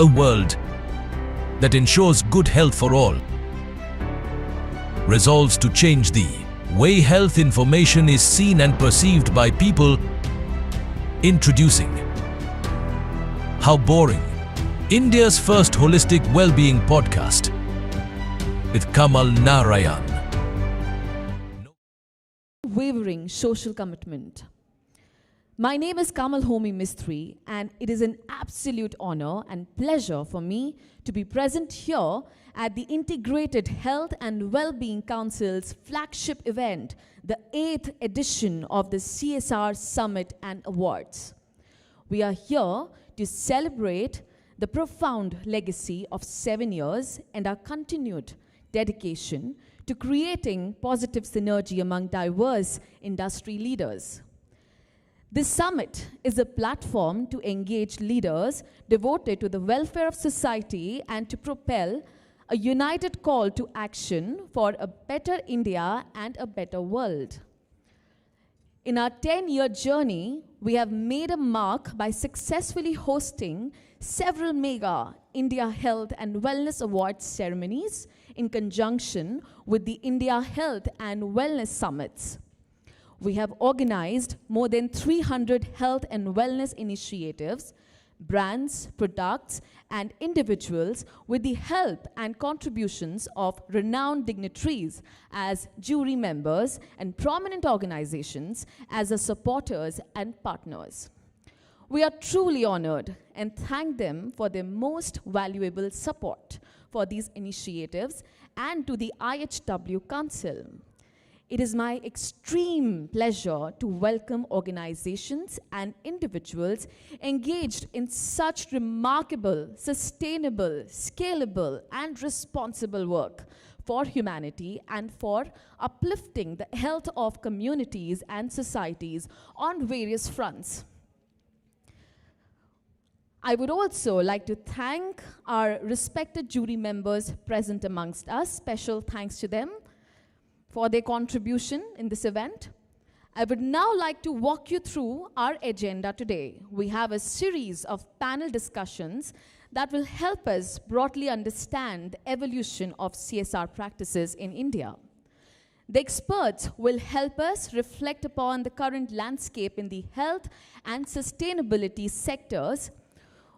A world that ensures good health for all resolves to change the way health information is seen and perceived by people. Introducing How Boring, India's first holistic well-being podcast with Kamal Narayan. Wavering social commitment. My name is Kamal Homi Mistry, and it is an absolute honor and pleasure for me to be present here at the Integrated Health and Wellbeing Council's flagship event, the 8th edition of the CSR Summit and Awards. We are here to celebrate the profound legacy of 7 years and our continued dedication to creating positive synergy among diverse industry leaders. This summit is a platform to engage leaders devoted to the welfare of society and to propel a united call to action for a better India and a better world. In our 10-year journey, we have made a mark by successfully hosting several mega India Health and Wellness Awards ceremonies in conjunction with the India Health and Wellness Summits. We have organized more than 300 health and wellness initiatives, brands, products, and individuals with the help and contributions of renowned dignitaries as jury members and prominent organizations as our supporters and partners. We are truly honored and thank them for their most valuable support for these initiatives and to the IHW Council. It is my extreme pleasure to welcome organizations and individuals engaged in such remarkable, sustainable, scalable, and responsible work for humanity and for uplifting the health of communities and societies on various fronts. I would also like to thank our respected jury members present amongst us. Special thanks to them for their contribution in this event. I would now like to walk you through our agenda today. We have a series of panel discussions that will help us broadly understand the evolution of CSR practices in India. The experts will help us reflect upon the current landscape in the health and sustainability sectors.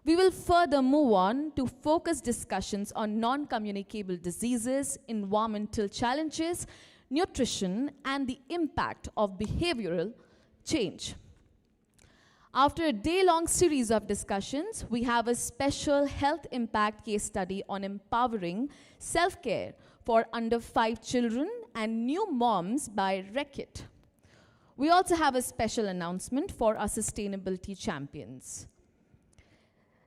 We will further move on to focus discussions on non-communicable diseases, environmental challenges, nutrition, and the impact of behavioral change. After a day-long series of discussions, we have a special health impact case study on empowering self-care for under 5 children and new moms by Reckitt. We also have a special announcement for our sustainability champions.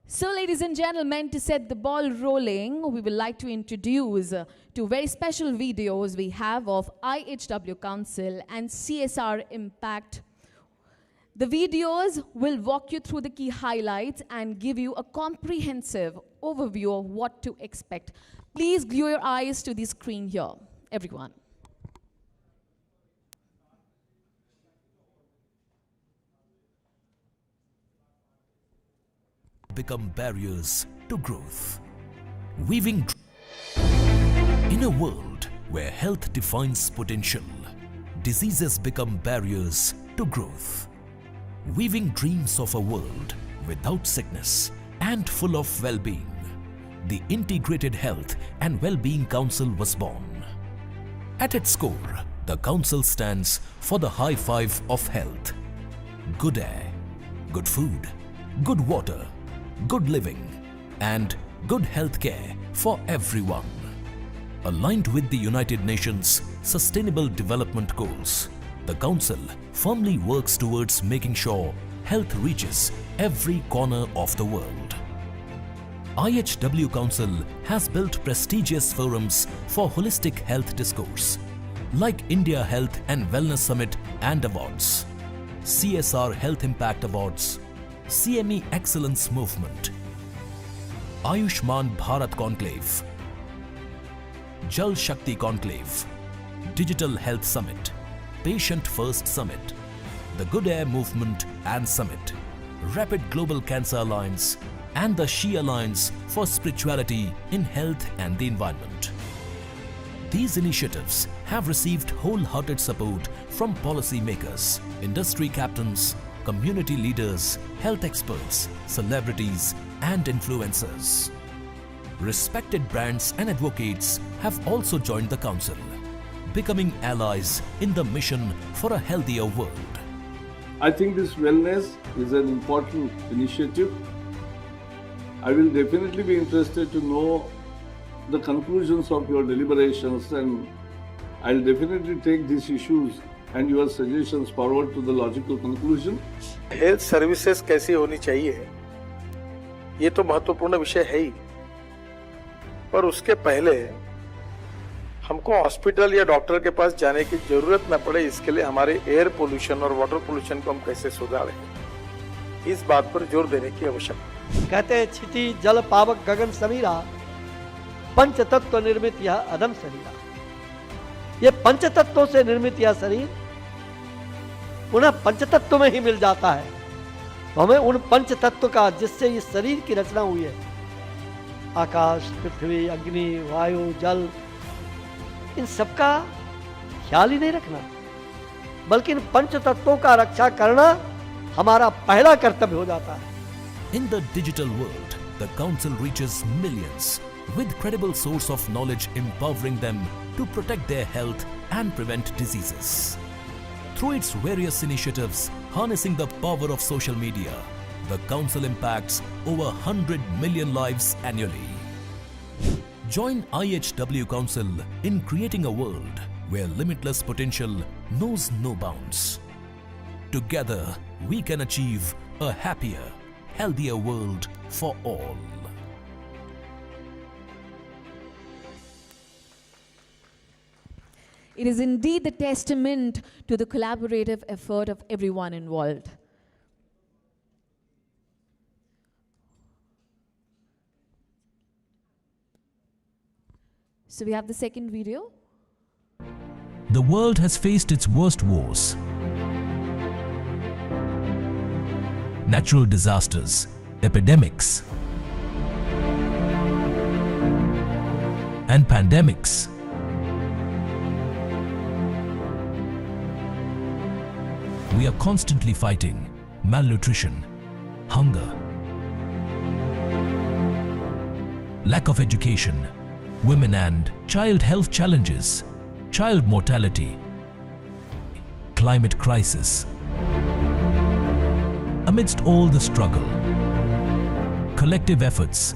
So, ladies and gentlemen, to set the ball rolling, we would like to introduce 2 very special videos we have of IHW Council and CSR Impact. The videos will walk you through the key highlights and give you a comprehensive overview of what to expect. Please glue your eyes to the screen here, everyone. Become barriers to growth. Weaving in a world where health defines potential, diseases become barriers to growth. Weaving dreams of a world without sickness and full of well-being, the Integrated Health and Wellbeing Council was born. At its core, the council stands for the high five of health: good air, good food, good water, good living, and good health care for everyone. Aligned with the United Nations Sustainable Development Goals, the Council firmly works towards making sure health reaches every corner of the world. IHW Council has built prestigious forums for holistic health discourse, like India Health and Wellness Summit and Awards, CSR Health Impact Awards, CME Excellence Movement, Ayushman Bharat Conclave, Jal Shakti Conclave, Digital Health Summit, Patient First Summit, the Good Air Movement and Summit, Rapid Global Cancer Alliance, and the She Alliance for Spirituality in Health and the Environment. These initiatives have received wholehearted support from policymakers, industry captains, community leaders, health experts, celebrities, and influencers. Respected brands and advocates have also joined the council, becoming allies in the mission for a healthier world. I think this wellness is an important initiative. I will definitely be interested to know the conclusions of your deliberations, and I'll definitely take these issues and your suggestions forward to the logical conclusion. Health services कैसी होनी चाहिए, ये तो महत्वपूर्ण विषय है ही, पर उसके पहले हमको हॉस्पिटल या डॉक्टर के पास जाने की जरूरत न पड़े, इसके लिए हमारे एयर पोल्यूशन और वाटर पोल्यूशन को हम कैसे सुधारें, इस बात पर जोर देने की आवश्यकता है। कहते हैं क्षिति जल पावक गगन समीरा, पंच तत्व निर्मित यह अदम शरीरा। ये पंच तत्वों से निर्मित यह शरीर पुनः पंच तत्व में ही मिल जाता है। तो हमें उन पंच तत्व का, जिससे इस शरीर की रचना हुई है, आकाश, पृथ्वी, अग्नि, वायु, जल, इन सबका ख्याल ही नहीं रखना, बल्कि इन पंच तत्वों का रक्षा करना हमारा पहला कर्तव्य हो जाता है। In the digital world, the council reaches millions with credible source of knowledge, empowering them to protect their health and prevent diseases. Through its various initiatives harnessing the power of social media, the council impacts over 100 million lives annually. Join IHW Council in creating a world where limitless potential knows no bounds. Together, we can achieve a happier, healthier world for all. It is indeed the testament to the collaborative effort of everyone involved. So we have the second video. The world has faced its worst wars. Natural disasters, epidemics, and pandemics. We are constantly fighting malnutrition, hunger, lack of education, women and child health challenges, child mortality, climate crisis. Amidst all the struggle, collective efforts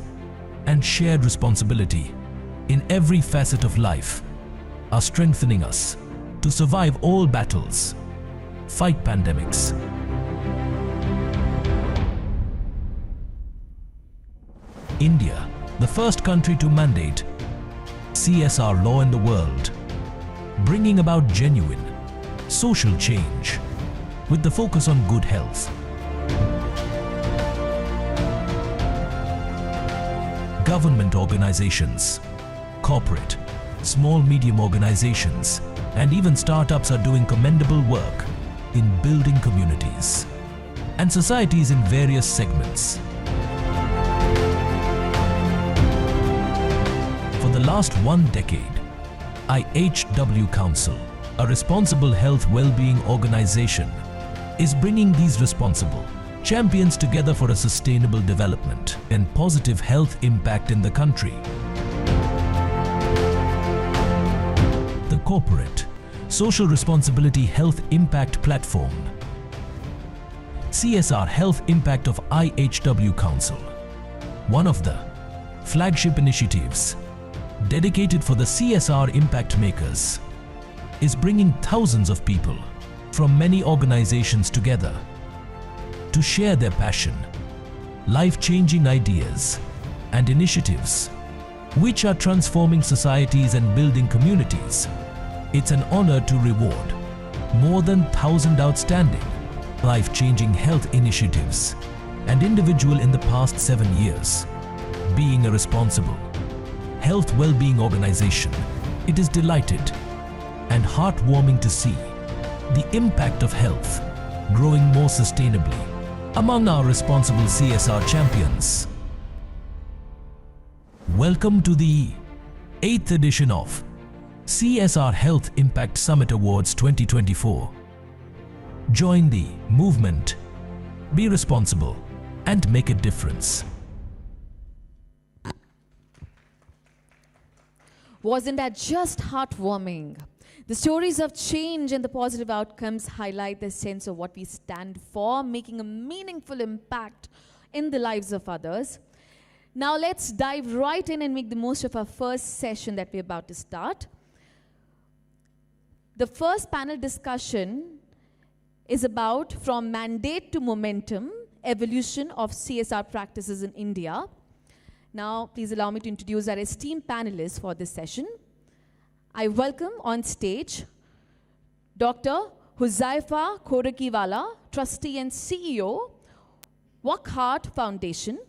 and shared responsibility in every facet of life are strengthening us to survive all battles, fight pandemics. India, the first country to mandate CSR law in the world, bringing about genuine social change with the focus on good health. Government organizations, corporate, small-medium organizations, and even startups are doing commendable work in building communities and societies in various segments. For the last 1 decade, IHW Council, a responsible health well-being organization, is bringing these responsible champions together for a sustainable development and positive health impact in the country. The Corporate Social Responsibility Health Impact Platform, CSR Health Impact of IHW Council, one of the flagship initiatives dedicated for the CSR impact makers, is bringing thousands of people from many organizations together to share their passion, life-changing ideas and initiatives which are transforming societies and building communities. It's an honor to reward more than 1,000 outstanding, life-changing health initiatives and individual in the past 7 years. Being a responsible health well-being organization, it is delighted and heartwarming to see the impact of health growing more sustainably among our responsible CSR champions. Welcome to the 8th edition of CSR Health Impact Summit Awards 2024. Join the movement, be responsible, and make a difference. Wasn't that just heartwarming? The stories of change and the positive outcomes highlight the sense of what we stand for, making a meaningful impact in the lives of others. Now let's dive right in and make the most of our first session that we're about to start. The first panel discussion is about From Mandate to Momentum, Evolution of CSR Practices in India. Now, please allow me to introduce our esteemed panelists for this session. I welcome on stage Dr. Huzaifa Khorakiwala, Trustee and CEO, Okhla Foundation.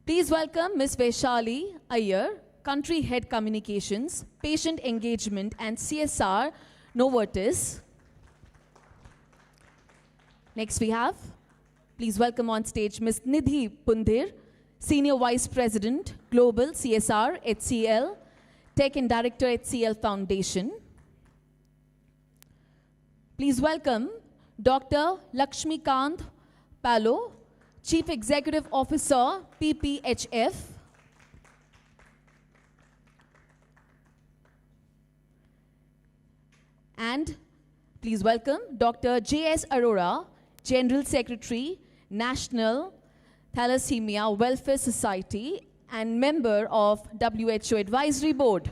Please welcome Ms. Vaishali Iyer, Country Head Communications, Patient Engagement and CSR, Novartis. Next we have, please welcome on stage Ms. Nidhi Pundir, Senior Vice President, Global CSR, HCL, Tech and Director, HCL Foundation. Please welcome Dr. Lakshmikant Palo, Chief Executive Officer, PPHF. And please welcome Dr. J.S. Arora, General Secretary, National Thalassemia Welfare Society and member of WHO Advisory Board.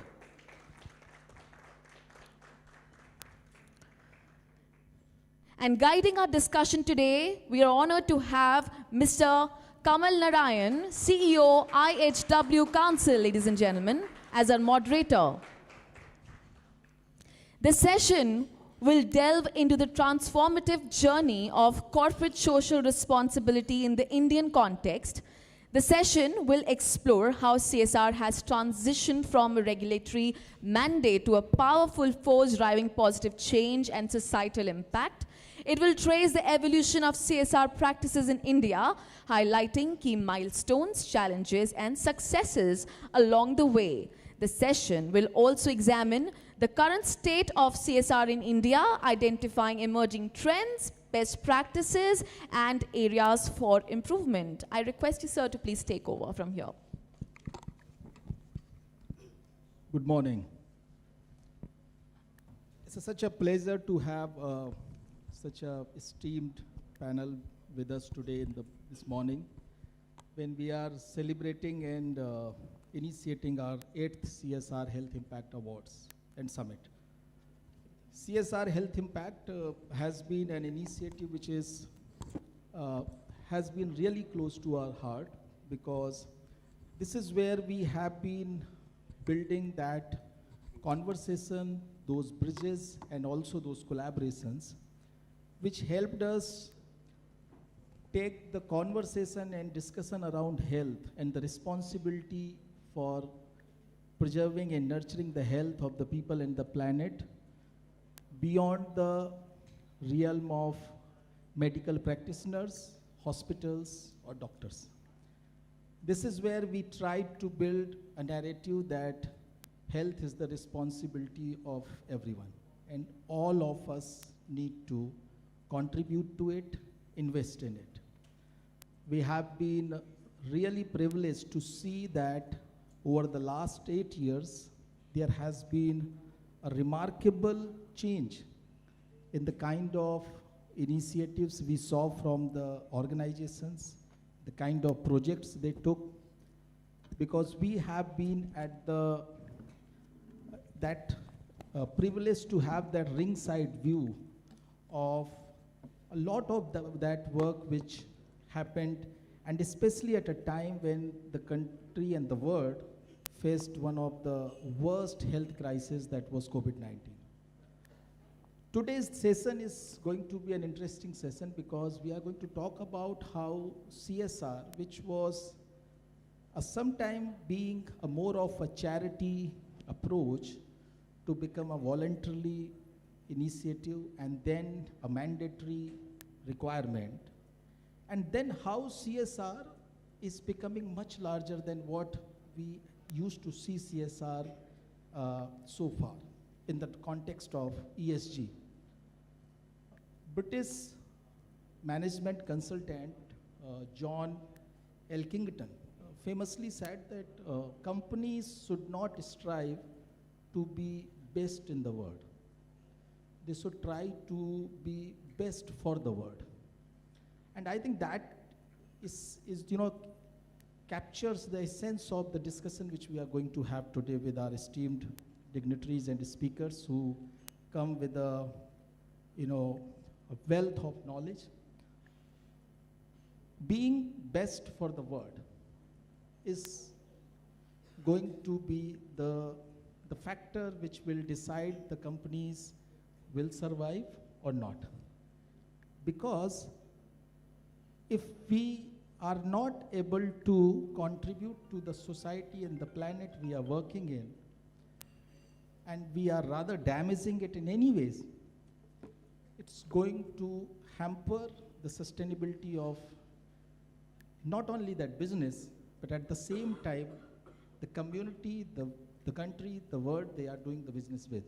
And guiding our discussion today, we are honored to have Mr. Kamal Narayan, CEO, IHW Council, ladies and gentlemen, as our moderator. This session will delve into the transformative journey of corporate social responsibility in the Indian context. The session will explore how CSR has transitioned from a regulatory mandate to a powerful force driving positive change and societal impact. It will trace the evolution of CSR practices in India, highlighting key milestones, challenges, and successes along the way. The session will also examine the current state of CSR in India, identifying emerging trends, best practices, and areas for improvement. I request you, sir, to please take over from here. Good morning. It's such a pleasure to have such a esteemed panel with us today this morning when we are celebrating and initiating our 8th CSR Health Impact Awards and Summit. CSR Health Impact has been an initiative which has been really close to our heart, because this is where we have been building that conversation, those bridges, and also those collaborations, which helped us take the conversation and discussion around health and the responsibility for preserving and nurturing the health of the people and the planet beyond the realm of medical practitioners, hospitals, or doctors. This is where we tried to build a narrative that health is the responsibility of everyone, and all of us need to contribute to it, invest in it. We have been really privileged to see that over the last 8 years, there has been a remarkable change in the kind of initiatives we saw from the organizations, the kind of projects they took, because we have been at that privilege to have that ringside view of a lot of that work which happened, and especially at a time when the country and the world faced one of the worst health crises, that was COVID-19. Today's session is going to be an interesting session because we are going to talk about how CSR, which was sometime being more of a charity approach, to become a voluntarily initiative and then a mandatory requirement, and then how CSR is becoming much larger than what we used to see CSR so far in the context of ESG. British management consultant John Elkington famously said that companies should not strive to be best in the world. They should try to be best for the world. And I think that is captures the essence of the discussion which we are going to have today with our esteemed dignitaries and speakers who come with a wealth of knowledge. Being best for the world is going to be the factor which will decide the companies will survive or not. Because if we are not able to contribute to the society and the planet we are working in, and we are rather damaging it in any ways, it's going to hamper the sustainability of not only that business, but at the same time, the community, the country, the world they are doing the business with.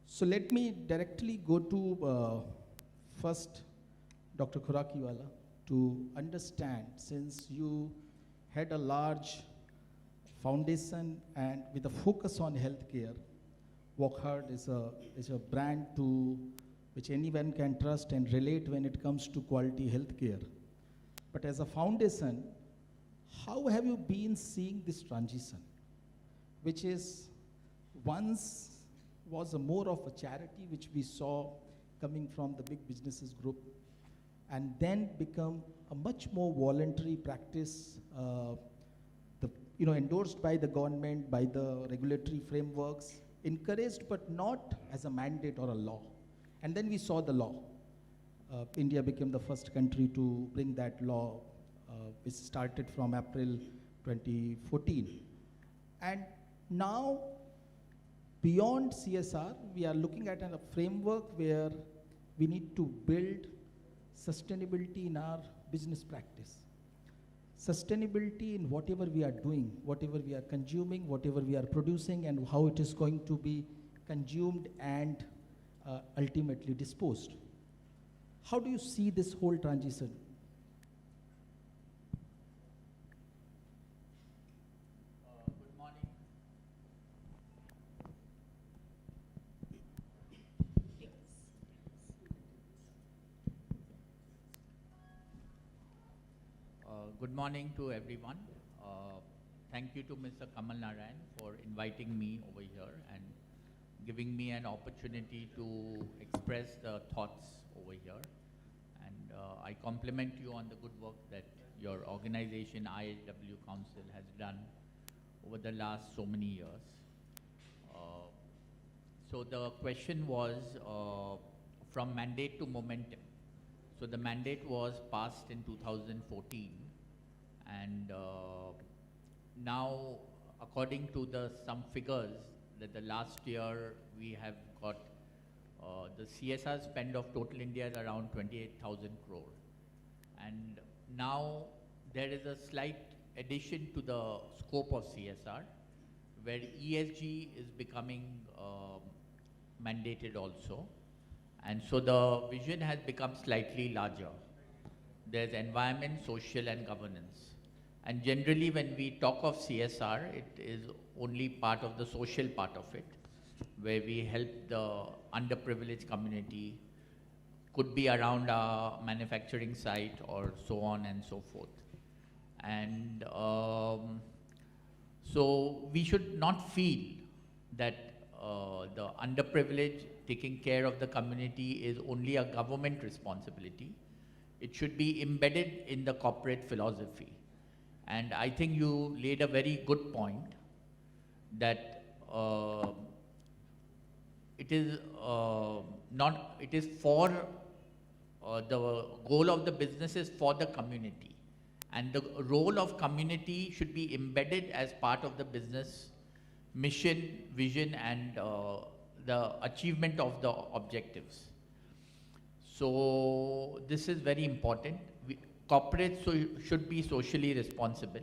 So let me directly go to first Dr. Khurakiwala to understand, since you had a large foundation and with a focus on healthcare, Okhla is a brand to which anyone can trust and relate when it comes to quality healthcare. But as a foundation, how have you been seeing this transition, which is once was a more of a charity which we saw coming from the big businesses group, and then become a much more voluntary practice, endorsed by the government, by the regulatory frameworks, encouraged but not as a mandate or a law. And then we saw the law. India became the first country to bring that law, which started from April 2014. And now, beyond CSR, we are looking at a framework where we need to build sustainability in our business practice. Sustainability in whatever we are doing, whatever we are consuming, whatever we are producing, and how it is going to be consumed and ultimately disposed. How do you see this whole transition? Good morning. Good morning to everyone. Thank you to Mr. Kamal Narayan for inviting me over here and giving me an opportunity to express the thoughts over here. And I compliment you on the good work that your organization, IHW Council, has done over the last so many years. So the question was from mandate to momentum. So the mandate was passed in 2014, and now, according to some figures, that the last year we have got the CSR spend of total India is around 28,000 crore. And now there is a slight addition to the scope of CSR, where ESG is becoming mandated also. And so the vision has become slightly larger. There's environment, social and governance. And generally when we talk of CSR, it is only part of the social part of it, where we help the underprivileged community, could be around our manufacturing site or so on and so forth. And so we should not feel that the underprivileged taking care of the community is only a government responsibility. It should be embedded in the corporate philosophy. And I think you laid a very good point that it is for the goal of the business is for the community, and the role of community should be embedded as part of the business mission, vision, and the achievement of the objectives. So this is very important. Corporates should be socially responsible,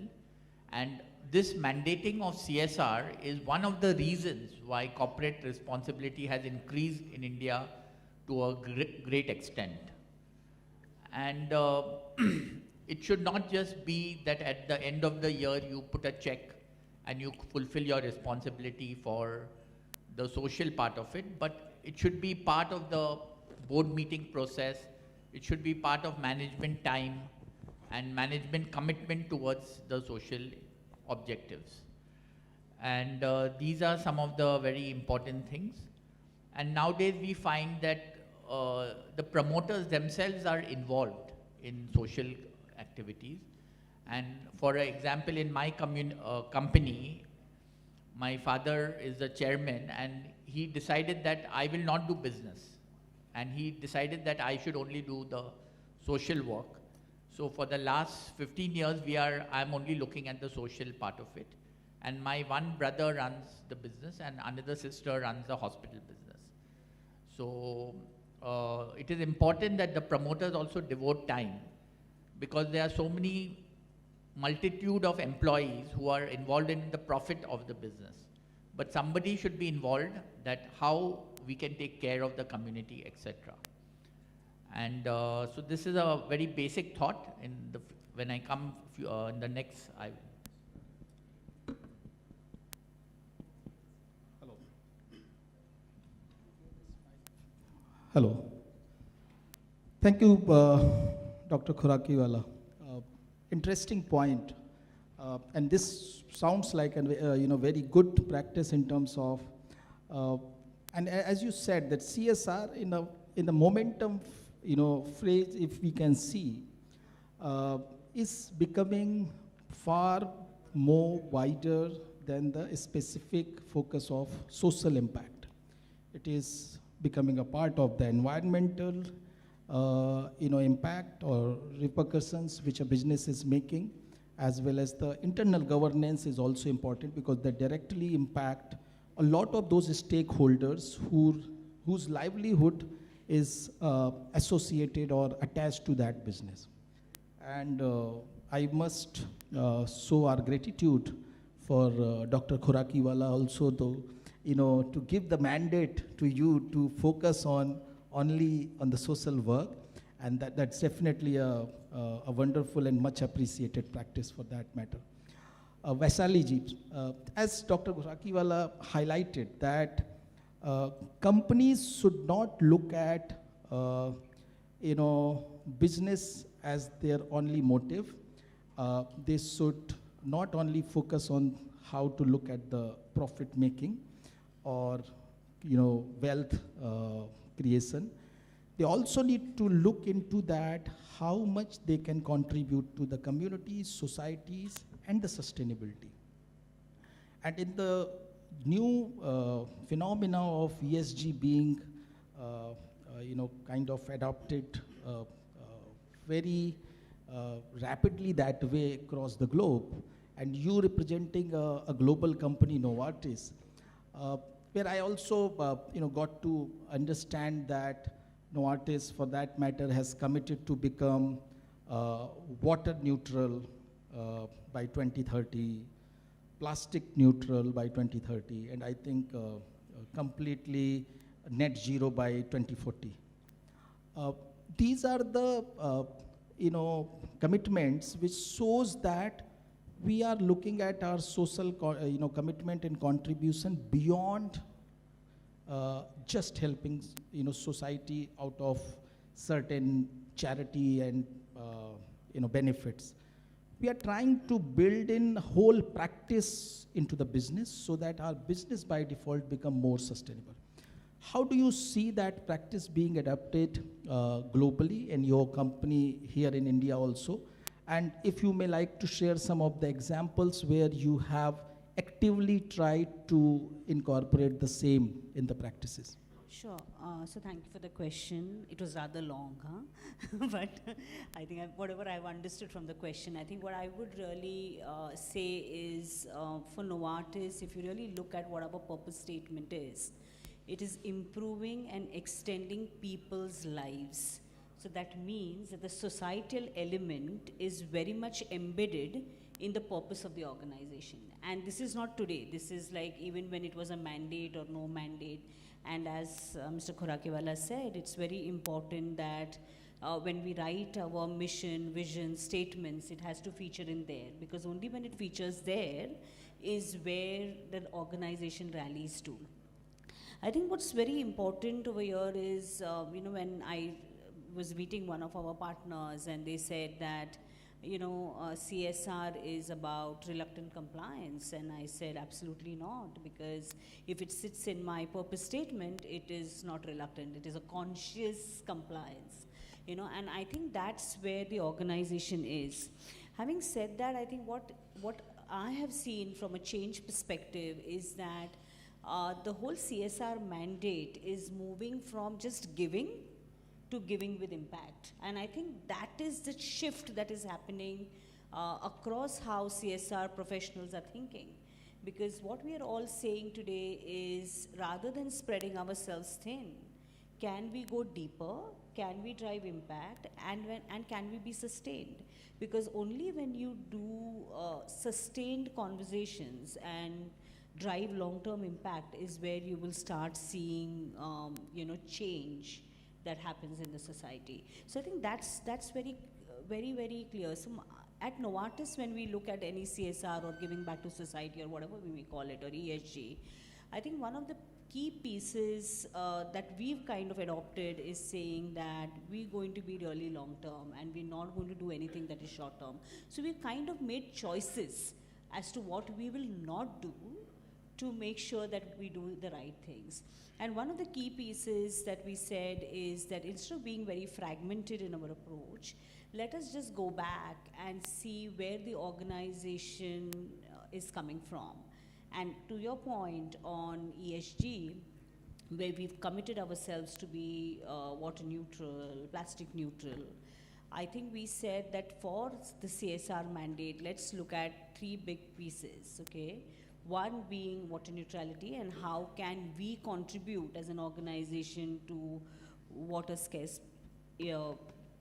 and this mandating of CSR is one of the reasons why corporate responsibility has increased in India to a great extent. And it should not just be that at the end of the year you put a check and you fulfill your responsibility for the social part of it, but it should be part of the board meeting process. It should be part of management time and management commitment towards the social objectives. And these are some of the very important things. And nowadays we find that the promoters themselves are involved in social activities. And for example, in my company, my father is the chairman, and he decided that I will not do business. And he decided that I should only do the social work. So for the last 15 years, I'm only looking at the social part of it. And my one brother runs the business and another sister runs the hospital business. So it is important that the promoters also devote time, because there are so many multitude of employees who are involved in the profit of the business. But somebody should be involved that how we can take care of the community, etc. And so this is a very basic thought. When I come in the next, Hello. Thank you, Dr. Khurakiwala. Interesting point. And this sounds like a very good practice in terms of, and as you said, that CSR in the momentum phrase, if we can see, is becoming far more wider than the specific focus of social impact. It is becoming a part of the environmental impact or repercussions which a business is making, as well as the internal governance is also important, because they directly impact a lot of those stakeholders whose livelihood is associated or attached to that business. And I must show our gratitude for Dr. Khurakiwala also, to give the mandate to you to focus only on the social work, and that's definitely a wonderful and much appreciated practice for that matter. Vaishali ji, as Dr. Khurakiwala highlighted, that companies should not look at business as their only motive. They should not only focus on how to look at the profit making or wealth creation. They also need to look into that how much they can contribute to the communities, societies, and the sustainability. And in the new phenomena of ESG being kind of adopted very rapidly that way across the globe, and you representing a global company, Novartis, where I also got to understand that Novartis, for that matter, has committed to become water neutral by 2030, plastic neutral by 2030, and I think completely net zero by 2040. These are the commitments which shows that we are looking at our social commitment and contribution beyond just helping society out of certain charity and benefits. We are trying to build in whole practice into the business so that our business by default become more sustainable. How do you see that practice being adapted globally in your company here in India also? And if you may like to share some of the examples where you have actively tried to incorporate the same in the practices. Sure. So thank you for the question. It was rather long, huh? But I think whatever I've understood from the question, I think what I would really say is for Novartis, if you really look at what our purpose statement is, It is improving and extending people's lives. So that means that the societal element is very much embedded in the purpose of the organization. And this is not today. This is like even when it was a mandate or no mandate. And as Mr. Khorakiwala said, it's very important that when we write our mission, vision, statements, it has to feature in there, because only when it features there is where the organization rallies to. I think what's very important over here is, when I was meeting one of our partners and they said that, CSR is about reluctant compliance, and I said absolutely not, because if it sits in my purpose statement, it is not reluctant, it is a conscious compliance, and I think that's where the organization is. Having said that, I think what I have seen from a change perspective is that the whole CSR mandate is moving from just giving to giving with impact. And I think that is the shift that is happening across how CSR professionals are thinking. Because what we are all saying today is, rather than spreading ourselves thin, can we go deeper? Can we drive impact? And can we be sustained? Because only when you do sustained conversations and drive long-term impact is where you will start seeing, change that happens in the society. So I think that's very, very clear. So at Novartis, when we look at any CSR or giving back to society or whatever we may call it, or ESG, I think one of the key pieces that we've kind of adopted is saying that we're going to be really long-term and we're not going to do anything that is short-term. So we've kind of made choices as to what we will not do to make sure that we do the right things. And one of the key pieces that we said is that instead of being very fragmented in our approach, let us just go back and see where the organization is coming from. And to your point on ESG, where we've committed ourselves to be water neutral, plastic neutral, I think we said that for the CSR mandate, let's look at 3 big pieces, okay? One being water neutrality, and how can we contribute as an organization to water scarce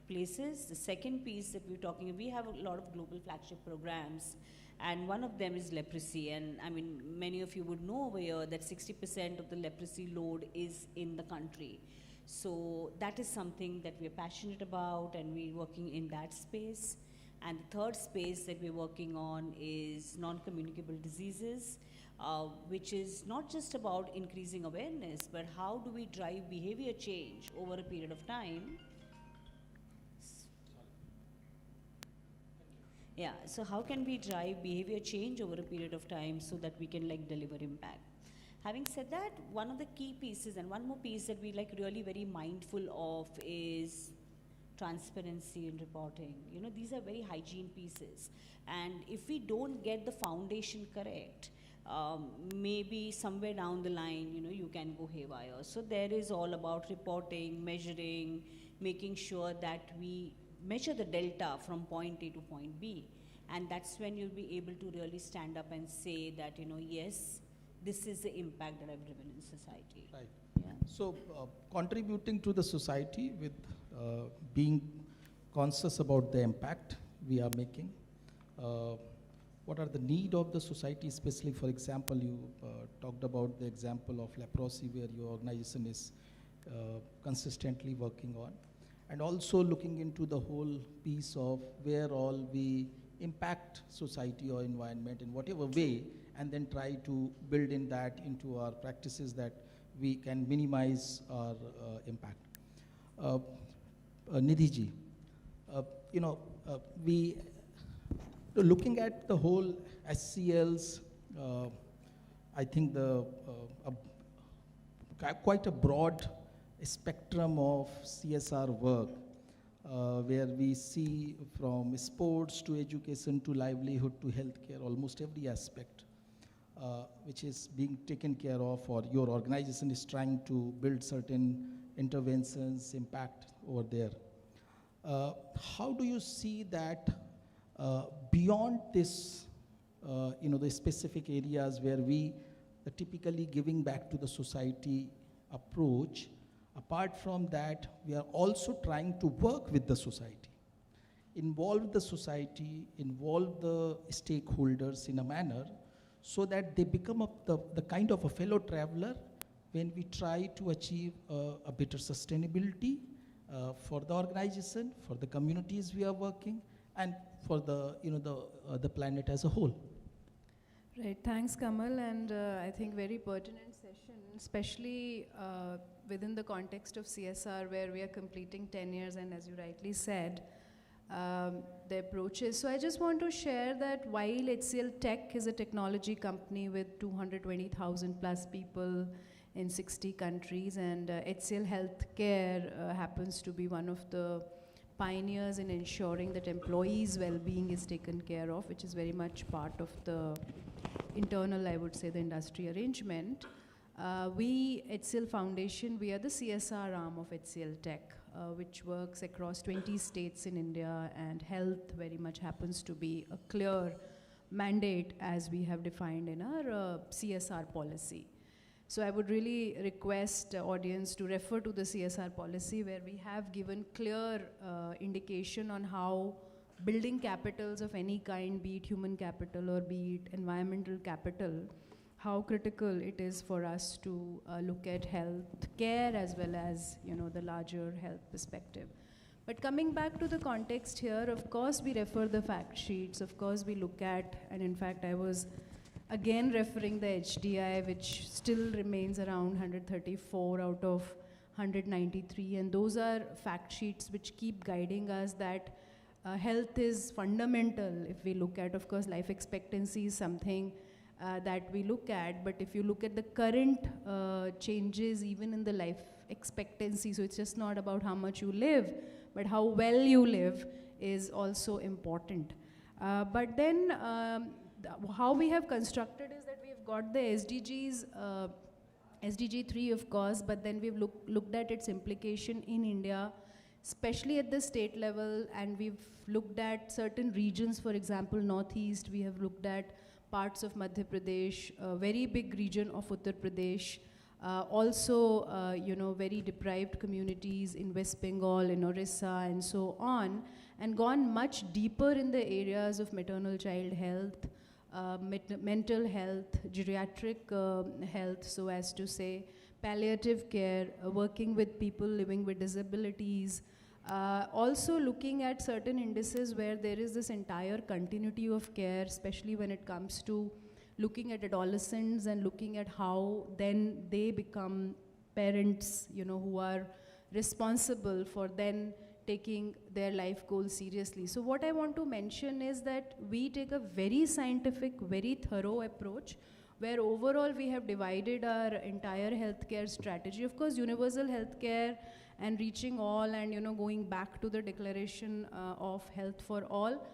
places. The second piece that we're talking, we have a lot of global flagship programs, and one of them is leprosy. And I mean, many of you would know over here that 60% of the leprosy load is in the country. So that is something that we're passionate about, and we're working in that space. And the third space that we're working on is non-communicable diseases, which is not just about increasing awareness, but how do we drive behavior change over a period of time. Yeah, so how can we drive behavior change over a period of time so that we can deliver impact? Having said that, one of the key pieces, and one more piece that we really very mindful of, is transparency in reporting. These are very hygiene pieces. And if we don't get the foundation correct, maybe somewhere down the line, you can go haywire. So there is all about reporting, measuring, making sure that we measure the delta from point A to point B. And that's when you'll be able to really stand up and say that, yes, this is the impact that I've driven in society. Right. Yeah. So contributing to the society with being conscious about the impact we are making. What are the need of the society, especially, for example, you talked about the example of leprosy, where your organization is consistently working on, and also looking into the whole piece of where all we impact society or environment in whatever way, and then try to build in that into our practices that we can minimize our impact. Nidhi ji, we looking at the whole SCLs, I think quite a broad spectrum of CSR work, where we see from sports to education to livelihood to healthcare, almost every aspect which is being taken care of, or your organization is trying to build certain interventions, impact over there. How do you see that beyond this, the specific areas where we typically giving back to the society approach, apart from that, we are also trying to work with the society, involve the society, involve the stakeholders in a manner so that they become the kind of a fellow traveler when we try to achieve a better sustainability for the organization, for the communities we are working, and for the planet as a whole. Right, thanks Kamal, and I think very pertinent session, especially within the context of CSR where we are completing 10 years and as you rightly said, the approaches. So I just want to share that while HCL Tech is a technology company with 220,000 plus people in 60 countries, and HCL Healthcare happens to be one of the pioneers in ensuring that employees' well-being is taken care of, which is very much part of the internal, I would say, the industry arrangement. We, HCL Foundation, we are the CSR arm of HCL Tech, which works across 20 states in India, and health very much happens to be a clear mandate as we have defined in our CSR policy. So I would really request audience to refer to the CSR policy where we have given clear indication on how building capitals of any kind, be it human capital or be it environmental capital, how critical it is for us to look at health care as well as the larger health perspective. But coming back to the context here, of course we refer the fact sheets, of course we look at, and in fact I was again referring the HDI, which still remains around 134 out of 193, and those are fact sheets which keep guiding us that health is fundamental. If we look at, of course, life expectancy is something that we look at, but if you look at the current changes even in the life expectancy, so it's just not about how much you live, but how well you live is also important. But then how we have constructed is that we have got the SDGs, SDG 3 of course, but then we've looked at its implication in India, especially at the state level, and we've looked at certain regions, for example, Northeast, we have looked at parts of Madhya Pradesh, a very big region of Uttar Pradesh, also, very deprived communities in West Bengal, in Orissa, and so on, and gone much deeper in the areas of maternal child health, mental health, geriatric health, so as to say, palliative care, working with people living with disabilities, also looking at certain indices where there is this entire continuity of care, especially when it comes to looking at adolescents and looking at how then they become parents, who are responsible for then taking their life goals seriously. So what I want to mention is that we take a very scientific, very thorough approach where overall we have divided our entire healthcare strategy. Of course, universal healthcare and reaching all and going back to the declaration of health for all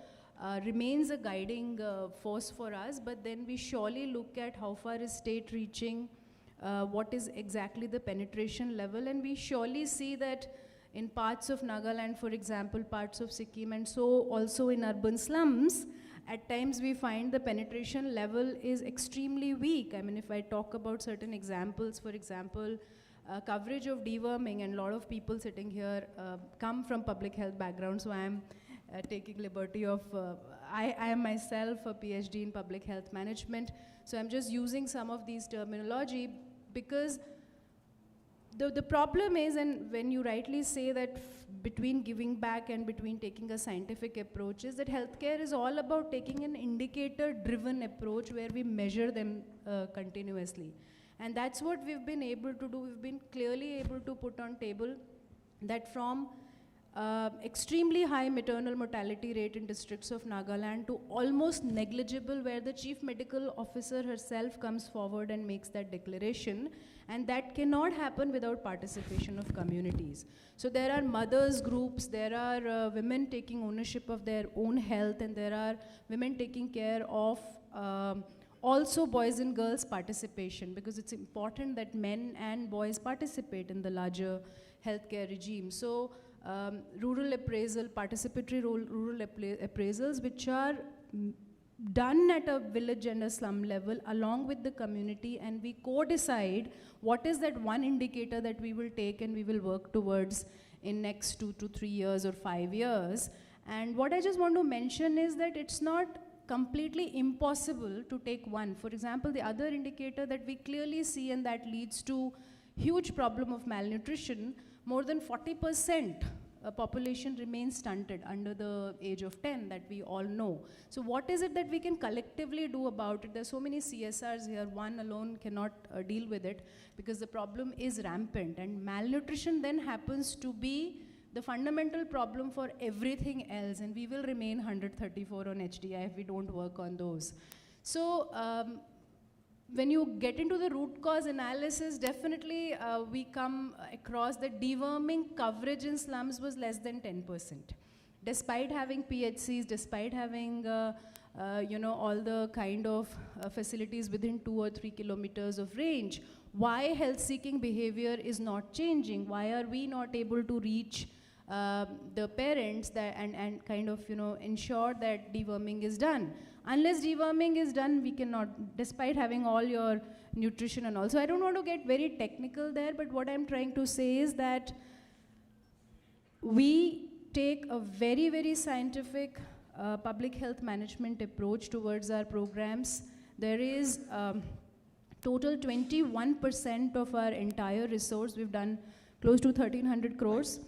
remains a guiding force for us, but then we surely look at how far is state reaching, what is exactly the penetration level, and we surely see that in parts of Nagaland, for example, parts of Sikkim, and so also in urban slums, at times we find the penetration level is extremely weak. I mean, if I talk about certain examples, for example, coverage of deworming, and a lot of people sitting here come from public health background, so I am taking liberty of, I am myself a PhD in public health management, so I'm just using some of these terminology because the problem is, and when you rightly say that between giving back and between taking a scientific approach, is that healthcare is all about taking an indicator-driven approach where we measure them continuously. And that's what we've been able to do. We've been clearly able to put on table that from extremely high maternal mortality rate in districts of Nagaland to almost negligible, where the chief medical officer herself comes forward and makes that declaration, and that cannot happen without participation of communities. So there are mothers groups, there are women taking ownership of their own health, and there are women taking care of also boys and girls participation, because it's important that men and boys participate in the larger healthcare regime. So rural appraisal, participatory rural appraisals, which are done at a village and a slum level along with the community, and we co-decide what is that one indicator that we will take and we will work towards in next 2 to 3 years or 5 years. And what I just want to mention is that it's not completely impossible to take one. For example, the other indicator that we clearly see and that leads to huge problem of malnutrition, more than 40% population remains stunted under the age of 10, that we all know. So what is it that we can collectively do about it? There's so many CSRs here, one alone cannot deal with it because the problem is rampant, and malnutrition then happens to be the fundamental problem for everything else, and we will remain 134 on HDI if we don't work on those. So when you get into the root cause analysis, definitely we come across that deworming coverage in slums was less than 10%. Despite having PHCs, despite having all the kind of facilities within 2 or 3 kilometers of range, why health-seeking behavior is not changing? Why are we not able to reach the parents that and kind of ensure that deworming is done? Unless deworming is done, we cannot, despite having all your nutrition and all. So I don't want to get very technical there, but what I'm trying to say is that we take a very, very scientific public health management approach towards our programs. There is total 21% of our entire resource, we've done close to 1,300 crores,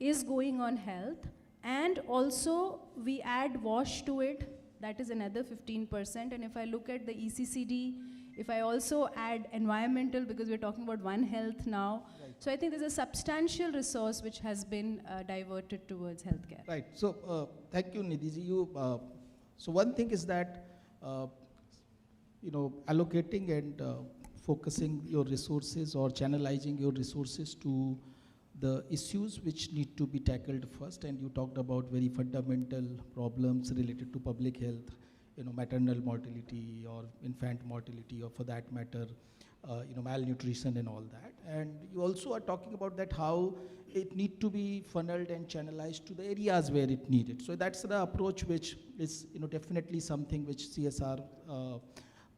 is going on health. And also we add WASH to it, that is another 15%. And if I look at the ECCD, if I also add environmental, because we're talking about One Health now, right. So I think there's a substantial resource which has been diverted towards healthcare. Right. So thank you, Nidhiji. So one thing is that allocating and focusing your resources or channelizing your resources to the issues which need to be tackled first, and you talked about very fundamental problems related to public health, maternal mortality or infant mortality, or for that matter, malnutrition and all that. And you also are talking about that how it need to be funneled and channelized to the areas where it needed. So that's the approach which is definitely something which CSR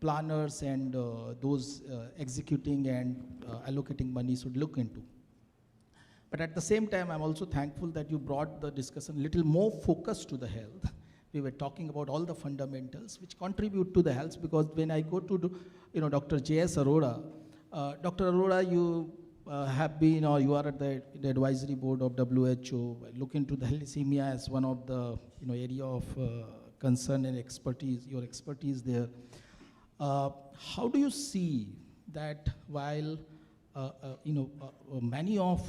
planners and those executing and allocating money should look into. But at the same time, I'm also thankful that you brought the discussion a little more focused to the health. We were talking about all the fundamentals which contribute to the health, because when I go to Dr. J.S. Arora, Dr. Arora, you have been, or you are at the advisory board of WHO, look into the thalassemia as one of the area of concern and expertise, your expertise there. How do you see that while many of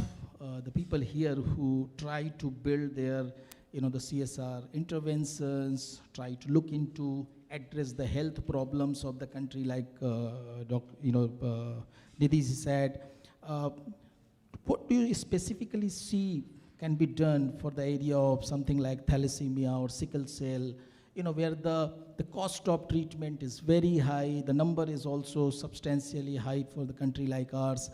the people here who try to build their the CSR interventions, try to look into address the health problems of the country, like Nidhi said, what do you specifically see can be done for the area of something like thalassemia or sickle cell, where the cost of treatment is very high, the number is also substantially high for the country like ours.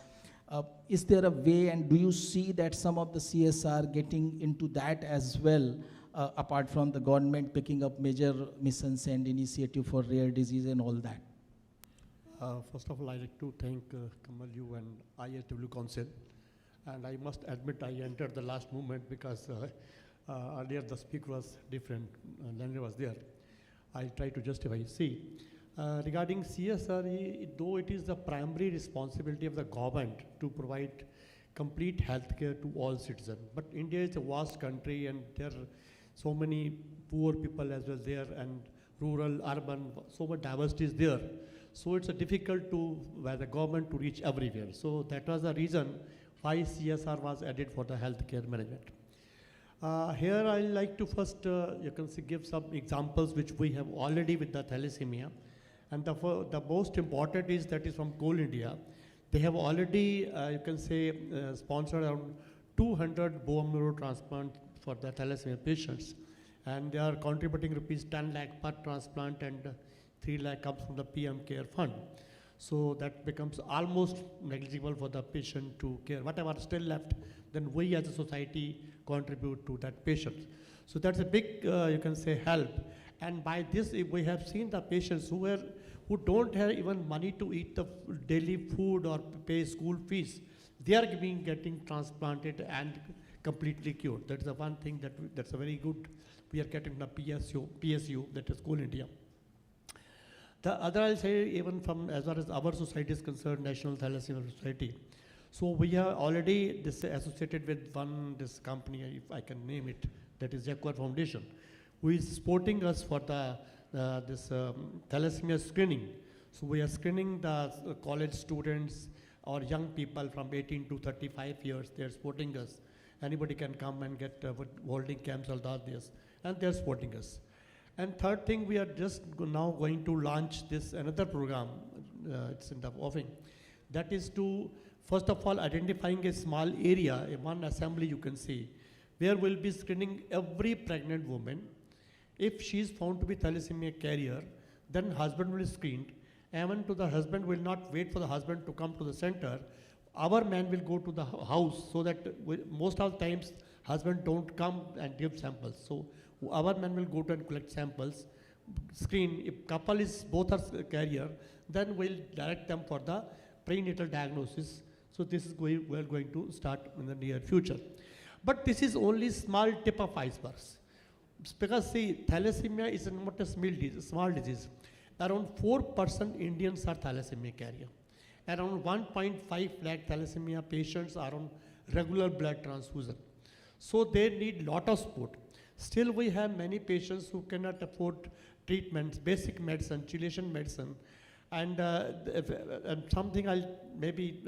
Is there a way, and do you see that some of the CSR getting into that as well, apart from the government picking up major missions and initiative for rare disease and all that? First of all, I'd like to thank Kamal, you and IHW Council. And I must admit I entered the last moment because earlier the speaker was different, Landry was there. I'll try to justify. See, regarding CSR, though it is the primary responsibility of the government to provide complete healthcare to all citizens, but India is a vast country and there are so many poor people as well there, and rural, urban, so much diversity is there. So it's difficult by the government to reach everywhere. So that was the reason why CSR was added for the healthcare management. Here I like to first, you can see, give some examples which we have already with the thalassemia. And the most important is that is from Coal India. They have already, you can say, sponsored around 200 bone marrow transplant for the thalassemia patients. And they are contributing rupees 10 lakh per transplant, and 3 lakh comes from the PM Care Fund. So that becomes almost negligible for the patient to care. Whatever still left, then we as a society contribute to that patient. So that's a big, you can say, help. And by this, we have seen the patients who don't have even money to eat the daily food or pay school fees, they are getting transplanted and completely cured. That is the one thing that's a very good. We are getting the PSU, that is Coal India. The other, I'll say, even from as far as our society is concerned, National Thalassemia Society. So we are already associated with this company, if I can name it, that is Jaguar Foundation, who is supporting us for this thalassemia screening. So we are screening the college students or young people from 18 to 35 years. They are supporting us. Anybody can come and get holding camps all this, and they are supporting us. And third thing, we are just now going to launch this another program. It's in the offing. That is to, first of all, identifying a small area, one assembly you can see, where we'll be screening every pregnant woman. If she is found to be thalassemia carrier, then husband will be screened. Even to the husband will not wait for the husband to come to the center. Our man will go to the house, so that most of the times husband don't come and give samples. So our man will go to and collect samples, screen. If couple is both are carrier, then we'll direct them for the prenatal diagnosis. So this is we're going to start in the near future. But this is only small tip of iceberg. Because see, thalassemia is not a small disease. Around 4% Indians are thalassemia carrier. Around 1.5 lakh thalassemia patients are on regular blood transfusion. So they need lot of support. Still we have many patients who cannot afford treatments, basic medicine, chelation medicine. And something I'll maybe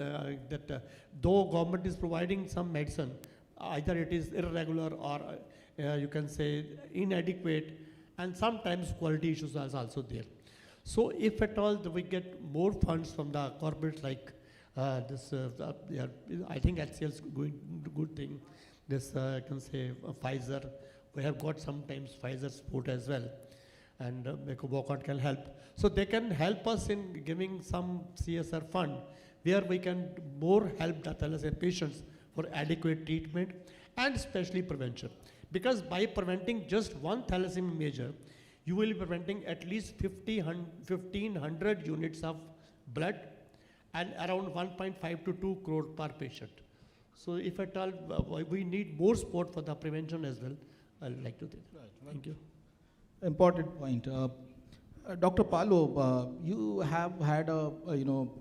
though government is providing some medicine, either it is irregular or you can say inadequate, and sometimes quality issues are also there. So if at all we get more funds from the corporates like this, I think HCL is going good thing. This I can say Pfizer, we have got sometimes Pfizer support as well, and Walkout can help. So they can help us in giving some CSR fund where we can more help the thalassemia patients for adequate treatment and especially prevention. Because by preventing just one thalassemia measure, you will be preventing at least 1,500 units of blood and around 1.5 to 2 crore per patient. So if at all we need more support for the prevention as well, I'd like to think. Right. Thank you. Important point. Dr. Palo, you have had a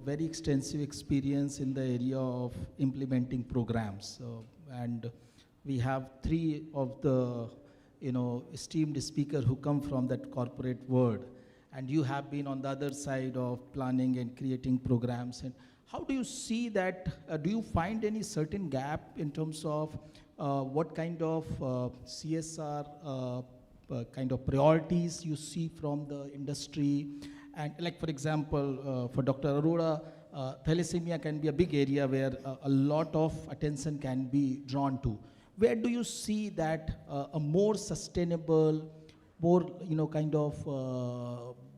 very extensive experience in the area of implementing programs, and we have three of the esteemed speakers who come from that corporate world, and you have been on the other side of planning and creating programs. And how do you see that? Do you find any certain gap in terms of what kind of CSR kind of priorities you see from the industry? And like, for example, for Dr. Arora, thalassemia can be a big area where a lot of attention can be drawn to. Where do you see that a more sustainable, more kind of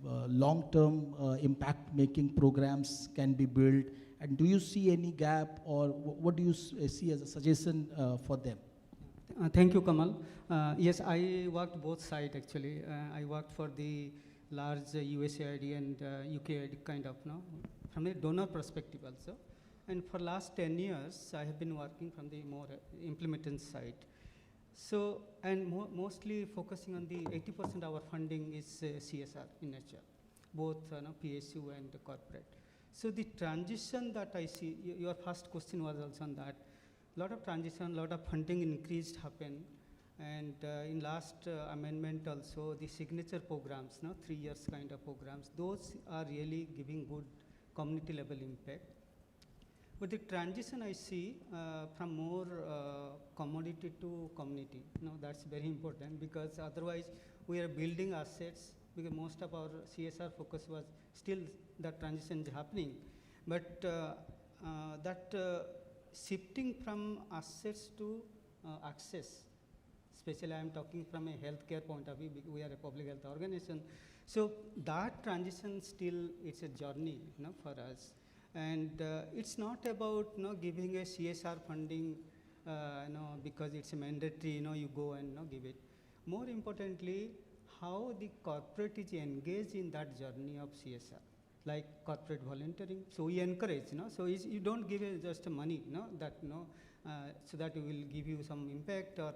long-term impact-making programs can be built? And do you see any gap, or what do you see as a suggestion for them? Thank you, Kamal. Yes, I worked both sides actually. I worked for the large USAID and UKAID kind of, from a donor perspective also. And for last 10 years, I have been working from the more implementation side. So, and mostly focusing on the 80% of our funding is CSR in nature, both PSU and corporate. So the transition that I see, your first question was also on that. Lot of transition, lot of funding increased happen. And in last amendment also, the signature programs, 3 years kind of programs, those are really giving good community level impact. But the transition I see from more commodity to community, that's very important, because otherwise we are building assets, because most of our CSR focus was still that transition is happening. But that shifting from assets to access, especially I am talking from a healthcare point of view, because we are a public health organization. So that transition still, it's a journey for us. And it's not about giving a CSR funding because it's a mandatory, you go and give it. More importantly, how the corporate is engaged in that journey of CSR, like corporate volunteering. So we encourage, so you don't give just money, that, so that we will give you some impact, or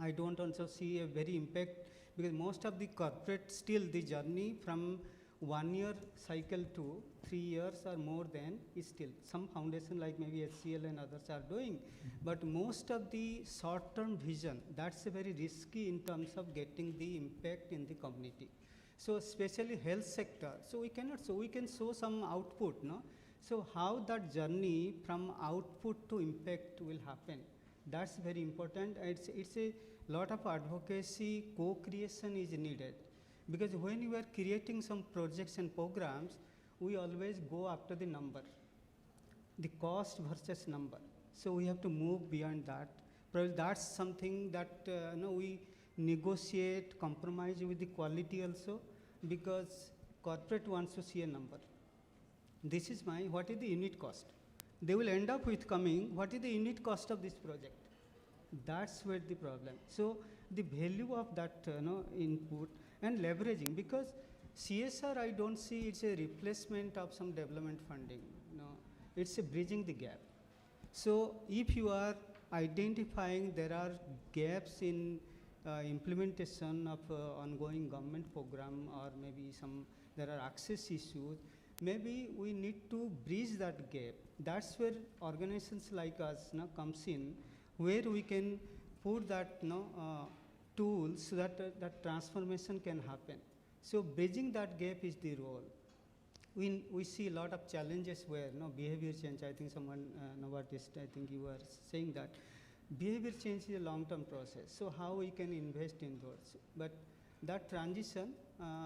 I don't also see a very impact, because most of the corporate still the journey from 1 year cycle to 3 years or more than is still. Some foundation like maybe HCL and others are doing, but most of the short-term vision, that's a very risky in terms of getting the impact in the community. So especially health sector, so we can show some output, So how that journey from output to impact will happen, that's very important. It's a lot of advocacy, co-creation is needed. Because when you are creating some projects and programs, we always go after the number, the cost versus number. So we have to move beyond that. Probably that's something that we negotiate, compromise with the quality also, because corporate wants to see a number. This is what is the unit cost? They will end up with coming, what is the unit cost of this project? That's where the problem. So the value of that input and leveraging, because CSR, I don't see it's a replacement of some development funding. It's a bridging the gap. So if you are identifying there are gaps in implementation of ongoing government program, or maybe there are access issues, maybe we need to bridge that gap. That's where organizations like us comes in, where we can put that tools so that that transformation can happen. So bridging that gap is the role. We see a lot of challenges where behavior change. I think someone noticed, I think you were saying that behavior change is a long-term process. So how we can invest in those? But that transition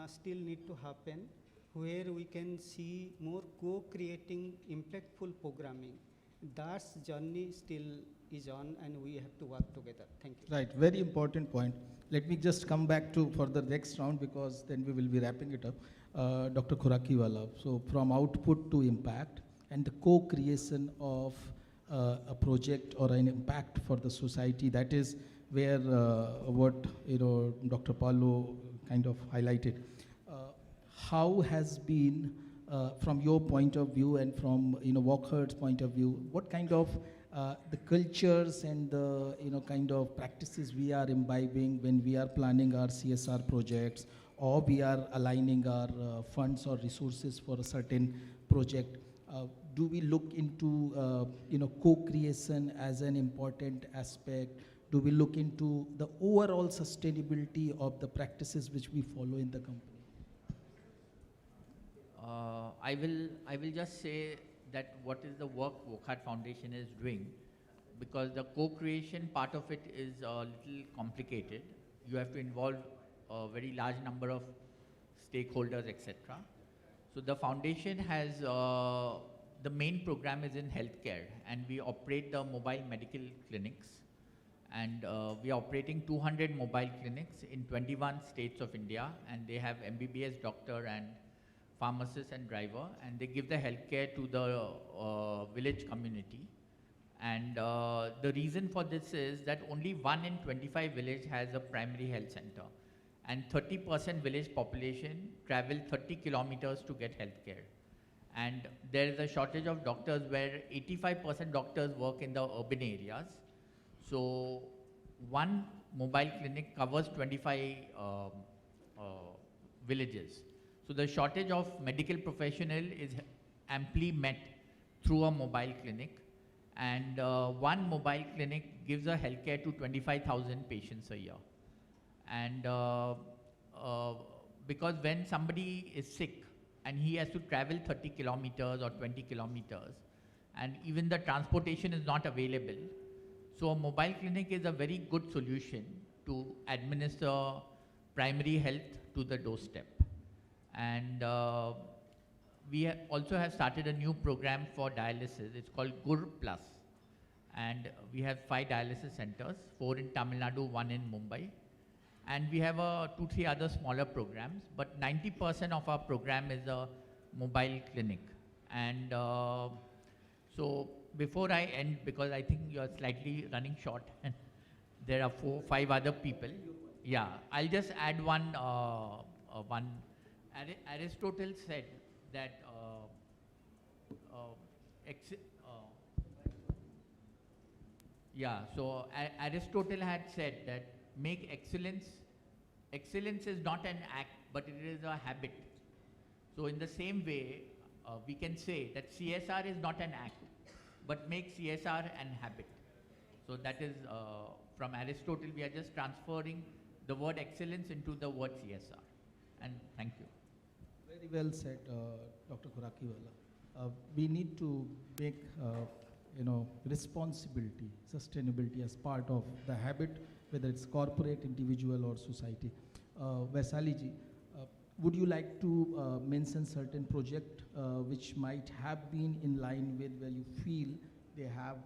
still need to happen, where we can see more co-creating impactful programming. That journey still is on, and we have to work together. Thank you. Right, very important point. Let me just come back to for the next round, because then we will be wrapping it up. Dr. Khurakiwala, so from output to impact and the co-creation of a project or an impact for the society, that is where what Dr. Paulo kind of highlighted. How has been, from your point of view and from Walker's point of view, what kind of the cultures and the kind of practices we are imbibing when we are planning our CSR projects, or we are aligning our funds or resources for a certain project? Do we look into co-creation as an important aspect? Do we look into the overall sustainability of the practices which we follow in the company? I will just say that what is the work Wokhart Foundation is doing, because the co-creation part of it is a little complicated. You have to involve a very large number of stakeholders, etc. So the foundation has, the main program is in healthcare, and we operate the mobile medical clinics, and we are operating 200 mobile clinics in 21 states of India, and they have MBBS doctor and pharmacist and driver, and they give the healthcare to the village community. And the reason for this is that only 1 in 25 village has a primary health center, and 30% village population travel 30 kilometers to get healthcare. And there is a shortage of doctors, where 85% doctors work in the urban areas. So one mobile clinic covers 25 villages. So the shortage of medical professional is amply met through a mobile clinic, and one mobile clinic gives a healthcare to 25,000 patients a year. And because when somebody is sick and he has to travel 30 kilometers or 20 kilometers, and even the transportation is not available, so a mobile clinic is a very good solution to administer primary health to the doorstep. And we also have started a new program for dialysis. It's called Gur Plus. And we have 5 dialysis centers, 4 in Tamil Nadu, 1 in Mumbai. And we have 2-3 other smaller programs, but 90% of our program is a mobile clinic. And so before I end, because I think you're slightly running short, and there are 4-5 other people. Yeah, I'll just add one. Aristotle said that ex- yeah, so Aristotle had said that make excellence. Excellence is not an act, but it is a habit. So in the same way, we can say that CSR is not an act, but make CSR an habit. So that is from Aristotle. We are just transferring the word excellence into the word CSR. And thank you. Very well said, Dr. Khurakiwala. We need to make responsibility, sustainability as part of the habit, whether it's corporate, individual, or society. Vaisali ji, would you like to mention certain project which might have been in line with where you feel they have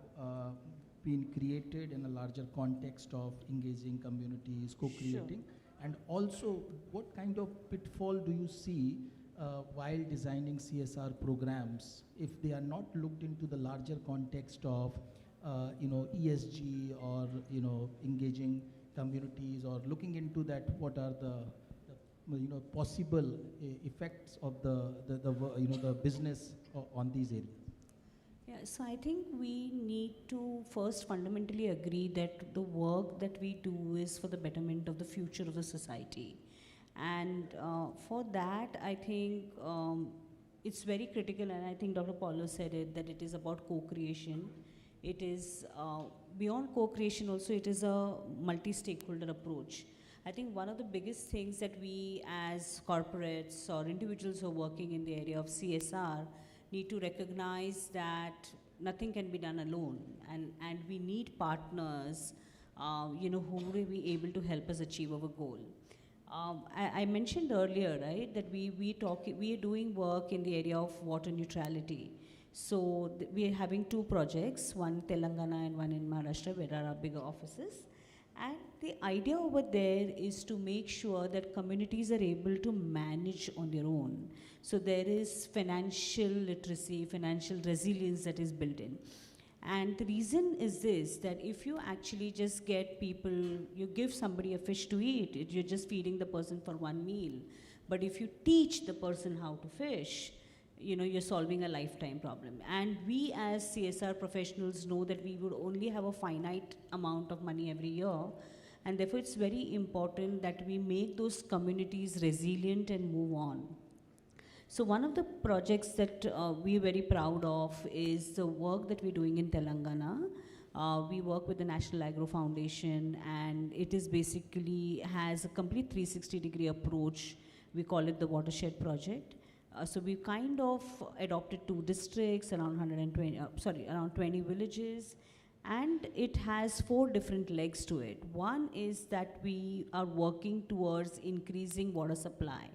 been created in a larger context of engaging communities, co-creating? Sure. And also, what kind of pitfall do you see while designing CSR programs if they are not looked into the larger context of ESG or engaging communities, or looking into that what are the possible effects of the business on these areas? Yeah, so I think we need to first fundamentally agree that the work that we do is for the betterment of the future of the society. And for that, I think it's very critical, and I think Dr. Paulo said it, that it is about co-creation. It is beyond co-creation also, it is a multi-stakeholder approach. I think one of the biggest things that we as corporates or individuals who are working in the area of CSR need to recognize that nothing can be done alone, and we need partners who will be able to help us achieve our goal. I mentioned earlier, right, that we are doing work in the area of water neutrality. So we are having two projects, one in Telangana and one in Maharashtra, where are our bigger offices. And the idea over there is to make sure that communities are able to manage on their own. So there is financial literacy, financial resilience that is built in. And the reason is this, that if you actually just get people, you give somebody a fish to eat, you're just feeding the person for one meal. But if you teach the person how to fish, you're solving a lifetime problem. And we as CSR professionals know that we would only have a finite amount of money every year. And therefore it's very important that we make those communities resilient and move on. So one of the projects that we're very proud of is the work that we're doing in Telangana. We work with the National Agro Foundation, and it is basically has a complete 360-degree approach. We call it the Watershed Project. So we've kind of adopted 2 districts, around 20 villages, and it has 4 different legs to it. One is that we are working towards increasing water supply.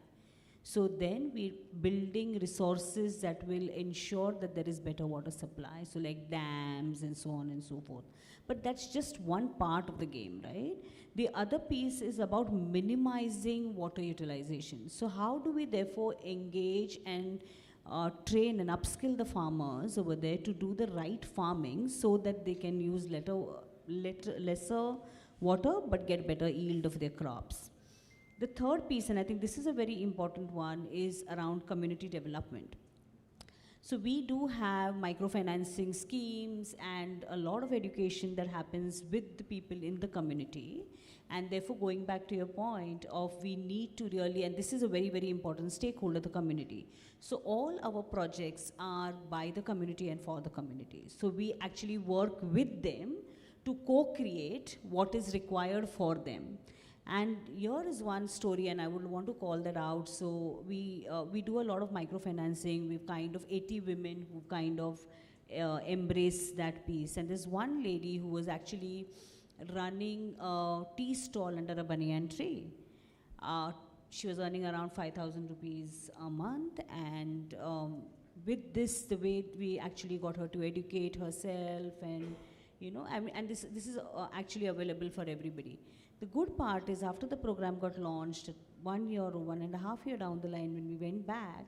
So then we're building resources that will ensure that there is better water supply, so like dams and so on and so forth. But that's just one part of the game, right? The other piece is about minimizing water utilization. So how do we therefore engage and train and upskill the farmers over there to do the right farming so that they can use lesser water but get better yield of their crops? The third piece, and I think this is a very important one, is around community development. So we do have microfinancing schemes and a lot of education that happens with the people in the community. And therefore, going back to your point of we need to really, and this is a very, very important stakeholder, the community. So all our projects are by the community and for the community. So we actually work with them to co-create what is required for them. And here is one story, and I would want to call that out. So we do a lot of microfinancing. We've kind of 80 women who kind of embrace that piece. And there's one lady who was actually running a tea stall under a banyan tree. She was earning around 5,000 rupees a month, and with this, the way we actually got her to educate herself, and and this is actually available for everybody. The good part is after the program got launched, 1 year or 1.5 years down the line when we went back,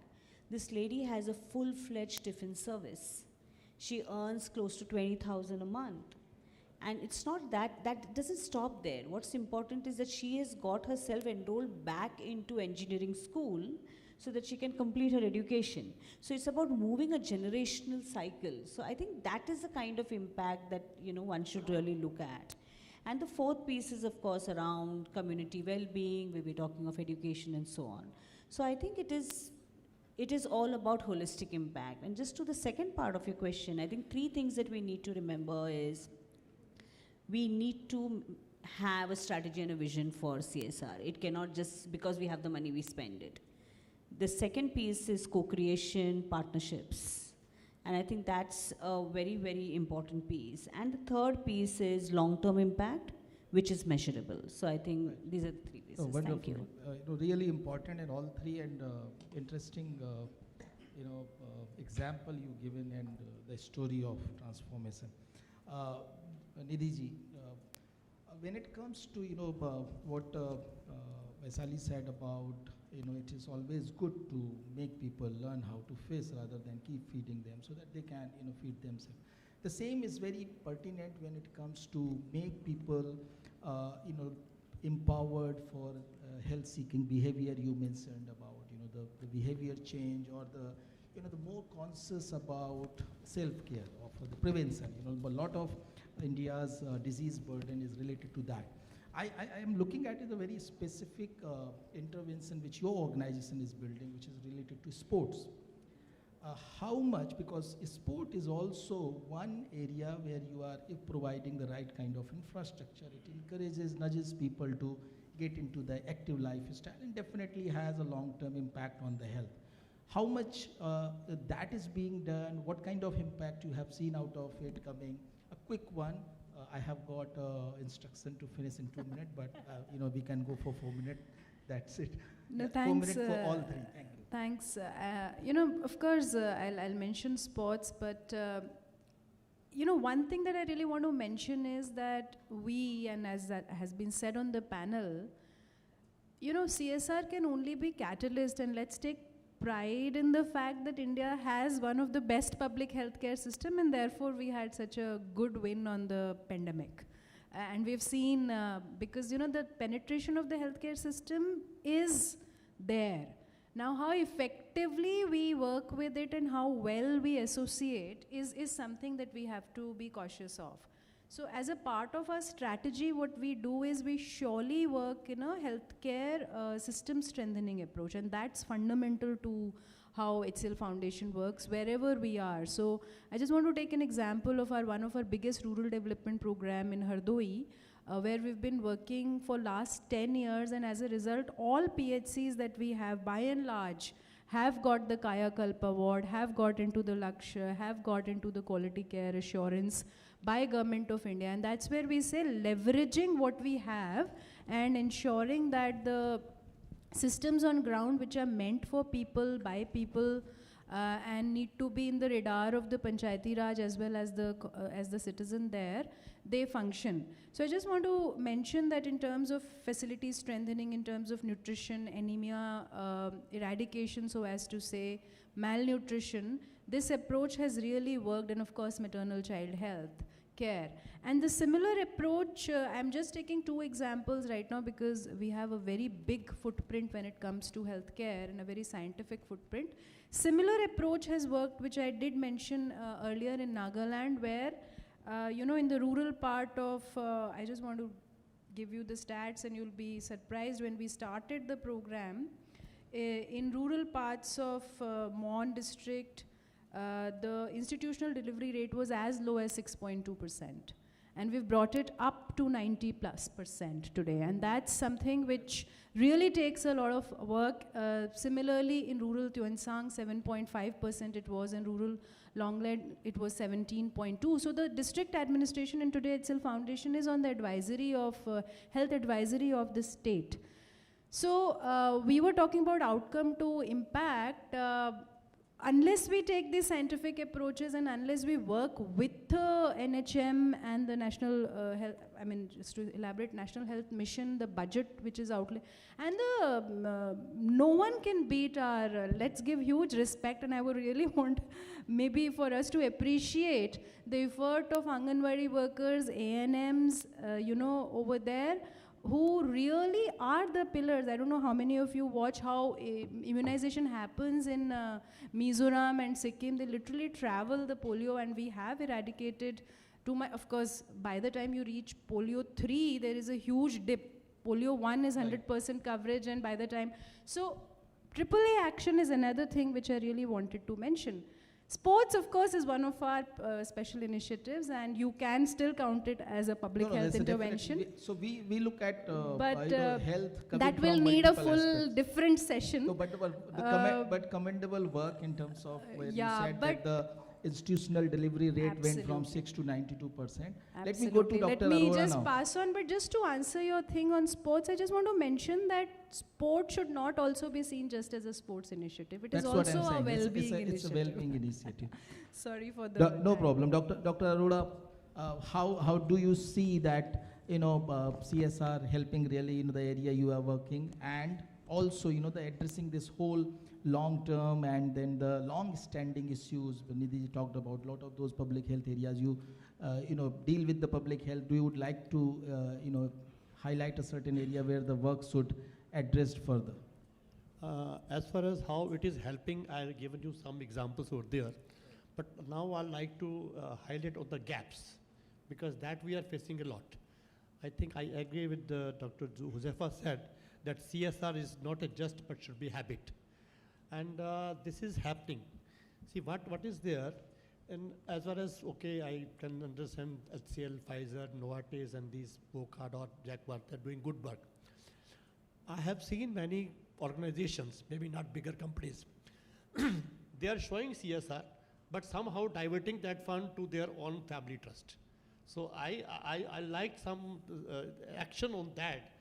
this lady has a full-fledged tiffin service. She earns close to 20,000 a month. And it's not that doesn't stop there. What's important is that she has got herself enrolled back into engineering school so that she can complete her education. So it's about moving a generational cycle. So I think that is the kind of impact that, you know, one should really look at. And the fourth piece is, of course, around community well-being. We'll be talking of education and so on. So I think it is all about holistic impact. And just to the second part of your question, I think 3 things that we need to remember is we need to have a strategy and a vision for CSR. It cannot just, because we have the money, we spend it. The second piece is co-creation, partnerships. And I think that's a very, very important piece. And the third piece is long-term impact, which is measurable. So I think these are the 3 pieces. Wonderful. Thank you. Really important in all 3, and interesting, example you given, and the story of transformation. Nidhi ji, when it comes to what Vaisali said about it is always good to make people learn how to fish rather than keep feeding them so that they can feed themselves. The same is very pertinent when it comes to make people empowered for health-seeking behavior. You mentioned about the behavior change, or the more conscious about self-care, of the prevention. A lot of India's disease burden is related to that. I am looking at it a very specific intervention which your organization is building, which is related to sports. How much, because sport is also one area where you are providing the right kind of infrastructure. It encourages, nudges people to get into the active lifestyle, and definitely has a long-term impact on the health. How much that is being done, what kind of impact you have seen out of it coming? A quick one. I have got instruction to finish in 2 minutes, but we can go for 4 minutes. That's it. No, 4 thanks. minutes for all 3. Thank you. Thanks. Of course, I'll mention sports, but one thing that I really want to mention is that we, and as that has been said on the panel, CSR can only be catalyst, and let's take pride in the fact that India has one of the best public healthcare system, and therefore we had such a good win on the pandemic. And we've seen, because the penetration of the healthcare system is there. Now, how effectively we work with it and how well we associate is something that we have to be cautious of. So as a part of our strategy, what we do is we surely work in a healthcare system strengthening approach, and that's fundamental to how HCL Foundation works wherever we are. So I just want to take an example of one of our biggest rural development program in Hardoi, where we've been working for last 10 years, and as a result, all PHCs that we have, by and large, have got the Kaya Kalp Award, have got into the Lakshya, have got into the Quality Care Assurance by Government of India. And that's where we say leveraging what we have and ensuring that the systems on ground which are meant for people, by people, and need to be in the radar of the Panchayati Raj as well as the citizen there, they function. So I just want to mention that in terms of facility strengthening, in terms of nutrition, anemia eradication, so as to say, malnutrition, this approach has really worked, and of course maternal child health care. And the similar approach, I'm just taking 2 examples right now because we have a very big footprint when it comes to healthcare and a very scientific footprint. Similar approach has worked, which I did mention earlier in Nagaland, where in the rural part of, I just want to give you the stats and you'll be surprised. When we started the program, in rural parts of Mon district, the institutional delivery rate was as low as 6.2%. And we've brought it up to 90+% today. And that's something which really takes a lot of work. Similarly, in rural Tuensang, 7.5% it was. In rural Longlet, it was 17.2. So the district administration, and today HCL Foundation is on the advisory of, health advisory of the state. So we were talking about outcome to impact. unless we take these scientific approaches and unless we work with the NHM and the National Health, I mean, just to elaborate, National Health Mission, the budget which is outlay, and no one can beat our, let's give huge respect, and I would really want maybe for us to appreciate the effort of Anganwadi workers, ANMs, over there, who really are the pillars. I don't know how many of you watch how immunization happens in Mizoram and Sikkim. They literally travel the polio, and we have eradicated of course, by the time you reach polio 3, there is a huge dip. Polio 1 is 100% coverage, and by the time, so AAA action is another thing which I really wanted to mention. Sports, of course, is one of our special initiatives, and you can still count it as a public health intervention. So we look at but health. That will need a full different session. So, but commendable work in terms of where you said that the institutional delivery rate went from 6 to 92%. Let me go to Dr. Let me Arora just now. pass on, but just to answer your thing on sports, I just want to mention that sport should not also be seen just as a sports initiative. It is also a well-being initiative. It's a well-being initiative. Sorry for the no problem. Dr. Arora, how do you see that, CSR helping really in the area you are working, and also, the addressing this whole long-term and then the long-standing issues. Nidhi talked about a lot of those public health areas. You deal with the public health. Do you would like to, highlight a certain area where the work should addressed further? As far as how it is helping, I've given you some examples over there. But now I'd like to highlight on the gaps, because that we are facing a lot. I think I agree with Dr. Josefa said that CSR is not a just but should be habit. And this is happening. See what is there, and as far as, I can understand HCL, Pfizer, Novartis, and these Okhla or Jaguar, they're doing good work. I have seen many organizations, maybe not bigger companies, they are showing CSR, but somehow diverting that fund to their own family trust. So I like some action on that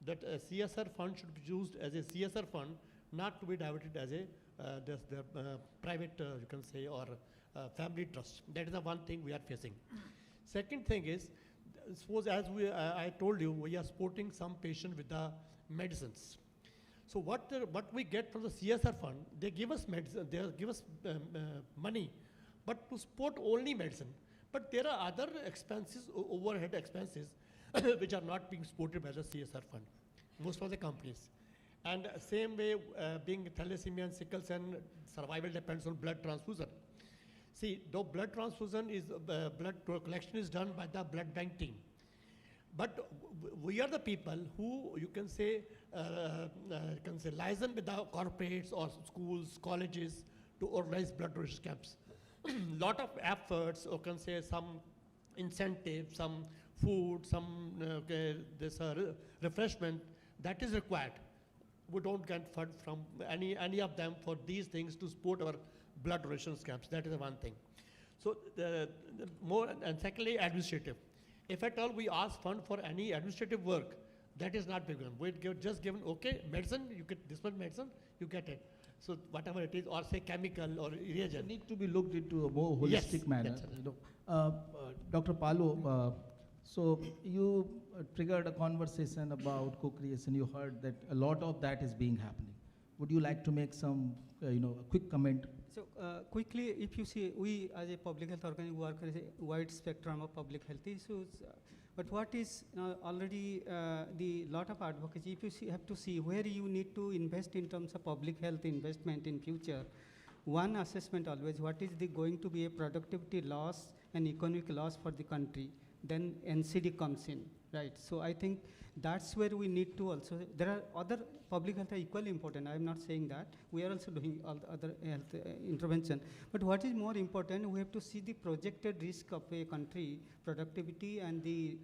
a CSR fund should be used as a CSR fund, not to be diverted as a private, you can say, or family trust. That is the one thing we are facing. Second thing is, suppose as I told you, we are supporting some patient with the medicines. So what we get from the CSR fund, they give us medicine, they give us money, but to support only medicine. But there are other expenses, overhead expenses, which are not being supported by the CSR fund, most of the companies. And same way, being thalassemia and sickle cell, survival depends on blood transfusion. See, though blood transfusion is, blood collection is done by the blood bank team. But we are the people who, you can say, liaison with the corporates or schools, colleges to organize blood donation camps. Lot of efforts, or can say some incentives, some food, some refreshment that is required. We don't get fund from any of them for these things to support our blood donation camps. That is the one thing. So the more, and secondly, administrative. If at all we ask fund for any administrative work, that is not given. We're just given, okay, medicine, you get this one medicine, you get it. So whatever it is, or say chemical or reagent. It need to be looked into a more holistic manner. Yes, Dr. Palo, so you triggered a conversation about co-creation. You heard that a lot of that is being happening. Would you like to make some, a quick comment? So quickly, if you see, we as a public health organization work as a wide spectrum of public health issues. But what is already the lot of advocacy, if you have to see where you need to invest in terms of public health investment in future, one assessment always, what is going to be a productivity loss and economic loss for the country, then NCD comes in, right? So I think that's where we need to also, there are other public health are equally important, I'm not saying that. We are also doing all the other health intervention. But what is more important, we have to see the projected risk of a country, productivity and the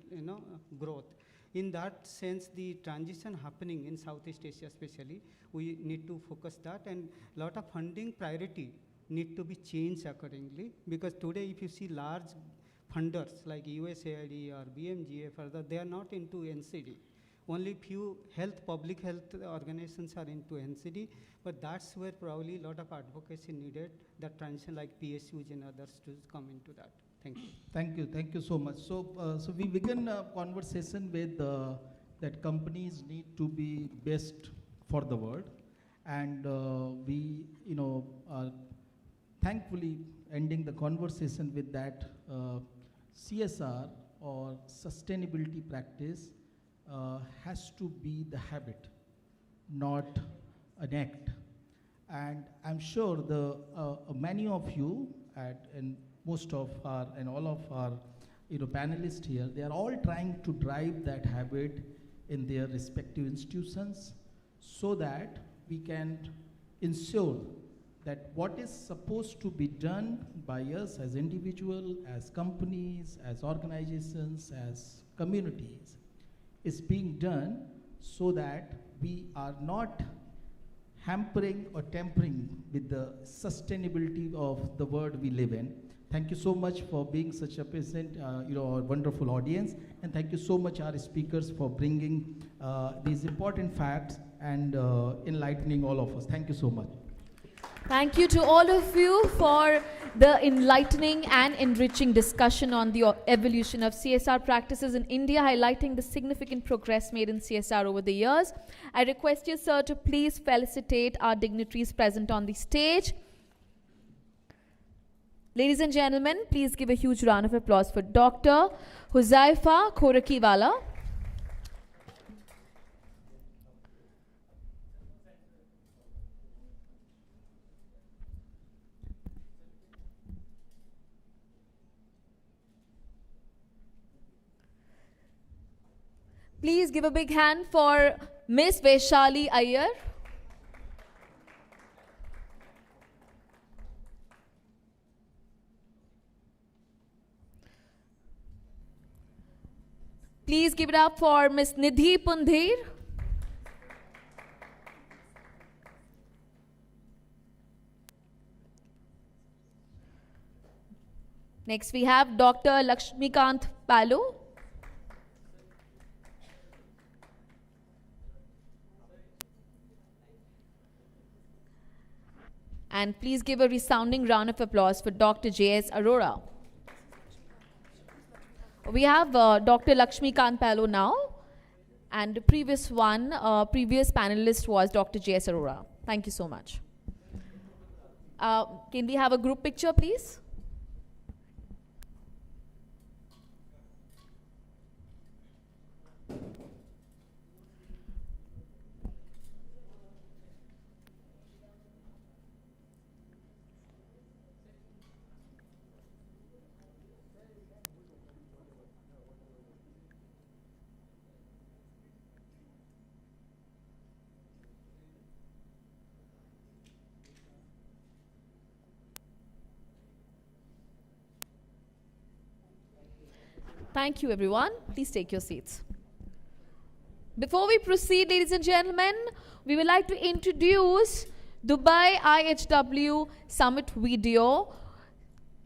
growth. In that sense, the transition happening in Southeast Asia especially, we need to focus that, and lot of funding priority need to be changed accordingly, because today if you see large funders like USAID or BMGF, they are not into NCD. Only few public health organizations are into NCD, but that's where probably a lot of advocacy needed, that transition like PSUs and others to come into that. Thank you. Thank you so much. So we begin a conversation with that companies need to be best for the world, and we, are thankfully ending the conversation with that CSR or sustainability practice has to be the habit, not an act. And I'm sure the many of you and most of our and all of our panelists here, they are all trying to drive that habit in their respective institutions so that we can ensure that what is supposed to be done by us as individuals, as companies, as organizations, as communities is being done so that we are not hampering or tampering with the sustainability of the world we live in. Thank you so much for being such a pleasant, our wonderful audience, and thank you so much our speakers for bringing these important facts and enlightening all of us. Thank you so much. Thank you to all of you for the enlightening and enriching discussion on the evolution of CSR practices in India, highlighting the significant progress made in CSR over the years. I request you, sir, to please felicitate our dignitaries present on the stage. Ladies and gentlemen, please give a huge round of applause for Dr. Huzaifa Khorakiwala. Please give a big hand for Miss Vaishali Iyer. Please give it up for Miss Nidhi Pundhir. Next we have Dr. Lakshmikant Palu. And please give a resounding round of applause for Dr. J.S. Arora. We have Dr. Lakshmikant Palu now, and the previous panelist was Dr. J.S. Arora. Thank you so much. Can we have a group picture, please? Thank you, everyone. Please take your seats. Before we proceed, ladies and gentlemen, we would like to introduce Dubai IHW Summit video.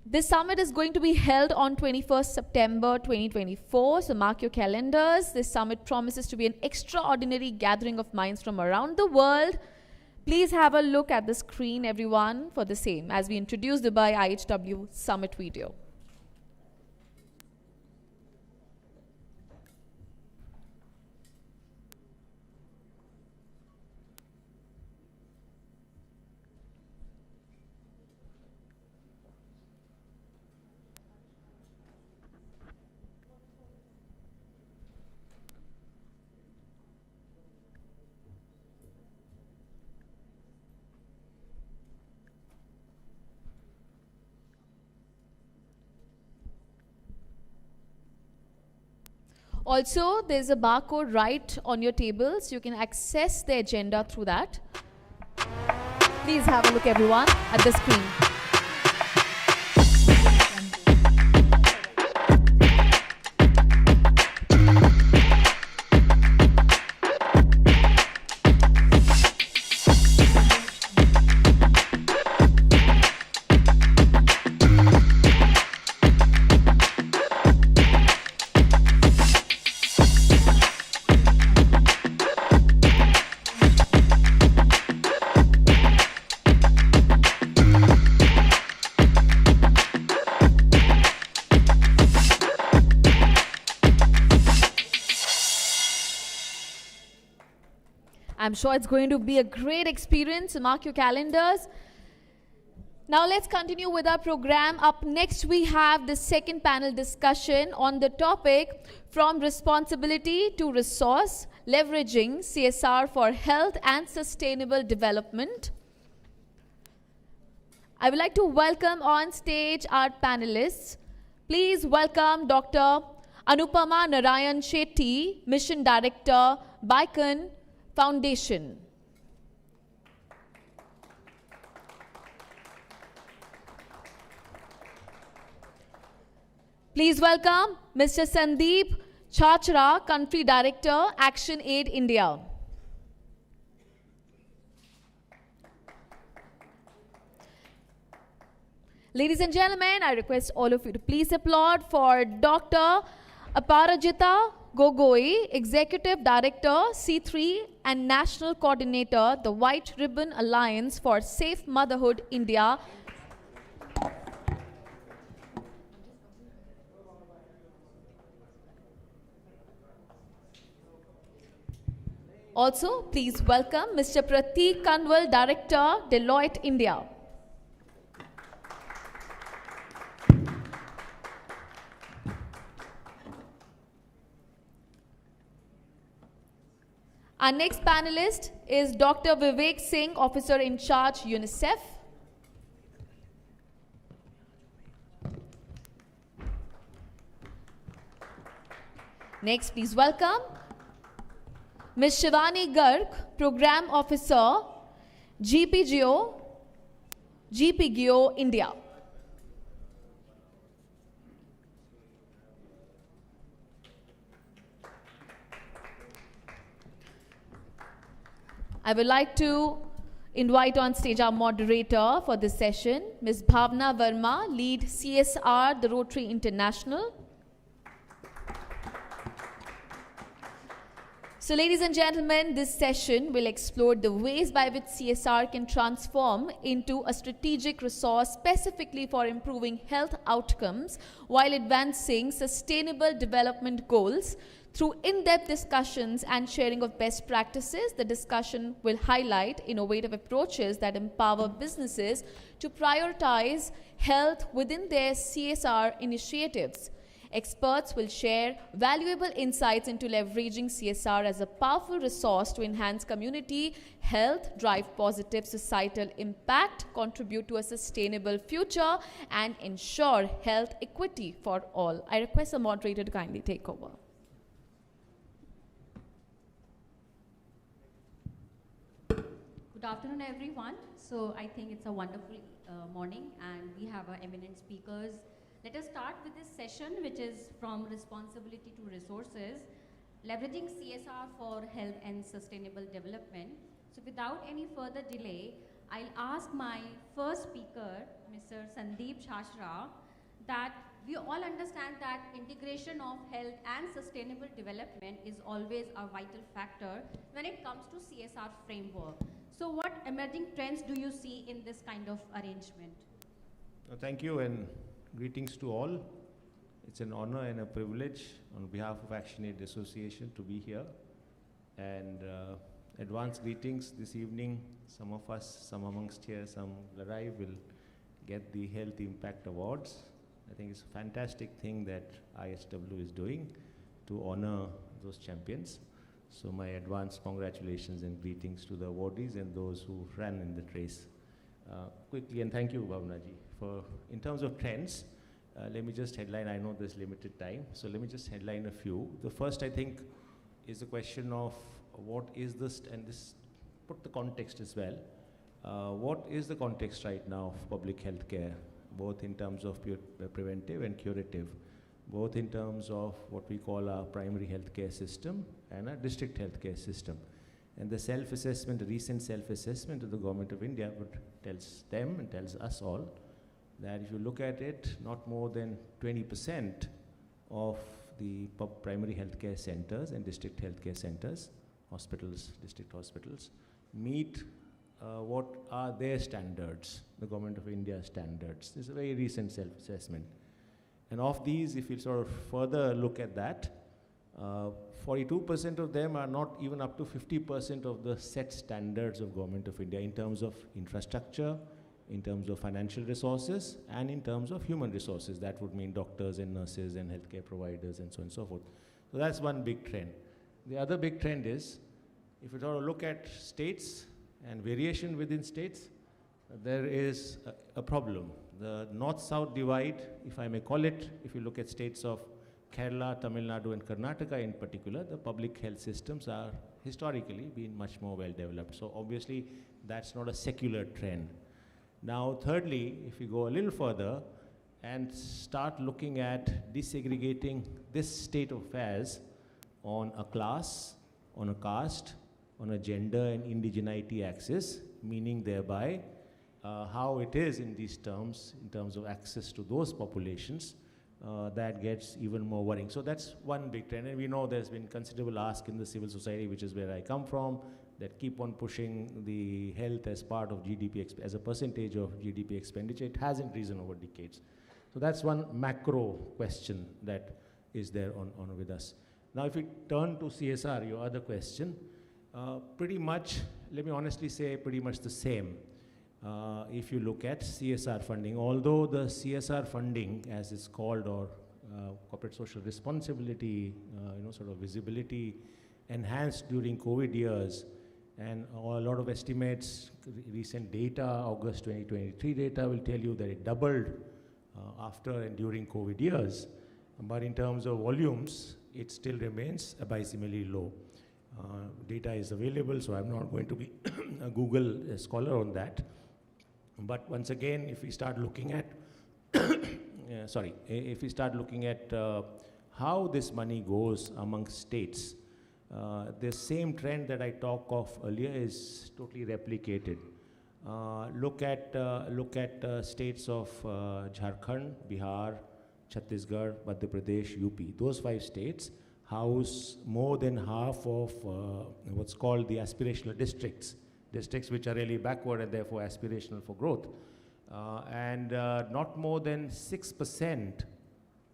This summit is going to be held on 21st September 2024, so mark your calendars. This summit promises to be an extraordinary gathering of minds from around the world. Please have a look at the screen, everyone, for the same as we introduce Dubai IHW Summit video. Also, there's a barcode right on your tables. You can access the agenda through that. Please have a look, everyone, at the screen. I'm sure it's going to be a great experience, so mark your calendars. Now let's continue with our program. Up next we have the second panel discussion on the topic From Responsibility to Resource, Leveraging CSR for Health and Sustainable Development. I would like to welcome on stage our panelists. Please welcome Dr. Anupama Narayan Shetty, Mission Director, Bicon Foundation. Please welcome Mr. Sandeep Chachra, Country Director, Action Aid India. Ladies and gentlemen, I request all of you to please applaud for Dr. Aparajita Gogoi, Executive Director, C3 and National Coordinator, the White Ribbon Alliance for Safe Motherhood, India. Also, please welcome Mr. Prateek Kanwal, Director, Deloitte, India. Our next panelist is Dr. Vivek Singh, Officer in Charge, UNICEF. Next, please welcome Ms. Shivani Garg, Program Officer, GPGO, India. I would like to invite on stage our moderator for this session, Ms. Bhavna Verma, Lead CSR, the Rotary International. So ladies and gentlemen, this session will explore the ways by which CSR can transform into a strategic resource specifically for improving health outcomes while advancing sustainable development goals. Through in-depth discussions and sharing of best practices, the discussion will highlight innovative approaches that empower businesses to prioritize health within their CSR initiatives. Experts will share valuable insights into leveraging CSR as a powerful resource to enhance community health, drive positive societal impact, contribute to a sustainable future, and ensure health equity for all. I request the moderator to kindly take over. Good afternoon, everyone. So I think it's a wonderful morning, and we have our eminent speakers. Let us start with this session, which is From Responsibility to Resources, Leveraging CSR for Health and Sustainable Development. So without any further delay, I'll ask my first speaker, Mr. Sandeep Chachra, that we all understand that integration of health and sustainable development is always a vital factor when it comes to CSR framework. So what emerging trends do you see in this kind of arrangement? Thank you, and greetings to all. It's an honor and a privilege on behalf of Action Aid Association to be here. And advanced greetings this evening. Some of us, some amongst here, some will arrive, will get the Health Impact Awards. I think it's a fantastic thing that IHW is doing to honor those champions. So my advanced congratulations and greetings to the awardees and those who ran in the race. Quickly, and thank you, Bhavnaji, for, in terms of trends, let me just headline, I know there's limited time, so let me just headline a few. The first, I think, is the question of what is this, and this, put the context as well. What is the context right now of public health care, both in terms of preventive and curative, both in terms of what we call our primary healthcare system and our district healthcare system. And the self-assessment, the recent self-assessment of the Government of India tells them and tells us all that if you look at it, not more than 20% of the primary healthcare centers and district healthcare centers, hospitals, district hospitals, meet what are their standards, the Government of India standards. This is a very recent self-assessment. And of these, if you sort of further look at that, 42% of them are not even up to 50% of the set standards of Government of India in terms of infrastructure, in terms of financial resources, and in terms of human resources. That would mean doctors and nurses and healthcare providers and so on and so forth. So that's one big trend. The other big trend is, if you sort of look at states and variation within states, there is a problem. The north-south divide, if I may call it, if you look at states of Kerala, Tamil Nadu and Karnataka in particular, the public health systems are historically been much more well developed. So obviously that's not a secular trend. Now thirdly, if you go a little further and start looking at disaggregating this state of affairs on a class, on a caste, on a gender and indigeneity axis, meaning thereby how it is in these terms, in terms of access to those populations, that gets even more worrying. So that's one big trend, and we know there's been considerable ask in the civil society, which is where I come from, that keep on pushing the health as part of GDP, as a percentage of GDP expenditure. It hasn't risen over decades. So that's one macro question that is there on with us. Now if we turn to CSR, your other question, pretty much, let me honestly say, pretty much the same. If you look at CSR funding, although the CSR funding, as it's called, or corporate social responsibility, sort of visibility enhanced during COVID years, and a lot of estimates, recent data, August 2023 data will tell you that it doubled after and during COVID years. But in terms of volumes, it still remains abysmally low. Data is available, so I'm not going to be a Google scholar on that. But once again, if we start looking at, if we start looking at how this money goes among states, the same trend that I talked of earlier is totally replicated. Look at states of Jharkhand, Bihar, Chhattisgarh, Madhya Pradesh, UP. Those 5 states house more than half of what's called the aspirational districts which are really backward and therefore aspirational for growth. And not more than 6%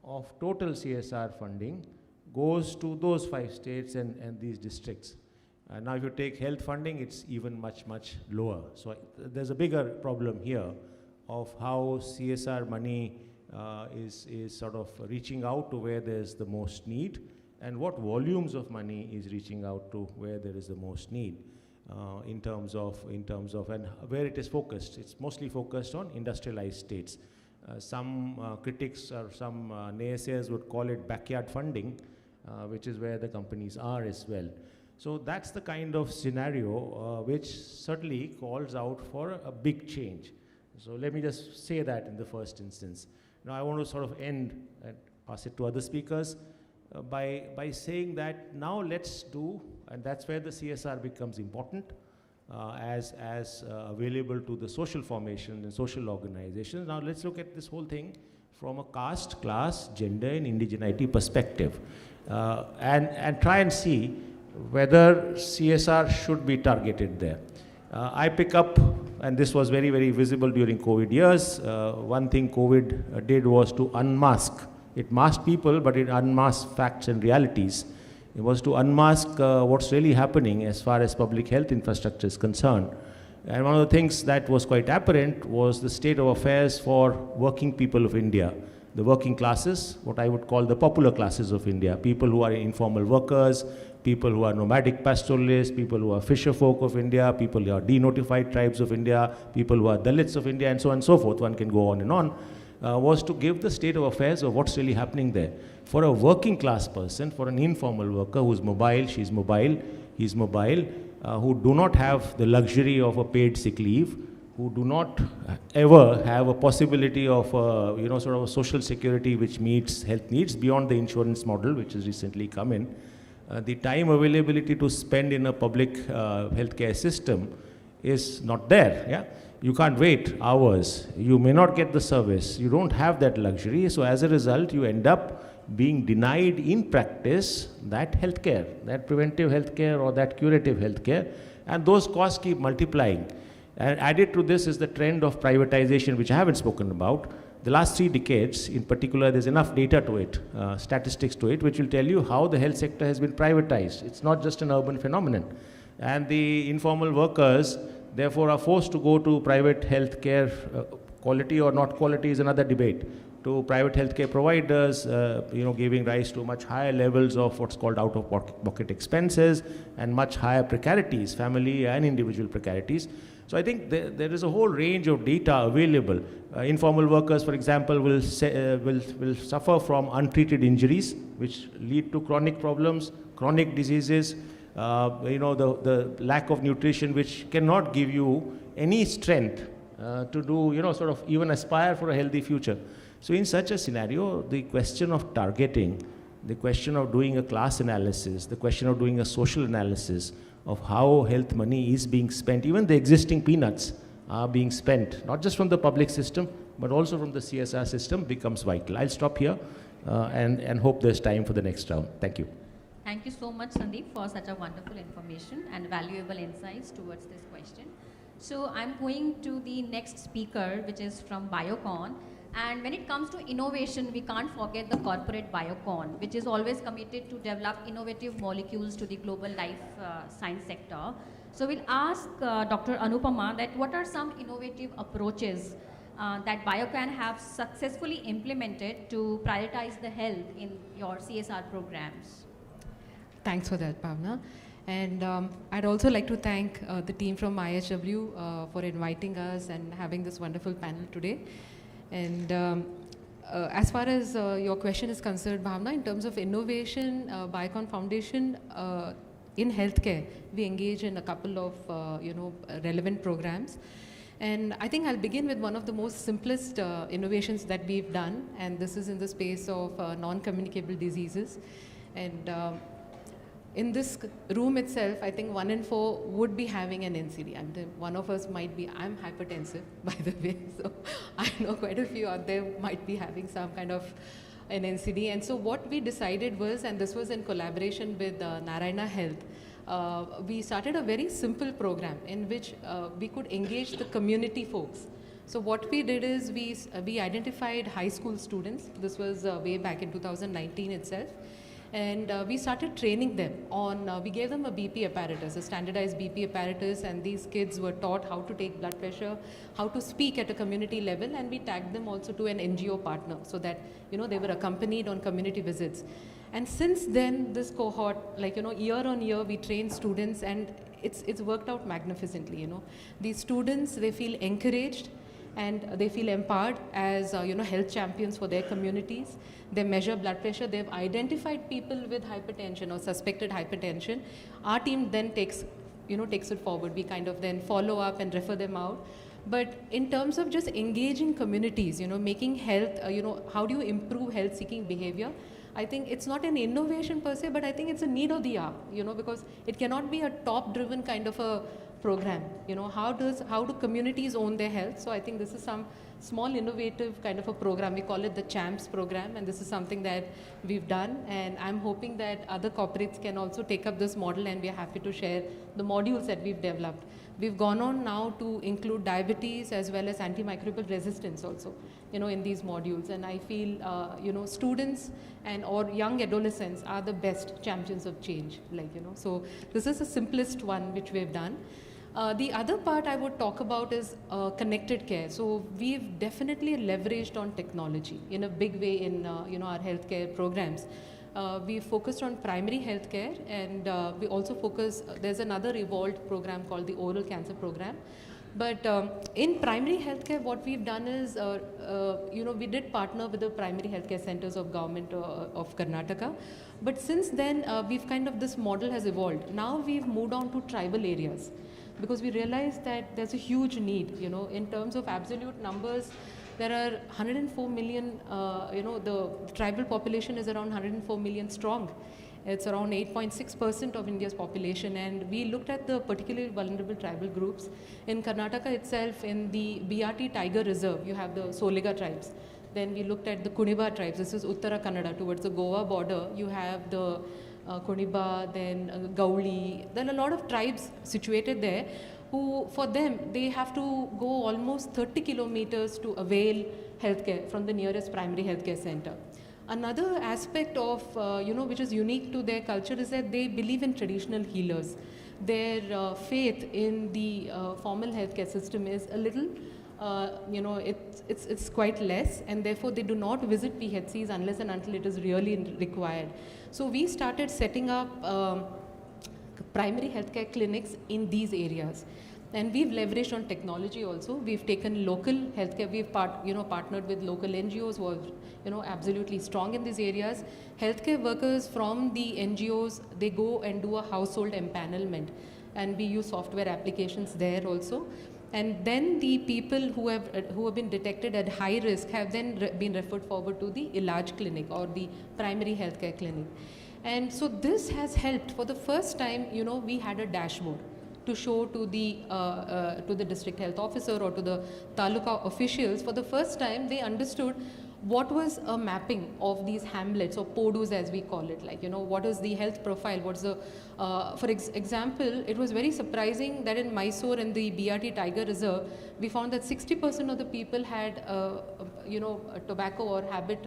of total CSR funding goes to those 5 states and these districts. Now if you take health funding, it's even much, much lower. So there's a bigger problem here of how CSR money is sort of reaching out to where there's the most need, and what volumes of money is reaching out to where there is the most need. In terms of and where it is focused. It's mostly focused on industrialized states. Some critics or some naysayers would call it backyard funding, which is where the companies are as well. So that's the kind of scenario which certainly calls out for a big change. So let me just say that in the first instance. Now I want to sort of end and pass it to other speakers by saying that now let's do, and that's where the CSR becomes important as available to the social formation and social organizations. Now let's look at this whole thing from a caste, class, gender and indigeneity perspective and try and see whether CSR should be targeted there. I pick up, and this was very, very visible during COVID years, one thing COVID did was to unmask. It masked people, but it unmasked facts and realities. It was to unmask what's really happening as far as public health infrastructure is concerned. And one of the things that was quite apparent was the state of affairs for working people of India. The working classes, what I would call the popular classes of India, people who are informal workers, people who are nomadic pastoralists, people who are fisher folk of India, people who are denotified tribes of India, people who are Dalits of India, and so on and so forth. One can go on and on. Was to give the state of affairs of what's really happening there. For a working class person, for an informal worker who's mobile, she's mobile, he's mobile, who do not have the luxury of a paid sick leave, who do not ever have a possibility of sort of a social security which meets health needs beyond the insurance model which has recently come in. The time availability to spend in a public healthcare system is not there. Yeah? You can't wait hours. You may not get the service. You don't have that luxury. So as a result, you end up being denied in practice that healthcare, that preventive healthcare or that curative healthcare, and those costs keep multiplying. And added to this is the trend of privatization, which I haven't spoken about. the last 3 decades, in particular, there's enough data to it, statistics to it, which will tell you how the health sector has been privatized. It's not just an urban phenomenon. And the informal workers, therefore, are forced to go to private healthcare. Quality or not quality is another debate. To private healthcare providers, giving rise to much higher levels of what's called out-of-pocket expenses and much higher precarities, family and individual precarities. So I think there is a whole range of data available. Informal workers, for example, will suffer from untreated injuries, which lead to chronic problems, chronic diseases, the lack of nutrition, which cannot give you any strength to do, sort of even aspire for a healthy future. So in such a scenario, the question of targeting, the question of doing a class analysis, the question of doing a social analysis of how health money is being spent, even the existing peanuts are being spent, not just from the public system, but also from the CSR system, becomes vital. I'll stop here and hope there's time for the next round. Thank you. Thank you so much, Sandeep, for such a wonderful information and valuable insights towards this question. So I'm going to the next speaker, which is from Biocon. And when it comes to innovation, we can't forget the corporate Biocon, which is always committed to develop innovative molecules to the global life science sector. So we'll ask Dr. Anupama that what are some innovative approaches that Biocon have successfully implemented to prioritize the health in your CSR programs? Thanks for that, Bhavna. And I'd also like to thank the team from IHW for inviting us and having this wonderful panel today. And as far as your question is concerned, Bhavna, in terms of innovation, Biocon Foundation in healthcare, we engage in a couple of relevant programs. And I think I'll begin with one of the most simplest innovations that we've done, and this is in the space of non-communicable diseases. And in this room itself, I think 1 in 4 would be having an NCD. One of us might be, I'm hypertensive, by the way, so I know quite a few out there might be having some kind of an NCD. And so what we decided was, and this was in collaboration with Narayana Health, we started a very simple program in which we could engage the community folks. So what we did is we identified high school students. This was way back in 2019 itself. And we started training them on, we gave them a BP apparatus, a standardized BP apparatus, and these kids were taught how to take blood pressure, how to speak at a community level, and we tagged them also to an NGO partner so that, they were accompanied on community visits. And since then, this cohort, year on year, we train students, and it's worked out magnificently, These students, they feel encouraged, and they feel empowered as health champions for their communities. They measure blood pressure. They've identified people with hypertension or suspected hypertension. Our team then takes it forward. We kind of then follow up and refer them out. But in terms of just engaging communities, making health, how do you improve health-seeking behavior? I think it's not an innovation per se, but I think it's a need of the hour, because it cannot be a top-driven kind of a program. How do communities own their health? So I think this is some small innovative kind of a program. We call it the CHAMPS program, and this is something that we've done, and I'm hoping that other corporates can also take up this model, and we are happy to share the modules that we've developed. We've gone on now to include diabetes as well as antimicrobial resistance also, in these modules, and I feel, students and or young adolescents are the best champions of change, so this is the simplest one which we've done. The other part I would talk about is connected care. So we've definitely leveraged on technology in a big way in our healthcare programs. We focused on primary healthcare, and we also focus, there's another evolved program called the oral cancer program. But in primary healthcare, what we've done is, we did partner with the primary healthcare centers of government of Karnataka. But since then, this model has evolved. Now we've moved on to tribal areas, because we realized that there's a huge need, in terms of absolute numbers. There are 104 million, the tribal population is around 104 million strong. It's around 8.6% of India's population, and we looked at the particularly vulnerable tribal groups. In Karnataka itself, in the BRT Tiger Reserve, you have the Soliga tribes. Then we looked at the Kuniba tribes. This is Uttara Kannada, towards the Goa border. You have the Kuniba, then Gauli. There are a lot of tribes situated there who, for them, they have to go almost 30 kilometers to avail healthcare from the nearest primary healthcare center. Another aspect of, which is unique to their culture is that they believe in traditional healers. Their faith in the formal healthcare system is a little, it's quite less, and therefore they do not visit PHCs unless and until it is really required. So we started setting up primary healthcare clinics in these areas. And we've leveraged on technology also. We've taken local healthcare, we've partnered with local NGOs who are absolutely strong in these areas. Healthcare workers from the NGOs, they go and do a household empanelment, and we use software applications there also. And then the people who have been detected at high risk have then been referred forward to the Ilaj clinic or the primary healthcare clinic. And so this has helped. For the first time, we had a dashboard to show to the district health officer or to the taluka officials. For the first time, they understood what was a mapping of these hamlets or podus as we call it, like, what is the health profile, what's the, for example, it was very surprising that in Mysore and the BRT Tiger Reserve, we found that 60% of the people had, a tobacco or habit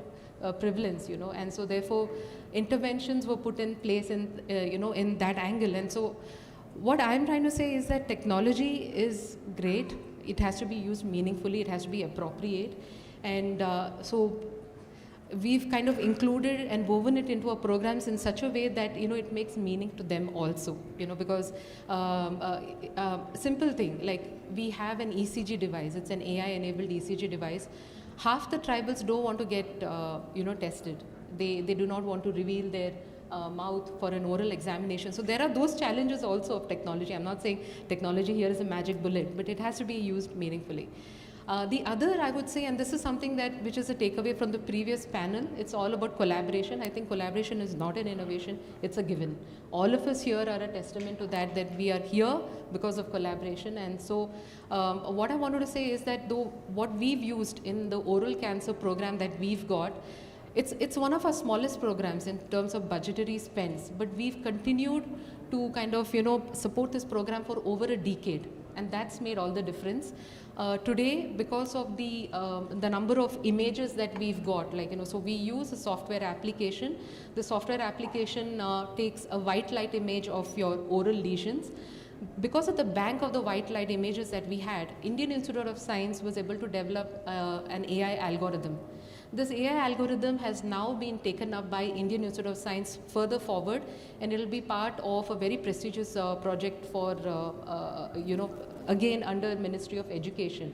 prevalence, and so therefore interventions were put in place in, in that angle. And so what I'm trying to say is that technology is great. It has to be used meaningfully. It has to be appropriate. And so we've kind of included and woven it into our programs in such a way that, it makes meaning to them also, because simple thing, like we have an ECG device. It's an AI-enabled ECG device. Half the tribals don't want to get, tested. They do not want to reveal their mouth for an oral examination. So there are those challenges also of technology. I'm not saying technology here is a magic bullet, but it has to be used meaningfully. The other, I would say, and this is something which is a takeaway from the previous panel, it's all about collaboration. I think collaboration is not an innovation, it's a given. All of us here are a testament to that we are here because of collaboration. And so what I wanted to say is that though what we've used in the oral cancer program that we've got, it's one of our smallest programs in terms of budgetary spends, but we've continued to kind of, support this program for over a decade, and that's made all the difference. Today, because of the number of images that we've got, so we use a software application. The software application takes a white light image of your oral lesions. Because of the bank of the white light images that we had, Indian Institute of Science was able to develop an AI algorithm. This AI algorithm has now been taken up by Indian Institute of Science further forward, and it will be part of a very prestigious project for, again under Ministry of Education.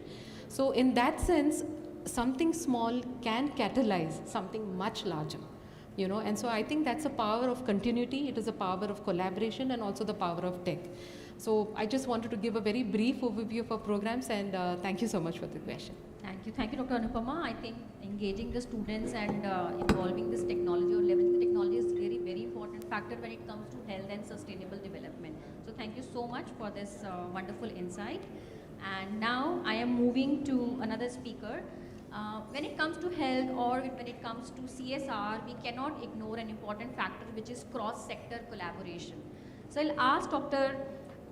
So in that sense, something small can catalyze something much larger, and so I think that's a power of continuity, it is a power of collaboration, and also the power of tech. So I just wanted to give a very brief overview of our programs, and thank you so much for the question. Thank you, Dr. Anupama. I think engaging the students and involving this technology or leveraging the technology is really very important factor when it comes to health and sustainable development. So thank you so much for this wonderful insight. And now I am moving to another speaker. When it comes to health or when it comes to CSR, we cannot ignore an important factor, which is cross-sector collaboration. So I'll ask Dr.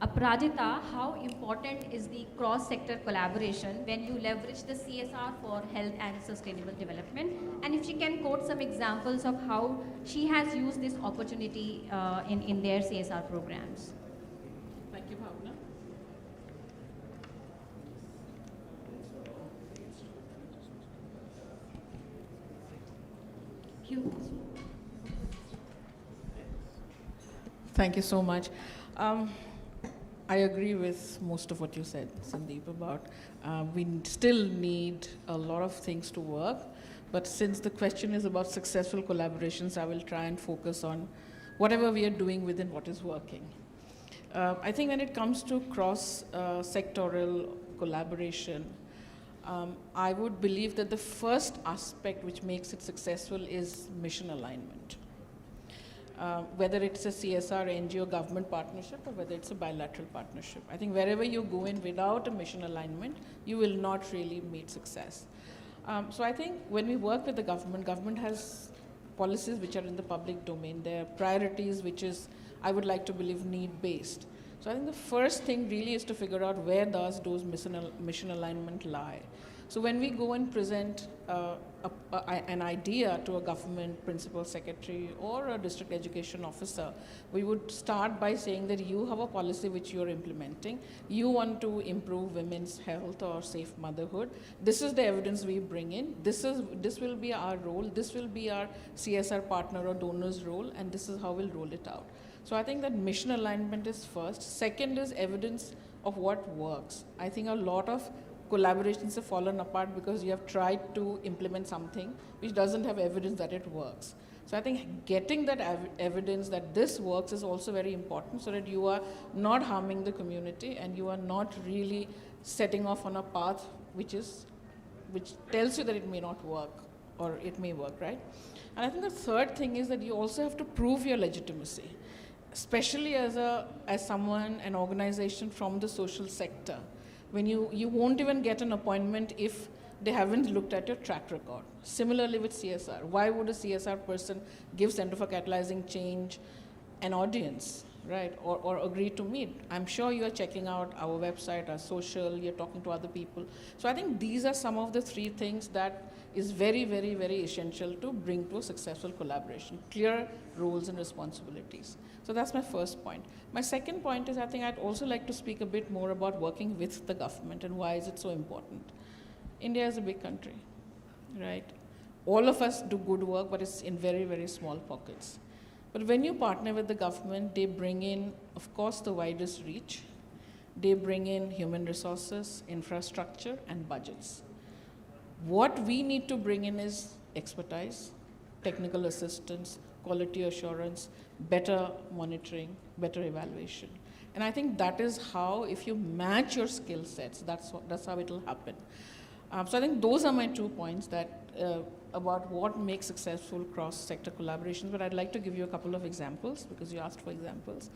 Aparajita, how important is the cross-sector collaboration when you leverage the CSR for health and sustainable development? And if she can quote some examples of how she has used this opportunity in their CSR programs. Thank you, Bhavna. Thank you so much. I agree with most of what you said, Sandeep, about we still need a lot of things to work, but since the question is about successful collaborations, I will try and focus on whatever we are doing within what is working. I think when it comes to cross-sectoral collaboration, I would believe that the first aspect which makes it successful is mission alignment. Whether it's a CSR, NGO, government partnership, or whether it's a bilateral partnership. I think wherever you go in without a mission alignment, you will not really meet success. So I think when we work with the government has policies which are in the public domain. There are priorities which is, I would like to believe, need-based. So I think the first thing really is to figure out where does those mission alignment lie. So when we go and present an idea to a government principal secretary or a district education officer, we would start by saying that you have a policy which you're implementing. You want to improve women's health or safe motherhood. This is the evidence we bring in. This will be our role. This will be our CSR partner or donor's role, and this is how we'll roll it out. So I think that mission alignment is first. Second is evidence of what works. I think a lot of collaborations have fallen apart because you have tried to implement something which doesn't have evidence that it works. So I think getting that evidence that this works is also very important, so that you are not harming the community and you are not really setting off on a path which tells you that it may not work or it may work, right? And I think the third thing is that you also have to prove your legitimacy, especially as someone, an organization from the social sector. When you won't even get an appointment if they haven't looked at your track record. Similarly with CSR, why would a CSR person give Center for Catalyzing Change an audience, right? Or agree to meet? I'm sure you are checking out our website, our social, you're talking to other people. So I think these are some of the three things that is very, very, very essential to bring to a successful collaboration. Clear roles and responsibilities. So that's my first point. My second point is I think I'd also like to speak a bit more about working with the government and why is it so important. India is a big country, right? All of us do good work, but it's in very, very small pockets. But when you partner with the government, they bring in, of course, the widest reach. They bring in human resources, infrastructure, and budgets. What we need to bring in is expertise, technical assistance, quality assurance, better monitoring, better evaluation. And I think that is how, if you match your skill sets, that's how it will happen. So I think those are my 2 points about what makes successful cross-sector collaborations, but I'd like to give you a couple of examples because you asked for examples.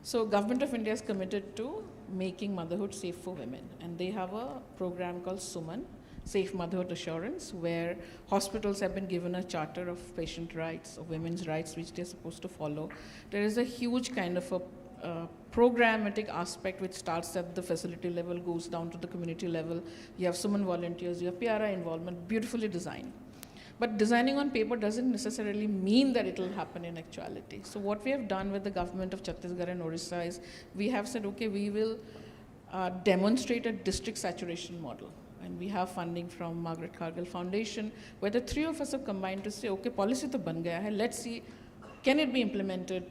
So Government of India is committed to making motherhood safe for women, and they have a program called SUMAN, Safe Motherhood Assurance, where hospitals have been given a charter of patient rights, of women's rights, which they're supposed to follow. There is a huge kind of a programmatic aspect which starts at the facility level, goes down to the community level. You have SUMAN volunteers, you have PRI involvement, beautifully designed. But designing on paper doesn't necessarily mean that it will happen in actuality. So what we have done with the government of Chhattisgarh and Orissa is we have said, okay, we will demonstrate a district saturation model. And we have funding from Margaret Cargill Foundation, where the three of us have combined to say, okay, policy to ban gaya hai, let's see, can it be implemented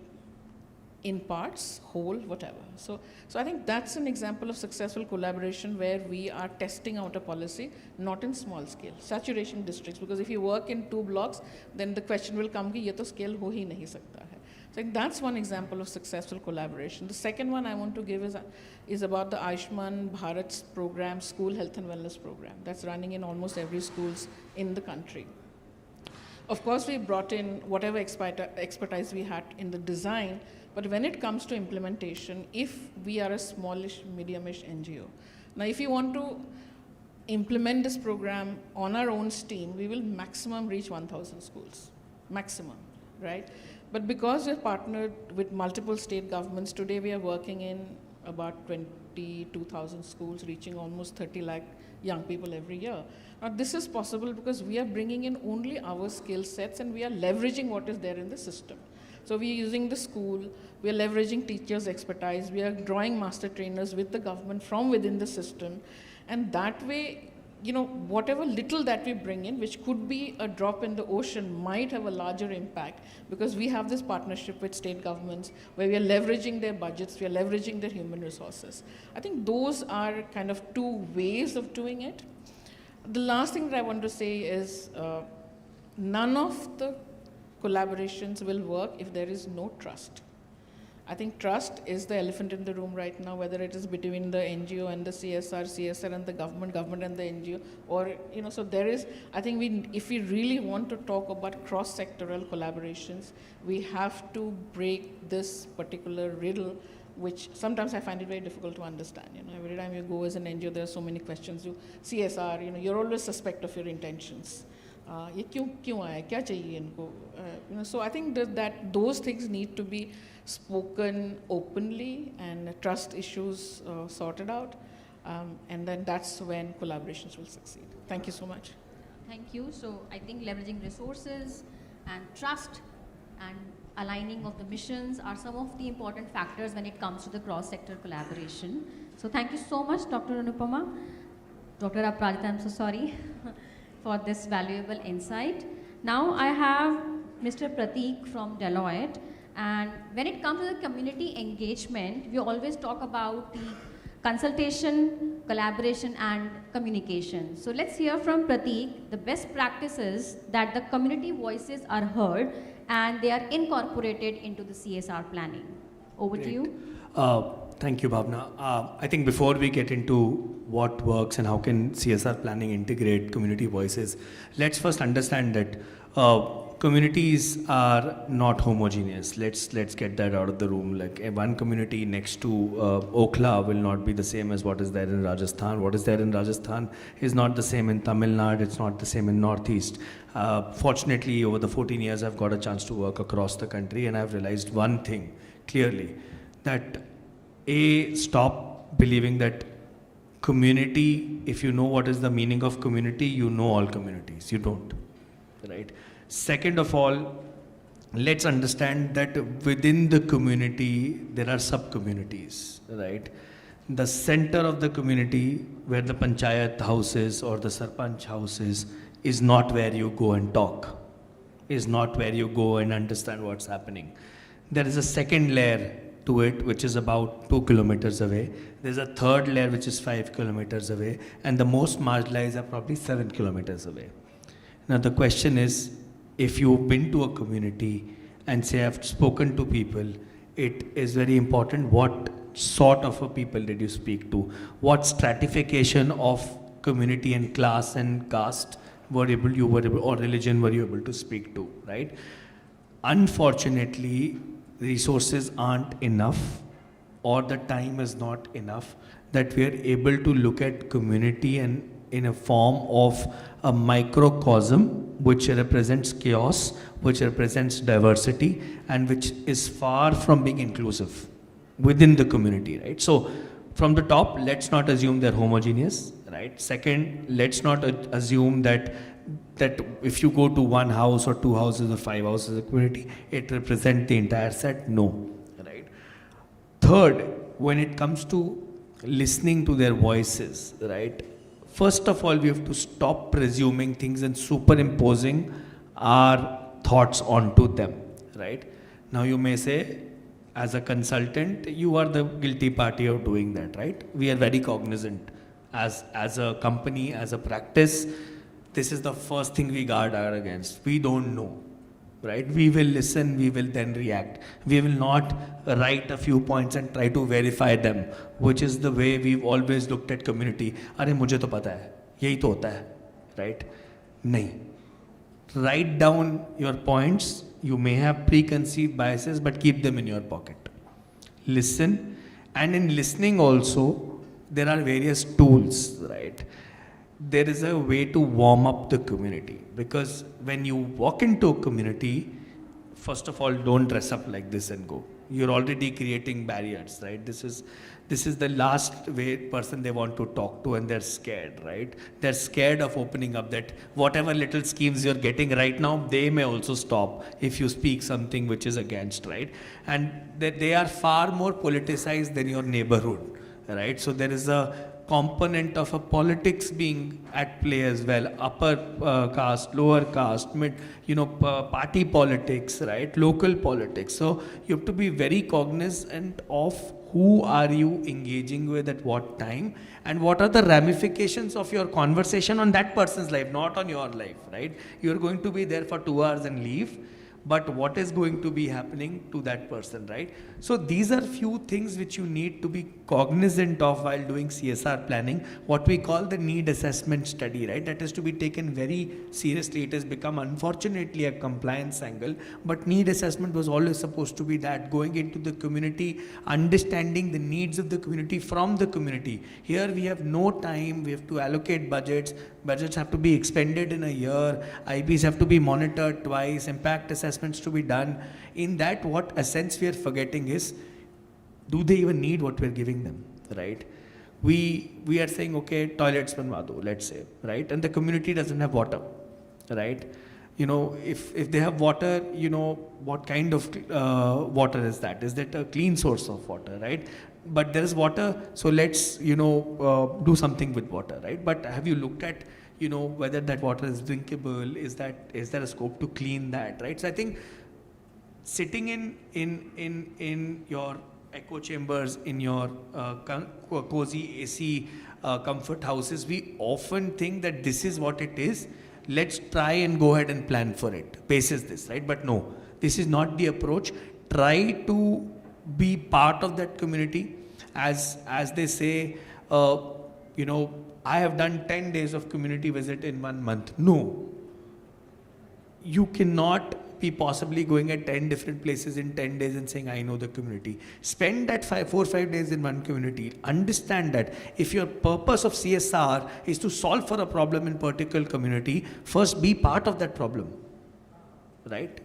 in parts, whole, whatever. So I think that's an example of successful collaboration where we are testing out a policy, not in small scale, saturation districts, because if you work in 2 blocks, then the question will come, ki ye to scale ho hi nahi sakta hai. So I think that's one example of successful collaboration. The second one I want to give is about the Ayushman Bharat program, school health and wellness program, that's running in almost every schools in the country. Of course, we brought in whatever expertise we had in the design, but when it comes to implementation, if we are a smallish, mediumish NGO, now if you want to implement this program on our own steam, we will maximum reach 1,000 schools, maximum, right? But because we're partnered with multiple state governments, today we are working in about 22,000 schools, reaching almost 30 lakh young people every year. Now this is possible because we are bringing in only our skill sets and we are leveraging what is there in the system. So we are using the school, we are leveraging teachers' expertise, we are drawing master trainers with the government from within the system, and that way, you know, whatever little that we bring in, which could be a drop in the ocean, might have a larger impact because we have this partnership with state governments where we are leveraging their budgets, we are leveraging their human resources. I think those are kind of 2 ways of doing it. The last thing that I want to say is none of the collaborations will work if there is no trust. I think trust is the elephant in the room right now, whether it is between the NGO and the CSR and the government and the NGO, or, you know, so there is, I think if we really want to talk about cross-sectoral collaborations, we have to break this particular riddle, which sometimes I find it very difficult to understand. You know, every time you go as an NGO, there are so many questions. CSR, you know, you're always suspect of your intentions. ये क्यों आया, क्या चाहिए इनको, so I think that those things need to be spoken openly and trust issues sorted out, and then that's when collaborations will succeed. Thank you so much. Thank you. So I think leveraging resources and trust and aligning of the missions are some of the important factors when it comes to the cross-sector collaboration. So thank you so much, Dr. Anupama. Dr. Aparajita, I'm so sorry for this valuable insight. Now I have Mr. Prateek from Deloitte, and when it comes to the community engagement, we always talk about the consultation, collaboration and communication. So let's hear from Prateek the best practices that the community voices are heard and they are incorporated into the CSR planning. Over to you. Thank you, Bhavna. I think before we get into what works and how can CSR planning integrate community voices, let's first understand that communities are not homogeneous. Let's get that out of the room. Like one community next to Okhla will not be the same as what is there in Rajasthan. What is there in Rajasthan is not the same in Tamil Nadu. It's not the same in Northeast. Fortunately, over the 14 years, I've got a chance to work across the country, and I've realized one thing clearly, that stop believing that community, if you know what is the meaning of community, you know all communities. You don't, right? Second of all, let's understand that within the community, there are sub-communities, right? The center of the community, where the panchayat house is or the sarpanch house is not where you go and talk, is not where you go and understand what's happening. There is a second layer to it, which is about 2 kilometers away. There's a third layer, which is 5 kilometers away. And the most marginalized are probably 7 kilometers away. Now the question is, if you've been to a community and say I've spoken to people, it is very important what sort of a people did you speak to? What stratification of community and class and caste or religion were you able to speak to, right? Unfortunately, resources aren't enough or the time is not enough that we are able to look at community and in a form of a microcosm which represents chaos, which represents diversity, and which is far from being inclusive within the community, right? So from the top, let's not assume they're homogeneous, right? Second, let's not assume that if you go to one house or 2 houses or 5 houses of the community, it represents the entire set. No, right? Third, when it comes to listening to their voices, right? First of all, we have to stop presuming things and superimposing our thoughts onto them, right? Now you may say, as a consultant, you are the guilty party of doing that, right? We are very cognizant as a company, as a practice. This is the first thing we guard against. We don't know, right? We will listen, we will then react. We will not write a few points and try to verify them, which is the way we've always looked at community. Arey, mujhe to pata hai, yahi to hota hai, right? Nahi. Write down your points. You may have preconceived biases, but keep them in your pocket. Listen, and in listening also, there are various tools, right? There is a way to warm up the community, because when you walk into a community, first of all, don't dress up like this and go. You're already creating barriers, right? This is the last person they want to talk to, and they're scared, right? They're scared of opening up, that whatever little schemes you're getting right now, they may also stop if you speak something which is against, right? And they are far more politicized than your neighborhood, right? So there is a component of a politics being at play as well, upper caste, lower caste, mid, party politics, right, local politics. So you have to be very cognizant of who are you engaging with at what time, and what are the ramifications of your conversation on that person's life, not on your life, right? You're going to be there for 2 hours and leave. but what is going to be happening to that person, right? So these are few things which you need to be cognizant of while doing CSR planning, what we call the need assessment study, right? That is to be taken very seriously. It has become unfortunately a compliance angle, but need assessment was always supposed to be that, going into the community, understanding the needs of the community from the community. Here we have no time, we have to allocate budgets have to be expended in a year, IPs have to be monitored twice, impact assessments to be done. In that, what essence we are forgetting is, do they even need what we're giving them, right? We are saying, okay, toilets banwa do, let's say, right? And the community doesn't have water, right? You know, if they have water, you know, what kind of water is that? Is that a clean source of water, right? But there is water, so let's, you know, do something with water, right? But have you looked at, you know, whether that water is drinkable? Is there a scope to clean that, right? So I think sitting in your echo chambers, in your cozy AC comfort houses, we often think that this is what it is. Let's try and go ahead and plan for it. Basis this, right? But no, this is not the approach. Try to be part of that community. As they say, you know, I have done 10 days of community visit in 1 month. No. You cannot be possibly going at 10 different places in 10 days and saying, I know the community. Spend that 4 or 5 days in one community. Understand that if your purpose of CSR is to solve for a problem in particular community, first be part of that problem, right?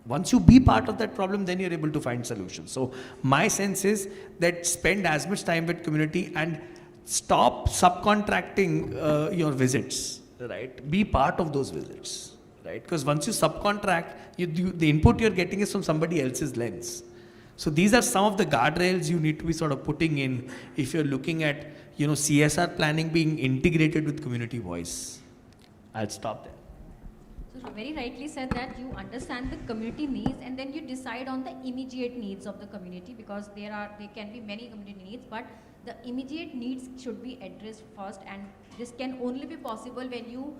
Once you be part of that problem, then you're able to find solutions. So my sense is that spend as much time with community and stop subcontracting your visits, right? Be part of those visits, right? Because once you subcontract, the input you're getting is from somebody else's lens. So these are some of the guardrails you need to be sort of putting in if you're looking at, you know, CSR planning being integrated with community voice. I'll stop there. So very rightly said that you understand the community needs and then you decide on the immediate needs of the community, because there can be many community needs, but the immediate needs should be addressed first, and this can only be possible when you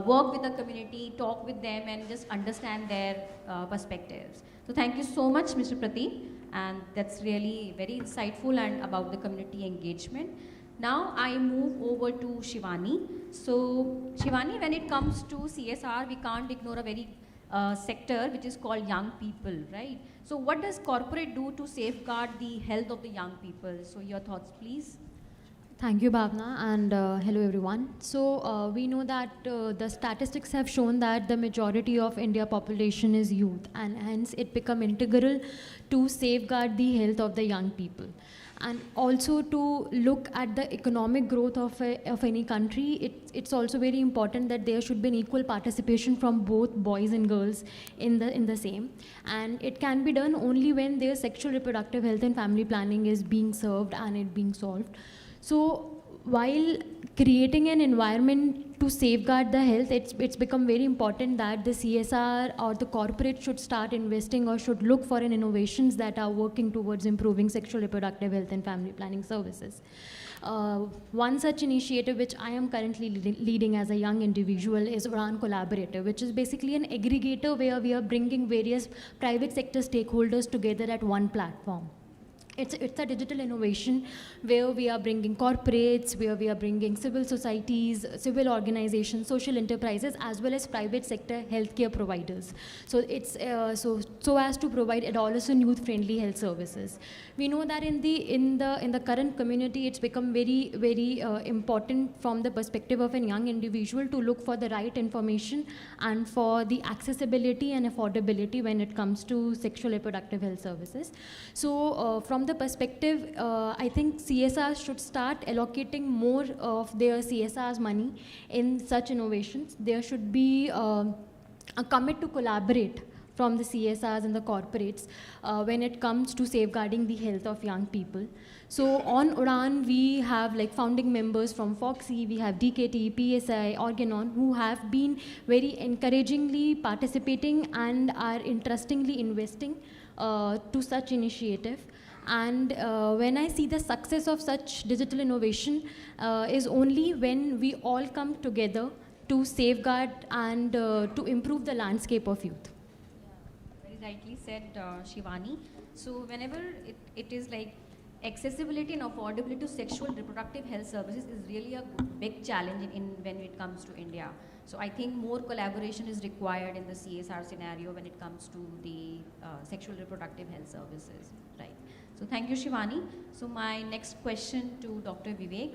work with the community, talk with them and just understand their perspectives. So thank you so much, Mr. Prateek, and that's really very insightful and about the community engagement. Now I move over to Shivani. So Shivani, when it comes to CSR, we can't ignore a very sector which is called young people, right? So what does corporate do to safeguard the health of the young people? So your thoughts, please. Thank you, Bhavna, and hello everyone. So we know that the statistics have shown that the majority of India population is youth, and hence it become integral to safeguard the health of the young people. And also to look at the economic growth of any country, it's also very important that there should be an equal participation from both boys and girls in the same. And it can be done only when their sexual reproductive health and family planning is being served and it being solved. So while creating an environment to safeguard the health, it's become very important that the CSR or the corporate should start investing or should look for innovations that are working towards improving sexual reproductive health and family planning services. One such initiative which I am currently leading as a young individual is Crowne Collaborative, which is basically an aggregator where we are bringing various private sector stakeholders together at one platform. It's a digital innovation where we are bringing corporates, where we are bringing civil societies, civil organizations, social enterprises, as well as private sector healthcare providers. So it's so as to provide adolescent youth-friendly health services. We know that in the current community, it's become very important from the perspective of a young individual to look for the right information and for the accessibility and affordability when it comes to sexual reproductive health services. So from the perspective, I think CSR should start allocating more of their CSR's money in such innovations. There should be a commit to collaborate from the CSRs and the corporates when it comes to safeguarding the health of young people. So on Udaan, we have like founding members from Foxy, we have DKT, PSI, Organon, who have been very encouragingly participating and are interestingly investing to such initiative. And when I see the success of such digital innovation is only when we all come together to safeguard and to improve the landscape of youth. rightly said, Shivani. So whenever it is like accessibility and affordability to sexual reproductive health services is really a big challenge when it comes to India. So I think more collaboration is required in the CSR scenario when it comes to the sexual reproductive health services, right? So thank you, Shivani. So my next question to Dr. Vivek,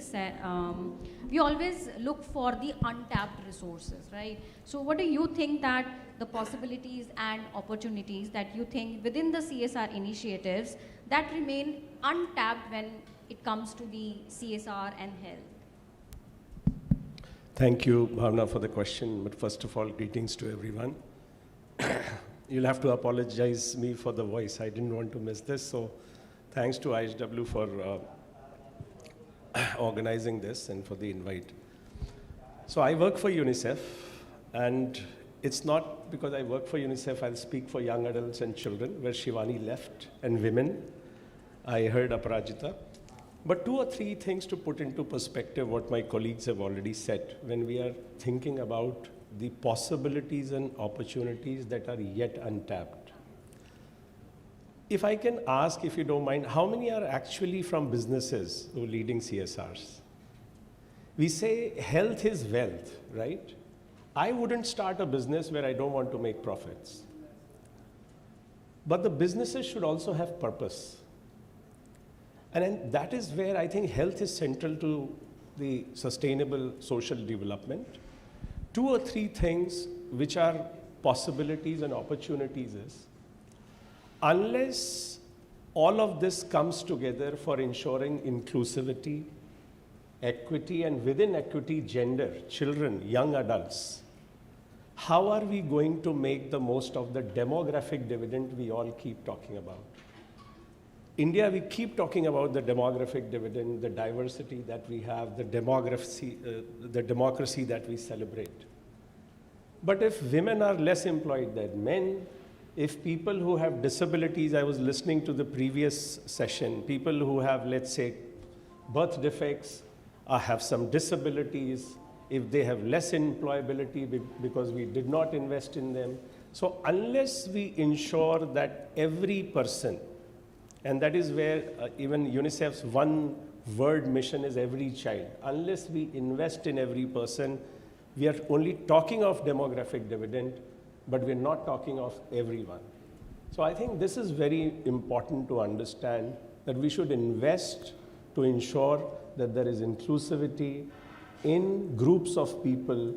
we always look for the untapped resources, right? So what do you think that the possibilities and opportunities that you think within the CSR initiatives that remain untapped when it comes to the CSR and health? Thank you, Bhavna, for the question. But first of all, greetings to everyone. You'll have to apologize me for the voice. I didn't want to miss this. So thanks to IHW for organizing this and for the invite. So I work for UNICEF, and it's not because I work for UNICEF, I'll speak for young adults and children, where Shivani left, and women. I heard Aparajita. But 2 or 3 things to put into perspective what my colleagues have already said when we are thinking about the possibilities and opportunities that are yet untapped. If I can ask, if you don't mind, how many are actually from businesses who are leading CSRs? We say health is wealth, right? I wouldn't start a business where I don't want to make profits. But the businesses should also have purpose. And then that is where I think health is central to the sustainable social development. 2 or 3 things which are possibilities and opportunities is, unless all of this comes together for ensuring inclusivity, equity, and within equity, gender, children, young adults, how are we going to make the most of the demographic dividend we all keep talking about? India, we keep talking about the demographic dividend, the diversity that we have, the democracy that we celebrate. But if women are less employed than men, if people who have disabilities, I was listening to the previous session, people who have, let's say, birth defects, have some disabilities, if they have less employability because we did not invest in them. So unless we ensure that every person, and that is where even UNICEF's one word mission is every child. Unless we invest in every person, we are only talking of demographic dividend, but we're not talking of everyone. So I think this is very important to understand that we should invest to ensure that there is inclusivity in groups of people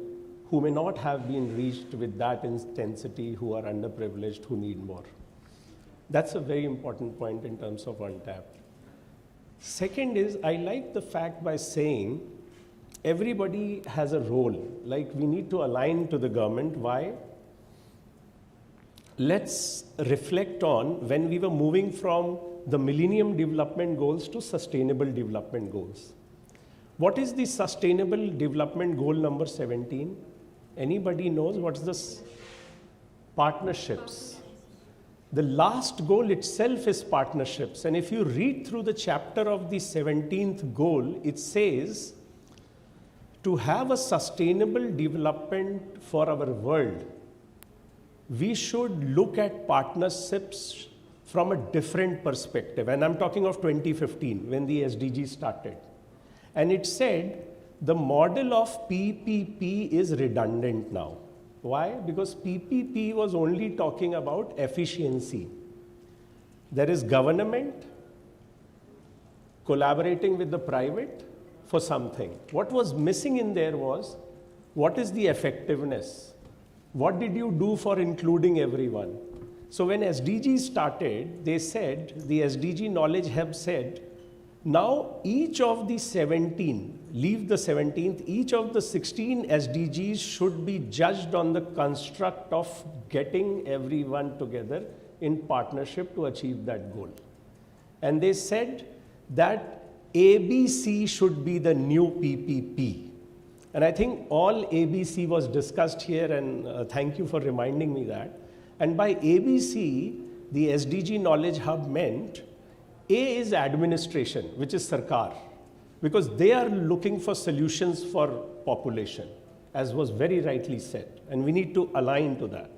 who may not have been reached with that intensity, who are underprivileged, who need more. That's a very important point in terms of untapped. Second is, I like the fact by saying everybody has a role, like we need to align to the government. Why? Let's reflect on when we were moving from the Millennium Development Goals to Sustainable Development Goals. What is the Sustainable Development Goal number 17? Anybody knows what's this? Partnerships. The last goal itself is partnerships. And if you read through the chapter of the 17th goal, it says, to have a sustainable development for our world, we should look at partnerships from a different perspective. And I'm talking of 2015, when the SDGs started. And it said, the model of PPP is redundant now. Why? Because PPP was only talking about efficiency. There is government collaborating with the private for something. What was missing in there was, what is the effectiveness? What did you do for including everyone? So when SDGs started, they said, the SDG Knowledge Hub said, now each of the 17, leave the 17th, each of the 16 SDGs should be judged on the construct of getting everyone together in partnership to achieve that goal. And they said that ABC should be the new PPP. And I think all ABC was discussed here, and thank you for reminding me that. And by ABC, the SDG Knowledge Hub meant A is administration, which is Sarkar, because they are looking for solutions for population, as was very rightly said, and we need to align to that.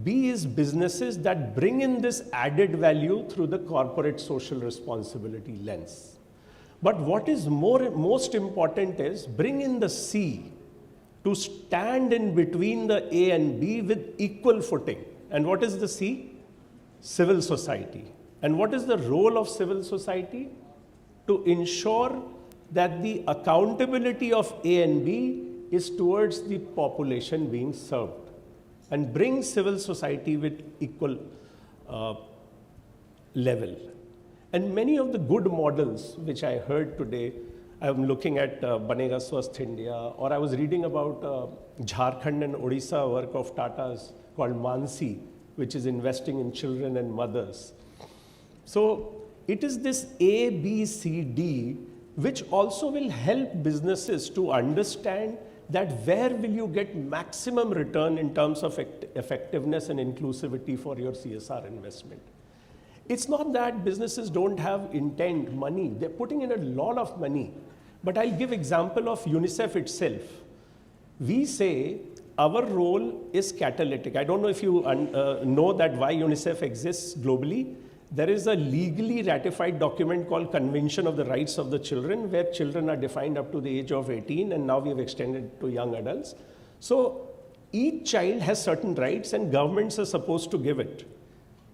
B is businesses that bring in this added value through the corporate social responsibility lens. But what is most important is bring in the C to stand in between the A and B with equal footing. And what is the C? Civil society. And what is the role of civil society? To ensure that the accountability of A and B is towards the population being served, and bring civil society with equal level. And many of the good models which I heard today, I'm looking at Banega Swasth India, or I was reading about Jharkhand and Odisha work of Tata's called Mansi, which is investing in children and mothers. So it is this A, B, C, D, which also will help businesses to understand that where will you get maximum return in terms of effectiveness and inclusivity for your CSR investment. It's not that businesses don't have intent, money. They're putting in a lot of money. But I'll give example of UNICEF itself. We say our role is catalytic. I don't know if you know that why UNICEF exists globally. There is a legally ratified document called Convention of the Rights of the Children, where children are defined up to the age of 18, and now we have extended to young adults. So each child has certain rights and governments are supposed to give it.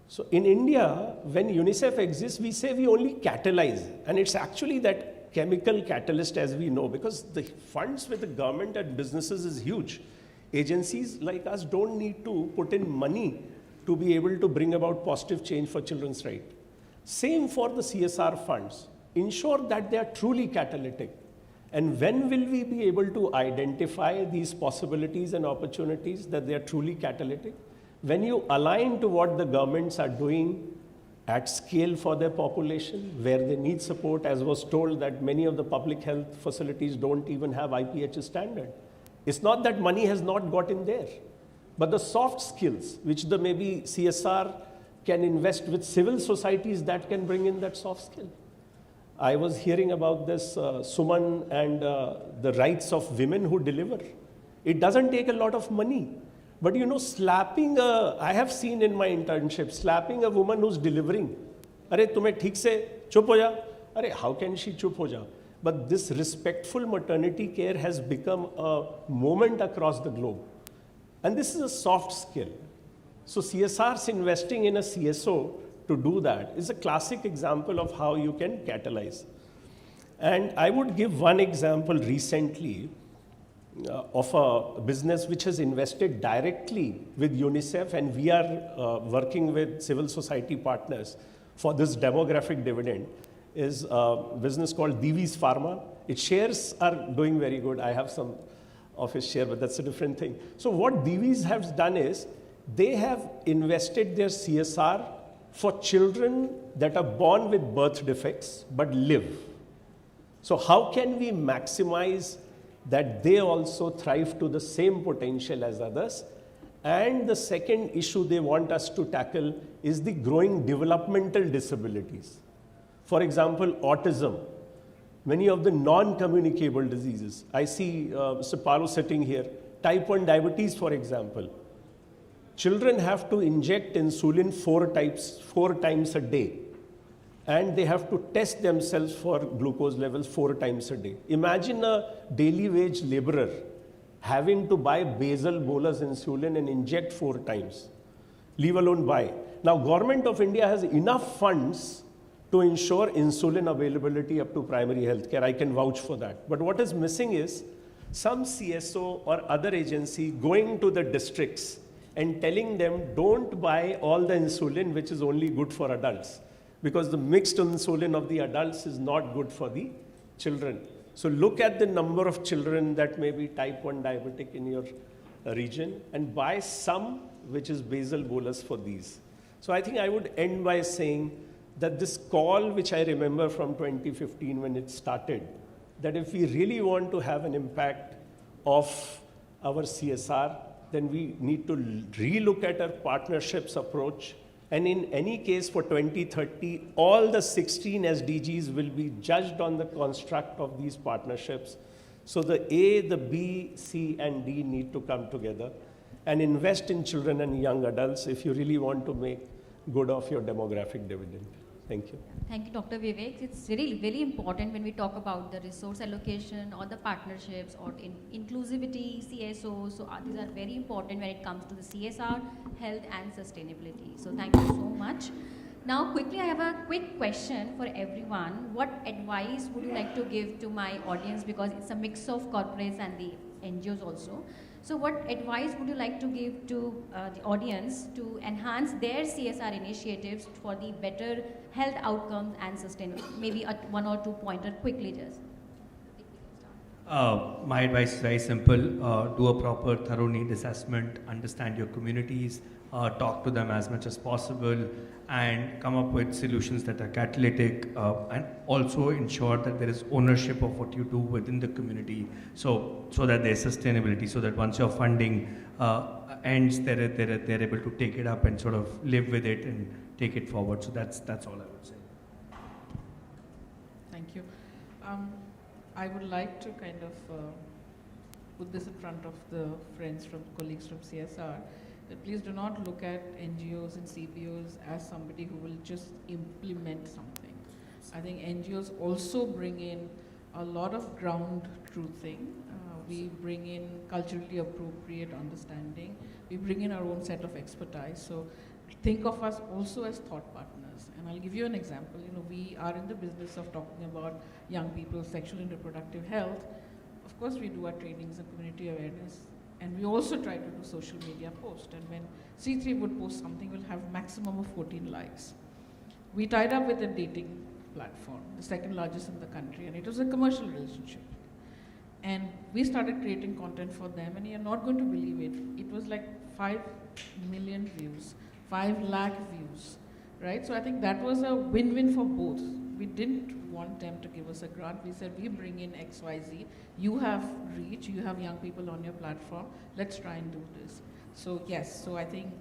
So in India, when UNICEF exists, we say we only catalyze, and it's actually that chemical catalyst, as we know, because the funds with the government and businesses is huge. Agencies like us don't need to put in money to be able to bring about positive change for children's rights. Same for the CSR funds. Ensure that they are truly catalytic. And when will we be able to identify these possibilities and opportunities that they are truly catalytic? When you align to what the governments are doing at scale for their population, where they need support, as was told that many of the public health facilities don't even have IPH standard. It's not that money has not got in there, but the soft skills, which the maybe CSR can invest with civil societies that can bring in that soft skill. I was hearing about this Suman and the rights of women who deliver. It doesn't take a lot of money. But you know, I have seen in my internship, slapping a woman who's delivering. Are tumhe theek se chup ho ja? Are how can she chup ho ja? But this respectful maternity care has become a moment across the globe. And this is a soft skill. So CSR's investing in a CSO to do that is a classic example of how you can catalyze. And I would give one example recently of a business which has invested directly with UNICEF, and we are working with civil society partners for this demographic dividend, is a business called Divi's Pharma. Its shares are doing very good. I have some of his share, but that's a different thing. So what Divi's has done is, they have invested their CSR for children that are born with birth defects but live. So how can we maximize that they also thrive to the same potential as others? And the second issue they want us to tackle is the growing developmental disabilities. For example, autism, many of the non-communicable diseases. I see Mr. Palu sitting here. Type 1 diabetes, for example. Children have to inject insulin four times a day. And they have to test themselves for glucose levels 4 times a day. Imagine a daily wage laborer having to buy basal bolus insulin and inject 4 times, leave alone buy. Now, Government of India has enough funds to ensure insulin availability up to primary health care. I can vouch for that. But what is missing is some CSO or other agency going to the districts and telling them, don't buy all the insulin which is only good for adults, because the mixed insulin of the adults is not good for the children. So look at the number of children that may be type 1 diabetic in your region and buy some which is basal bolus for these. So I think I would end by saying that this call, which I remember from 2015 when it started, that if we really want to have an impact of our CSR, then we need to relook at our partnerships approach. And in any case, for 2030, all the 16 SDGs will be judged on the construct of these partnerships. So the A, the B, C, and D need to come together. and invest in children and young adults if you really want to make good of your demographic dividend. Thank you. Thank you, Dr. Vivek. It's really very important when we talk about the resource allocation or the partnerships or inclusivity, CSO. So these are very important when it comes to the CSR, health and sustainability. So thank you so much. Now quickly, I have a quick question for everyone. What advice would you like to give to my audience, because it's a mix of corporates and the NGOs also. So what advice would you like to give to the audience to enhance their CSR initiatives for the better health outcomes and sustainability? Maybe one or two pointer quickly just. My advice is very simple. Do a proper thorough need assessment, understand your communities, talk to them as much as possible, and come up with solutions that are catalytic, and also ensure that there is ownership of what you do within the community, so that there's sustainability, so that once your funding ends, they're able to take it up and sort of live with it and take it forward. So that's all I would say. Thank you. I would like to kind of put this in front of the colleagues from CSR, that please do not look at NGOs and CBOs as somebody who will just implement something. I think NGOs also bring in a lot of ground truthing. We bring in culturally appropriate understanding. We bring in our own set of expertise. So think of us also as thought partners. And I'll give you an example. We are in the business of talking about young people's sexual and reproductive health. Of course, we do our trainings and community awareness. And we also try to do social media posts. And when C3 would post something, we'll have maximum of 14 likes. We tied up with a dating platform, the second largest in the country, and it was a commercial relationship. And we started creating content for them, and you're not going to believe it. It was like 5 million views, 5 lakh views, right? So I think that was a win-win for both. We didn't want them to give us a grant. We said, we bring in XYZ. You have reach, you have young people on your platform. Let's try and do this. So yes, so I think,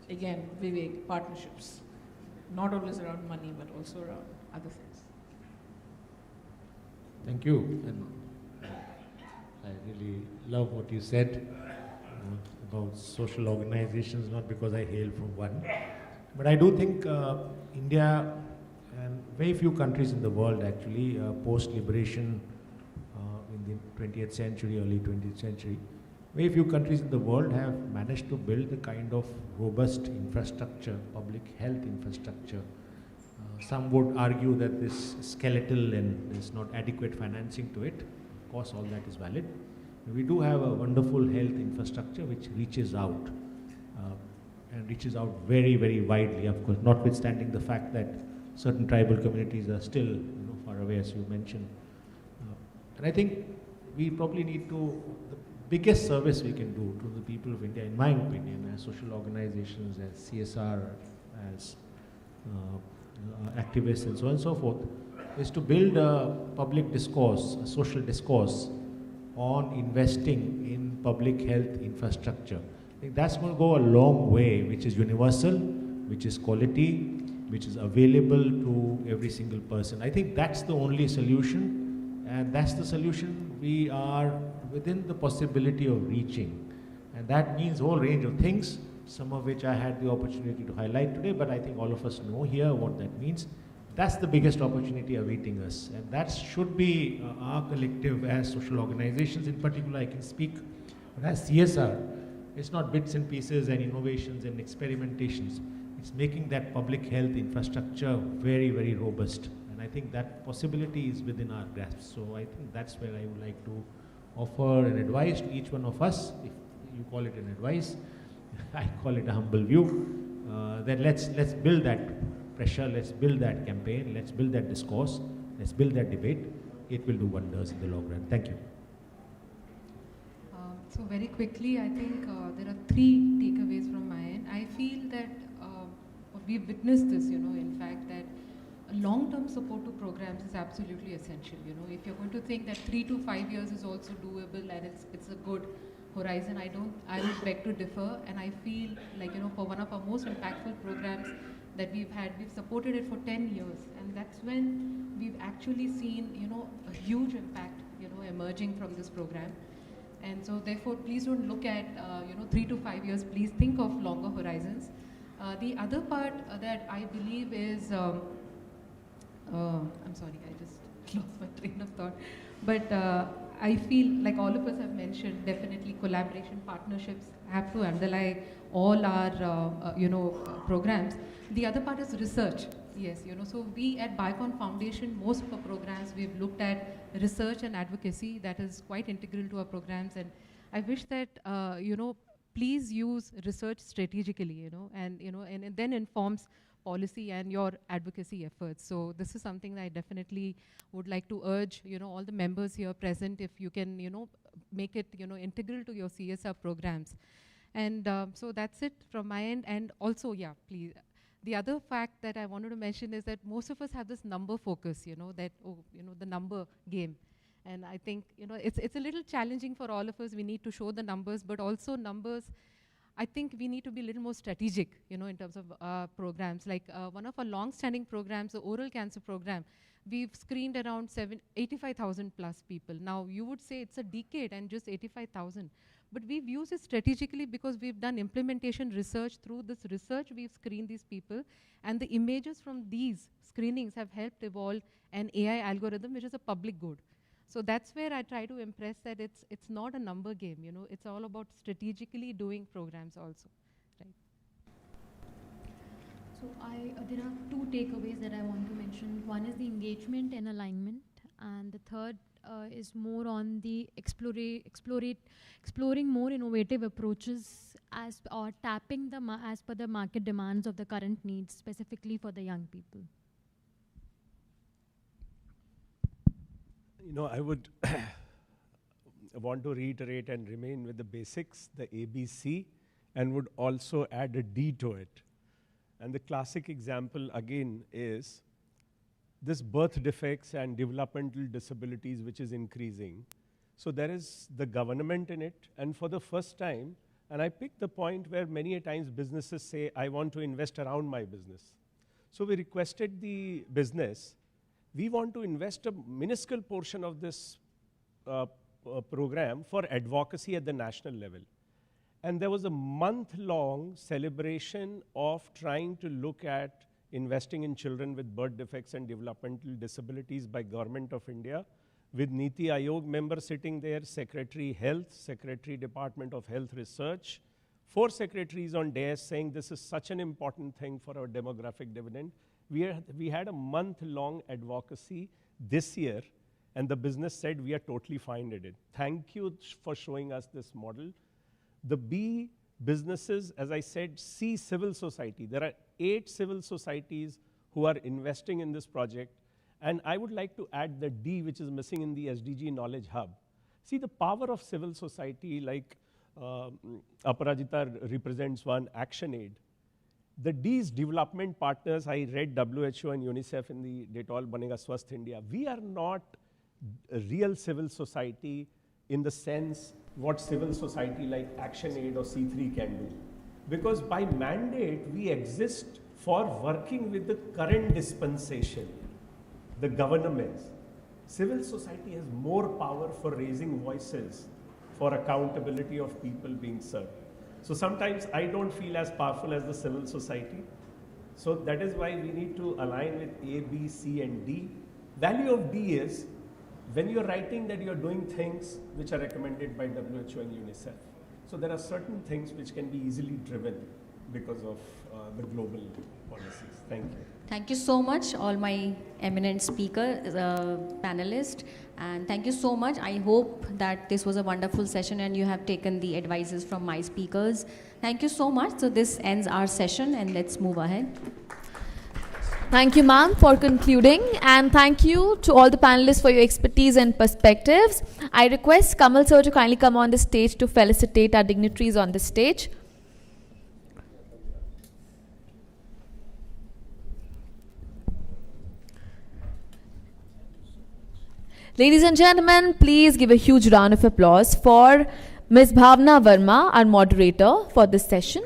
again, Vivek, partnerships. Not always around money, but also around other things. Thank you. And I really love what you said about social organizations, not because I hail from one. But I do think India and very few countries in the world actually, post-liberation in the 20th century, early 20th century, very few countries in the world have managed to build the kind of robust infrastructure, public health infrastructure. Some would argue that this is skeletal and there's not adequate financing to it. Of course, all that is valid. We do have a wonderful health infrastructure which reaches out and reaches out very, very widely, of course, notwithstanding the fact that certain tribal communities are still far away, as you mentioned. And I think we probably need to, the biggest service we can do to the people of India, in my opinion, as social organizations, as CSR, as activists and so on and so forth, is to build a public discourse, a social discourse on investing in public health infrastructure. I think that's going to go a long way, which is universal, which is quality, which is available to every single person. I think that's the only solution, and that's the solution we are within the possibility of reaching. And that means a whole range of things, some of which I had the opportunity to highlight today, but I think all of us know here what that means. That's the biggest opportunity awaiting us, and that should be our collective as social organizations. In particular, I can speak as CSR. It's not bits and pieces and innovations and experimentations. It's making that public health infrastructure very, very robust. And I think that possibility is within our grasp. So I think that's where I would like to offer an advice to each one of us. If you call it an advice, I call it a humble view. That let's build that pressure, let's build that campaign, let's build that discourse, let's build that debate. It will do wonders in the long run. Thank you. So very quickly, I think there are 3 takeaways from my end. I feel that we've witnessed this, in fact, that long-term support to programs is absolutely essential. If you're going to think that 3 to 5 years is also doable and it's a good horizon, I would beg to differ. And I feel like, for one of our most impactful programs that we've had, we've supported it for 10 years. And that's when we've actually seen, a huge impact, emerging from this program. And so therefore, please don't look at, 3 to 5 years, please think of longer horizons. The other part that I believe is, I'm sorry, I just lost my train of thought. But I feel like all of us have mentioned, definitely collaboration, partnerships have to underlie all our, programs. The other part is research. Yes, so we at Biocon Foundation, most of our programs, we've looked at research and advocacy. That is quite integral to our programs. And I wish that, please use research strategically, and it then informs policy and your advocacy efforts. So this is something that I definitely would like to urge, all the members here present, if you can, make it, integral to your CSR programs. And so that's it from my end. And also, yeah, please. The other fact that I wanted to mention is that most of us have this number focus, that, the number game. And I think, it's a little challenging for all of us. We need to show the numbers, but also numbers, I think we need to be a little more strategic, in terms of programs. Like one of our long-standing programs, the oral cancer program, we've screened around 85,000 plus people. Now, you would say it's a decade and just 85,000. But we've used it strategically because we've done implementation research. Through this research, we've screened these people. And the images from these screenings have helped evolve an AI algorithm, which is a public good. So that's where I try to impress that it's not a number game, it's all about strategically doing programs also, right? So there are two takeaways that I want to mention. One is the engagement and alignment, and the third is more on the exploring more innovative approaches or tapping as per the market demands of the current needs, specifically for the young people. I would want to reiterate and remain with the basics, the ABC, and would also add a D to it. And the classic example, again, is this birth defects and developmental disabilities, which is increasing. So there is the government in it, and for the first time, and I picked the point where many a times businesses say, I want to invest around my business. So we requested the business, we want to invest a minuscule portion of this program for advocacy at the national level. And there was a month-long celebration of trying to look at investing in children with birth defects and developmental disabilities by Government of India, with Niti Aayog member sitting there, Secretary Health, Secretary Department of Health Research, 4 secretaries on dais saying this is such an important thing for our demographic dividend. We had a month-long advocacy this year, and the business said we are totally fine with it. Thank you for showing us this model. The B, businesses, as I said, C, civil society. There are 8 civil societies who are investing in this project. And I would like to add the D, which is missing in the SDG Knowledge Hub. See, the power of civil society, like Aparajita represents one, ActionAid. The D's development partners, I read WHO and UNICEF in the Detol Banega Swasth India. We are not a real civil society in the sense what civil society like ActionAid or C3 can do. Because by mandate, we exist for working with the current dispensation, the governments. Civil society has more power for raising voices, for accountability of people being served. So sometimes I don't feel as powerful as the civil society. So that is why we need to align with A, B, C, and D. Value of D is when you're writing that you're doing things which are recommended by WHO and UNICEF. So there are certain things which can be easily driven because of the global policies. Thank you. Thank you so much, all my eminent speakers, panelists, and thank you so much. I hope that this was a wonderful session and you have taken the advices from my speakers. Thank you so much. So this ends our session and let's move ahead. Thank you, ma'am, for concluding, and thank you to all the panelists for your expertise and perspectives. I request Kamal sir to kindly come on the stage to felicitate our dignitaries on the stage. Ladies and gentlemen, please give a huge round of applause for Ms. Bhavna Verma, our moderator for this session.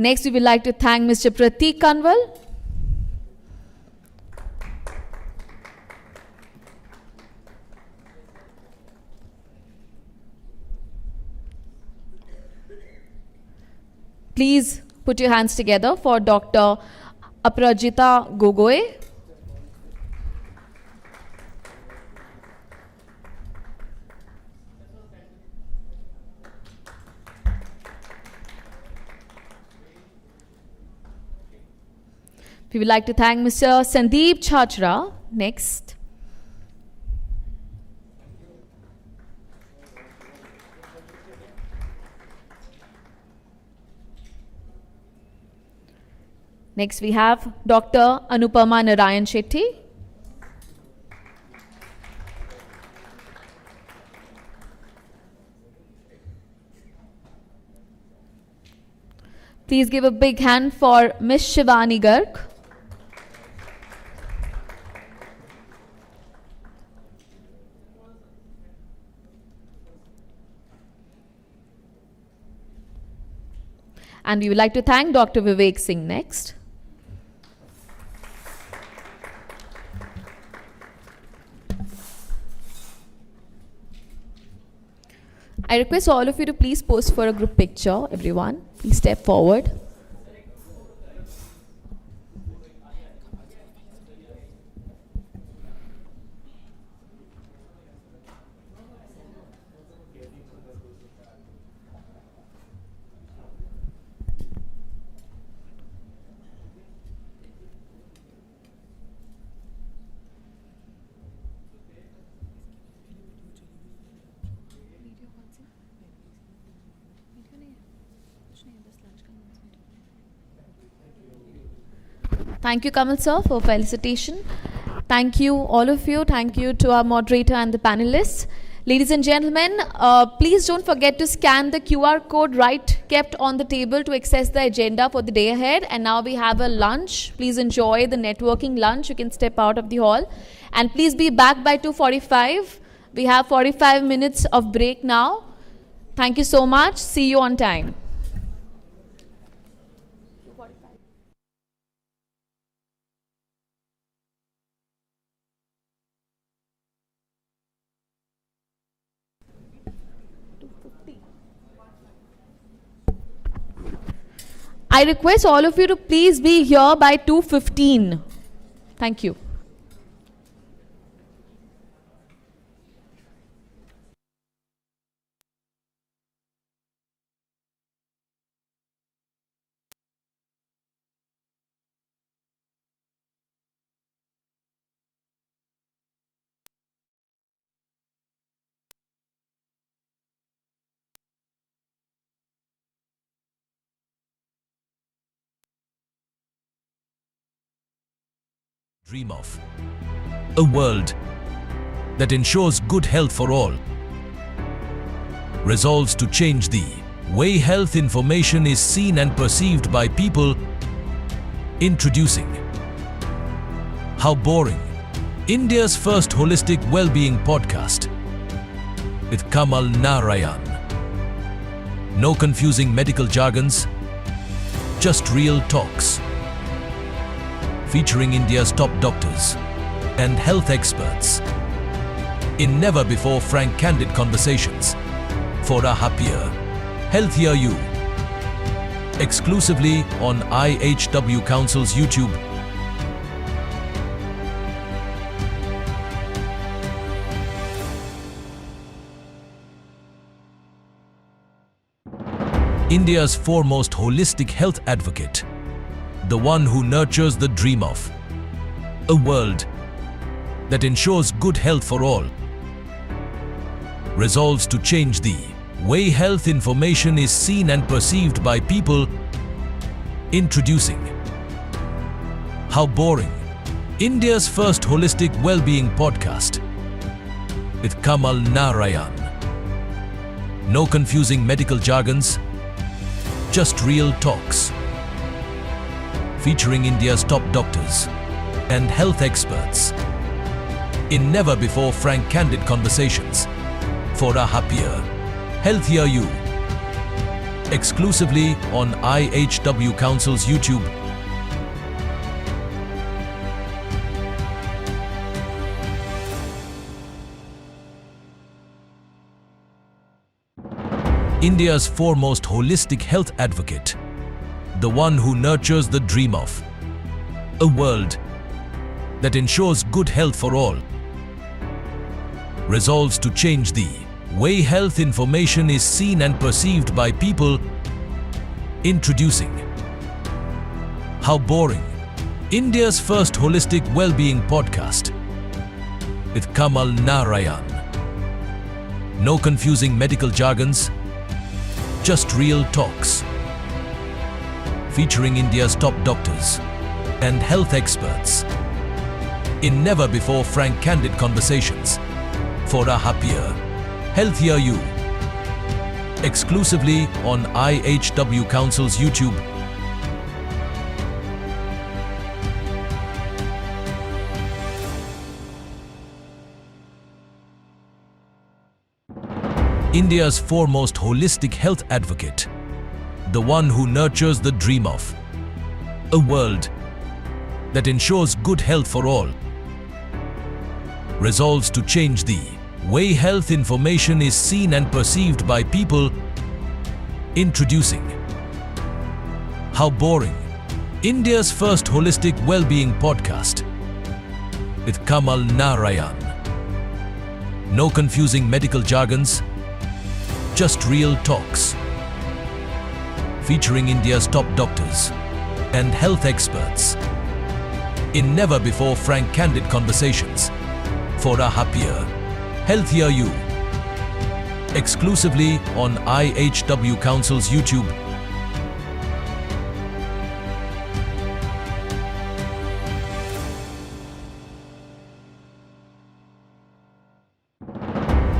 Next, we would like to thank Mr. Prateek Kanwal. Please put your hands together for Dr. Aprajita Gogoi. We would like to thank Mr. Sandeep Chachra. Next. Next we have Dr. Anupama Narayan Shetty. Please give a big hand for Ms. Shivani Garg. And we would like to thank Dr. Vivek Singh next. I request all of you to please pose for a group picture, everyone. Please step forward. Thank you, Kamal sir, for felicitation. Thank you, all of you. Thank you to our moderator and the panelists. Ladies and gentlemen, please don't forget to scan the QR code kept on the table to access the agenda for the day ahead. And now we have a lunch. Please enjoy the networking lunch. You can step out of the hall. And please be back by 2:45. We have 45 minutes of break now. Thank you so much. See you on time. I request all of you to please be here by 2:15. Thank you. Dream of a world that ensures good health for all, resolves to change the way health information is seen and perceived by people, introducing How Boring, India's first holistic well-being podcast with Kamal Narayan. No confusing medical jargons, just real talks. Featuring India's top doctors and health experts in never-before frank, candid conversations for a happier, healthier you. Exclusively on IHW Council's YouTube. India's foremost holistic health advocate. The one who nurtures the dream of a world that ensures good health for all, resolves to change the way health information is seen and perceived by people, introducing How Boring, India's first holistic well-being podcast with Kamal Narayan. No confusing medical jargons, just real talks. Featuring India's top doctors and health experts in never-before frank, candid conversations for a happier, healthier you. exclusively on IHW Council's YouTube. India's foremost holistic health advocate, the one who nurtures the dream of a world that ensures good health for all, resolves to change the way health information is seen and perceived by people. Introducing How Boring, India's first holistic well-being podcast with Kamal Narayan. No confusing medical jargons, just real talks. Featuring India's top doctors and health experts in never-before frank, candid conversations for a happier, healthier you. Exclusively on IHW Council's YouTube. India's foremost holistic health advocate, the one who nurtures the dream of a world that ensures good health for all, resolves to change the way health information is seen and perceived by people. Introducing How Boring, India's first holistic well-being podcast with Kamal Narayan. No confusing medical jargons, just real talks. Featuring India's top doctors and health experts in never-before frank, candid conversations for a happier, healthier you. Exclusively on IHW Council's YouTube.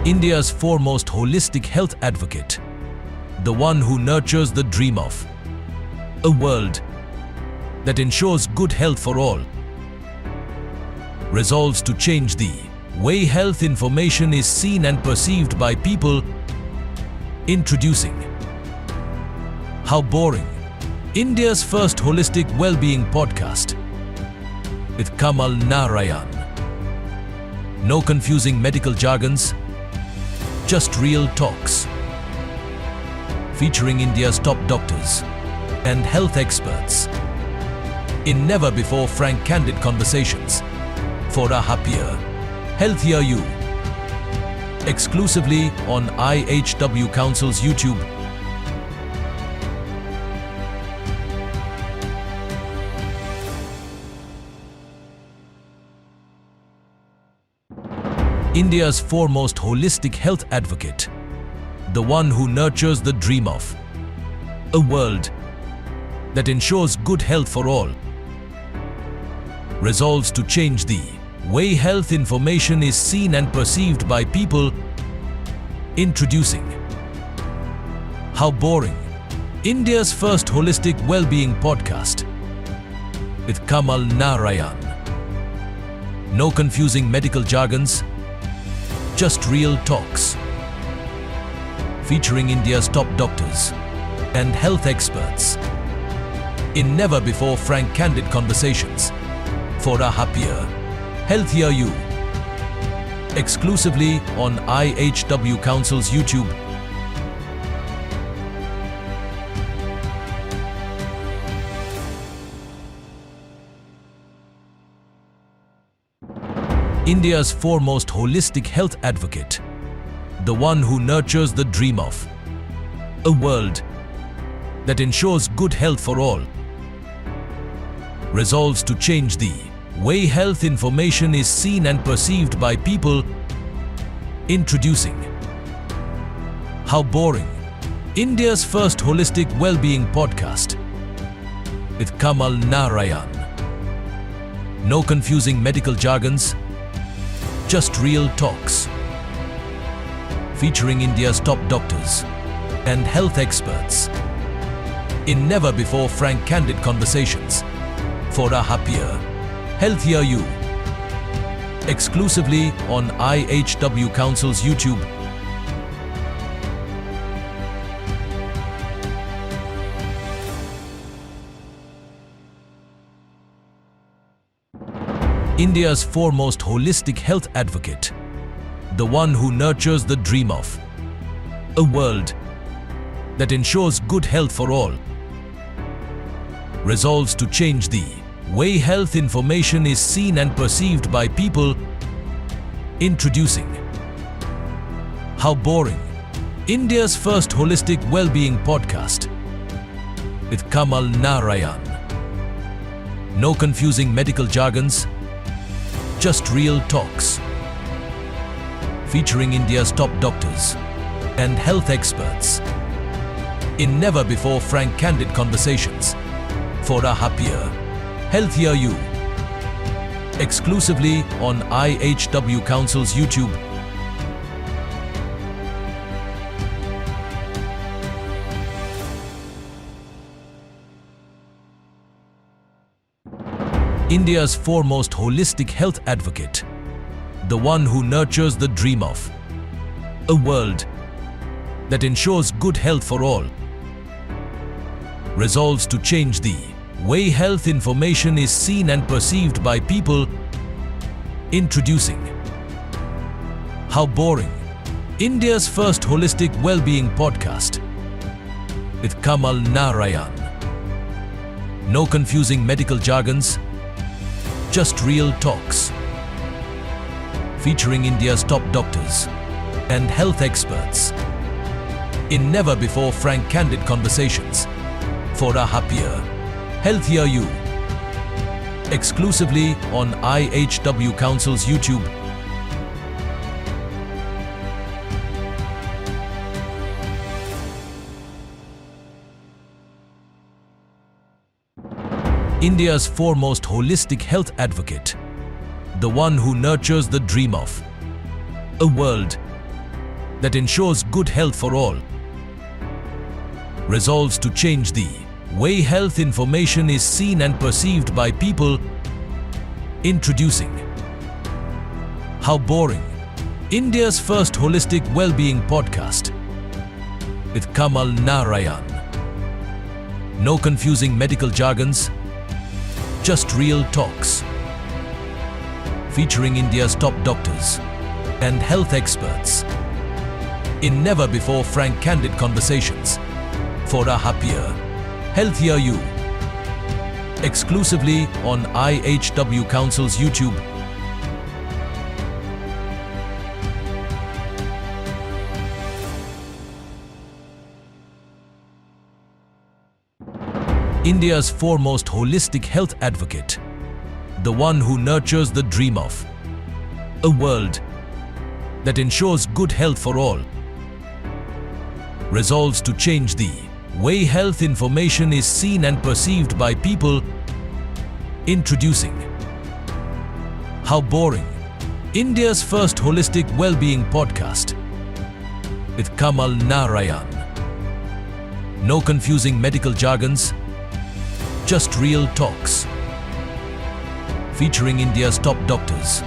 India's foremost holistic health advocate, the one who nurtures the dream of a world that ensures good health for all, resolves to change the way health information is seen and perceived by people. Introducing How Boring, India's first holistic well-being podcast with Kamal Narayan. No confusing medical jargons, just real talks. Featuring India's top doctors and health experts in never-before frank, candid conversations for a happier, healthier you. Exclusively on IHW Council's YouTube. India's foremost holistic health advocate, the one who nurtures the dream of a world that ensures good health for all, resolves to change the way health information is seen and perceived by people. Introducing How Boring, India's first holistic well-being podcast with Kamal Narayan. No confusing medical jargons, just real talks. Featuring India's top doctors and health experts in never-before frank, candid conversations for a happier, healthier you. Exclusively on IHW Council's YouTube. India's foremost holistic health advocate, the one who nurtures the dream of a world that ensures good health for all, resolves to change the way health information is seen and perceived by people. Introducing How Boring, India's first holistic well-being podcast with Kamal Narayan. No confusing medical jargons, just real talks. Featuring India's top doctors and health experts in never-before frank, candid conversations for a happier, healthier you. Exclusively on IHW Council's YouTube. India's foremost holistic health advocate, the one who nurtures the dream of a world that ensures good health for all, resolves to change the way health information is seen and perceived by people. Introducing How Boring, India's first holistic well-being podcast with Kamal Narayan. No confusing medical jargons, just real talks. Featuring India's top doctors and health experts in never-before frank, candid conversations for a happier, healthier you. Exclusively on IHW Council's YouTube. India's foremost holistic health advocate, the one who nurtures the dream of a world that ensures good health for all, resolves to change the way health information is seen and perceived by people. Introducing How Boring, India's first holistic well-being podcast with Kamal Narayan. No confusing medical jargons, just real talks. Featuring India's top doctors and health experts in never-before frank, candid conversations for a happier, healthier you. Exclusively on IHW Council's YouTube. India's foremost holistic health advocate, the one who nurtures the dream of a world that ensures good health for all, resolves to change the way health information is seen and perceived by people. Introducing How Boring, India's first holistic well-being podcast with Kamal Narayan. No confusing medical jargons, just real talks. Featuring India's top doctors and health experts in never-before frank, candid conversations for a happier, healthier you. Exclusively on IHW Council's YouTube. India's foremost holistic health advocate, the one who nurtures the dream of a world that ensures good health for all, resolves to change the way health information is seen and perceived by people. Introducing How Boring, India's first holistic well-being podcast with Kamal Narayan. No confusing medical jargons, just real talks. Featuring India's top doctors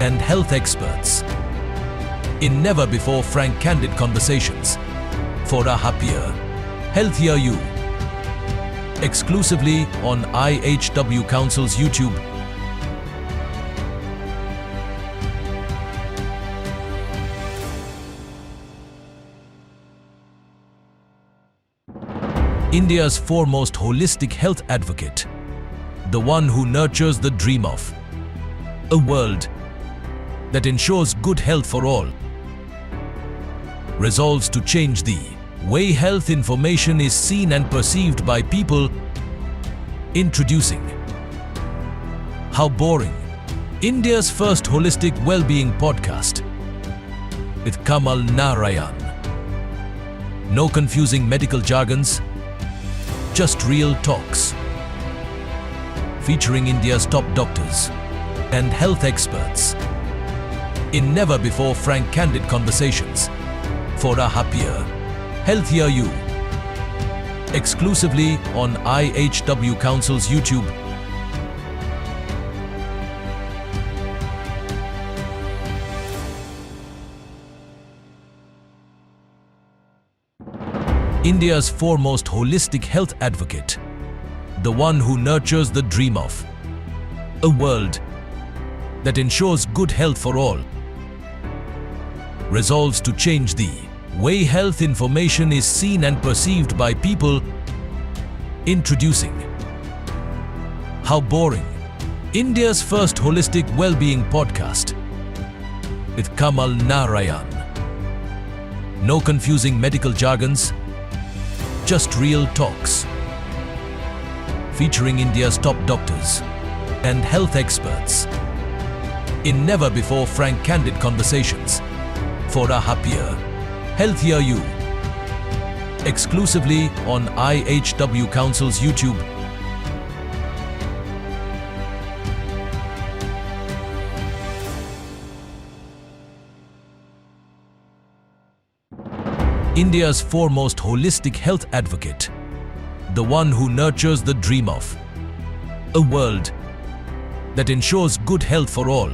and health experts in never-before frank, candid conversations for a happier, healthier you. Exclusively on IHW Council's YouTube. India's foremost holistic health advocate, the one who nurtures the dream of a world that ensures good health for all, resolves to change the way health information is seen and perceived by people. Introducing How Boring, India's first holistic well-being podcast with Kamal Narayan. No confusing medical jargons, just real talks. Featuring India's top doctors and health experts in never-before frank, candid conversations for a happier, healthier you. Exclusively on IHW Council's YouTube. India's foremost holistic health advocate, the one who nurtures the dream of a world that ensures good health for all, resolves to change the way health information is seen and perceived by people, introducing How Boring, India's first holistic well-being podcast with Kamal Narayan. No confusing medical jargons, just real talks. Featuring India's top doctors and health experts in never-before frank candid conversations for a happier, healthier you. Exclusively on IHW Council's YouTube. India's foremost holistic health advocate, the one who nurtures the dream of a world that ensures good health for all,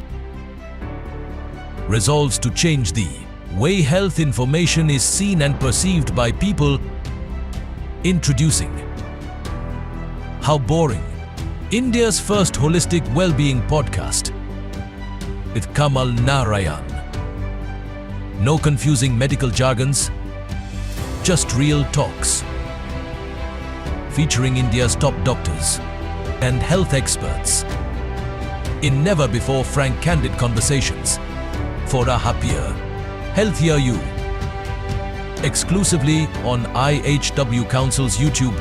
resolves to change the way health information is seen and perceived by people, introducing How Boring, India's first holistic well-being podcast with Kamal Narayan. No confusing medical jargons, just real talks. Featuring India's top doctors and health experts in never-before frank candid conversations for a happier, healthier you. Exclusively on IHW Council's YouTube.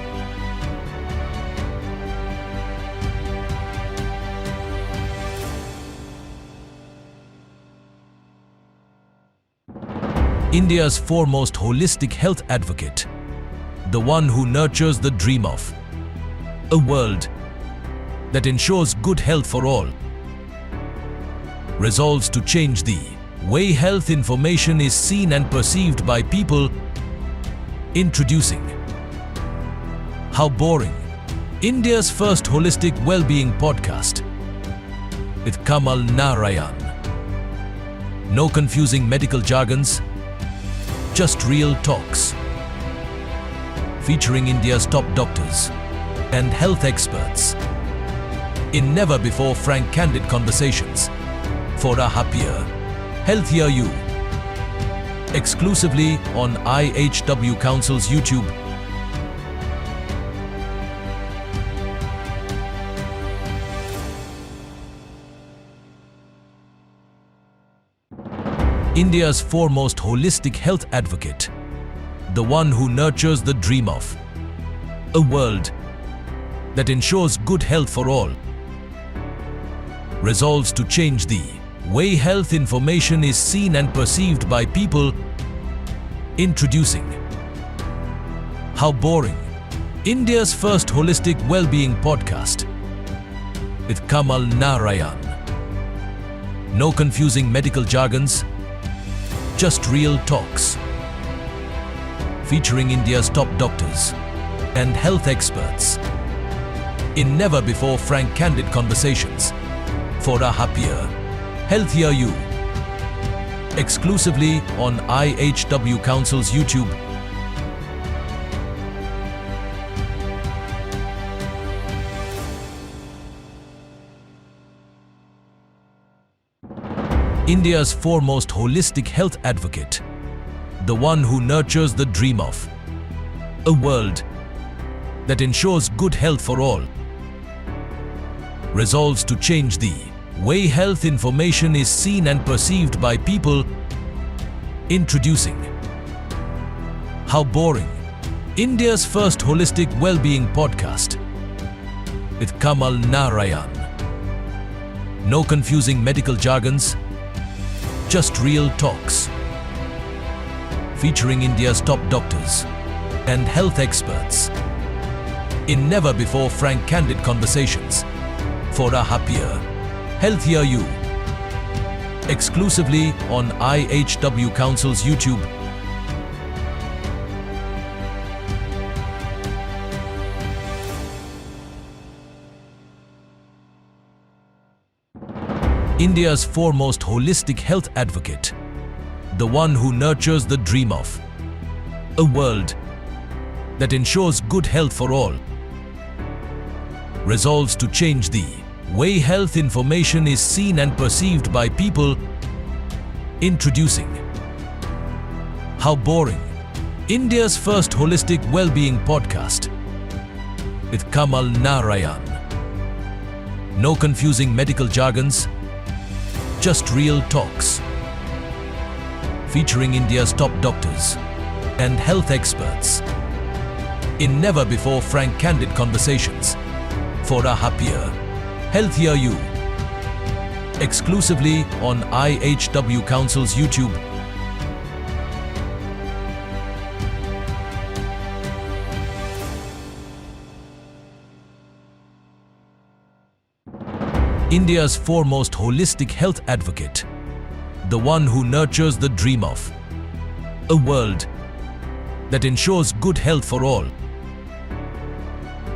India's foremost holistic health advocate, the one who nurtures the dream of a world that ensures good health for all, resolves to change the way health information is seen and perceived by people, introducing How Boring, India's first holistic well-being podcast with Kamal Narayan. No confusing medical jargons, just real talks. Featuring India's top doctors and health experts in never-before frank candid conversations for a happier, healthier you. Exclusively on IHW Council's YouTube. India's foremost holistic health advocate, the one who nurtures the dream of a world that ensures good health for all, resolves to change the way health information is seen and perceived by people, introducing How Boring, India's first holistic well-being podcast with Kamal Narayan. No confusing medical jargons, just real talks. Featuring India's top doctors and health experts in never-before frank candid conversations for a happier, healthier you. Exclusively on IHW Council's YouTube. India's foremost holistic health advocate, the one who nurtures the dream of a world that ensures good health for all, resolves to change the way health information is seen and perceived by people, introducing How Boring, India's first holistic well-being podcast with Kamal Narayan. No confusing medical jargons, just real talks. Featuring India's top doctors and health experts in never-before frank candid conversations for a happier, healthier you. Exclusively on IHW Council's YouTube. India's foremost holistic health advocate, the one who nurtures the dream of a world that ensures good health for all, resolves to change the way health information is seen and perceived by people. Introducing How Boring, India's first holistic well-being podcast with Kamal Narayan. No confusing medical jargons, just real talks. Featuring India's top doctors and health experts in never-before frank, candid conversations for a happier, healthier you. Exclusively on IHW Council's YouTube. India's foremost holistic health advocate, the one who nurtures the dream of a world that ensures good health for all,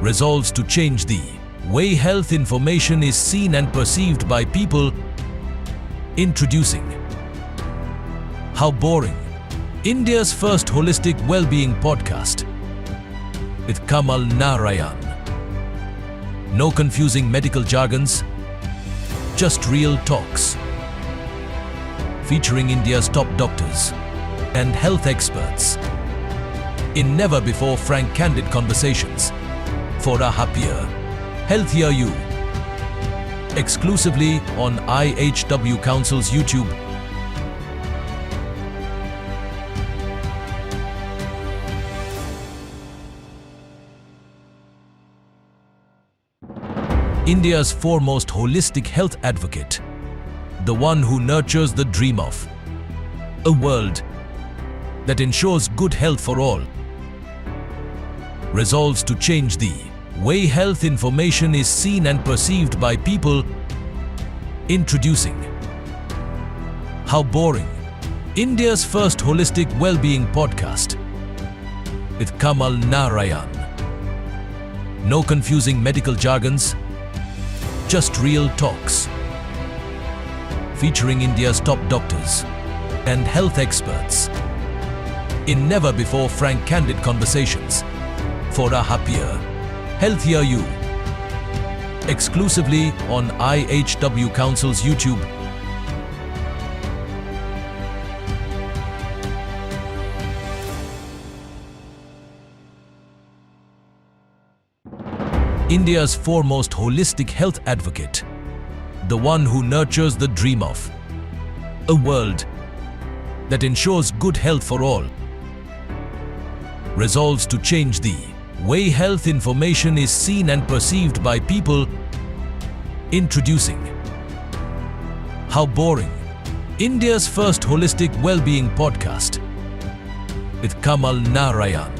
resolves to change the way health information is seen and perceived by people. Introducing How Boring, India's first holistic well-being podcast with Kamal Narayan. No confusing medical jargons, just real talks. Featuring India's top doctors and health experts in never-before frank, candid conversations for a happier, healthier you. Exclusively on IHW Council's YouTube. India's foremost holistic health advocate, the one who nurtures the dream of a world that ensures good health for all, resolves to change the way health information is seen and perceived by people. Introducing How Boring, India's first holistic well-being podcast with Kamal Narayan. No confusing medical jargons, just real talks. Featuring India's top doctors and health experts in never-before frank, candid conversations for a happier, healthier you. Exclusively on IHW Council's YouTube. India's foremost holistic health advocate, the one who nurtures the dream of a world that ensures good health for all, resolves to change the way health information is seen and perceived by people. Introducing How Boring, India's first holistic well-being podcast with Kamal Narayan.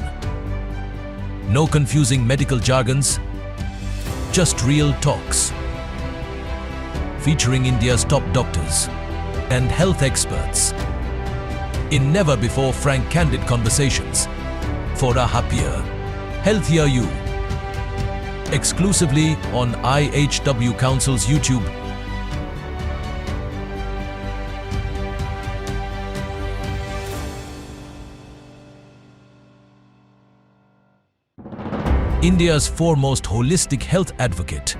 No confusing medical jargons, just real talks. Featuring India's top doctors and health experts in never-before frank, candid conversations for a happier, healthier you. Exclusively on IHW Council's YouTube. India's foremost holistic health advocate,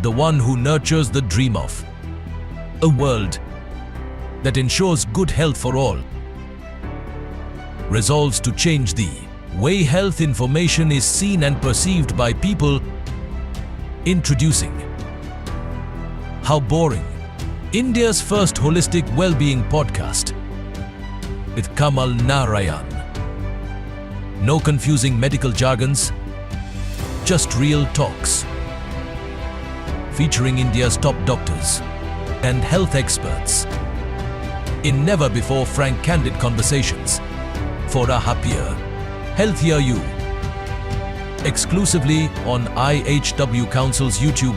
the one who nurtures the dream of a world that ensures good health for all, resolves to change the way health information is seen and perceived by people. Introducing How Boring, India's first holistic well-being podcast with Kamal Narayan. No confusing medical jargons, just real talks. Featuring India's top doctors and health experts in never-before frank, candid conversations for a happier, healthier you. Exclusively on IHW Council's YouTube.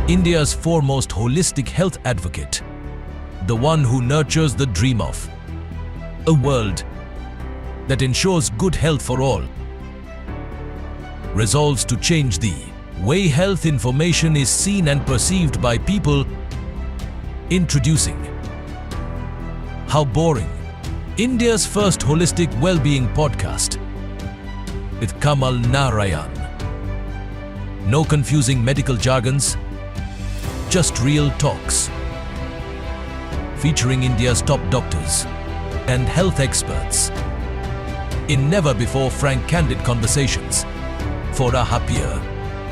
India's foremost holistic health advocate, the one who nurtures the dream of a world that ensures good health for all, resolves to change the way health information is seen and perceived by people. Introducing How boring. India's first holistic well-being podcast with Kamal Narayan. No confusing medical jargons, just real talks. Featuring India's top doctors and health experts in never-before frank candid conversations for a happier,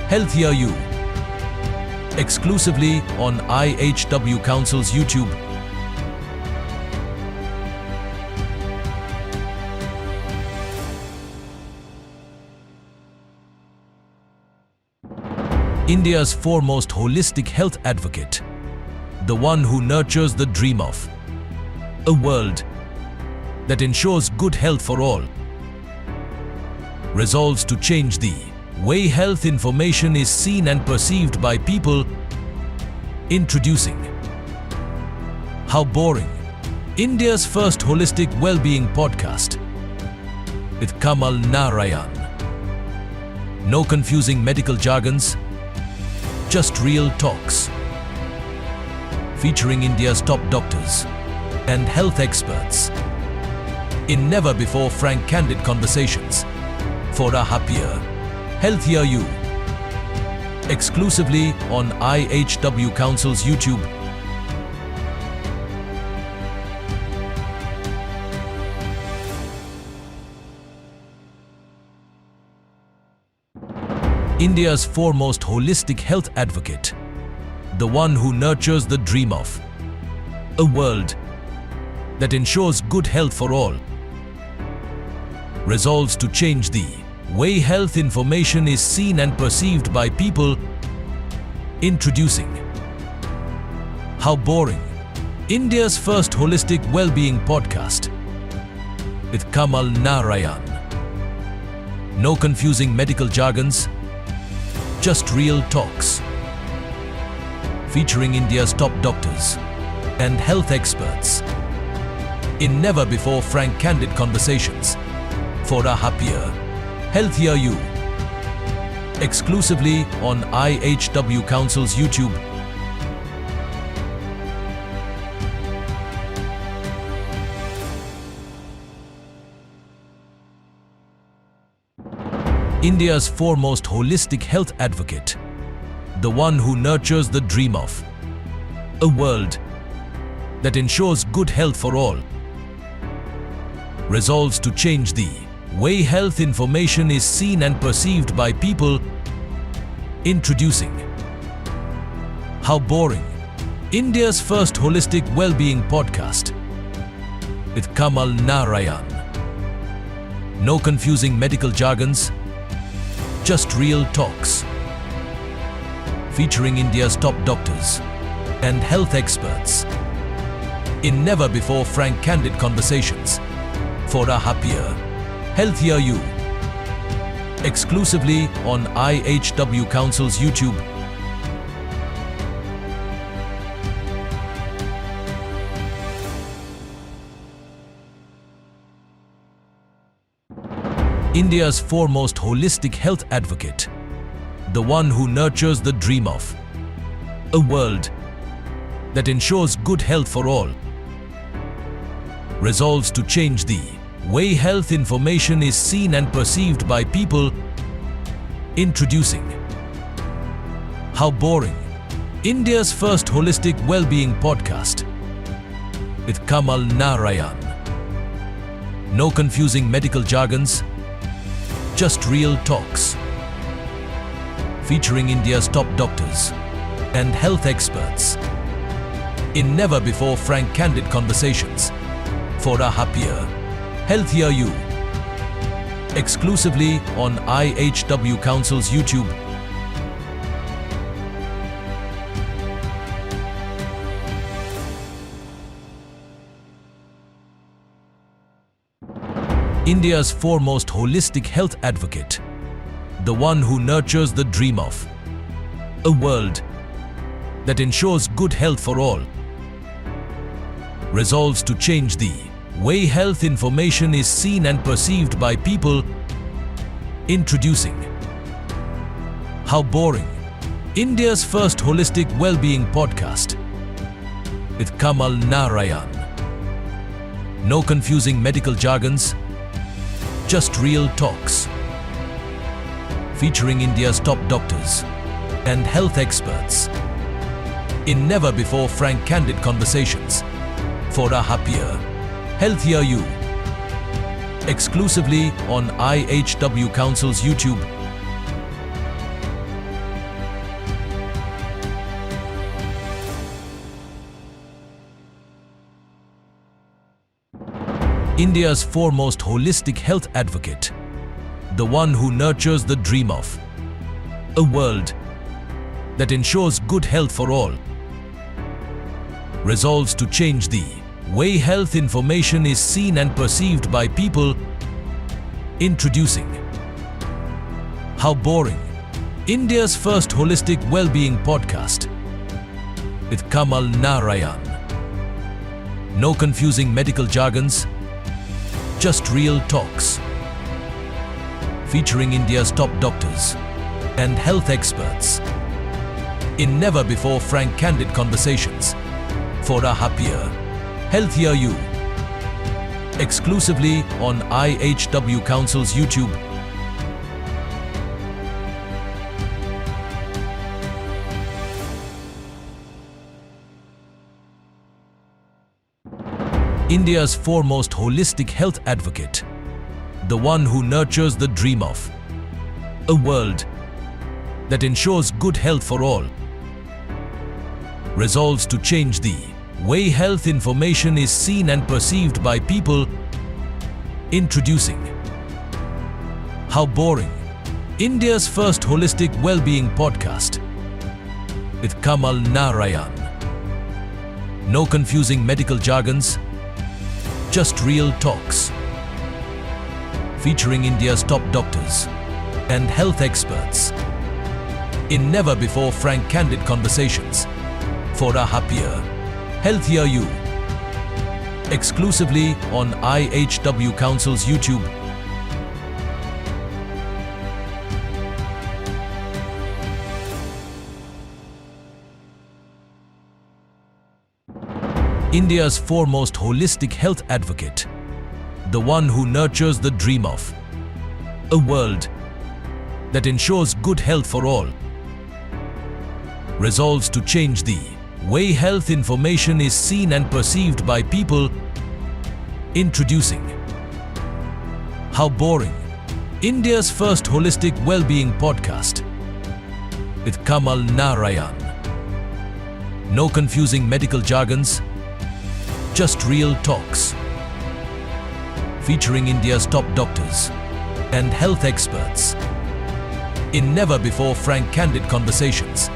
healthier you. Exclusively on IHW Council's YouTube. India's foremost holistic health advocate, the one who nurtures the dream of a world that ensures good health for all, resolves to change the way health information is seen and perceived by people. Introducing How Boring, India's first holistic well-being podcast with Kamal Narayan. No confusing medical jargons, just real talks. Featuring India's top doctors and health experts in never-before frank candid conversations for a happier, healthier you. Exclusively on IHW Council's YouTube. India's foremost holistic health advocate, the one who nurtures the dream of a world that ensures good health for all, resolves to change the way health information is seen and perceived by people. Introducing How Boring, India's first holistic well-being podcast with Kamal Narayan. No confusing medical jargons, just real talks. Featuring India's top doctors and health experts in never-before frank candid conversations for a happier, healthier you. Exclusively on IHW Council's YouTube. India's foremost holistic health advocate, the one who nurtures the dream of a world that ensures good health for all, resolves to change the way health information is seen and perceived by people. Introducing How Boring, India's first holistic well-being podcast with Kamal Narayan. No confusing medical jargons, just real talks. Featuring India's top doctors and health experts in never-before frank candid conversations for a happier, healthier you. Exclusively on IHW Council's YouTube. India's foremost holistic health advocate, the one who nurtures the dream of a world that ensures good health for all, resolves to change the way health information is seen and perceived by people. Introducing How Boring, India's first holistic well-being podcast with Kamal Narayan. No confusing medical jargons, just real talks. Featuring India's top doctors and health experts in never-before frank candid conversations for a happier, healthier you. Exclusively on IHW Council's YouTube. India's foremost holistic health advocate, the one who nurtures the dream of a world that ensures good health for all, resolves to change the way health information is seen and perceived by people. Introducing How Boring, India's first holistic well-being podcast with Kamal Narayan. No confusing medical jargons, just real talks. Featuring India's top doctors and health experts in never-before frank, candid conversations for a happier, healthier you. Exclusively on IHW Council's YouTube. India's foremost holistic health advocate, the one who nurtures the dream of a world that ensures good health for all, resolves to change the way health information is seen and perceived by people. Introducing How Boring, India's first holistic well-being podcast with Kamal Narayan. No confusing medical jargons, just real talks. Featuring India's top doctors and health experts in never-before frank, candid conversations for a happier, healthier you. Exclusively on IHW Council's YouTube. India's foremost holistic health advocate, the one who nurtures the dream of a world that ensures good health for all, resolves to change the way health information is seen and perceived by people. Introducing How Boring, India's first holistic well-being podcast with Kamal Narayan. No confusing medical jargons, just real talks. Featuring India's top doctors and health experts in never-before frank, candid conversations for a happier, healthier you. Exclusively on IHW Council's YouTube. India's foremost holistic health advocate, the one who nurtures the dream of a world that ensures good health for all, resolves to change the way health information is seen and perceived by people. Introducing How Boring, India's first holistic well-being podcast with Kamal Narayan. No confusing medical jargons, just real talks. Featuring India's top doctors and health experts in never-before frank, candid conversations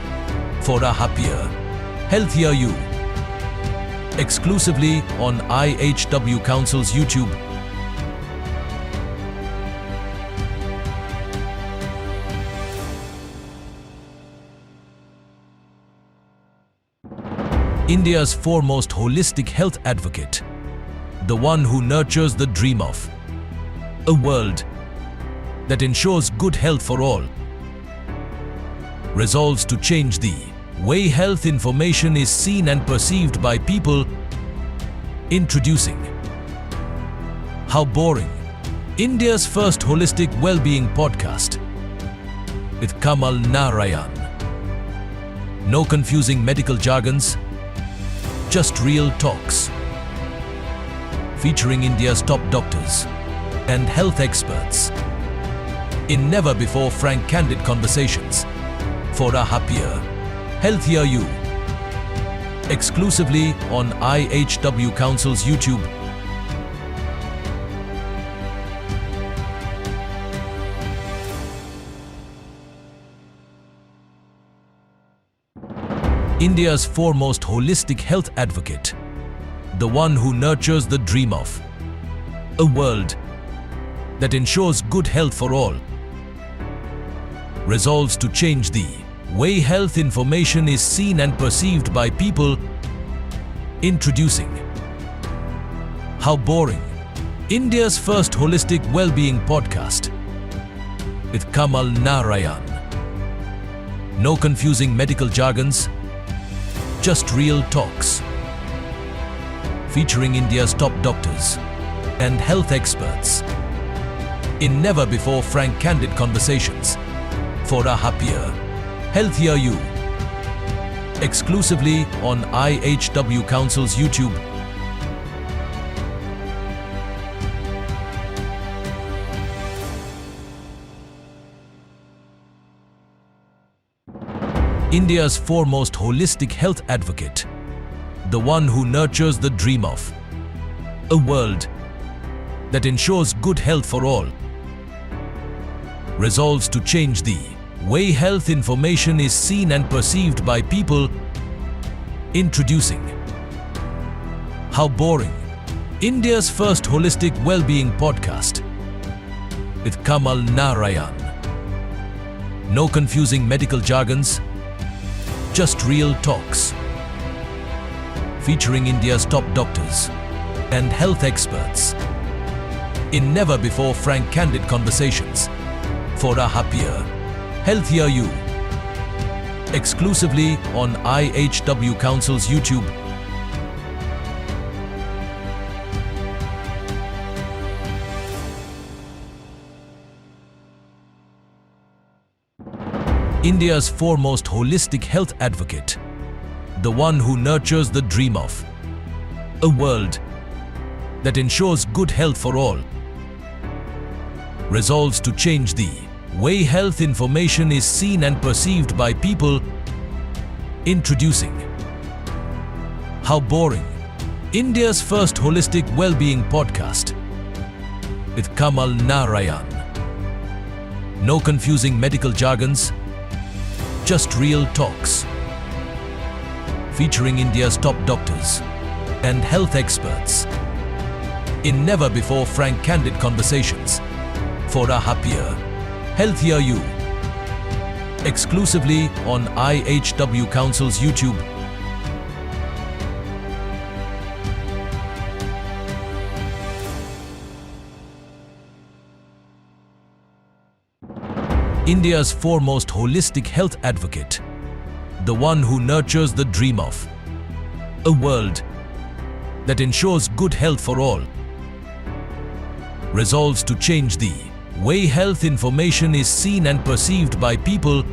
for a happier, healthier you. Exclusively on IHW Council's YouTube. India's foremost holistic health advocate, the one who nurtures the dream of a world that ensures good health for all, resolves to change the way health information is seen and perceived by people. Introducing How Boring, India's first holistic well-being podcast with Kamal Narayan. No confusing medical jargons, just real talks. Featuring India's top doctors and health experts in never-before frank, candid conversations for a happier, healthier you. Exclusively on IHW Council's YouTube. India's foremost holistic health advocate, the one who nurtures the dream of a world that ensures good health for all, resolves to change the way health information is seen and perceived by people. Introducing How Boring, India's first holistic well-being podcast with Kamal Narayan. No confusing medical jargons, just real talks. featuring India's top doctors and health experts in never-before frank, candid conversations for a happier, healthier you. Exclusively on IHW Council's YouTube. India's foremost holistic health advocate, the one who nurtures the dream of a world that ensures good health for all, resolves to change the way health information is seen and perceived by people. Introducing How Boring, India's first holistic well-being podcast with Kamal Narayan. No confusing medical jargons, just real talks. Featuring India's top doctors and health experts in never-before frank, candid conversations for a happier, healthier you. Exclusively on IHW Council's YouTube. India's foremost holistic health advocate, the one who nurtures the dream of a world that ensures good health for all, resolves to change the way health information is seen and perceived by people. Introducing How Boring, India's first holistic well-being podcast with Kamal Narayan. No confusing medical jargons, just real talks. Featuring India's top doctors and health experts in never-before frank, candid conversations for a happier, healthier you. Exclusively on IHW Council's YouTube. India's foremost holistic health advocate, the one who nurtures the dream of a world that ensures good health for all, resolves to change the way health information is seen and perceived by people.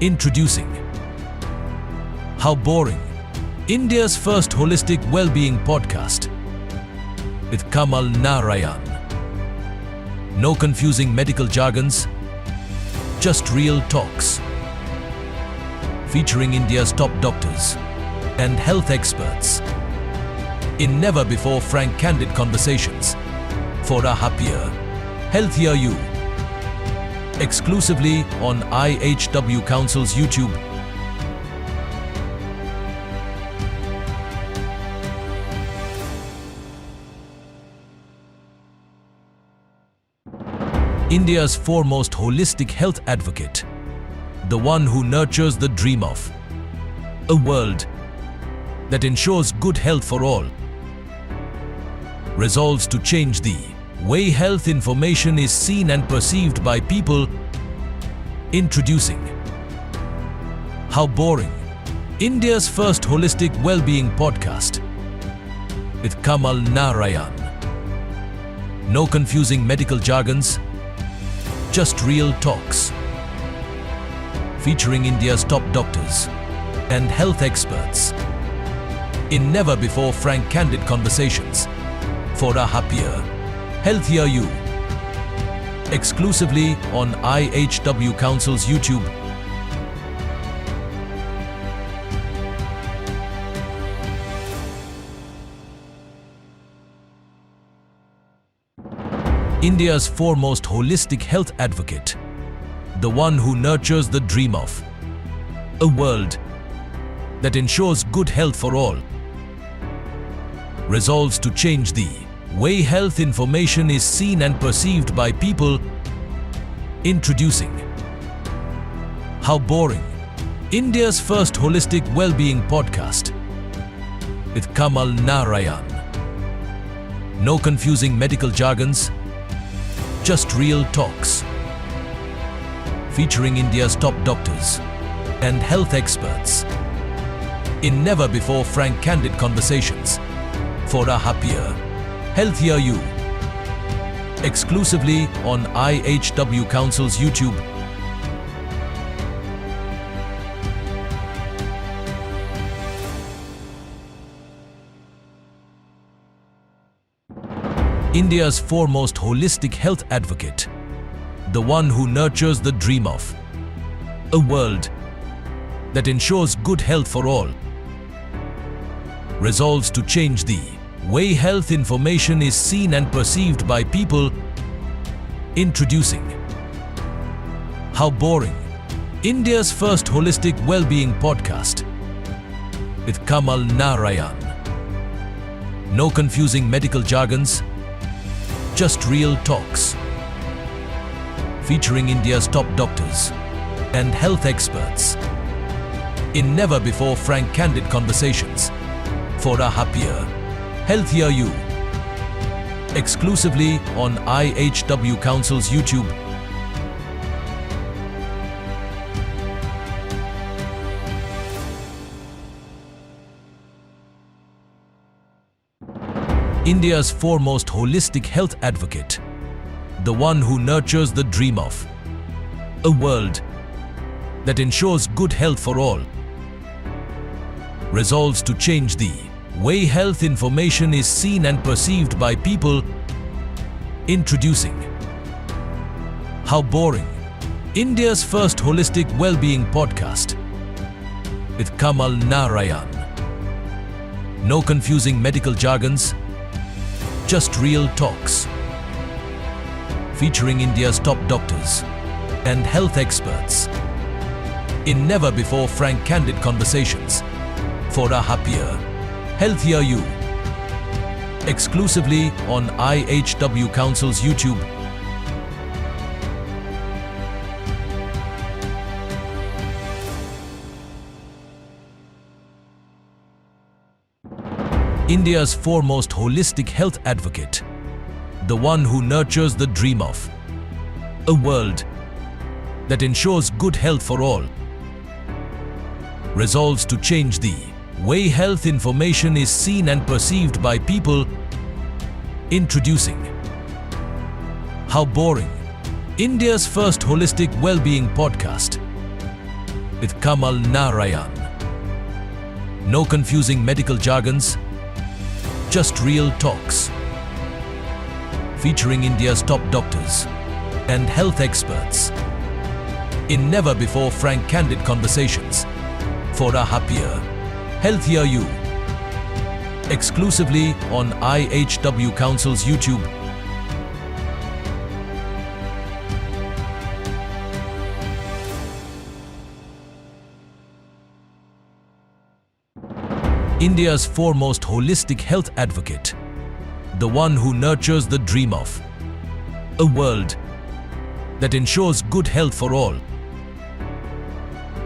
Introducing How Boring, India's first holistic well-being podcast with Kamal Narayan. No confusing medical jargons, just real talks. Featuring India's top doctors and health experts in never-before frank, candid conversations for a happier, healthier you. Exclusively on IHW Council's YouTube. India's foremost holistic health advocate, the one who nurtures the dream of a world that ensures good health for all, resolves to change the way health information is seen and perceived by people. Introducing How Boring, India's first holistic well-being podcast with Kamal Narayan. No confusing medical jargons, just real talks. Featuring India's top doctors and health experts in never-before frank, candid conversations for a happier, healthier you. Exclusively on IHW Council's YouTube. India's foremost holistic health advocate, the one who nurtures the dream of a world that ensures good health for all, resolves to change the way health information is seen and perceived by people. Introducing How Boring, India's first holistic well-being podcast with Kamal Narayan. No confusing medical jargons, just real talks. Featuring India's top doctors and health experts in never-before frank, candid conversations for a happier, healthier you. Exclusively on IHW Council's YouTube. India's foremost holistic health advocate, the one who nurtures the dream of a world that ensures good health for all, resolves to change the way health information is seen and perceived by people. Introducing How Boring, India's first holistic well-being podcast with Kamal Narayan. No confusing medical jargons, just real talks. Featuring India's top doctors and health experts in never-before frank, candid conversations for a happier, healthier you. Exclusively on IHW Council's YouTube. India's foremost holistic health advocate, the one who nurtures the dream of a world that ensures good health for all, resolves to change the way health information is seen and perceived by people. Introducing How Boring, India's first holistic well-being podcast with Kamal Narayan. No confusing medical jargons, just real talks. Featuring India's top doctors and health experts in never-before frank, candid conversations for a happier, healthier you. Exclusively on IHW Council's YouTube. India's foremost holistic health advocate, the one who nurtures the dream of a world that ensures good health for all, resolves to change the way health information is seen and perceived by people. Introducing How Boring, India's first holistic well-being podcast with Kamal Narayan. No confusing medical jargons, just real talks. Featuring India's top doctors and health experts in never-before frank, candid conversations for a happier, healthier you. Exclusively on IHW Council's YouTube. India's foremost holistic health advocate, the one who nurtures the dream of a world that ensures good health for all,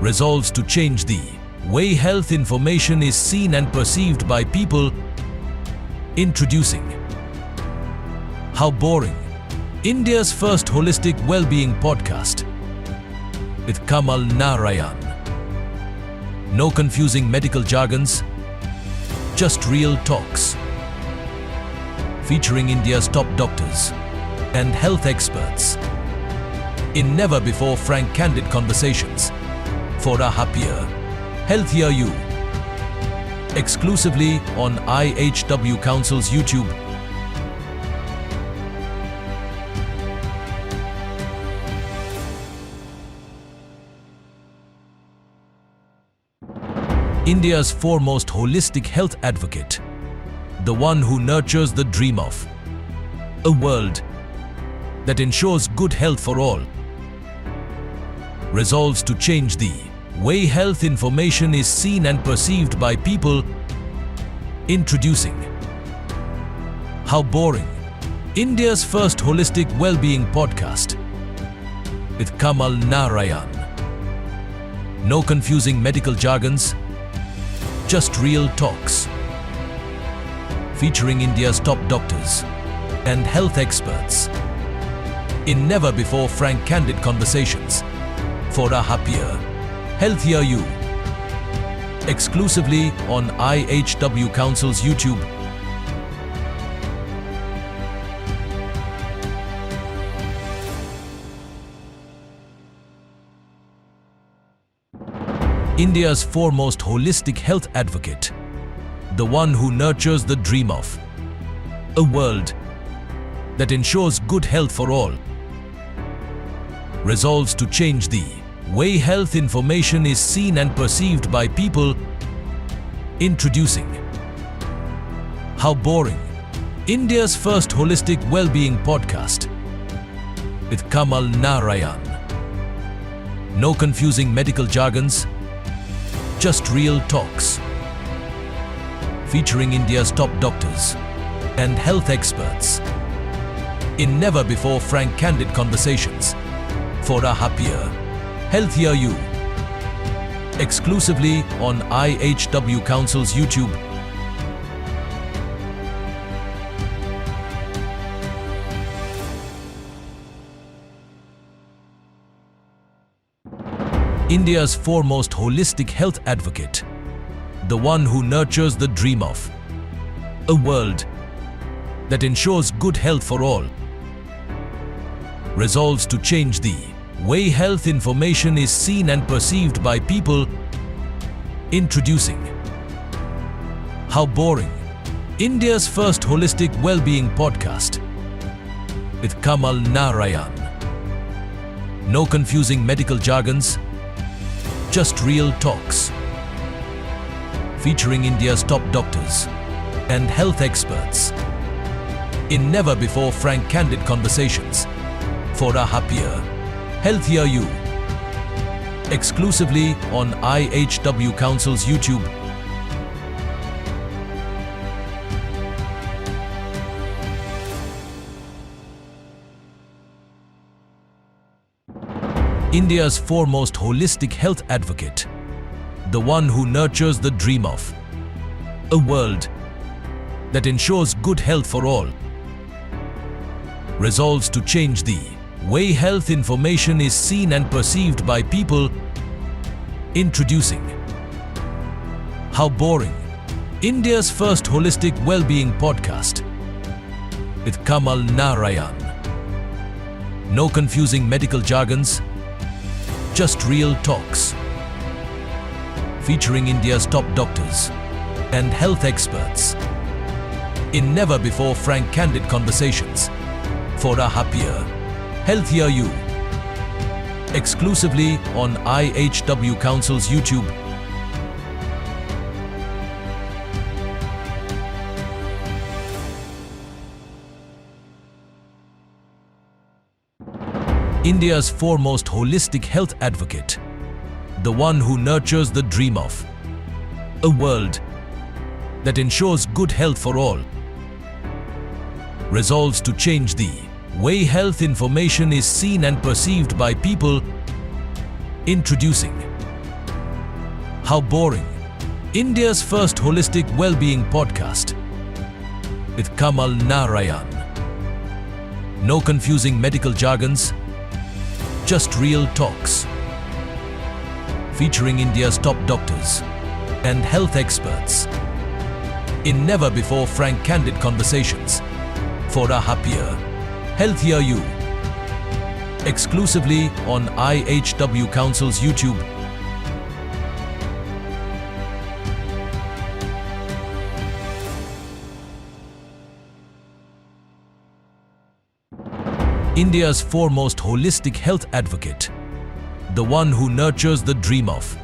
resolves to change the way health information is seen and perceived by people. Introducing How Boring, India's first holistic well-being podcast with Kamal Narayan. No confusing medical jargons, just real talks. Featuring India's top doctors and health experts in never-before frank, candid conversations for a happier, healthier you. Exclusively on IHW Council's YouTube. India's foremost holistic health advocate, the one who nurtures the dream of a world that ensures good health for all, resolves to change the way health information is seen and perceived by people. Introducing How Boring, India's first holistic well-being podcast with Kamal Narayan. No confusing medical jargons, just real talks. Featuring India's top doctors and health experts in never-before frank, candid conversations for a happier, healthier you. Exclusively on IHW Council's YouTube. India's foremost holistic health advocate, the one who nurtures the dream of a world that ensures good health for all, resolves to change the way health information is seen and perceived by people, introducing How Boring, India's first holistic well-being podcast with Kamal Narayan. No confusing medical jargons, just real talks. Featuring India's top doctors and health experts in never-before frank, candid conversations for a happier, healthier you. Exclusively on IHW Council's YouTube. India's foremost holistic health advocate, the one who nurtures the dream of a world that ensures good health for all, resolves to change the way health information is seen and perceived by people, introducing How Boring, India's first holistic well-being podcast with Kamal Narayan. No confusing medical jargons, just real talks. Featuring India's top doctors and health experts in never-before frank, candid conversations for a happier, healthier you. Exclusively on IHW Council's YouTube. India's foremost holistic health advocate, the one who nurtures the dream of a world that ensures good health for all, resolves to change the way health information is seen and perceived by people, introducing How Boring, India's first holistic well-being podcast with Kamal Narayan. No confusing medical jargons, just real talks. Featuring India's top doctors and health experts in never-before frank, candid conversations for a happier, healthier you. Exclusively on IHW Council's YouTube. India's foremost holistic health advocate, the one who nurtures the dream of a world that ensures good health for all, resolves to change the way health information is seen and perceived by people, introducing How Boring, India's first holistic well-being podcast with Kamal Narayan. No confusing medical jargons, just real talks. Featuring India's top doctors and health experts in never-before frank, candid conversations for a happier, healthier you. Exclusively on IHW Council's YouTube. India's foremost holistic health advocate, the one who nurtures the dream of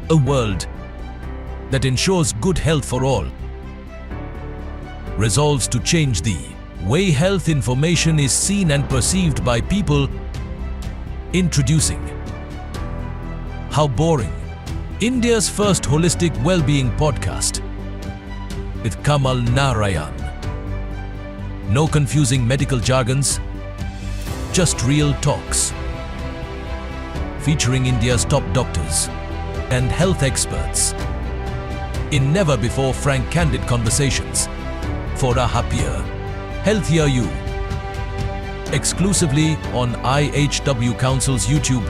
a world that ensures good health for all, resolves to change the way health information is seen and perceived by people, introducing How Boring, India's first holistic well-being podcast with Kamal Narayan. No confusing medical jargons, just real talks. Featuring India's top doctors and health experts in never-before frank, candid conversations for a happier, healthier you. Exclusively on IHW Council's YouTube.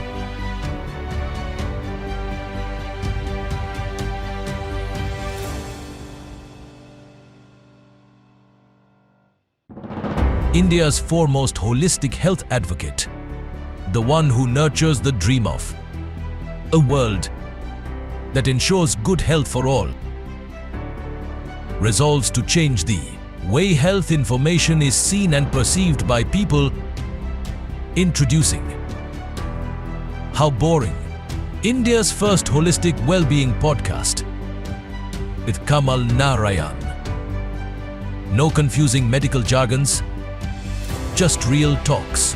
India's foremost holistic health advocate, the one who nurtures the dream of a world that ensures good health for all, resolves to change the way health information is seen and perceived by people, introducing How Boring, India's first holistic well-being podcast with Kamal Narayan. No confusing medical jargons, just real talks.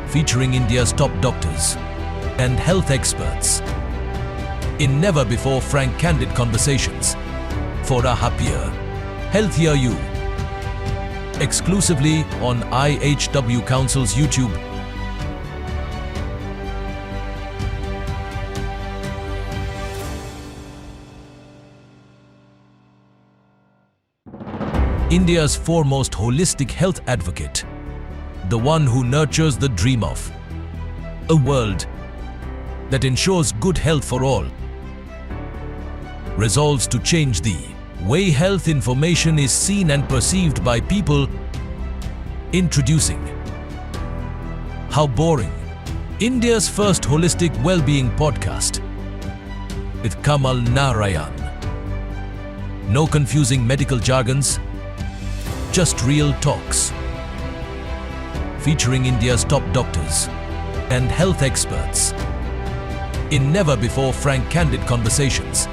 Featuring India's top doctors and health experts in never-before frank, candid conversations for a happier, healthier you. Exclusively on IHW Council's YouTube. India's foremost holistic health advocate, the one who nurtures the dream of a world that ensures good health for all, resolves to change the way health information is seen and perceived by people, introducing How Boring, India's first holistic well-being podcast with Kamal Narayan. No confusing medical jargons, just real talks. Featuring India's top doctors and health experts in never-before frank, candid conversations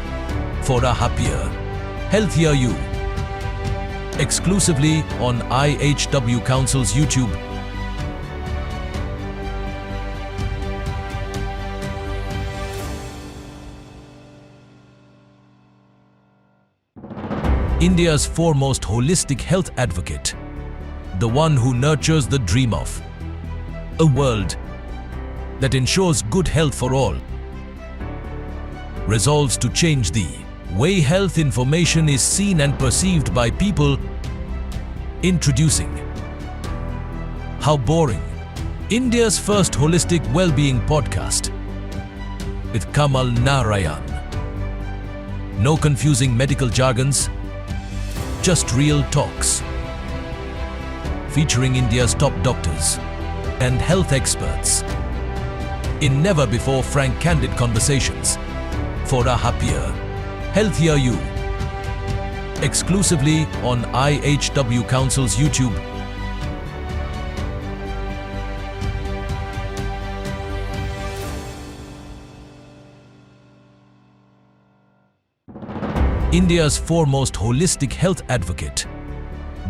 for a happier, healthier you. Exclusively on IHW Council's YouTube. India's foremost holistic health advocate, the one who nurtures the dream of a world that ensures good health for all, resolves to change the way health information is seen and perceived by people, introducing How Boring, India's first holistic well-being podcast with Kamal Narayan. No confusing medical jargons, just real talks. Featuring India's top doctors and health experts in never-before frank, candid conversations for a happier, healthier you. Exclusively on IHW Council's YouTube. India's foremost holistic health advocate,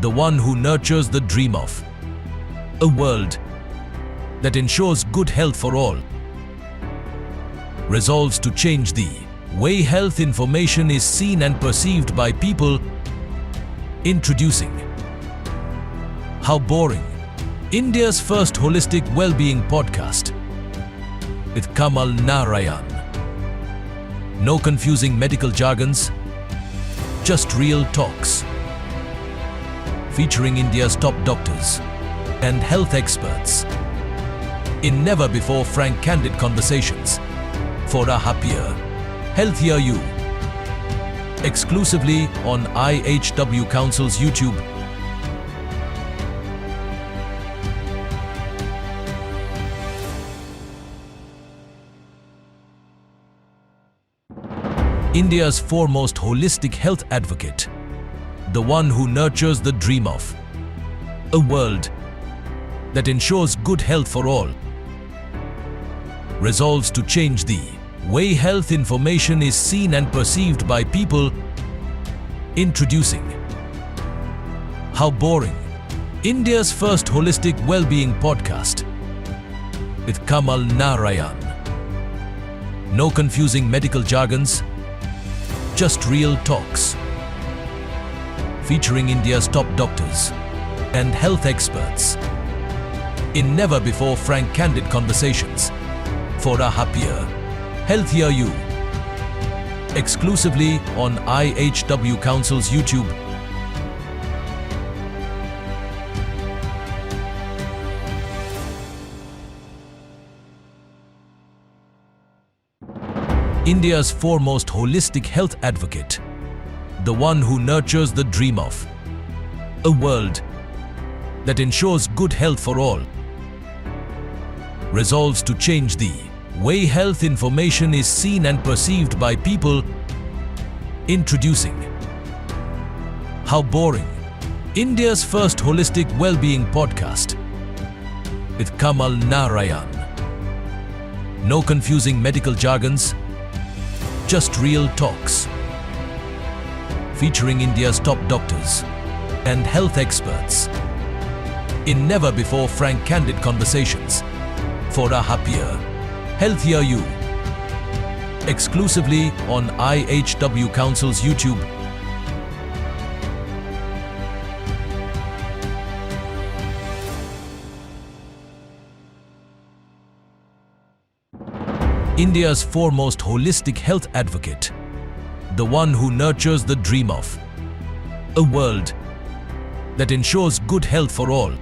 the one who nurtures the dream of a world that ensures good health for all, resolves to change the way health information is seen and perceived by people, introducing How Boring, India's first holistic well-being podcast with Kamal Narayan. No confusing medical jargons, just real talks. Featuring India's top doctors and health experts in never-before frank, candid conversations for a happier, healthier you. Exclusively on IHW Council's YouTube. India's foremost holistic health advocate, the one who nurtures the dream of a world that ensures good health for all, resolves to change the way health information is seen and perceived by people, introducing How Boring, India's first holistic well-being podcast with Kamal Narayan. No confusing medical jargons, just real talks. Featuring India's top doctors and health experts in never-before frank, candid conversations for a happier, healthier you. Exclusively on IHW Council's YouTube. India's foremost holistic health advocate, the one who nurtures the dream of a world that ensures good health for all, resolves to change the way health information is seen and perceived by people. Introducing How Boring, India's first holistic well-being podcast with Kamal Narayan. No confusing medical jargons, just real talks. Featuring India's top doctors and health experts in never-before frank, candid conversations for a happier, healthier you. Exclusively on IHW Council's YouTube. India's foremost holistic health advocate, the one who nurtures the dream of a world that ensures good health for all,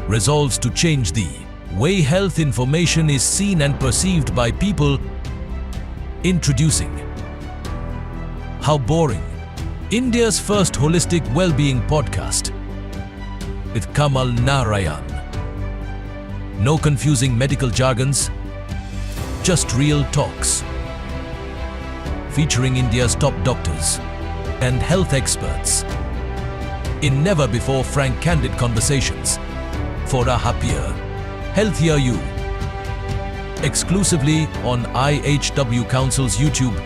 resolves to change the way health information is seen and perceived by people. Introducing How Boring, India's first holistic well-being podcast with Kamal Narayan. No confusing medical jargons, just real talks. Featuring India's top doctors and health experts in never-before frank, candid conversations for a happier, healthier you. Exclusively on IHW Council's YouTube.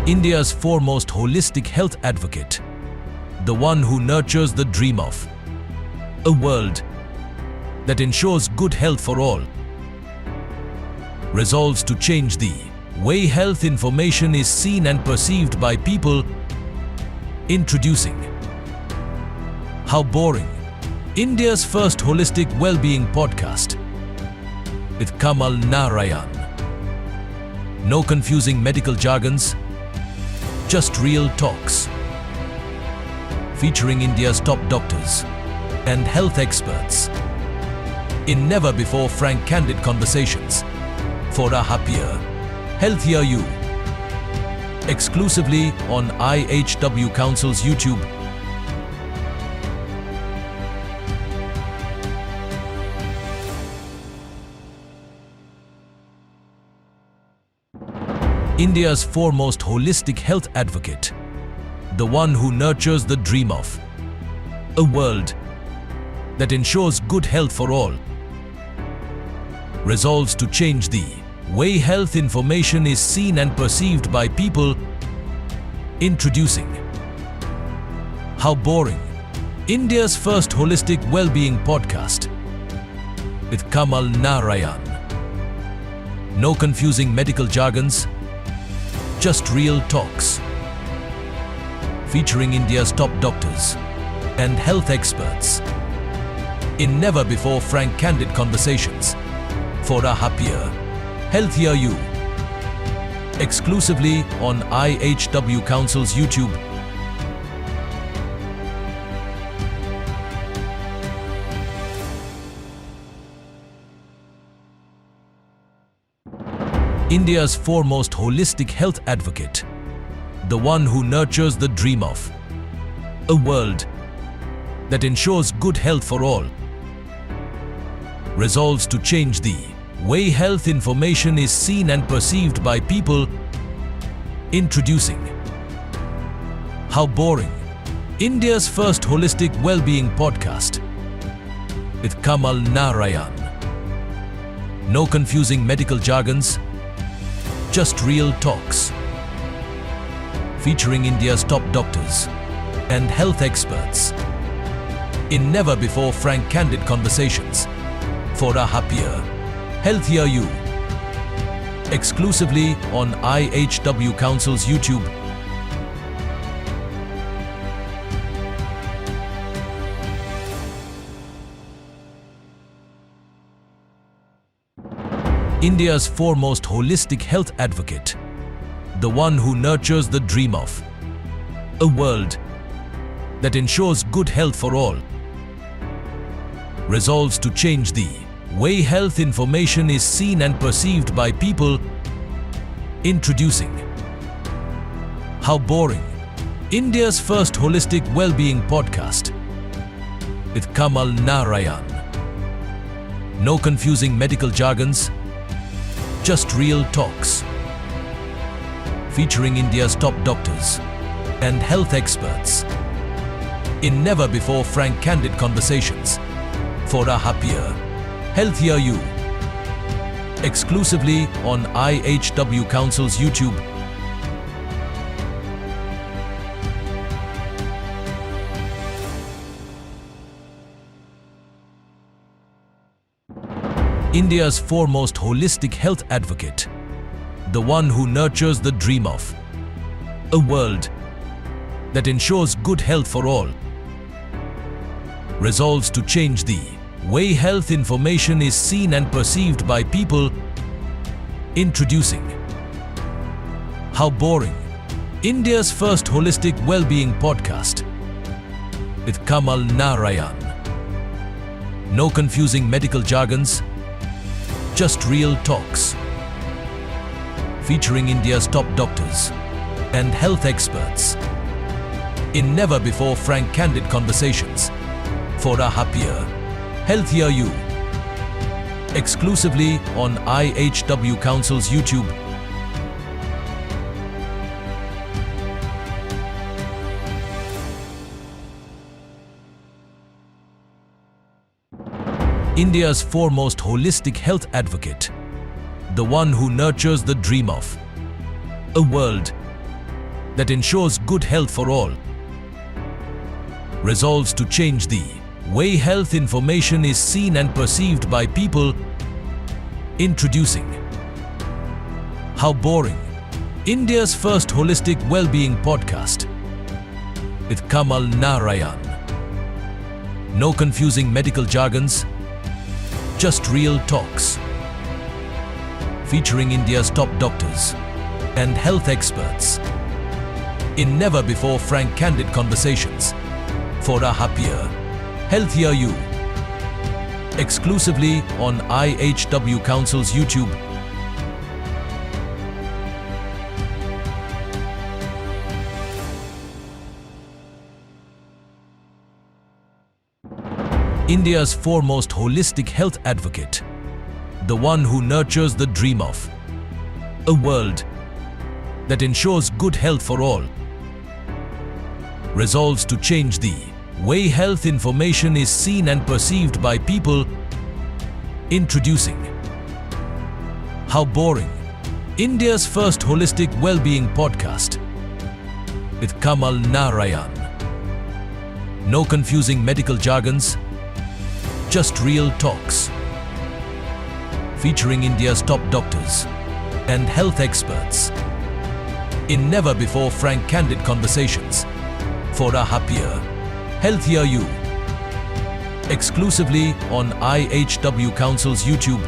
India's foremost holistic health advocate, the one who nurtures the dream of a world that ensures good health for all, resolves to change the way health information is seen and perceived by people. Introducing How Boring, India's first holistic well-being podcast with Kamal Narayan. No confusing medical jargons, just real talks. Featuring India's top doctors and health experts in never-before frank, candid conversations for a happier, healthier you. Exclusively on IHW Council's YouTube. India's foremost holistic health advocate, the one who nurtures the dream of a world that ensures good health for all, resolves to change the way health information is seen and perceived by people. Introducing How Boring, India's first holistic well-being podcast with Kamal Narayan. No confusing medical jargons, just real talks. Featuring India's top doctors and health experts in never-before frank, candid conversations for a happier, healthier you. Exclusively on IHW Council's YouTube. India's foremost holistic health advocate, the one who nurtures the dream of a world that ensures good health for all, resolves to change the way health information is seen and perceived by people. Introducing How Boring, India's first holistic well-being podcast with Kamal Narayan. No confusing medical jargons, just real talks. Featuring India's top doctors and health experts in never-before frank, candid conversations for a happier, healthier you. Exclusively on IHW Council's YouTube. India's foremost holistic health advocate, the one who nurtures the dream of a world that ensures good health for all, resolves to change the way health information is seen and perceived by people. Introducing How boring. India's first holistic well-being podcast with Kamal Narayan. No confusing medical jargons, just real talks. Featuring India's top doctors and health experts in never-before frank candid conversations for a happier, healthier you. Exclusively on IHW Council's YouTube. India's foremost holistic health advocate, the one who nurtures the dream of a world that ensures good health for all, resolves to change the way health information is seen and perceived by people. Introducing How Boring, India's first holistic well-being podcast with Kamal Narayan. No confusing medical jargons, just real talks. Featuring India's top doctors and health experts in never-before frank candid conversations for a happier, healthier you. Exclusively on IHW Council's YouTube. India's foremost holistic health advocate, the one who nurtures the dream of a world that ensures good health for all, resolves to change the way health information is seen and perceived by people. Introducing How Boring, India's first holistic well-being podcast with Kamal Narayan. No confusing medical jargons, just real talks. Featuring India's top doctors and health experts in never-before frank candid conversations for a happier, healthier you. Exclusively on IHW Council's YouTube. India's foremost holistic health advocate, the one who nurtures the dream of a world that ensures good health for all, resolves to change the way health information is seen and perceived by people. Introducing How Boring, India's first holistic well-being podcast with Kamal Narayan. No confusing medical jargons, just real talks. Featuring India's top doctors and health experts in never-before frank candid conversations for a happier, healthier you. Exclusively on IHW Council's YouTube.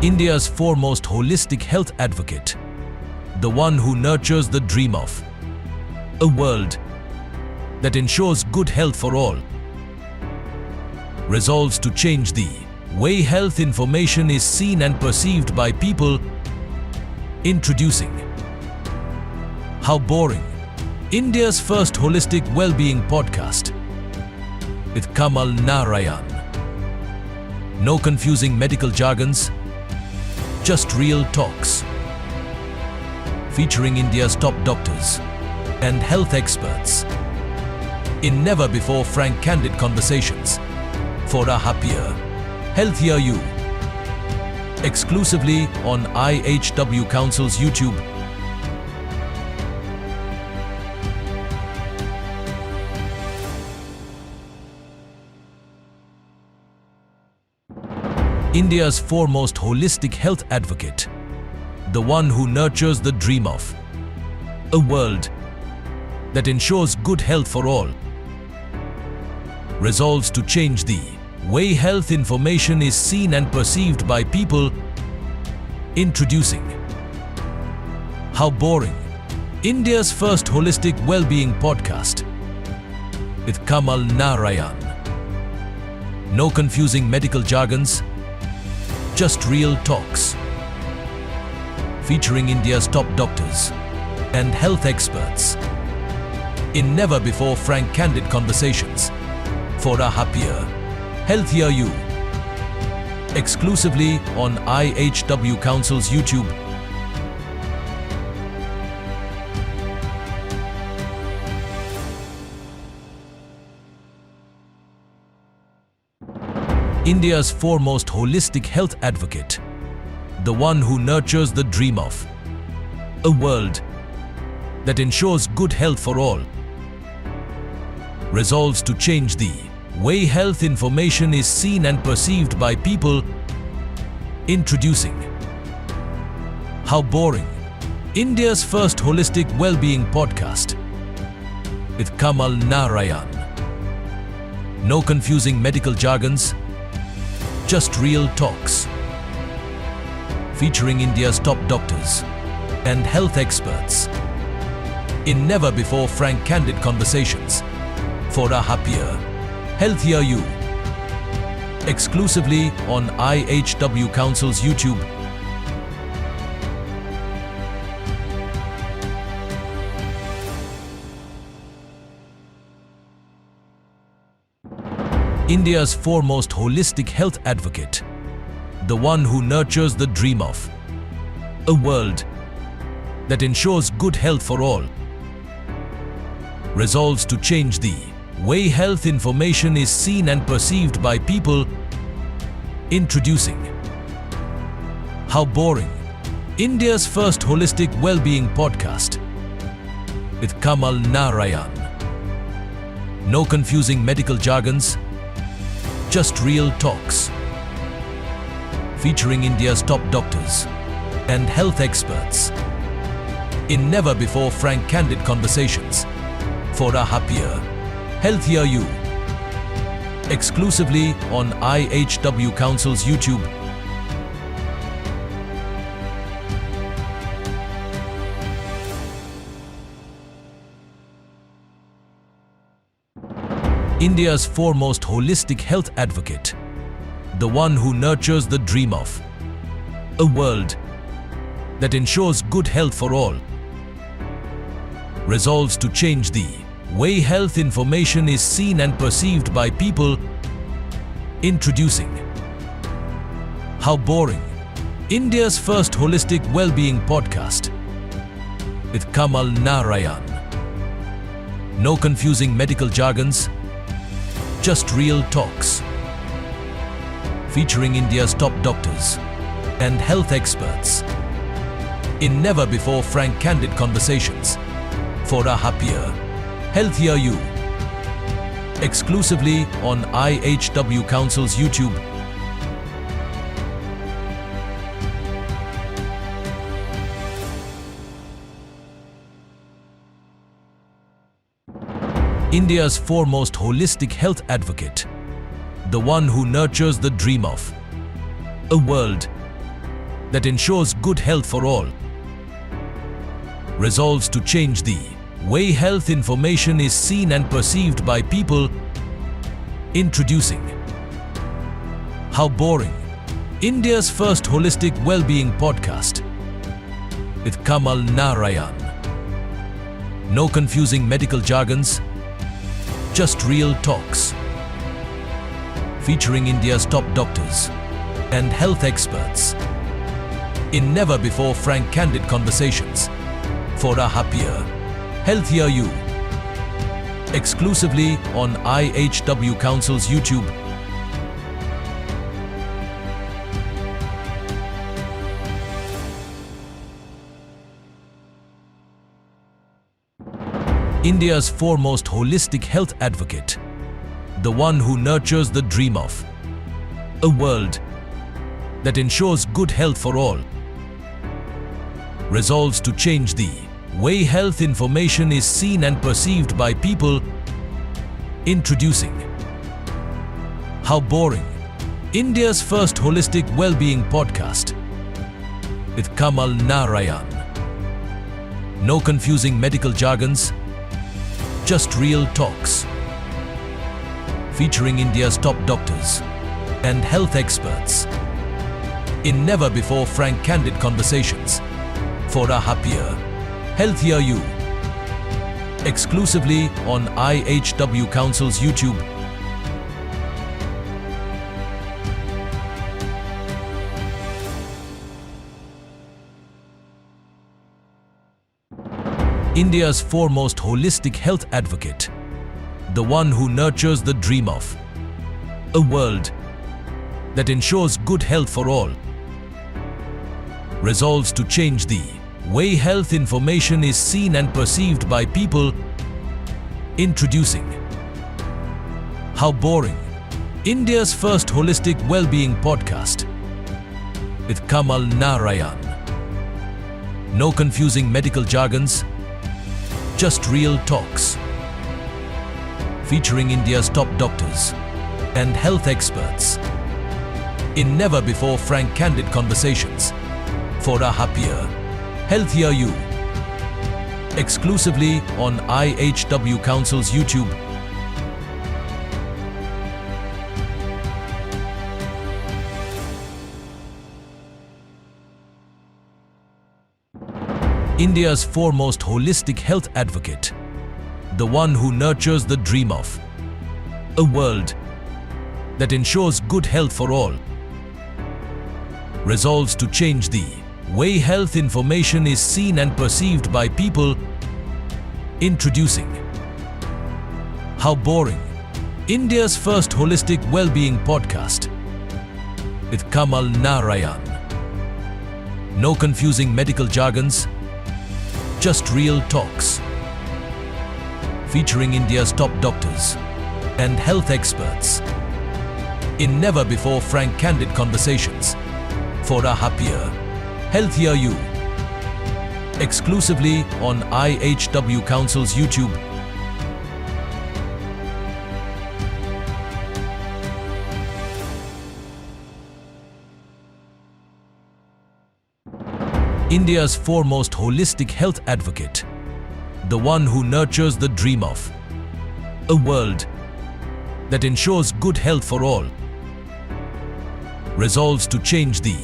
India's foremost holistic health advocate, the one who nurtures the dream of a world that ensures good health for all, resolves to change the way health information is seen and perceived by people. Introducing How Boring, India's first holistic well-being podcast with Kamal Narayan. No confusing medical jargons, just real talks. Featuring India's top doctors and health experts in never-before frank candid conversations for a happier, healthier you. Exclusively on IHW Council's YouTube. India's foremost holistic health advocate, the one who nurtures the dream of a world that ensures good health for all, resolves to change the way health information is seen and perceived by people. Introducing How Boring, India's first holistic well-being podcast with Kamal Narayan. No confusing medical jargons, just real talks. Featuring India's top doctors and health experts in never-before frank, candid conversations for a happier, healthier you. Exclusively on IHW Council's YouTube. India's foremost holistic health advocate, the one who nurtures the dream of a world that ensures good health for all, resolves to change the way health information is seen and perceived by people. Introducing How Boring, India's first holistic well-being podcast with Kamal Narayan. No confusing medical jargons, just real talks. Featuring India's top doctors and health experts in never-before frank, candid conversations for a happier, healthier you. Exclusively on IHW Council's YouTube. India's foremost holistic health advocate, the one who nurtures the dream of a world that ensures good health for all, resolves to change the way health information is seen and perceived by people. Introducing How Boring, India's first holistic well-being podcast with Kamal Narayan. No confusing medical jargons, just real talks. Featuring India's top doctors and health experts in never-before frank, candid conversations for a happier, healthier you. Exclusively on IHW Council's YouTube. India's foremost holistic health advocate, the one who nurtures the dream of a world that ensures good health for all, resolves to change the way health information is seen and perceived by people. Introducing How Boring, India's first holistic well-being podcast with Kamal Narayan. No confusing medical jargons, just real talks. Featuring India's top doctors and health experts in never-before frank, candid conversations for a happier, healthier you. Exclusively on IHW Council's YouTube. India's foremost holistic health advocate, the one who nurtures the dream of a world that ensures good health for all, resolves to change the way health information is seen and perceived by people. Introducing How Boring, India's first holistic well-being podcast with Kamal Narayan. No confusing medical jargons, just real talks. Featuring India's top doctors and health experts in never-before frank, candid conversations for a happier, healthier you. Exclusively on IHW Council's YouTube. India's foremost holistic health advocate, the one who nurtures the dream of a world that ensures good health for all, resolves to change the way health information is seen and perceived by people. Introducing How Boring, India's first holistic well-being podcast with Kamal Narayan. No confusing medical jargons, just real talks. featuring India's top doctors and health experts in never-before frank, candid conversations for a happier, healthier you. Exclusively on IHW Council's YouTube. India's foremost holistic health advocate, the one who nurtures the dream of a world that ensures good health for all, resolves to change the way health information is seen and perceived by people. Introducing How Boring, India's first holistic well-being podcast with Kamal Narayan. No confusing medical jargons, just real talks. Featuring India's top doctors and health experts in never-before frank, candid conversations for a happier, healthier you. Exclusively on IHW Council's YouTube. India's foremost holistic health advocate, the one who nurtures the dream of a world that ensures good health for all, resolves to change the way health information is seen and perceived by people. Introducing How Boring, India's first holistic well-being podcast with Kamal Narayan. No confusing medical jargons, just real talks. Featuring India's top doctors and health experts in never-before frank, candid conversations for a happier, healthier you. Exclusively on IHW Council's YouTube. India's foremost holistic health advocate, the one who nurtures the dream of a world that ensures good health for all, resolves to change the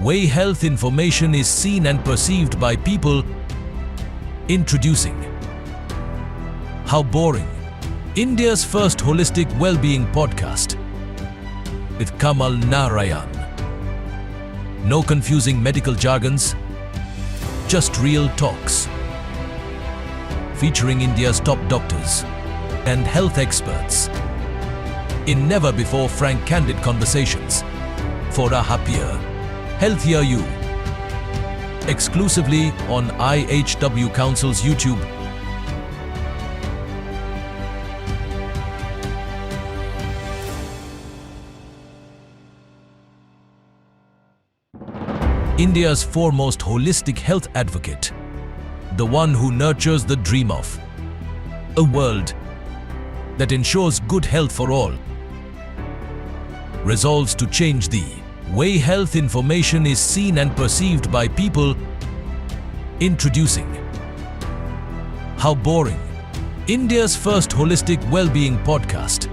way health information is seen and perceived by people. Introducing How Boring, India's first holistic well-being podcast with Kamal Narayan. No confusing medical jargons, just real talks. Featuring India's top doctors and health experts in never-before frank, candid conversations for a happier, healthier you. Exclusively on IHW Council's YouTube. India's foremost holistic health advocate, the one who nurtures the dream of a world that ensures good health for all, resolves to change the way health information is seen and perceived by people. Introducing How Boring, India's first holistic well-being podcast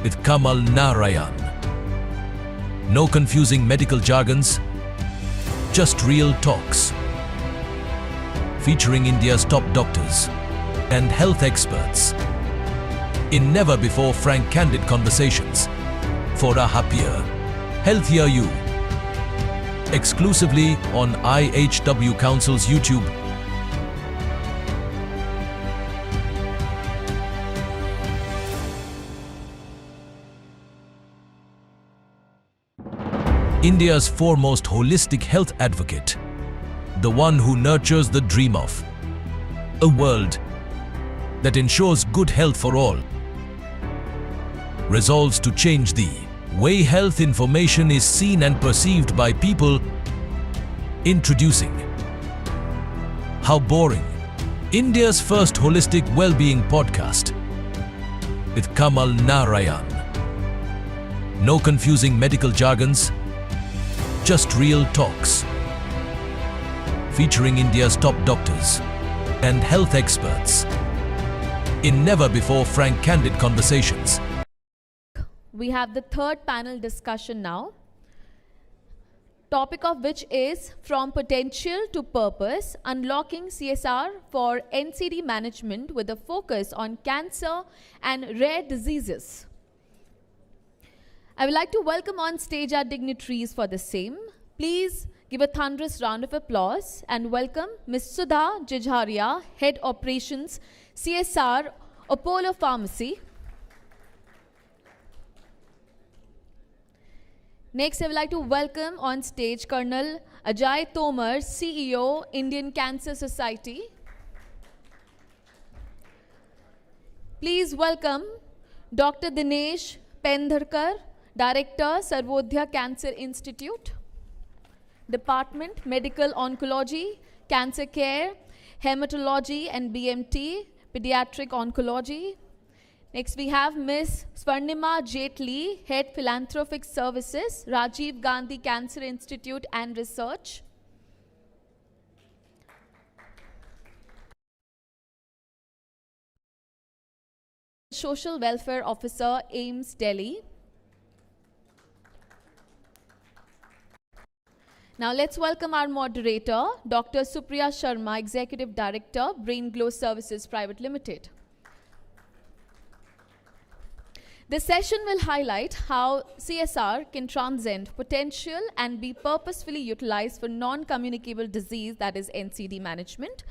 with Kamal Narayan. No confusing medical jargons, just real talks. Featuring India's top doctors and health experts in never-before frank, candid conversations for a happier, healthier you. Exclusively on IHW Council's YouTube. India's foremost holistic health advocate, the one who nurtures the dream of a world that ensures good health for all, resolves to change the way health information is seen and perceived by people. Introducing How Boring, India's first holistic well-being podcast with Kamal Narayan. No confusing medical jargons, just real talks. Featuring India's top doctors and health experts in never-before frank, candid conversations we have the third panel discussion now. Topic of which is From Potential to Purpose, Unlocking CSR for NCD Management with a focus on cancer and rare diseases. I would like to welcome on stage our dignitaries for the same. Please give a thunderous round of applause and welcome Ms. Sudha Jijharia, Head Operations, CSR, Apollo Pharmacy. Next, I would like to welcome on stage Colonel Ajay Tomar, CEO, Indian Cancer Society. Please welcome Dr. Dinesh Pendharkar, Director, Sarvodaya Cancer Institute, Department, Medical Oncology, Cancer Care, Hematology and BMT, Pediatric Oncology. Next, we have Ms. Swarnima Jetli, Head Philanthropic Services, Rajiv Gandhi Cancer Institute and Research. Social Welfare Officer, AIMS, Delhi. Now let's welcome our moderator, Dr. Supriya Sharma, Executive Director, Brain Glow Services Private Limited. This session will highlight how CSR can transcend potential and be purposefully utilized for non-communicable disease, that is NCD management.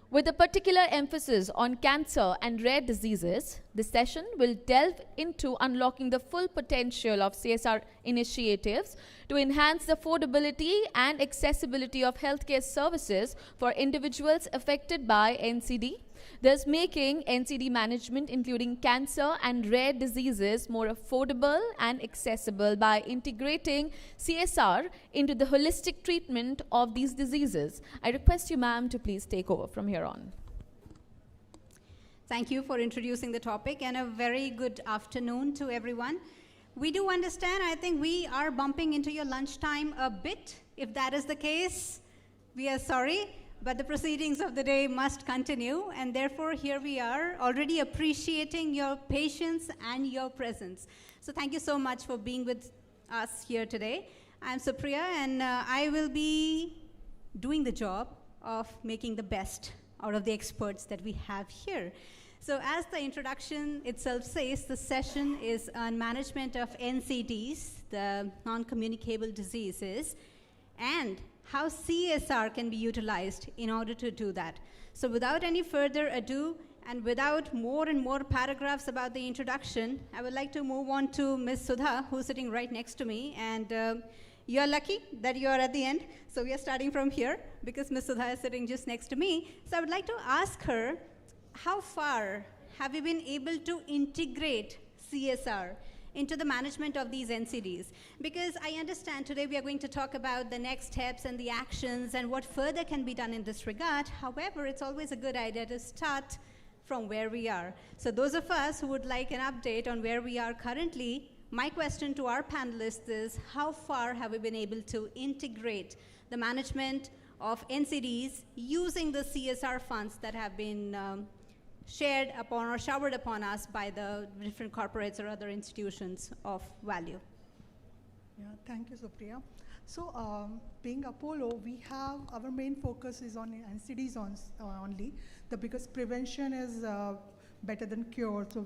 With a particular emphasis on cancer and rare diseases, this session will delve into unlocking the full potential of CSR initiatives to enhance the affordability and accessibility of healthcare services for individuals affected by NCD, thus making NCD management, including cancer and rare diseases, more affordable and accessible by integrating CSR into the holistic treatment of these diseases. I request you, ma'am, to please take over from here on. Thank you for introducing the topic, and a very good afternoon to everyone. We do understand, I think we are bumping into your lunchtime a bit. If that is the case, we are sorry. But the proceedings of the day must continue, and therefore here we are, already appreciating your patience and your presence. So thank you so much for being with us here today. I'm Supriya, and I will be doing the job of making the best out of the experts that we have here. So as the introduction itself says, the session is on management of NCDs, the non-communicable diseases, and how CSR can be utilized in order to do that. So without any further ado, and without more and more paragraphs about the introduction, I would like to move on to Ms. Sudha, who's sitting right next to me. And you're lucky that you're at the end. So we are starting from here, because Ms. Sudha is sitting just next to me. So I would like to ask her, how far have you been able to integrate CSR into the management of these NCDs? Because I understand today we are going to talk about the next steps and the actions and what further can be done in this regard. However, it's always a good idea to start from where we are. So those of us who would like an update on where we are currently, my question to our panelists is, how far have we been able to integrate the management of NCDs using the CSR funds that have been shared upon or showered upon us by the different corporates or other institutions of value? Yeah, thank you, Supriya. So being Apollo, we have, our main focus is on NCDs only, because prevention is better than cure. So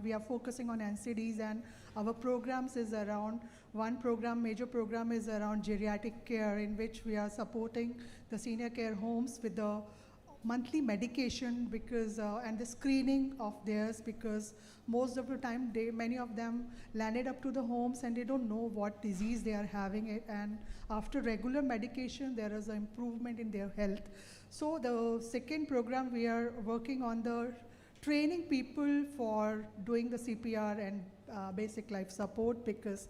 we are focusing on NCDs, and our programs is around, one program, major program is around geriatric care, in which we are supporting the senior care homes with the monthly medication, because and the screening of theirs, because most of the time many of them landed up to the homes and they don't know what disease they are having it, and after regular medication there is an improvement in their health. So the second program, we are working on the training people for doing the CPR and basic life support, because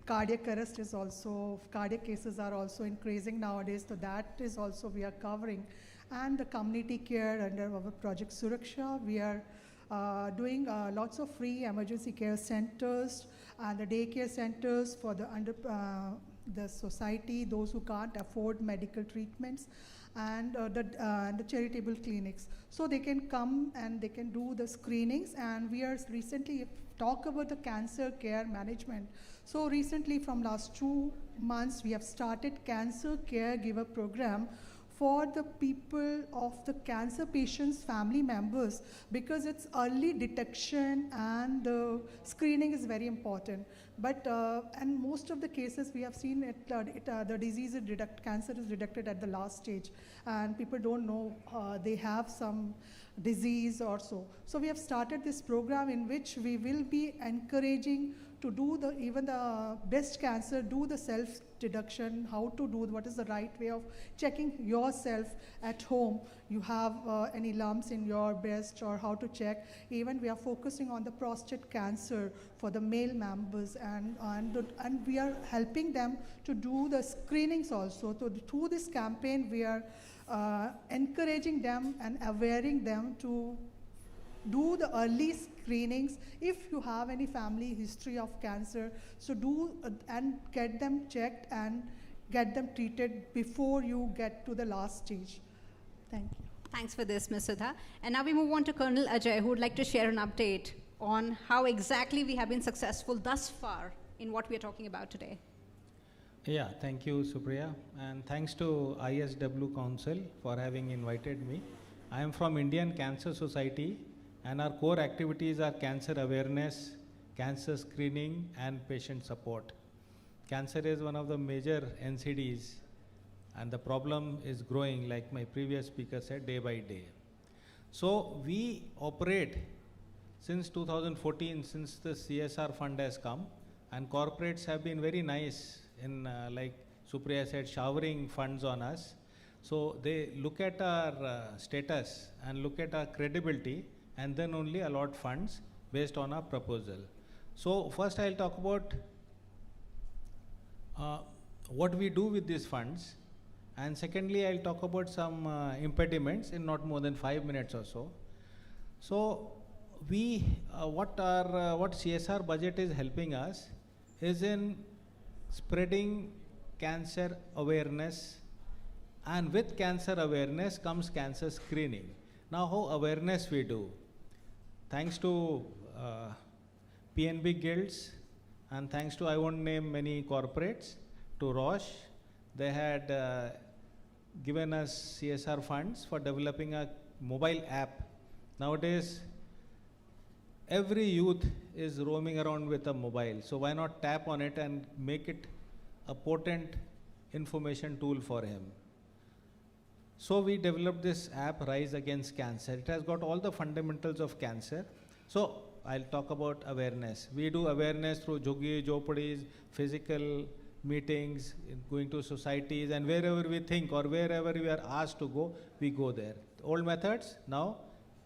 cardiac arrest is also, cardiac cases are also increasing nowadays, so that is also we are covering. And the community care under our Project Suraksha, we are doing lots of free emergency care centers and the daycare centers for the the society, those who can't afford medical treatments, and the charitable clinics. So they can come and they can do the screenings, and we are recently talk about the cancer care management. So recently, from last 2 months, we have started cancer caregiver program for the people of the cancer patients' family members, because it's early detection and the screening is very important. But and most of the cases we have seen the disease is cancer is detected at the last stage, and people don't know they have some disease or so. So we have started this program in which we will be encouraging to do even the breast cancer, do the self deduction, how to do, what is the right way of checking yourself at home. You have any lumps in your breast, or how to check. Even we are focusing on the prostate cancer for the male members, and we are helping them to do the screenings also. So through this campaign, we are encouraging them and awareing them to do the early screenings. If you have any family history of cancer, so do and get them checked and get them treated before you get to the last stage. Thank you. Thanks for this, Ms. Sudha. And now we move on to Colonel Ajay, who would like to share an update on how exactly we have been successful thus far in what we are talking about today. Yeah, thank you, Supriya. And thanks to IHW Council for having invited me. I am from Indian Cancer Society, and our core activities are cancer awareness, cancer screening, and patient support. Cancer is one of the major NCDs, and the problem is growing, like my previous speaker said, day by day. So we operate since 2014, since the CSR fund has come, and corporates have been very nice in, like Supriya said, showering funds on us. So they look at our status and look at our credibility, and then only allot funds based on our proposal. So first I'll talk about what we do with these funds, and secondly I'll talk about some impediments in not more than 5 minutes or so. So we, what CSR budget is helping us is in spreading cancer awareness, and with cancer awareness comes cancer screening. Now how awareness we do? Thanks to PNB guilds, and thanks to, I won't name many corporates, to Roche, they had given us CSR funds for developing a mobile app. Nowadays, every youth is roaming around with a mobile, so why not tap on it and make it a potent information tool for him? So we developed this app, Rise Against Cancer. It has got all the fundamentals of cancer. So I'll talk about awareness. We do awareness through Jhuggi, Jopadis, physical meetings, going to societies, and wherever we think or wherever we are asked to go, we go there. Old methods, now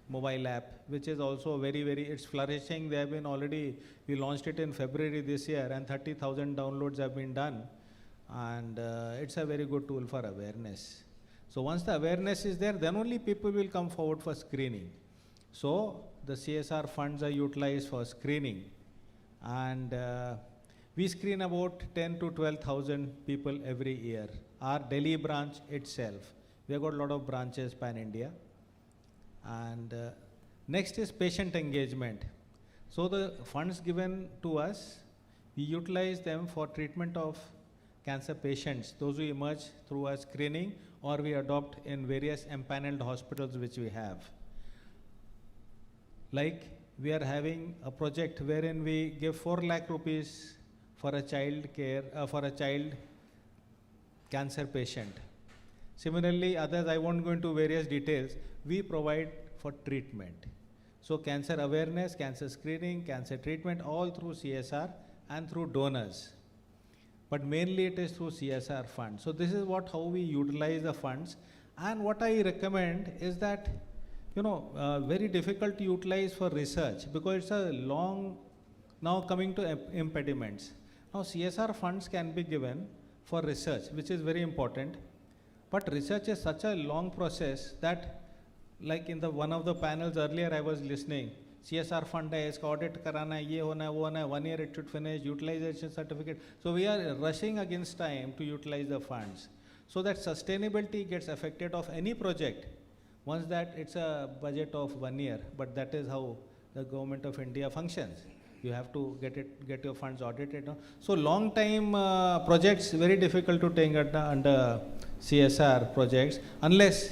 mobile app, which is also very, it's flourishing. They have been already, we launched it in February this year, and 30,000 downloads have been done. And it's a very good tool for awareness. So once the awareness is there, then only people will come forward for screening. So the CSR funds are utilized for screening. And we screen about 10 to 12,000 people every year. Our Delhi branch itself. We have got a lot of branches pan-India. And next is patient engagement. So the funds given to us, we utilize them for treatment of cancer patients, those who emerge through our screening, or we adopt in various empaneled hospitals which we have. Like we are having a project wherein we give 4 lakh rupees for a child care, for a child cancer patient. Similarly, others, I won't go into various details, we provide for treatment. So cancer awareness, cancer screening, cancer treatment, all through CSR and through donors. But mainly it is through CSR funds. So this is how we utilize the funds. And what I recommend is that, very difficult to utilize for research, because it's a long, now coming to impediments. Now CSR funds can be given for research, which is very important. But research is such a long process that, like in one of the panels earlier I was listening, CSR fund है, इसका audit कराना है, ये होना है, वो होना है, 1 year it should finish, utilization certificate. So we are rushing against time to utilize the funds. So that sustainability gets affected of any project. Once that it's a budget of 1 year, but that is how the government of India functions. You have to get your funds audited. No? So long time projects, very difficult to take under CSR projects, unless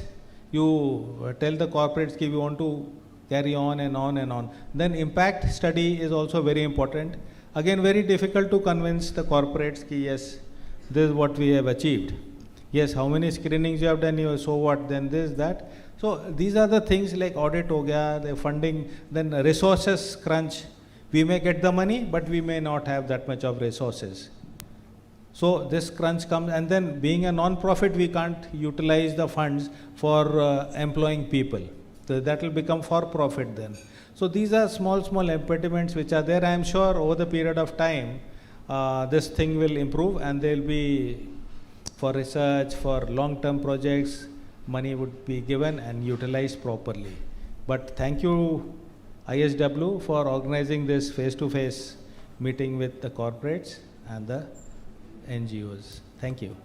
you tell the corporates that we want to carry on and on and on. Then impact study is also very important. Again, very difficult to convince the corporates that yes, this is what we have achieved. Yes, how many screenings you have done, so what, then this, that. So these are the things like audit ho gaya, the funding, then resources crunch. We may get the money, but we may not have that much of resources. So this crunch comes, and then being a non-profit, we can't utilize the funds for employing people. So that will become for profit then. So these are small impediments which are there. I am sure over the period of time, this thing will improve, and there will be, for research, for long-term projects, money would be given and utilized properly. But thank you, IHW, for organizing this face-to-face meeting with the corporates and the NGOs. Thank you.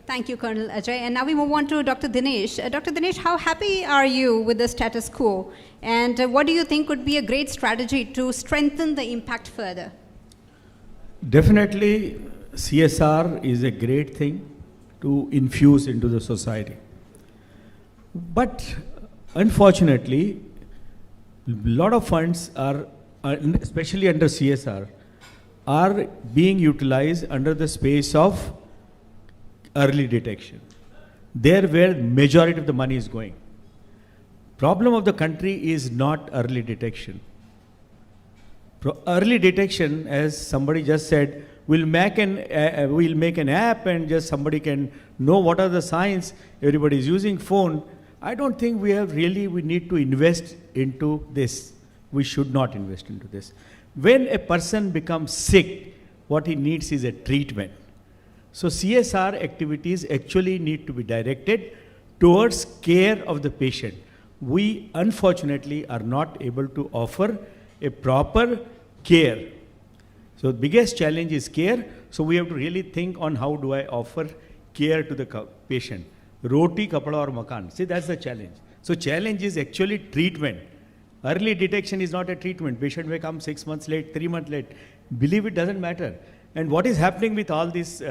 Thank you, Colonel Ajay. And now we move on to Dr. Dinesh. Dr. Dinesh, how happy are you with the status quo? And what do you think would be a great strategy to strengthen the impact further? Definitely, CSR is a great thing to infuse into the society. But unfortunately, a lot of funds are, especially under CSR, are being utilized under the space of early detection. There where majority of the money is going. Problem of the country is not early detection. Early detection, as somebody just said, we'll make an app and just somebody can know what are the signs. Everybody is using phone. I don't think we need to invest into this. We should not invest into this. When a person becomes sick, what he needs is a treatment. So CSR activities actually need to be directed towards care of the patient. We unfortunately are not able to offer a proper care. So the biggest challenge is care. So we have to really think on how do I offer care to the patient. Roti, kapda or makan. See, that's the challenge. So challenge is actually treatment. Early detection is not a treatment. Patient may come 6 months late, 3 months late. Believe it doesn't matter. And what is happening with all these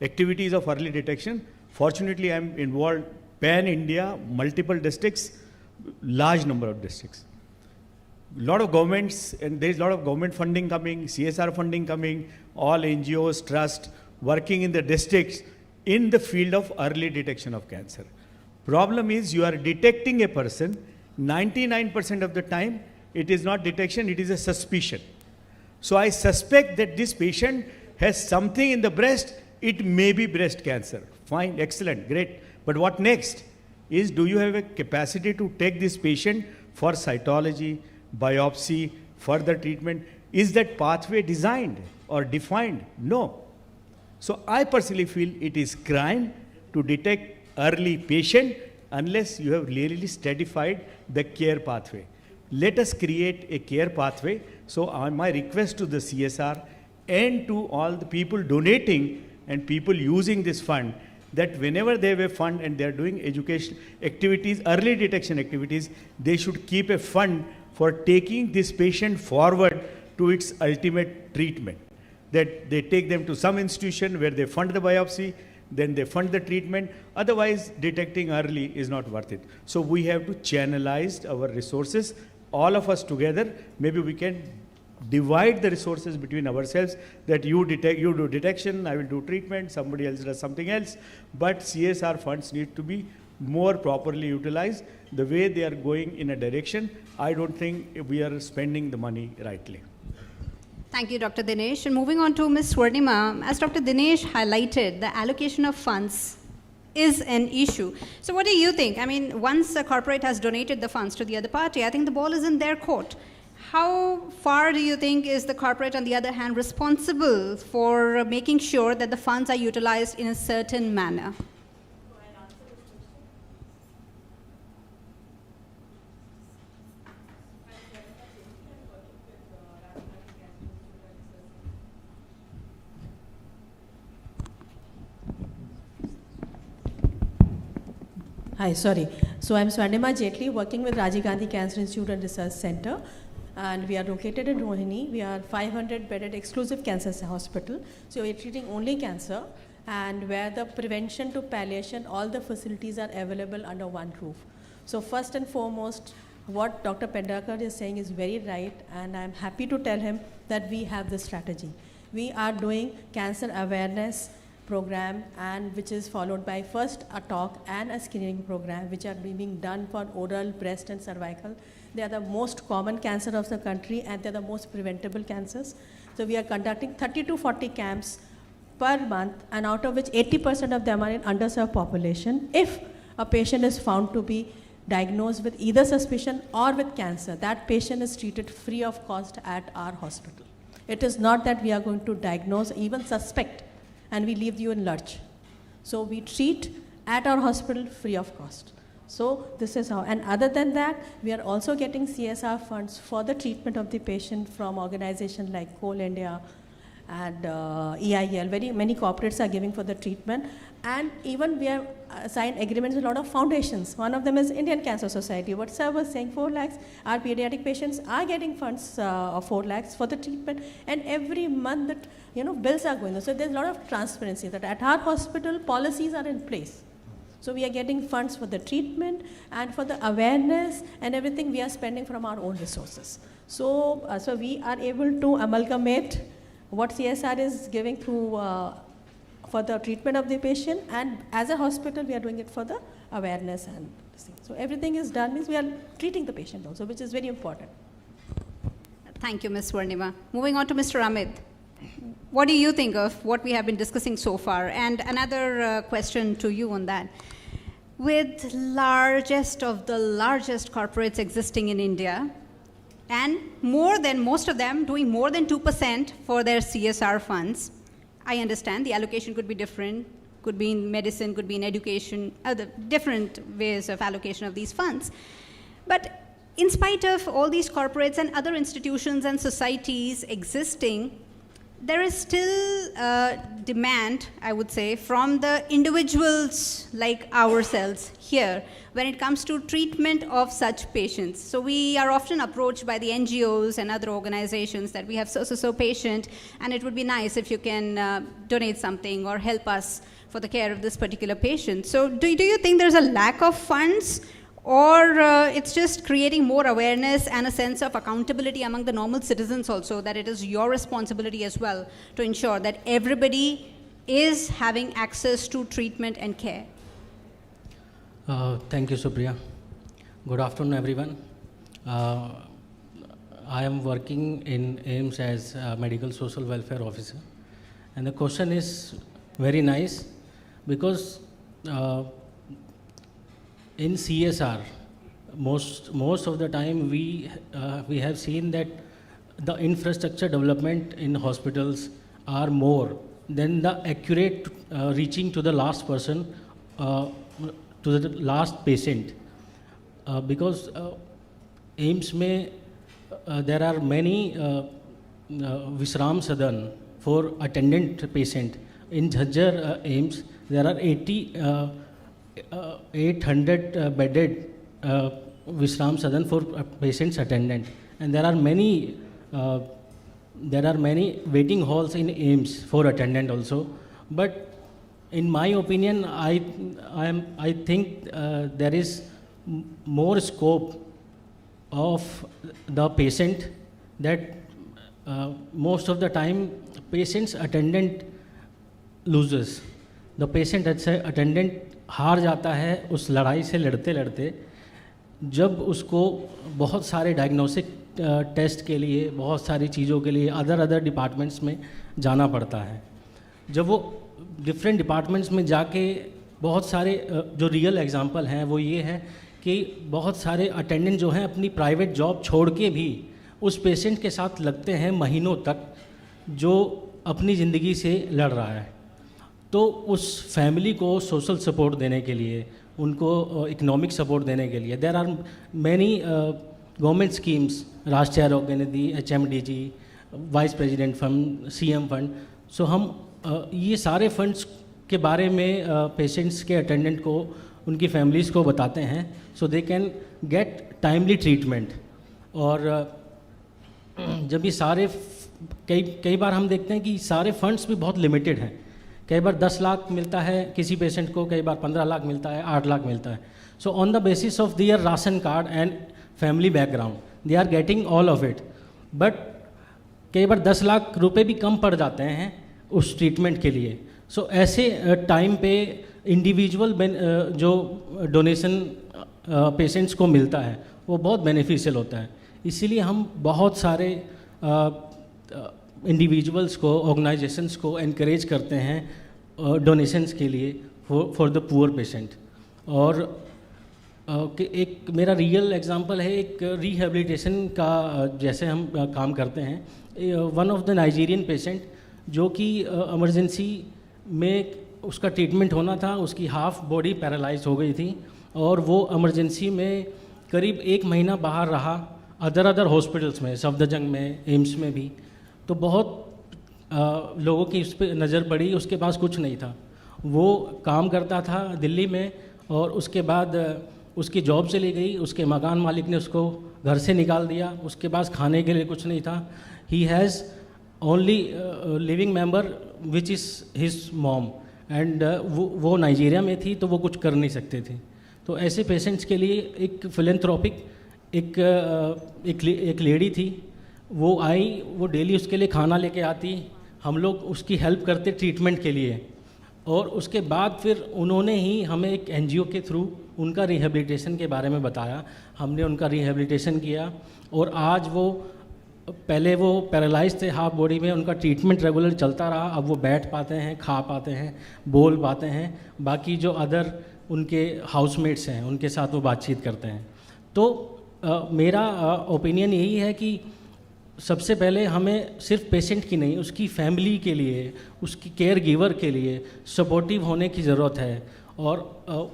activities of early detection? Fortunately, I'm involved pan-India, multiple districts, large number of districts. Lot of governments, and there's a lot of government funding coming, CSR funding coming, all NGOs, trust, working in the districts in the field of early detection of cancer. Problem is you are detecting a person, 99% of the time, it is not detection, it is a suspicion. So I suspect that this patient has something in the breast, it may be breast cancer. Fine, excellent, great. But what next? Is do you have a capacity to take this patient for cytology, biopsy, further treatment? Is that pathway designed or defined? No. So I personally feel it is crime to detect early patient unless you have really stratified the care pathway. Let us create a care pathway. So my request to the CSR and to all the people donating and people using this fund, that whenever they have a fund and they are doing education activities, early detection activities, they should keep a fund for taking this patient forward to its ultimate treatment. That they take them to some institution where they fund the biopsy, then they fund the treatment. Otherwise, detecting early is not worth it. So we have to channelize our resources, all of us together. Maybe we can divide the resources between ourselves, that you do detection, I will do treatment, somebody else does something else. But CSR funds need to be more properly utilized. The way they are going in a direction, I don't think we are spending the money rightly. Thank you, Dr. Dinesh. And moving on to Ms. Swarnima, as Dr. Dinesh highlighted, the allocation of funds is an issue. So what do you think? I mean, once a corporate has donated the funds to the other party, I think the ball is in their court. How far do you think is the corporate, on the other hand, responsible for making sure that the funds are utilized in a certain manner? Hi, sorry. So I'm Swarnima Jetli, working with Rajiv Gandhi Cancer Institute and Research Center. And we are located in Rohini. We are 500-bedded exclusive cancer hospital. So we're treating only cancer, and where the prevention to palliation, all the facilities are available under one roof. So first and foremost, what Dr. Pendakar is saying is very right, and I'm happy to tell him that we have this strategy. We are doing cancer awareness program, and which is followed by first a talk and a screening program, which are being done for oral, breast and cervical. They are the most common cancer of the country, and they're the most preventable cancers. So we are conducting 30 to 40 camps per month, and out of which 80% of them are in underserved population. If a patient is found to be diagnosed with either suspicion or with cancer, that patient is treated free of cost at our hospital. It is not that we are going to diagnose, even suspect, and we leave you in lurch. So we treat at our hospital free of cost. So this is how, and other than that, we are also getting CSR funds for the treatment of the patient from organizations like Coal India and EIL. Very many corporates are giving for the treatment, and even we have signed agreements with a lot of foundations. One of them is Indian Cancer Society. What sir was saying, 4 lakhs, our pediatric patients are getting funds of 4 lakhs for the treatment, and every month that bills are going on. So there's a lot of transparency that at our hospital policies are in place. So we are getting funds for the treatment, and for the awareness and everything we are spending from our own resources. So we are able to amalgamate what CSR is giving through for the treatment of the patient, and as a hospital we are doing it for the awareness and this thing. So everything is done, means we are treating the patient also, which is very important. Thank you, Ms. Swarnima. Moving on to Mr. Amit. What do you think of what we have been discussing so far? And another question to you on that. With largest of the largest corporates existing in India, and more than most of them doing more than 2% for their CSR funds, I understand the allocation could be different, could be in medicine, could be in education, other different ways of allocation of these funds. But in spite of all these corporates and other institutions and societies existing, there is still demand, I would say, from the individuals like ourselves here when it comes to treatment of such patients. So we are often approached by the NGOs and other organizations that we have so patient, and it would be nice if you can donate something or help us for the care of this particular patient. So do you think there's a lack of funds, or it's just creating more awareness and a sense of accountability among the normal citizens also, that it is your responsibility as well to ensure that everybody is having access to treatment and care? Thank you, Supriya. Good afternoon, everyone. I am working in AIMS as a medical social welfare officer. And the question is very nice, because in CSR, most of the time we have seen that the infrastructure development in hospitals are more than the accurate reaching to the last person, to the last patient. Because AIMS mein there are many Vishram Sadan for attendant patient. In Jhajjar AIMS, there are 800 bedded Vishram Sadan for patients attendant, and there are many waiting halls in AIMS for attendant also. But in my opinion, I think there is more scope of the patient, that most of the time patient's attendant loses. The patient attendant हार जाता है उस लड़ाई से लड़ते लड़ते, जब उसको बहुत सारे डायग्नोस्टिक टेस्ट के लिए, बहुत सारी चीज़ों के लिए अदर डिपार्टमेंट्स में जाना पड़ता है. जब वो डिफरेंट डिपार्टमेंट्स में जाके बहुत सारे जो रियल एग्जांपल हैं वो ये हैं कि बहुत सारे अटेंडेंट जो हैं अपनी प्राइवेट जॉब छोड़ के भी उस पेशेंट के साथ लगते हैं महीनों तक, जो अपनी ज़िंदगी से लड़ रहा है. तो उस फैमिली को सोशल सपोर्ट देने के लिए, उनको इकोनॉमिक सपोर्ट देने के लिए there are many government schemes, Rashtriya Arogya Nidhi, HMDG, vice president fund, CM fund. So हम ये सारे फंड्स के बारे में पेशेंट्स के अटेंडेंट को उनकी फैमिलीज़ को बताते हैं, so they can get timely treatment. और जब ये सारे कई बार हम देखते हैं कि सारे फंड्स भी बहुत लिमिटेड हैं। कई बार 10 लाख मिलता है किसी पेशेंट को, कई बार 15 लाख मिलता है, 8 लाख मिलता है। So on the basis of their ration card and family background they are getting all of it, but कई बार 10 लाख रुपए भी कम पड़ जाते हैं उस ट्रीटमेंट के लिए। सो ऐसे टाइम पे इंडिविजुअल जो डोनेशन पेशेंट्स को मिलता है वो बहुत बेनिफिशियल होता है। इसीलिए हम बहुत सारे इंडिविजुअल्स को, ऑर्गेनाइजेशंस को एनकरेज करते हैं डोनेशंस के लिए फॉर द पुअर पेशेंट। और एक मेरा रियल एग्जांपल है, एक रिहेबिलिटेशन का जैसे हम काम करते हैं। One of the Nigerian patient जो कि इमरजेंसी में उसका ट्रीटमेंट होना था, उसकी हाफ बॉडी पैरालाइज हो गई थी और वो इमरजेंसी में करीब 1 महीना बाहर रहा, अदर हॉस्पिटल्स में, सफदरजंग में, एम्स में भी। तो बहुत लोगों की उस पर नज़र पड़ी, उसके पास कुछ नहीं था। वो काम करता था दिल्ली में और उसके बाद उसकी जॉब चली गई, उसके मकान मालिक ने उसको घर से निकाल दिया, उसके पास खाने के लिए कुछ नहीं था। He has only living member which is his mom, and वो नाइजीरिया में थी तो वो कुछ कर नहीं सकते थे। तो ऐसे पेशेंट्स के लिए एक फिलेंथ्रोपिक एक लेडी थी, वो आई, वो डेली उसके लिए खाना लेके आती, हम लोग उसकी हेल्प करते ट्रीटमेंट के लिए। और उसके बाद फिर उन्होंने ही हमें एक एनजीओ के थ्रू उनका रिहेबिलिटेशन के बारे में बताया, हमने उनका रिहेबिलिटेशन किया और आज वो, पहले वो पैरालाइज थे हाफ बॉडी में, उनका ट्रीटमेंट रेगुलर चलता रहा, अब वो बैठ पाते हैं, खा पाते हैं, बोल पाते हैं, बाकी जो अदर उनके हाउसमेट्स हैं उनके साथ वो बातचीत करते हैं। तो मेरा ओपिनियन यही है कि सबसे पहले हमें सिर्फ पेशेंट की नहीं, उसकी फैमिली के लिए, उसकी केयर गिवर के लिए सपोर्टिव होने की ज़रूरत है। और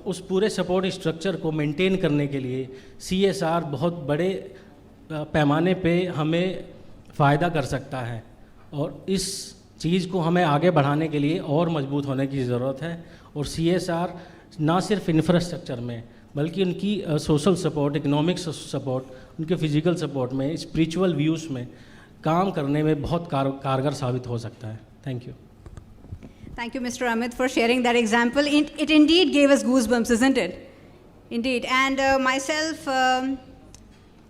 उस पूरे सपोर्ट स्ट्रक्चर को मेंटेन करने के लिए CSR बहुत बड़े पैमाने पे हमें फ़ायदा कर सकता है और इस चीज़ को हमें आगे बढ़ाने के लिए और मजबूत होने की ज़रूरत है। और CSR ना सिर्फ इंफ्रास्ट्रक्चर में बल्कि उनकी सोशल सपोर्ट, इकोनॉमिक सपोर्ट, उनके फिजिकल सपोर्ट में, स्पिरिचुअल व्यूज़ में काम करने में बहुत कारगर साबित हो सकता है। Thank you. Thank you, Mr. Amit, for sharing that example. It indeed gave us goosebumps, isn't it? Indeed. And myself,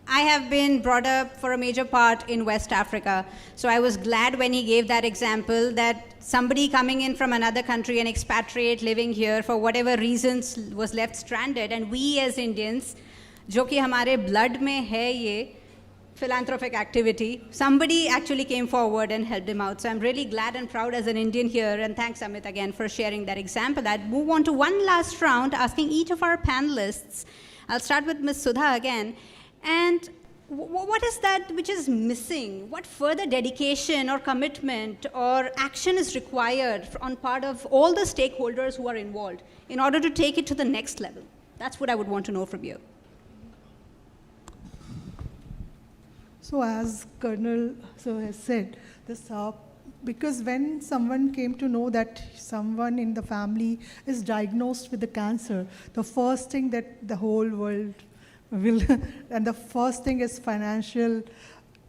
I have been brought up for a major part in West Africa. So I was glad when he gave that example that somebody coming in from another country, an expatriate living here for whatever reasons was left stranded. And we as Indians, जो कि हमारे blood में है ये philanthropic activity, somebody actually came forward and helped him out. So I'm really glad and proud as an Indian here, and thanks Amit again for sharing that example. I'd move on to one last round, asking each of our panelists. I'll start with Ms. Sudha again. And what is that which is missing? What further dedication or commitment or action is required on part of all the stakeholders who are involved in order to take it to the next level? That's what I would want to know from you. So as Colonel has said, this because when someone came to know that someone in the family is diagnosed with the cancer, the first thing that the whole world will, and the first thing is financial,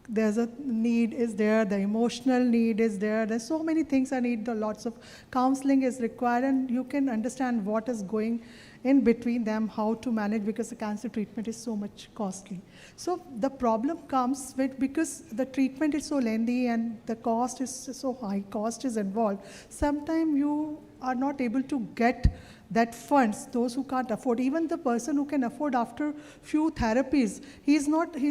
there's a need is there, the emotional need is there, there's so many things I need, lots of counseling is required, and you can understand what is going in between them, how to manage, because the cancer treatment is so much costly. So the problem comes with, because the treatment is so lengthy and the cost is so high, cost is involved, sometimes you are not able to get that funds, those who can't afford. Even the person who can afford after few therapies, his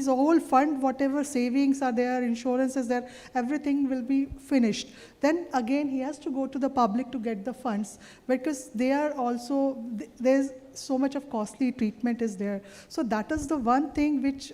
whole fund, whatever savings are there, insurance is there, everything will be finished. Then again, he has to go to the public to get the funds, because they are also, there's so much of costly treatment is there. So that is the one thing which,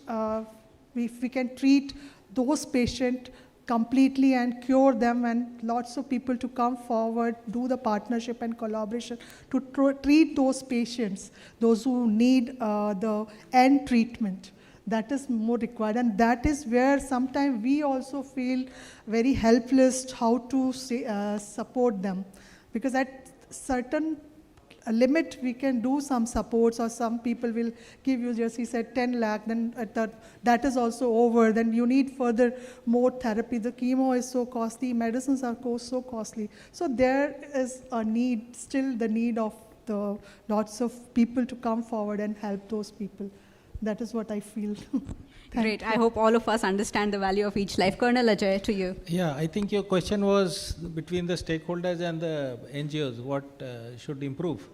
if we can treat those patients completely and cure them, and lots of people to come forward, do the partnership and collaboration to treat those patients, those who need the end treatment. That is more required, and that is where sometimes we also feel very helpless how to support them, because at certain a limit, we can do some supports, or some people will give you, just he said 10 lakh, then that is also over, then you need further more therapy. The chemo is so costly, medicines are so costly. So there is a need, still the need of the lots of people to come forward and help those people. That is what I feel. Great. I hope all of us understand the value of each life. Colonel Ajay, to you. Yeah, I think your question was between the stakeholders and the NGOs, what should improve?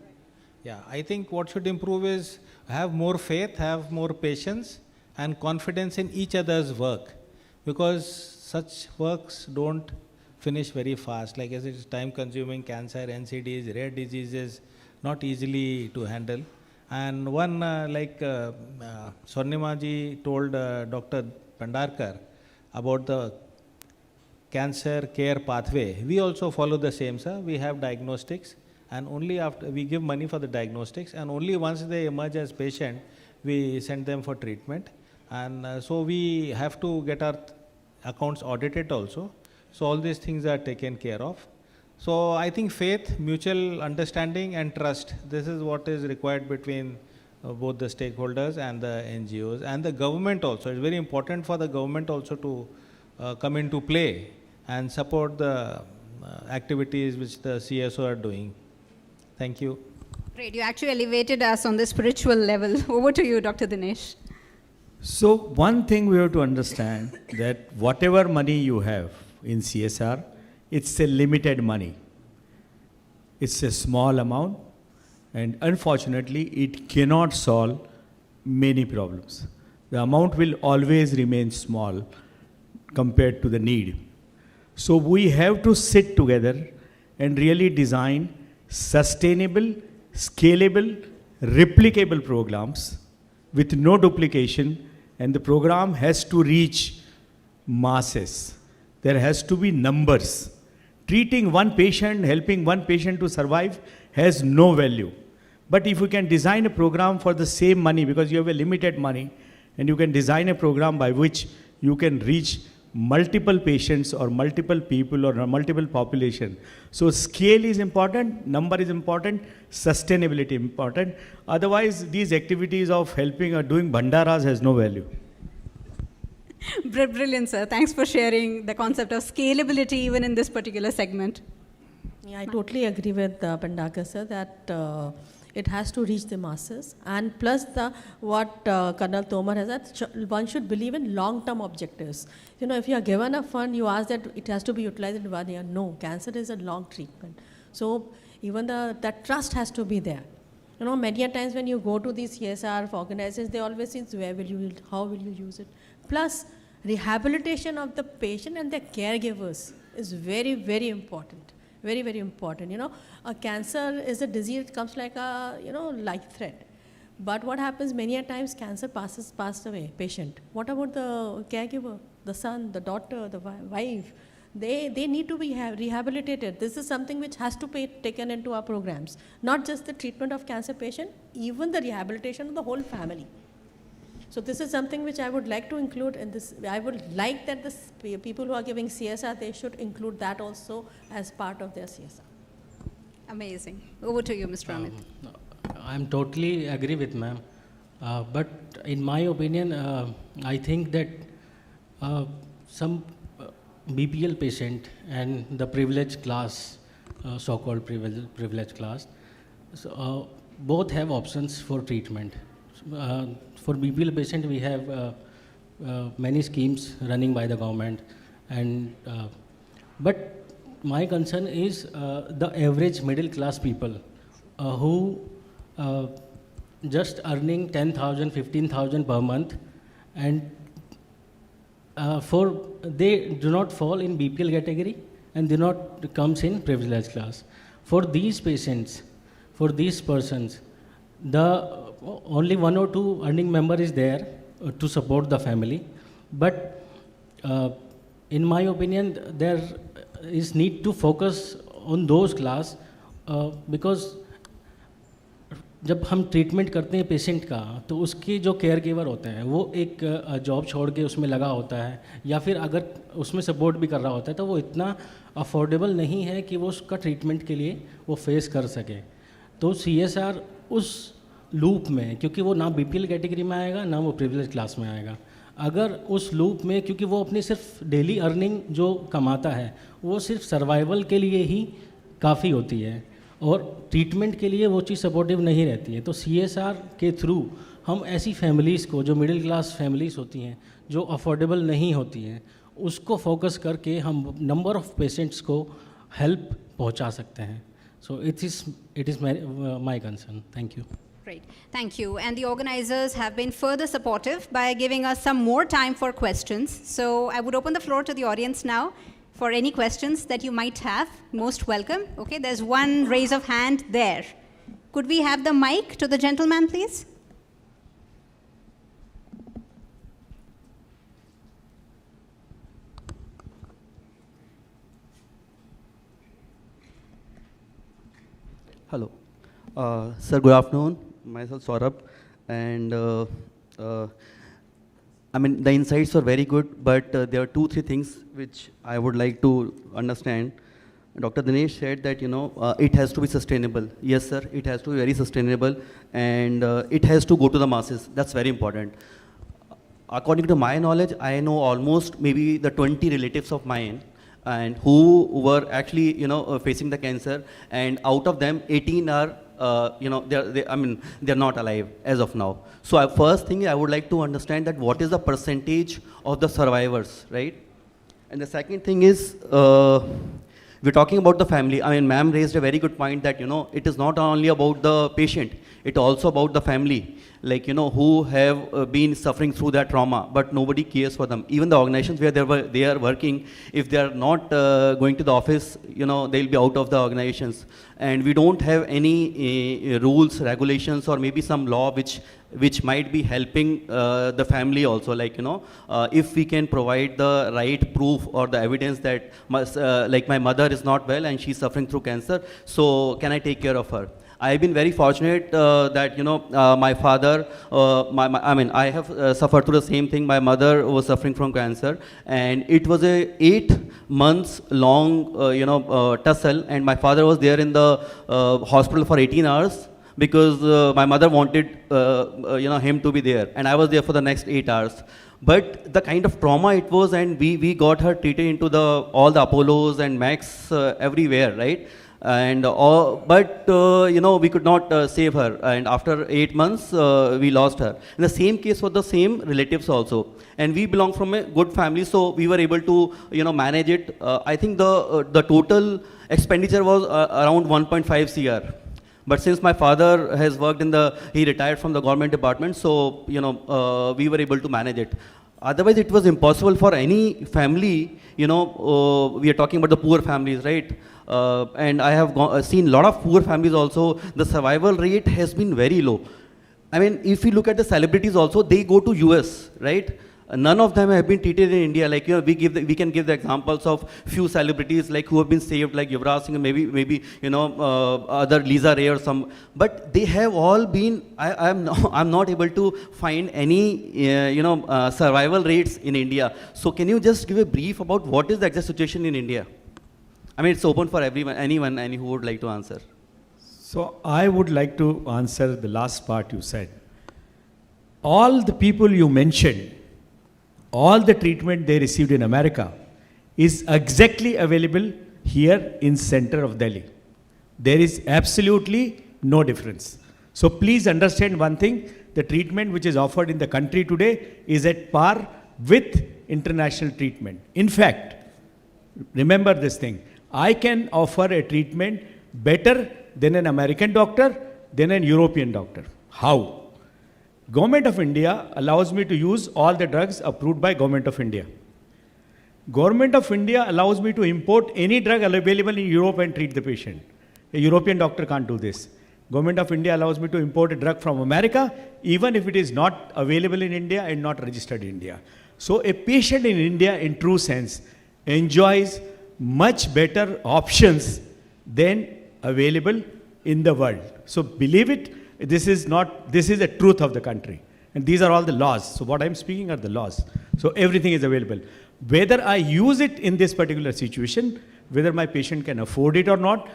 Yeah, I think what should improve is have more faith, have more patience and confidence in each other's work, because such works don't finish very fast. Like as it is time consuming, cancer, NCDs, rare diseases, not easily to handle. And one Swarnima ji told Dr. Pandarkar about the cancer care pathway. We also follow the same, sir. We have diagnostics, and only after we give money for the diagnostics, and only once they emerge as patient, we send them for treatment. And so we have to get our accounts audited also. So all these things are taken care of. So I think faith, mutual understanding and trust, this is what is required between both the stakeholders and the NGOs and the government also. It's very important for the government also to come into play and support the activities which the CSO are doing. Thank you. Great, you actually elevated us on the spiritual level. Over to you, Dr. Dinesh. So one thing we have to understand, that whatever money you have in CSR, it's a limited money. It's a small amount, and unfortunately, it cannot solve many problems. The amount will always remain small compared to the need. So we have to sit together and really design sustainable, scalable, replicable programs with no duplication, and the program has to reach masses. There has to be numbers. Treating one patient, helping one patient to survive has no value. But if you can design a program for the same money, because you have a limited money, and you can design a program by which you can reach multiple patients or multiple people or multiple population. So scale is important, number is important, sustainability important. Otherwise, these activities of helping or doing bhandaras has no value. Brilliant, sir. Thanks for sharing the concept of scalability even in this particular segment. Yeah, I totally agree with Pandakar, sir, that it has to reach the masses. And plus what Colonel Tomar has said, one should believe in long-term objectives. You know, if you are given a fund, you ask that it has to be utilized in 1 year. No, cancer is a long treatment. So even that trust has to be there. You know, many a times when you go to these CSR organizations, they always say, how will you use it? Plus, rehabilitation of the patient and their caregivers is very, very important. Very, very important. You know, a cancer is a disease, it comes like a, life threat. But what happens many a times, cancer passed away, patient. What about the caregiver, the son, the daughter, the wife? They need to be rehabilitated. This is something which has to be taken into our programs. Not just the treatment of cancer patient, even the rehabilitation of the whole family. So this is something which I would like to include in this. I would like that the people who are giving CSR, they should include that also as part of their CSR. Amazing. Over to you, Mr. Amit. I'm totally agree with ma'am. But in my opinion, I think that some BPL patient and the privileged class, so-called privileged class, both have options for treatment. For BPL patient, we have many schemes running by the government, and but my concern is the average middle class people who just earning 10,000, 15,000 per month, and they do not fall in BPL category and do not comes in privileged class. For these patients, for these persons, the only 1 or 2 earning member is there to support the family, but in my opinion there is need to focus on those class because जब हम treatment करते हैं patient का तो उसके जो care giver होते हैं वो एक जॉब छोड़ के उसमें लगा होता है या फिर अगर उसमें सपोर्ट भी कर रहा होता है तो वो इतना अफोर्डेबल नहीं है कि वो उसका ट्रीटमेंट के लिए वो फेस कर सके. तो CSR उस लूप में, क्योंकि वो ना BPL कैटेगरी में आएगा ना वो प्रिविलेज क्लास में आएगा, अगर उस लूप में, क्योंकि वो अपनी सिर्फ डेली अर्निंग जो कमाता है वो सिर्फ सर्वाइवल के लिए ही काफ़ी होती है और ट्रीटमेंट के लिए वो चीज़ सपोर्टिव नहीं रहती है। तो CSR के थ्रू हम ऐसी फैमिलीज़ को, जो मिडिल क्लास फैमिलीज़ होती हैं, जो अफोर्डेबल नहीं होती हैं, उसको फोकस करके हम नंबर ऑफ़ पेशेंट्स को हेल्प पहुंचा सकते हैं। So it is my concern. Thank you. Great, thank you. And the organizers have been further supportive by giving us some more time for questions. So I would open the floor to the audience now for any questions that you might have. Most welcome. Okay, there's one raise of hand there. Could we have the mic to the gentleman, please? Hello. Sir, good afternoon. Myself Saurabh, and I mean the insights were very good, but there are 2-3 things which I would like to understand. Dr. Dinesh said that it has to be sustainable. Yes, sir, it has to be very sustainable, and it has to go to the masses. That's very important. According to my knowledge, I know almost maybe the 20 relatives of mine, and who were actually facing the cancer, and out of them 18 are they're not alive as of now. So first thing I would like to understand that what is the percentage of the survivors, right? And the second thing is we're talking about the family. I mean, ma'am raised a very good point that it is not only about the patient, it also about the family, like who have been suffering through that trauma, but nobody cares for them. Even the organizations where they are working, if they are not going to the office, they'll be out of the organizations, and we don't have any rules, regulations, or maybe some law which might be helping the family also, like if we can provide the right proof or the evidence that like my mother is not well and she's suffering through cancer, so can I take care of her? I've been very fortunate that my father, I have suffered through the same thing. My mother was suffering from cancer, and it was a 8 months long tussle, and my father was there in the hospital for 18 hours because my mother wanted him to be there, and I was there for the next 8 hours. But the kind of trauma it was, and we got her treated into all the Apollos and Max everywhere, right? And but we could not save her, and after 8 months we lost her. In the same case for the same relatives also, and we belong from a good family, so we were able to manage it. I think the total expenditure was around 1.5 CR. But since my father has worked he retired from the government department, so we were able to manage it. Otherwise, it was impossible for any family. We are talking about the poor families, right? And I have seen a lot of poor families also. The survival rate has been very low. I mean, if you look at the celebrities also, they go to US, right? None of them have been treated in India. Like we can give the examples of few celebrities like who have been saved, like Yuvraj Singh, maybe other Lisa Ray or some. But they have all been. I'm not able to find any survival rates in India. So can you just give a brief about what is the exact situation in India? I mean, it's open for anyone who would like to answer. So I would like to answer the last part you said. All the people you mentioned, all the treatment they received in America is exactly available here in center of Delhi. There is absolutely no difference. So please understand one thing, the treatment which is offered in the country today is at par with international treatment. In fact, remember this thing, I can offer a treatment better than an American doctor, than an European doctor. How? Government of India allows me to use all the drugs approved by Government of India. Government of India allows me to import any drug available in Europe and treat the patient. A European doctor can't do this. Government of India allows me to import a drug from America, even if it is not available in India and not registered in India. So a patient in India, in true sense, enjoys much better options than available in the world. So believe it, this is the truth of the country. And these are all the laws. So what I'm speaking are the laws. So everything is available. Whether I use it in this particular situation, whether my patient can afford it or not,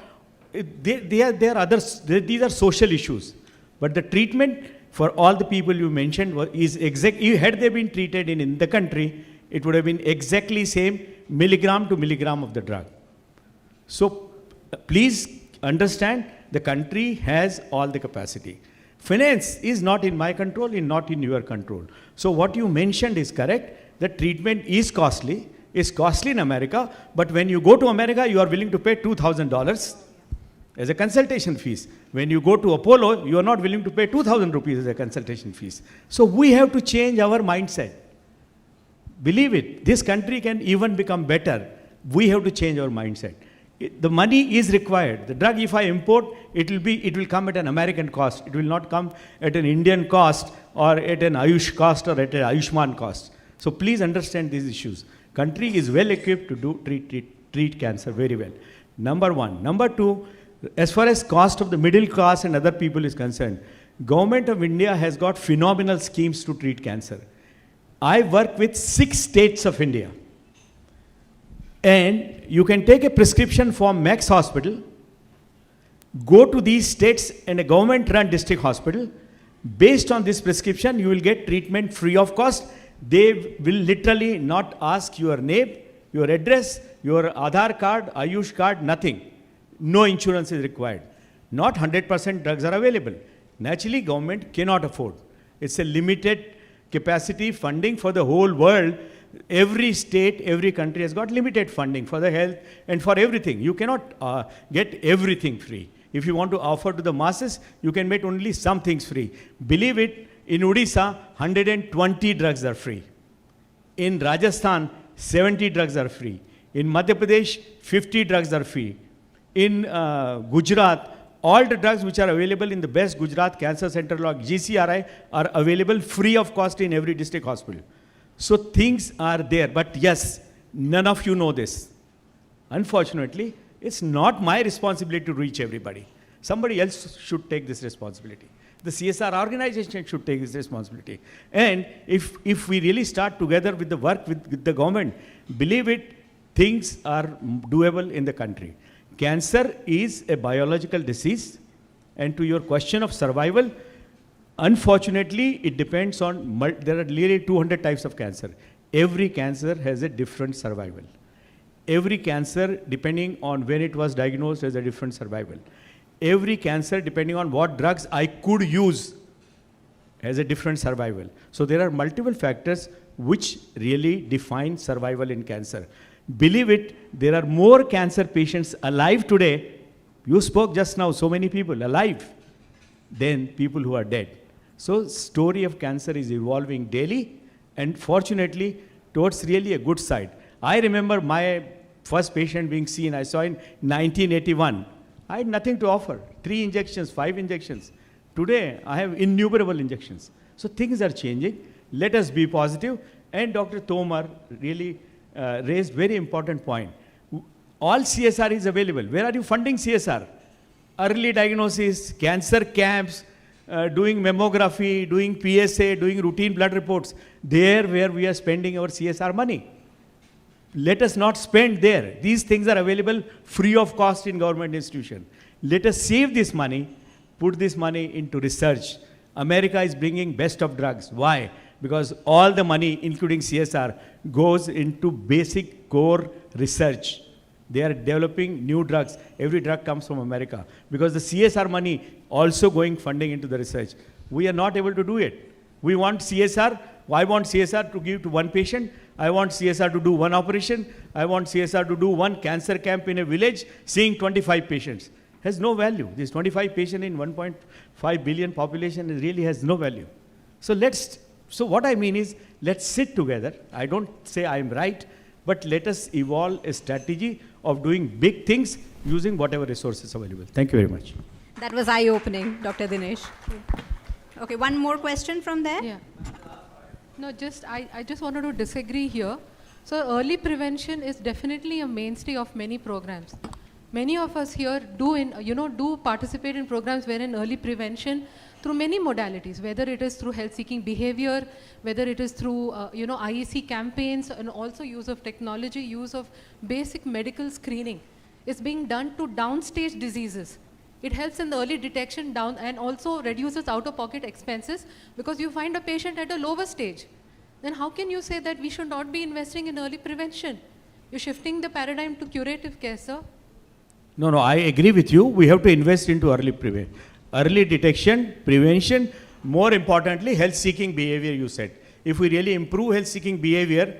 these are social issues. But the treatment for all the people you mentioned is exactly, had they been treated in the country, it would have been exactly same milligram to milligram of the drug. So please understand, the country has all the capacity. Finance is not in my control and not in your control. So what you mentioned is correct. The treatment is costly. It's costly in America, but when you go to America, you are willing to pay $2,000 as a consultation fees. When you go to Apollo, you are not willing to pay 2,000 rupees as a consultation fees. So we have to change our mindset. Believe it, this country can even become better. We have to change our mindset. The money is required. The drug, if I import, it will come at an American cost. It will not come at an Indian cost or at an Ayush cost or at an Ayushman cost. So please understand these issues. Country is well equipped to treat cancer very well. Number one. Number two, as far as cost of the middle class and other people is concerned, Government of India has got phenomenal schemes to treat cancer. I work with 6 states of India. And you can take a prescription from Max Hospital, go to these states and a government-run district hospital. Based on this prescription, you will get treatment free of cost. They will literally not ask your name, your address, your Aadhaar card, Ayush card, nothing. No insurance is required. Not 100% drugs are available. Naturally, government cannot afford. It's a limited capacity funding for the whole world. Every state, every country has got limited funding for the health and for everything. You cannot get everything free. If you want to offer to the masses, you can make only some things free. Believe it, in Odisha, 120 drugs are free. In Rajasthan, 70 drugs are free. In Madhya Pradesh, 50 drugs are free. In Gujarat, all the drugs which are available in the best Gujarat Cancer Center like GCRI are available free of cost in every district hospital. So things are there, but yes, none of you know this. Unfortunately, it's not my responsibility to reach everybody. Somebody else should take this responsibility. The CSR organization should take this responsibility. And if we really start together with the work with the government, believe it, things are doable in the country. Cancer is a biological disease, and to your question of survival, unfortunately, it depends on, there are nearly 200 types of cancer. Every cancer has a different survival. Every cancer, depending on when it was diagnosed, has a different survival. Every cancer, depending on what drugs I could use, has a different survival. So there are multiple factors which really define survival in cancer. Believe it, there are more cancer patients alive today, you spoke just now, so many people alive, than people who are dead. So story of cancer is evolving daily, and fortunately, towards really a good side. I remember my first patient being seen, I saw in 1981. I had nothing to offer, 3 injections, 5 injections. Today, I have innumerable injections. So things are changing. Let us be positive. And Dr. Tomar really raised very important point. All CSR is available. Where are you funding CSR? Early diagnosis, cancer camps, doing mammography, doing PSA, doing routine blood reports. There where we are spending our CSR money. Let us not spend there. These things are available free of cost in government institution. Let us save this money, put this money into research. America is bringing best of drugs. Why? Because all the money, including CSR, goes into basic core research. They are developing new drugs. Every drug comes from America. Because the CSR money also going funding into the research. We are not able to do it. We want CSR. I want CSR to give to one patient. I want CSR to do one operation. I want CSR to do one cancer camp in a village, seeing 25 patients. Has no value. This 25 patient in 1.5 billion population really has no value. So what I mean is, let's sit together. I don't say I'm right, but let us evolve a strategy of doing big things using whatever resources available. Thank you very much. That was eye-opening, Dr. Dinesh. Okay, one more question from there. Yeah. No, I just wanted to disagree here. So early prevention is definitely a mainstay of many programs. Many of us here do participate in programs wherein early prevention through many modalities, whether it is through health-seeking behavior, whether it is through IEC campaigns, and also use of technology, use of basic medical screening is being done to downstage diseases. It helps in the early detection down and also reduces out-of-pocket expenses because you find a patient at a lower stage. Then how can you say that we should not be investing in early prevention? You're shifting the paradigm to curative care, sir. No, I agree with you. We have to invest into early detection, prevention, more importantly, health-seeking behavior, you said. If we really improve health-seeking behavior,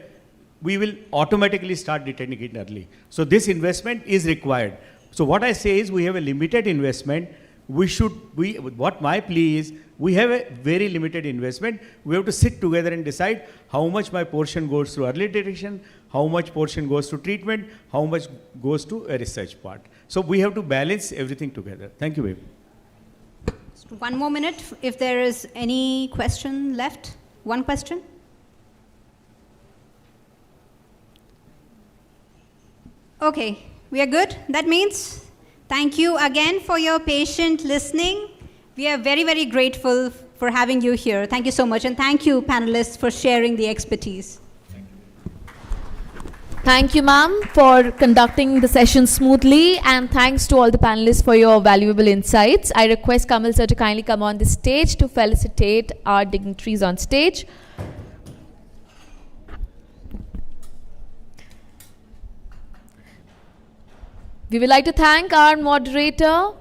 we will automatically start detecting it early. So this investment is required. So what I say is we have a limited investment. What my plea is, we have a very limited investment. We have to sit together and decide how much my portion goes to early detection, how much portion goes to treatment, how much goes to a research part. So we have to balance everything together. Thank you, babe. One more minute, if there is any question left. One question. Okay, we are good. That means thank you again for your patient listening. We are very, very grateful for having you here. Thank you so much. And thank you, panelists, for sharing the expertise. Thank you, ma'am, for conducting the session smoothly, and thanks to all the panelists for your valuable insights. I request Kamal sir to kindly come on the stage to felicitate our dignitaries on stage. We would like to thank our moderator,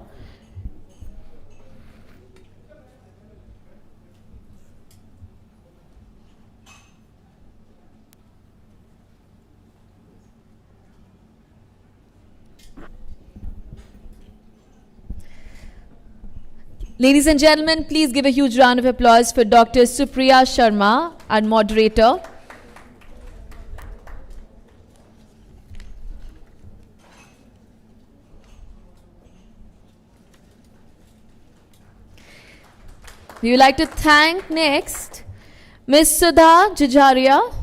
ladies and gentlemen, please give a huge round of applause for Dr. Supriya Sharma, our moderator. We would like to thank next Ms. Sudha Jajaria.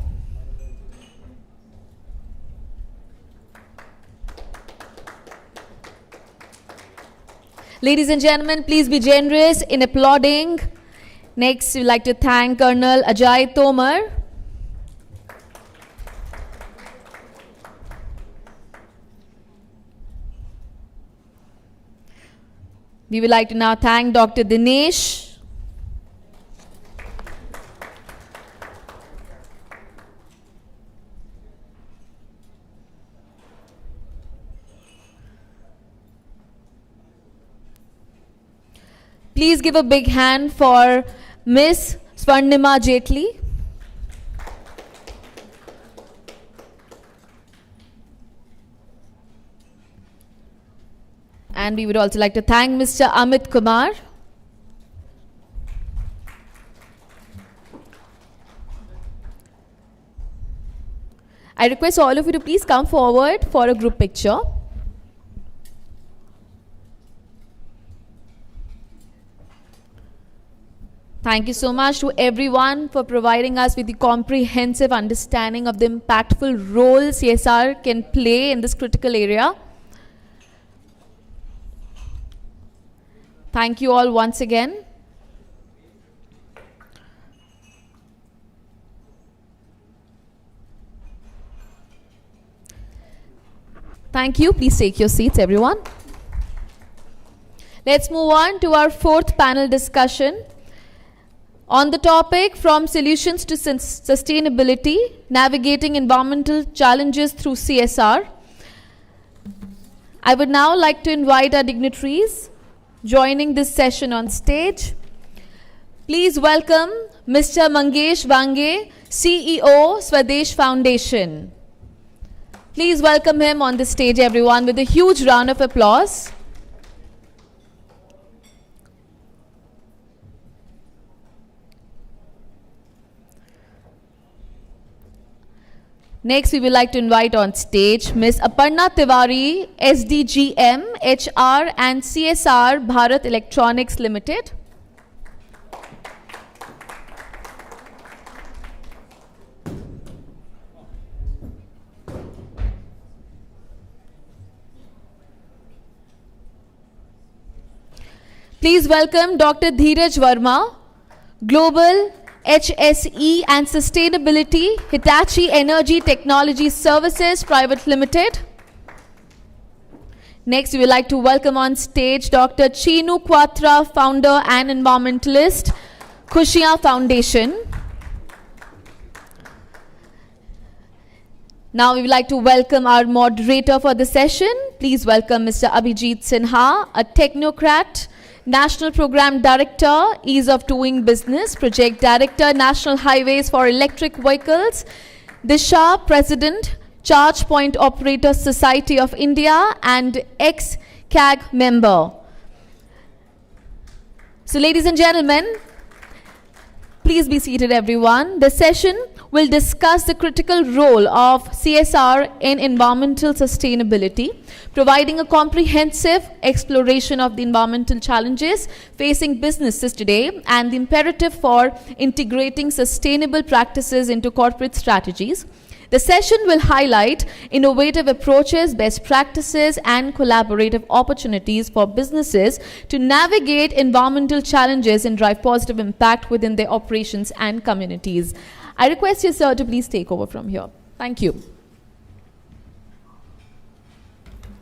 Ladies and gentlemen, please be generous in applauding. Next, we would like to thank Colonel Ajay Tomar. We would like to now thank Dr. Dinesh. Please give a big hand for Miss Swarnima Jetli. And we would also like to thank Mr. Amit Kumar. I request all of you to please come forward for a group picture. Thank you so much to everyone for providing us with the comprehensive understanding of the impactful role CSR can play in this critical area. Thank you all once again. Thank you. Please take your seats, everyone. Let's move on to our fourth panel discussion. On the topic, from solutions to sustainability, navigating environmental challenges through CSR. I would now like to invite our dignitaries joining this session on stage. Please welcome Mr. Mangesh Vange, CEO, Swadesh Foundation. Please welcome him on the stage, everyone, with a huge round of applause. Next, we would like to invite on stage Ms. Aparna Tiwari, SDGM, HR and CSR, Bharat Electronics Limited. Please welcome Dr. Dheeraj Verma, Global HSE and Sustainability, Hitachi Energy Technology Services Private Limited. Next, we would like to welcome on stage Dr. Chinu Quatra, founder and environmentalist, Khushiyan Foundation. Now we would like to welcome our moderator for the session. Please welcome Mr. Abhijit Sinha, a technocrat, National Program Director, Ease of Doing Business, Project Director, National Highways for Electric Vehicles, Disha, President, Charge Point Operator Society of India, and ex-CAG member. So ladies and gentlemen, please be seated everyone. The session will discuss the critical role of CSR in environmental sustainability, providing a comprehensive exploration of the environmental challenges facing businesses today and the imperative for integrating sustainable practices into corporate strategies. The session will highlight innovative approaches, best practices, and collaborative opportunities for businesses to navigate environmental challenges and drive positive impact within their operations and communities. I request you, sir, to please take over from here. Thank you.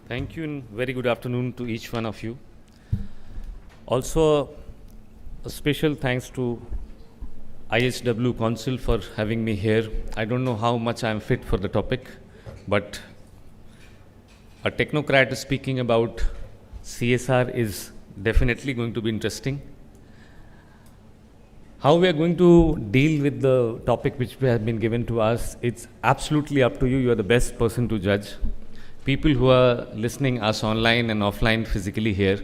Thank you and very good afternoon to each one of you. Also, a special thanks to IHW Council for having me here. I don't know how much I am fit for the topic, but a technocrat speaking about CSR is definitely going to be interesting. How we are going to deal with the topic which has been given to us, it's absolutely up to you. You are the best person to judge. People who are listening us online and offline physically here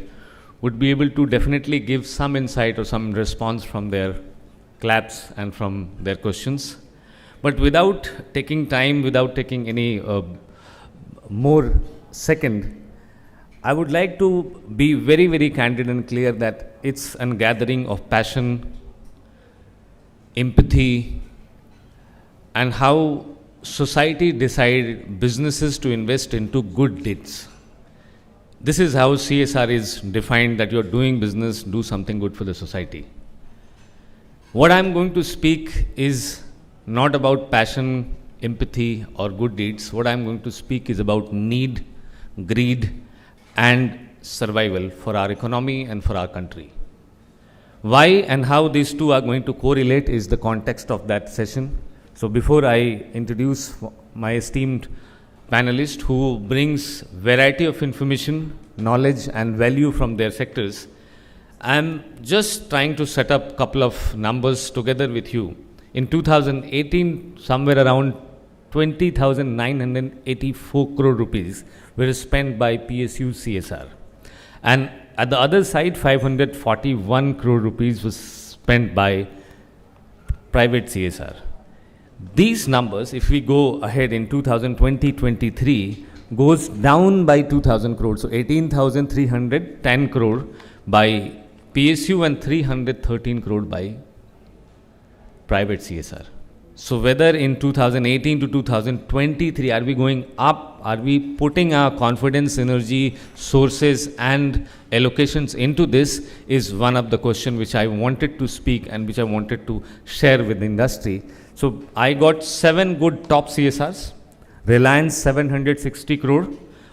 would be able to definitely give some insight or some response from their claps and from their questions. But without taking time, without taking any more second, I would like to be very, very candid and clear that it's a gathering of passion, empathy, and how society decide businesses to invest into good deeds. This is how CSR is defined, that you're doing business, do something good for the society. What I'm going to speak is not about passion, empathy, or good deeds. What I'm going to speak is about need, greed, and survival for our economy and for our country. Why and how these two are going to correlate is the context of that session. So before I introduce my esteemed panelist who brings variety of information, knowledge, and value from their sectors, I'm just trying to set up a couple of numbers together with you. In 2018, somewhere around 20,984 crore rupees were spent by PSU CSR. And at the other side, 541 crore rupees was spent by private CSR. These numbers, if we go ahead in 2020-23, goes down by 2,000 crore. So 18,310 crore by PSU and 313 crore by private CSR. So whether in 2018 to 2023, are we going up? Are we putting our confidence, energy, sources and allocations into this is one of the questions which I wanted to speak and which I wanted to share with the industry. So I got 7 good top CSRs. Reliance 760 crore,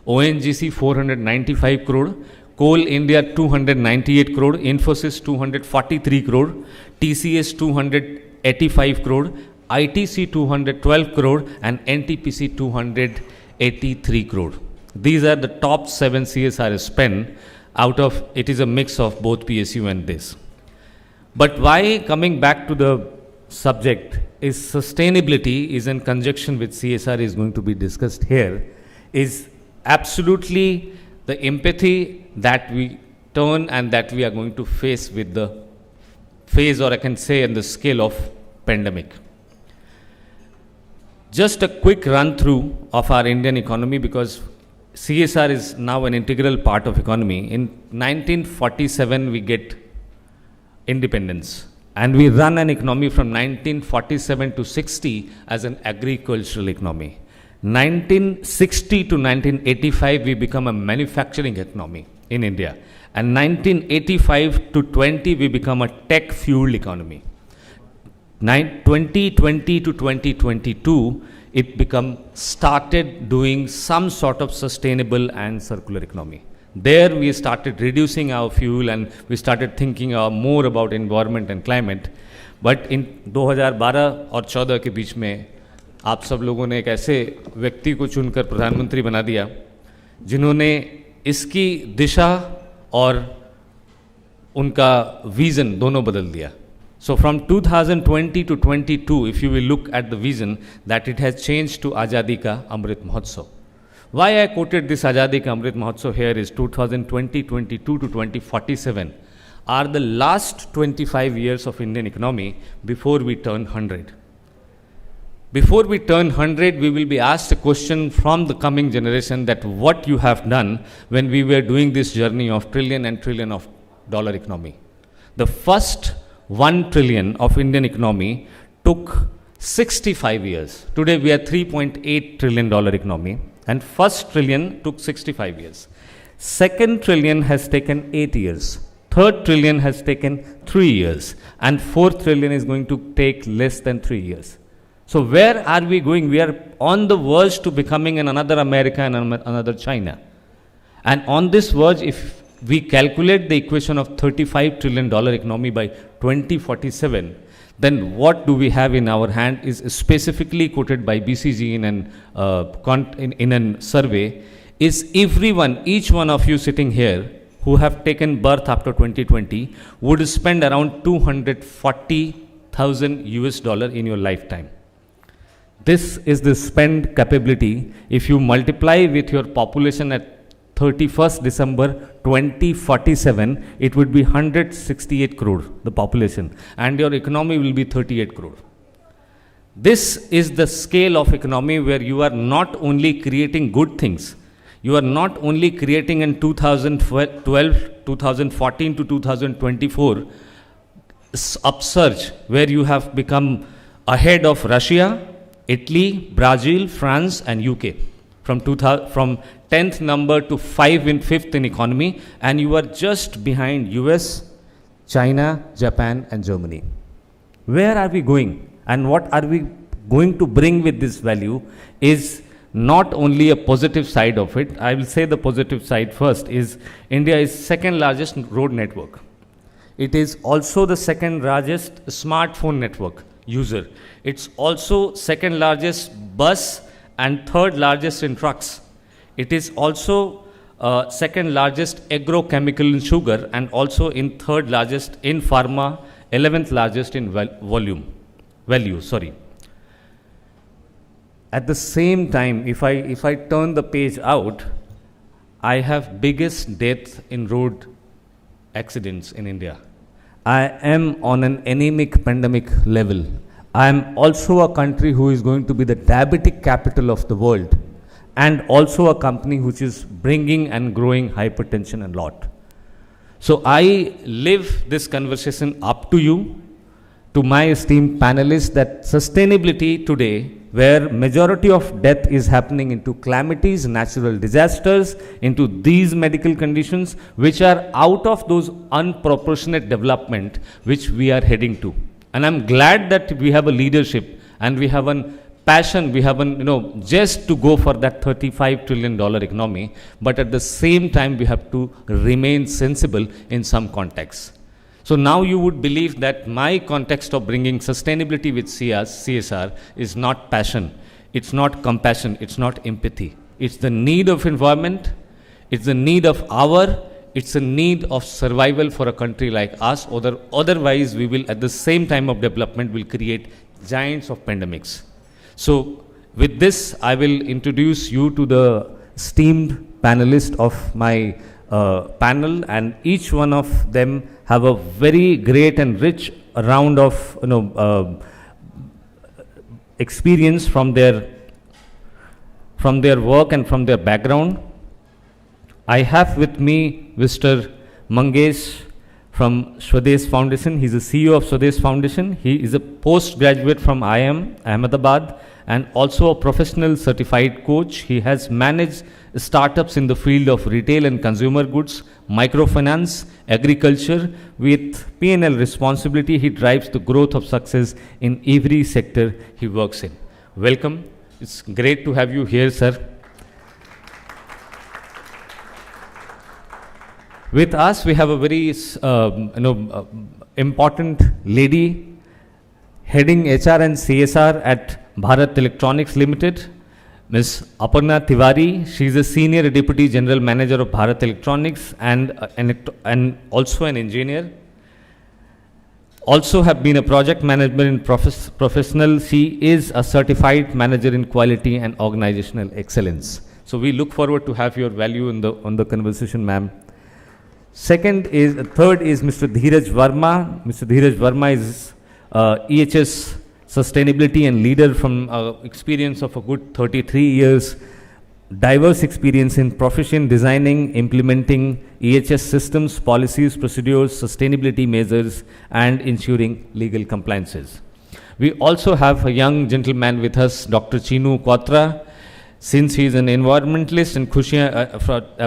ONGC 495 crore, Coal India 298 crore, Infosys 243 crore, TCS 285 crore, ITC 212 crore and NTPC 283 crore. These are the top 7 CSR spend out of, it is a mix of both PSU and this. But why coming back to the subject is sustainability is in conjunction with CSR is going to be discussed here, is absolutely the empathy that we turn and that we are going to face with the phase, or I can say in the scale of pandemic. Just a quick run through of our Indian economy, because CSR is now an integral part of economy. In 1947 we get independence and we run an economy from 1947 to 60 as an agricultural economy. 1960 to 1985 we become a manufacturing economy in India, and 1985 to 20 we become a tech fueled economy. 2020 to 2022 it started doing some sort of sustainable and circular economy. There we started reducing our fuel and we started thinking more about environment and climate. But in 2012 और 14 के बीच में आप सब लोगों ने एक ऐसे व्यक्ति को चुनकर प्रधानमंत्री बना दिया जिन्होंने इसकी दिशा और उनका विजन दोनों बदल दिया. So from 2020 to 22, if you will look at the vision, that it has changed to Azadi Ka Amrit Mahotsav. Why I quoted this Azadi Ka Amrit Mahotsav here is 2020, 22 to 2047 are the last 25 years of Indian economy before we turn 100. Before we turn 100, we will be asked a question from the coming generation that what you have done when we were doing this journey of trillion and trillion of dollar economy. The first 1 trillion of Indian economy took 65 years. Today we are $3.8 trillion economy and first trillion took 65 years. Second trillion has taken 8 years. Third trillion has taken 3 years and fourth trillion is going to take less than 3 years. So where are we going? We are on the verge to becoming another America and another China. And on this verge, if we calculate the equation of $35 trillion economy by 2047, then what do we have in our hand is specifically quoted by BCG in a survey, is everyone, each one of you sitting here who have taken birth after 2020 would spend around $240,000 in your lifetime. This is the spend capability. If you multiply with your population at 31st December 2047, it would be 168 crore, the population, and your economy will be 38 crore. This is the scale of economy where you are not only creating good things, you are not only creating in 2012, 2014 to 2024 upsurge where you have become ahead of Russia, Italy, Brazil, France and UK. From 10th number to 5th in economy, and you are just behind US, China, Japan and Germany. Where are we going and what are we going to bring with this value is not only a positive side of it. I will say the positive side first is India is second largest road network. It is also the second largest smartphone network user. It's also second largest bus and third largest in trucks. It is also second largest agrochemical in sugar and also in third largest in pharma, 11th largest in value. At the same time, if I turn the page out, I have biggest death in road accidents in India. I am on an endemic pandemic level. I am also a country who is going to be the diabetic capital of the world, and also a company which is bringing and growing hypertension a lot. So I leave this conversation up to you, to my esteemed panelists, that sustainability today, where majority of death is happening into calamities, natural disasters, into these medical conditions, which are out of those unproportionate development which we are heading to. And I'm glad that we have a leadership and we have a passion, we have just to go for that $35 trillion economy, but at the same time we have to remain sensible in some contexts. So now you would believe that my context of bringing sustainability with CSR is not passion, it's not compassion, it's not empathy. It's the need of environment, it's the need of it's a need of survival for a country like us, otherwise we will at the same time of development will create giants of pandemics. So with this, I will introduce you to the esteemed panelists of my panel, and each one of them have a very great and rich round of experience from their work and from their background. I have with me Mr. Mangesh from Swadesh Foundation. He's the CEO of Swadesh Foundation. He is a postgraduate from IIM Ahmedabad and also a professional certified coach. He has managed startups in the field of retail and consumer goods, microfinance, agriculture. With P&L responsibility, he drives the growth of success in every sector he works in. Welcome, It's great to have you here, sir. With us, we have a very important lady heading HR and CSR at Bharat Electronics Limited, Ms. Aparna Tiwari. She is a Senior Deputy General Manager of Bharat Electronics and also an engineer. Also have been a project management professional. She is a certified manager in quality and organizational excellence. So we look forward to have your value on the conversation, ma'am. Third is Mr. Dheeraj Verma. Mr. Dheeraj Verma is EHS sustainability and leader from experience of a good 33 years, diverse experience in proficient designing, implementing EHS systems, policies, procedures, sustainability measures, and ensuring legal compliances. We also have a young gentleman with us, Dr. Chinu Quatra, since he is an environmentalist and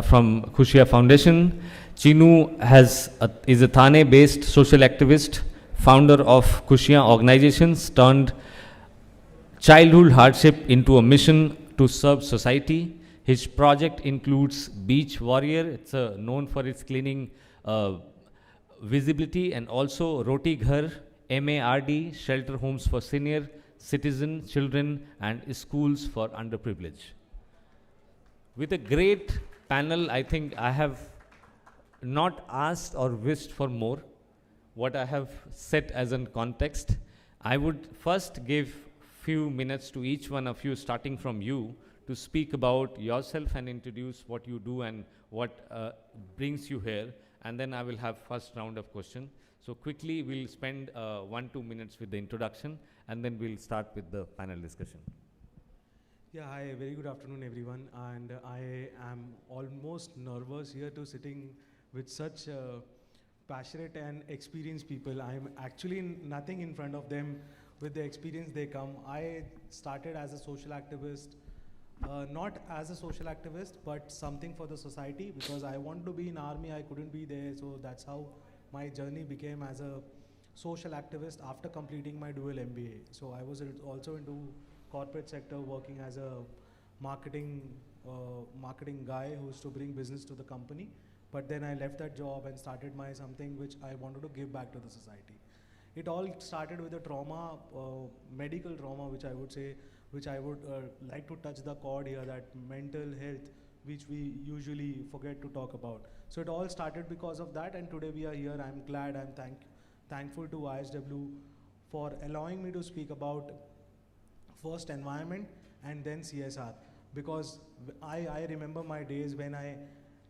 from Khushia Foundation. Chinu is a Thane-based social activist, founder of Khushia organizations, turned childhood hardship into a mission to serve society. His project includes Beach Warrior. It's known for its cleaning visibility, and also Roti Ghar, MARD, shelter homes for senior citizen children and schools for underprivileged. With a great panel, I think I have not asked or wished for more. What I have set as a context, I would first give few minutes to each one of you, starting from you, to speak about yourself and introduce what you do and what brings you here, and then I will have first round of question. So quickly, we'll spend 1-2 minutes with the introduction, and then we'll start with the panel discussion. Yeah, hi, very good afternoon, everyone. And I am almost nervous here to sitting with such passionate and experienced people. I'm actually nothing in front of them. With the experience they come. I started as a social activist, not as a social activist, but something for the society, because I wanted to be in army, I couldn't be there, so that's how my journey became as a social activist after completing my dual MBA. So I was also into corporate sector, working as a marketing guy who used to bring business to the company. But then I left that job and started my something which I wanted to give back to the society. It all started with a trauma, medical trauma, which I would say, which I would like to touch the chord here, that mental health, which we usually forget to talk about. So it all started because of that, and today we are here. I'm glad, I'm thankful to IHW for allowing me to speak about first environment and then CSR, because I remember my days when I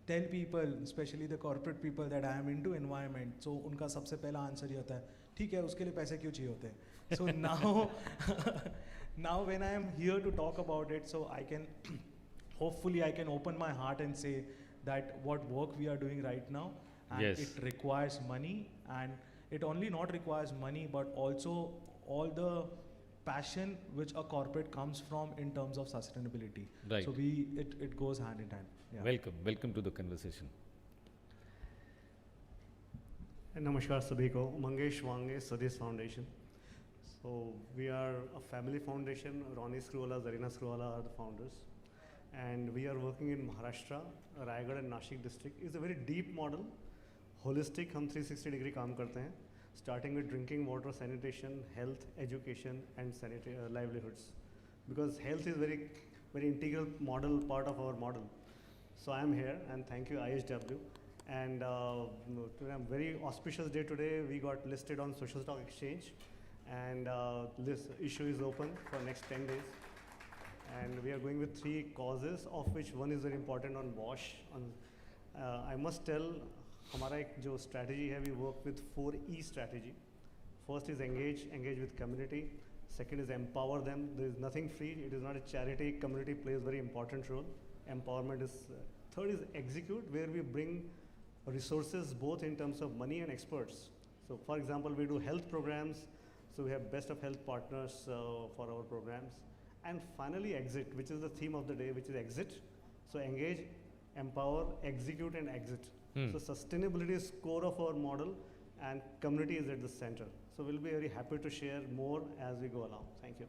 tell people, especially the corporate people, that I am into environment. So उनका सबसे पहला answer ये होता है, ठीक है, उसके लिए पैसे क्यों चाहिए होते हैं? So now when I am here to talk about it, so I can, hopefully I can open my heart and say that what work we are doing right now, and yes, it requires money, and it only not requires money, but also all the passion which a corporate comes from in terms of sustainability. Right. So it goes hand in hand. Yeah. Welcome to the conversation. Namaskar sabhi ko, Mangesh Wange, Swadesh Foundation. So we are a family foundation. Ronnie Screwala, Zarina Screwala are the founders. And we are working in Maharashtra, Raigad and Nashik district. It's a very deep model, holistic, हम 360-degree काम करते हैं, starting with drinking water, sanitation, health, education, and livelihoods. Because health is very integral model, part of our model. So I am here, and thank you IHW. And today, I'm very auspicious day today. We got listed on Social Stock Exchange, and this issue is open for next 10 days. And we are going with 3 causes, of which one is very important on WASH. I must tell, हमारा एक जो strategy है, we work with 4E strategy. First is engage with community. Second is empower them. There is nothing free. It is not a charity. Community plays very important role. Empowerment is. Third is execute, where we bring resources both in terms of money and experts. So for example, we do health programs. So we have best of health partners for our programs. And finally exit, which is the theme of the day, which is exit. So engage, empower, execute, and exit. So sustainability is core of our model, and community is at the center. So we'll be very happy to share more as we go along. Thank you.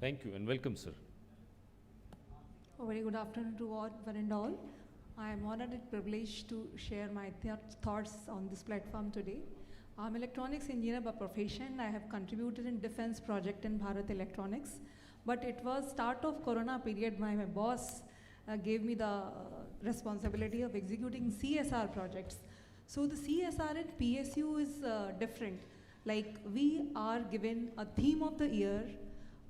Thank you, and welcome, sir. A very good afternoon to all, one and all. I am honored and privileged to share my thoughts on this platform today. I'm electronics engineer by profession. I have contributed in defense project in Bharat Electronics, but it was start of Corona period. My boss gave me the responsibility of executing CSR projects. So the CSR in PSU is different. Like we are given a theme of the year.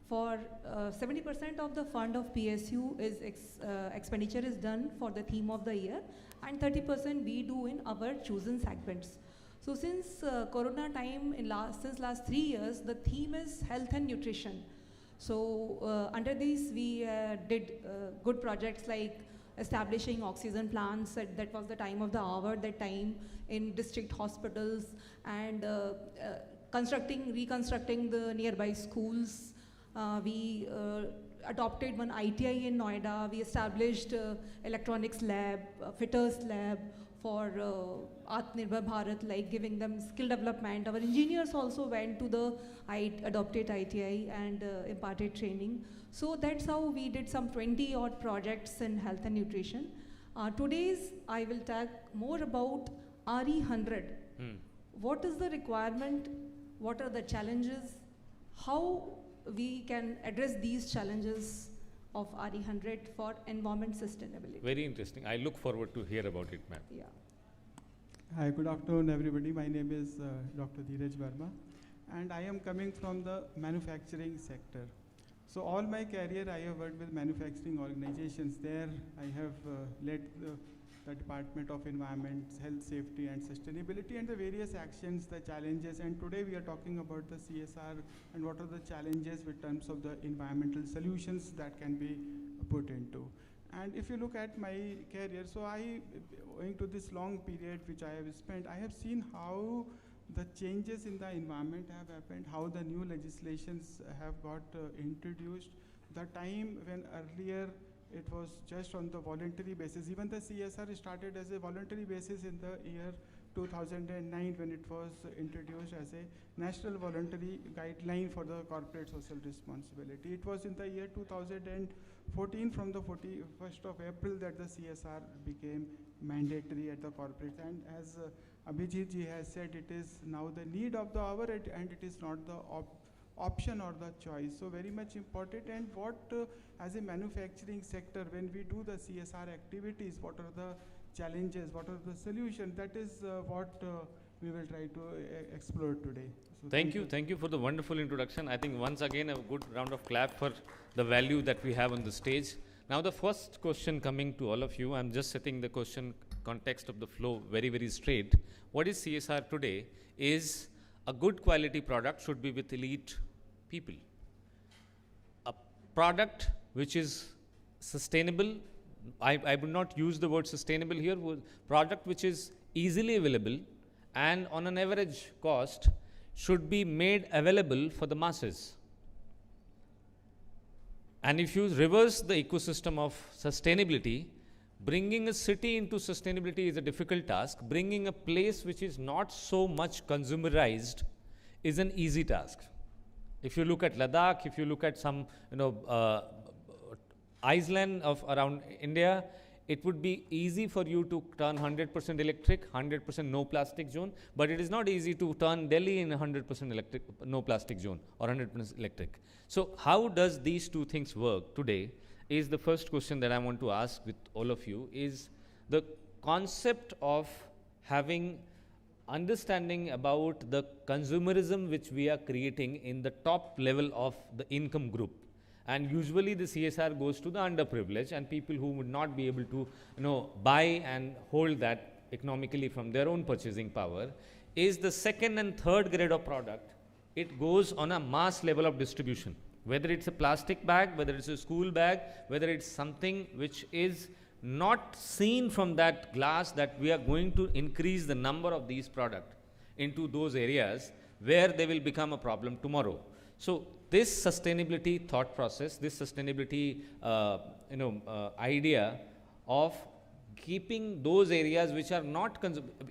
For 70% of the fund of PSU is expenditure is done for the theme of the year, and 30% we do in our chosen segments. So since Corona time, since last 3 years, the theme is health and nutrition. So under this, we did good projects like establishing oxygen plants. That was the time of the hour, that time in district hospitals, and reconstructing the nearby schools. We adopted one ITI in Noida. We established electronics lab, fitters lab for Atmanirbhar Bharat, like giving them skill development. Our engineers also went to the adopted ITI and imparted training. So that's how we did some 20 odd projects in health and nutrition. Today's I will talk more about RE100. What is the requirement? What are the challenges? How we can address these challenges of RE100 for environment sustainability. Very interesting. I look forward to hear about it, ma'am. Yeah. Hi, good afternoon, everybody. My name is Dr. Dheeraj Verma, and I am coming from the manufacturing sector. So all my career, I have worked with manufacturing organizations. There, I have led the Department of Environment, Health, Safety and Sustainability, and the various actions, the challenges. And today we are talking about the CSR and what are the challenges in terms of the environmental solutions that can be put into. And if you look at my career, so owing to this long period which I have spent, I have seen how the changes in the environment have happened, how the new legislations have got introduced. The time when earlier it was just on the voluntary basis. Even the CSR started as a voluntary basis in the year 2009 when it was introduced as a national voluntary guideline for the corporate social responsibility. It was in the year 2014 from the 1st of April that the CSR became mandatory at the corporate. And as Abhijit ji has said, it is now the need of the hour and it is not the option or the choice. So very much important. And what as a manufacturing sector, when we do the CSR activities, what are the challenges, what are the solutions? That is what we will try to explore today. So Thank you for the wonderful introduction. I think once again a good round of clap for the value that we have on the stage. Now the first question coming to all of you, I'm just setting the question context of the flow very, very straight. What is CSR today is a good quality product should be with elite people. A product which is sustainable, I would not use the word sustainable here, product which is easily available and on an average cost should be made available for the masses. And if you reverse the ecosystem of sustainability, bringing a city into sustainability is a difficult task. Bringing a place which is not so much consumerized is an easy task. If you look at Ladakh, if you look at some Iceland of around India, it would be easy for you to turn 100% electric, 100% no plastic zone, but it is not easy to turn Delhi in 100% electric, no plastic zone or 100% electric. So how does these two things work today is the first question that I want to ask with all of you. Is the concept of having understanding about the consumerism which we are creating in the top level of the income group. And usually the CSR goes to the underprivileged and people who would not be able to buy and hold that economically from their own purchasing power. Is the second and third grade of product, it goes on a mass level of distribution. Whether it's a plastic bag, whether it's a school bag, whether it's something which is not seen from that glass, that we are going to increase the number of these products into those areas where they will become a problem tomorrow. So this sustainability thought process, this sustainability idea of keeping those areas which are not,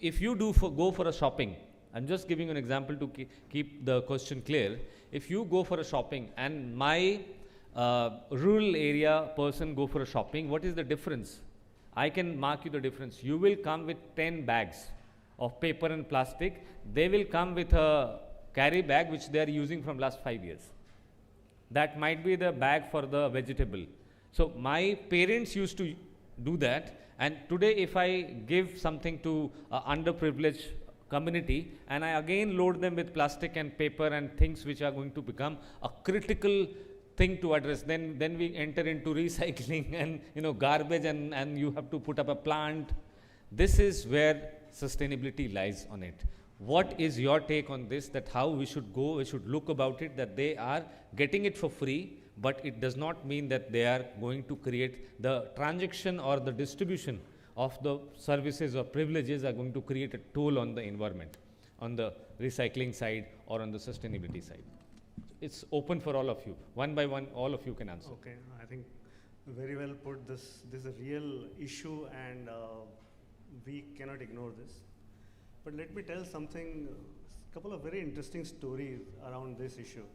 if you go for a shopping, I'm just giving an example to keep the question clear. If you go for a shopping and my rural area person go for a shopping, what is the difference? I can mark you the difference. You will come with 10 bags of paper and plastic. They will come with a carry bag which they are using from last 5 years. That might be the bag for the vegetable. So my parents used to do that, and today if I give something to underprivileged community and I again load them with plastic and paper and things which are going to become a critical thing to address, then we enter into recycling and garbage and you have to put up a plant. This is where sustainability lies on it. What is your take on this, that how we should go, we should look about it, that they are getting it for free, but it does not mean that they are going to create the transaction or the distribution of the services or privileges are going to create a toll on the environment, on the recycling side or on the sustainability side. It's open for all of you. One by one, all of you can answer. Okay, I think very well put. This is a real issue and we cannot ignore this. But let me tell something, a couple of very interesting stories around this issue.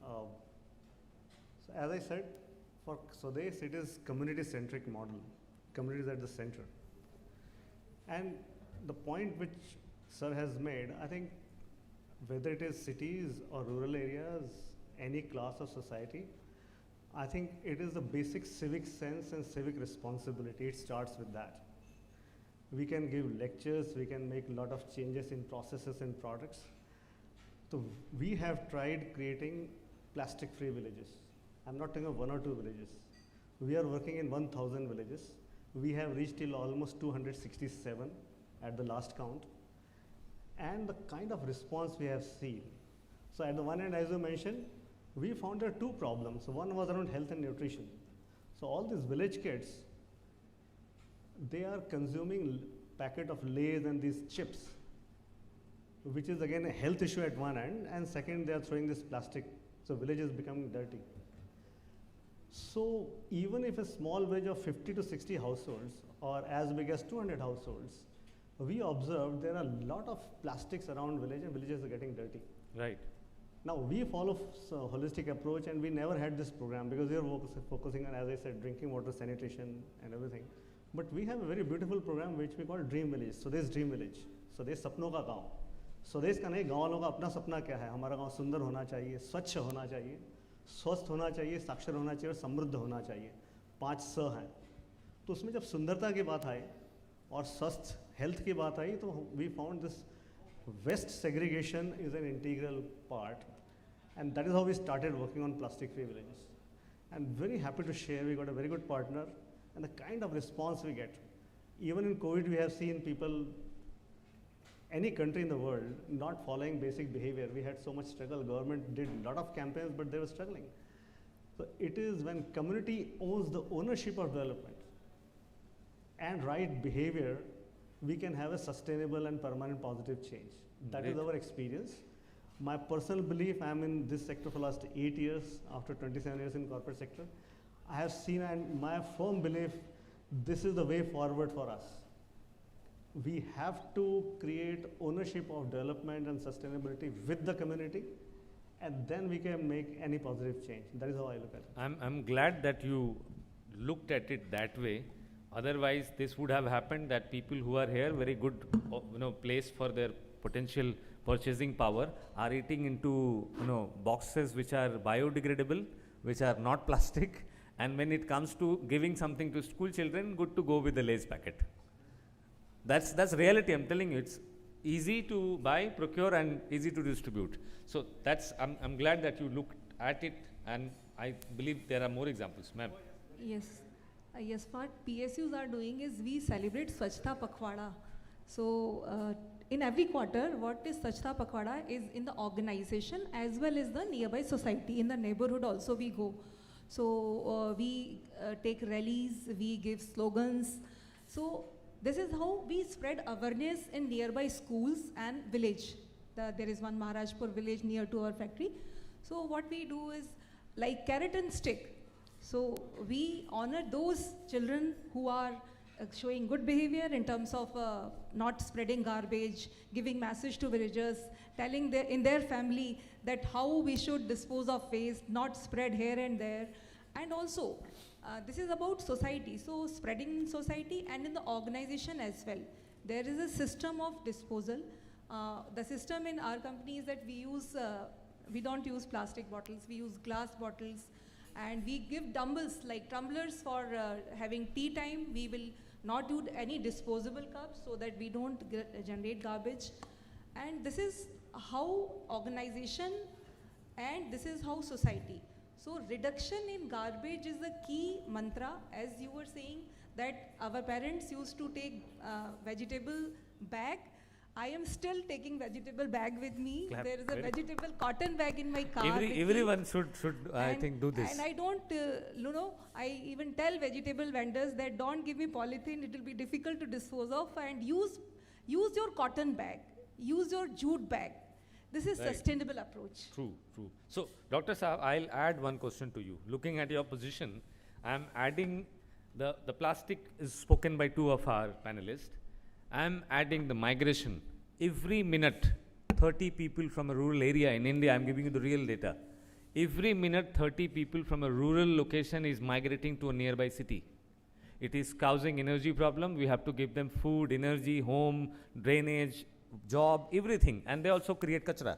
So as I said, for Swades, it is community-centric model. Community is at the center. And the point which Sir has made, I think whether it is cities or rural areas, any class of society, I think it is the basic civic sense and civic responsibility. It starts with that. We can give lectures, we can make a lot of changes in processes and products. So we have tried creating plastic-free villages. I'm not talking of 1 or 2 villages. We are working in 1,000 villages. We have reached till almost 267 at the last count. And the kind of response we have seen. So at the one end, as you mentioned, we found there are 2 problems. So one was around health and nutrition. So all these village kids, they are consuming packet of Lays and these chips, which is again a health issue at one end, and second, they are throwing this plastic. So village is becoming dirty. So even if a small village of 50 to 60 households or as big as 200 households, we observed there are a lot of plastics around village and villages are getting dirty. Right. Now we follow a holistic approach and we never had this program because we are focusing on, as I said, drinking water, sanitation and everything. But we have a very beautiful program which we call Dream Village. Swades Dream Village. Swades सपनों का गाँव. स्वदेश का नहीं, गाँव वालों का अपना सपना क्या है? हमारा गाँव सुंदर होना चाहिए, स्वच्छ होना चाहिए, स्वस्थ होना चाहिए, साक्षर होना चाहिए और समृद्ध होना चाहिए. 5 स हैं. तो उसमें जब सुंदरता की बात आई और स्वस्थ हेल्थ की बात आई तो we found this waste segregation is an integral part, and that is how we started working on plastic-free villages. And very happy to share, we got a very good partner, and the kind of response we get. Even in COVID, we have seen people, any country in the world, not following basic behavior. We had so much struggle. Government did a lot of campaigns, but they were struggling. So it is when community owns the ownership of development and right behavior, we can have a sustainable and permanent positive change. That is our experience. My personal belief, I'm in this sector for the last 8 years, after 27 years in corporate sector. I have seen, and my firm belief, this is the way forward for us. We have to create ownership of development and sustainability with the community, and then we can make any positive change. That is how I look at it. I'm glad that you looked at it that way. Otherwise, this would have happened that people who are here, very good place for their potential purchasing power, are eating into boxes which are biodegradable, which are not plastic. And when it comes to giving something to school children, good to go with the Lay's packet. That's reality. I'm telling you, it's easy to buy, procure, and easy to distribute. So I'm glad that you looked at it, and I believe there are more examples, ma'am. Yes. Yes, what PSUs are doing is we celebrate Swachhta Pakhwada. So in every quarter, what is Swachhta Pakhwada is in the organization as well as the nearby society. In the neighborhood also we go. So we take rallies, we give slogans. So this is how we spread awareness in nearby schools and village. There is one Maharajpur village near to our factory. So what we do is like carrot and stick. So we honor those children who are showing good behavior in terms of not spreading garbage, giving message to villagers, telling in their family that how we should dispose of waste, not spread here and there. And also, this is about society, so spreading in society and in the organization as well. There is a system of disposal. The system in our company is that we don't use plastic bottles, we use glass bottles, and we give dumbbells like tumblers for having tea time. We will not do any disposable cups so that we don't generate garbage. And this is how organization and this is how society. So reduction in garbage is the key mantra. As you were saying that our parents used to take vegetable bag. I am still taking vegetable bag with me. Clap. There is a vegetable cotton bag in my car. Everyone should I think, do this. And I don't, I even tell vegetable vendors that don't give me polythene. It will be difficult to dispose of, and use your cotton bag. Use your jute bag. This is sustainable approach. True. So, Dr. Saab, I'll add one question to you. Looking at your position, I'm adding the plastic is spoken by two of our panelists. I'm adding the migration. Every minute, 30 people from a rural area in India, I'm giving you the real data. Every minute, 30 people from a rural location is migrating to a nearby city. It is causing energy problem. We have to give them food, energy, home, drainage, job, everything. And they also create kachra.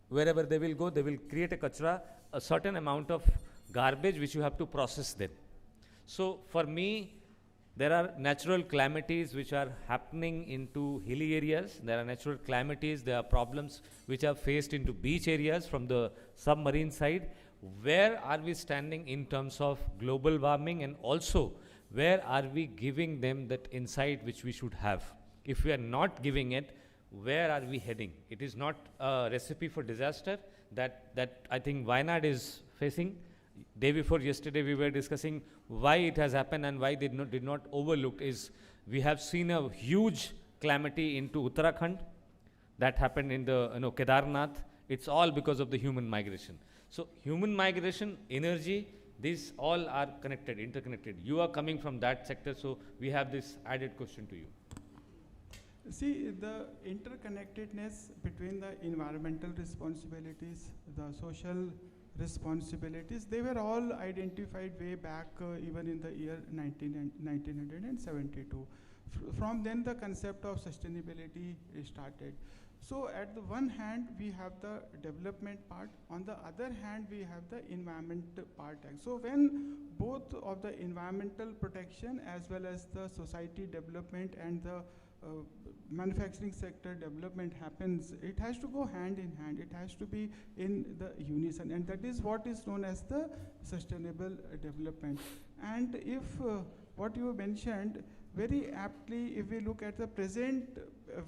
Wherever they will go, they will create a kachra, a certain amount of garbage which you have to process then. So for me, there are natural calamities which are happening into hilly areas. There are natural calamities. There are problems which are faced into beach areas from the submarine side. Where are we standing in terms of global warming, and also where are we giving them that insight which we should have? If we are not giving it, where are we heading? It is not a recipe for disaster that I think Wayanad is facing. Day before yesterday, we were discussing why it has happened and why did not overlooked is we have seen a huge calamity into Uttarakhand that happened in the Kedarnath. It's all because of the human migration. So human migration, energy, these all are connected, interconnected. You are coming from that sector, so we have this added question to you. See, the interconnectedness between the environmental responsibilities, the social responsibilities, they were all identified way back even in the year 1972. From then the concept of sustainability started. So at the one hand we have the development part, on the other hand we have the environment part. So when both of the environmental protection as well as the society development and the manufacturing sector development happens, it has to go hand in hand. It has to be in the unison, and that is what is known as the sustainable development. And if what you mentioned very aptly, if we look at the present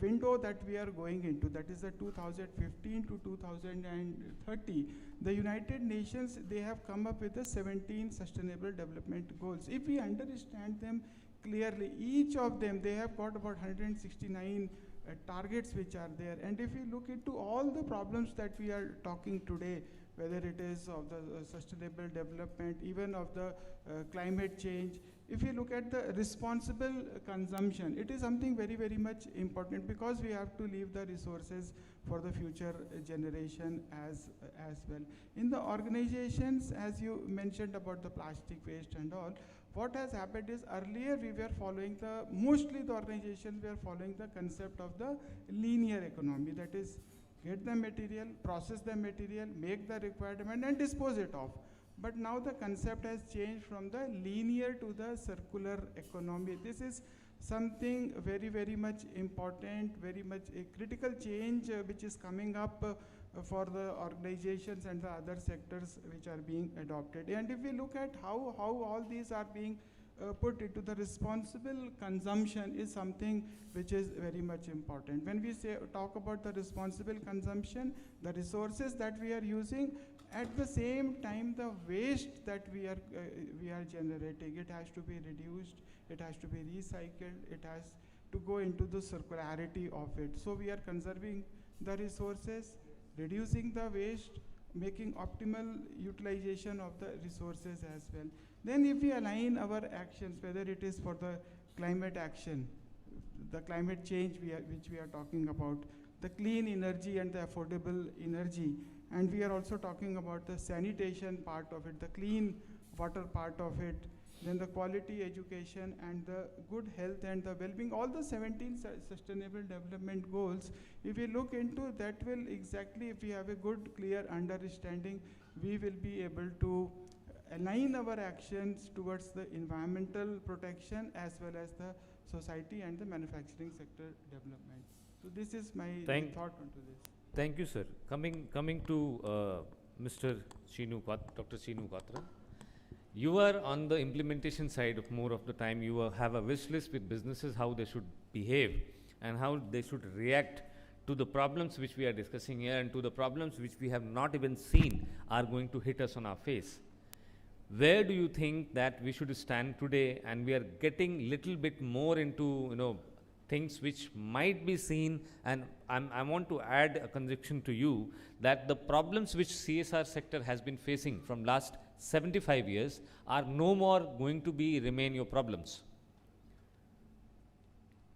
window that we are going into, that is the 2015 to 2030, the United Nations, they have come up with the 17 sustainable development goals. If we understand them clearly, each of them, they have got about 169 targets which are there. And if we look into all the problems that we are talking today, whether it is of the sustainable development, even of the climate change, if you look at the responsible consumption, it is something very, very much important, because we have to leave the resources for the future generation as well. In the organizations, as you mentioned about the plastic waste and all, what has happened is earlier we were following mostly the organizations were following the concept of the linear economy, that is, get the material, process the material, make the requirement and dispose it off. But now the concept has changed from the linear to the circular economy. This is something very, very much important, very much a critical change which is coming up for the organizations and the other sectors which are being adopted. And if we look at how all these are being put into the responsible consumption is something which is very much important. When we talk about the responsible consumption, the resources that we are using, at the same time the waste that we are generating, it has to be reduced, it has to be recycled, it has to go into the circularity of it. So we are conserving the resources, reducing the waste, making optimal utilization of the resources as well. Then if we align our actions, whether it is for the climate action, the climate change which we are talking about, the clean energy and the affordable energy, and we are also talking about the sanitation part of it, the clean water part of it, then the quality education and the good health and the well-being, all the 17 sustainable development goals, if we look into that will exactly, if we have a good, clear understanding, we will be able to align our actions towards the environmental protection as well as the society and the manufacturing sector development. So this is my thought onto this. Thank you, sir. Coming to Mr. Dr. Chinu Katra. You are on the implementation side of more of the time. You have a wish list with businesses, how they should behave and how they should react to the problems which we are discussing here and to the problems which we have not even seen are going to hit us on our face. Where do you think that we should stand today? And we are getting little bit more into, things which might be seen, and I want to add a conviction to you that the problems which CSR sector has been facing from last 75 years are no more going to remain your problems.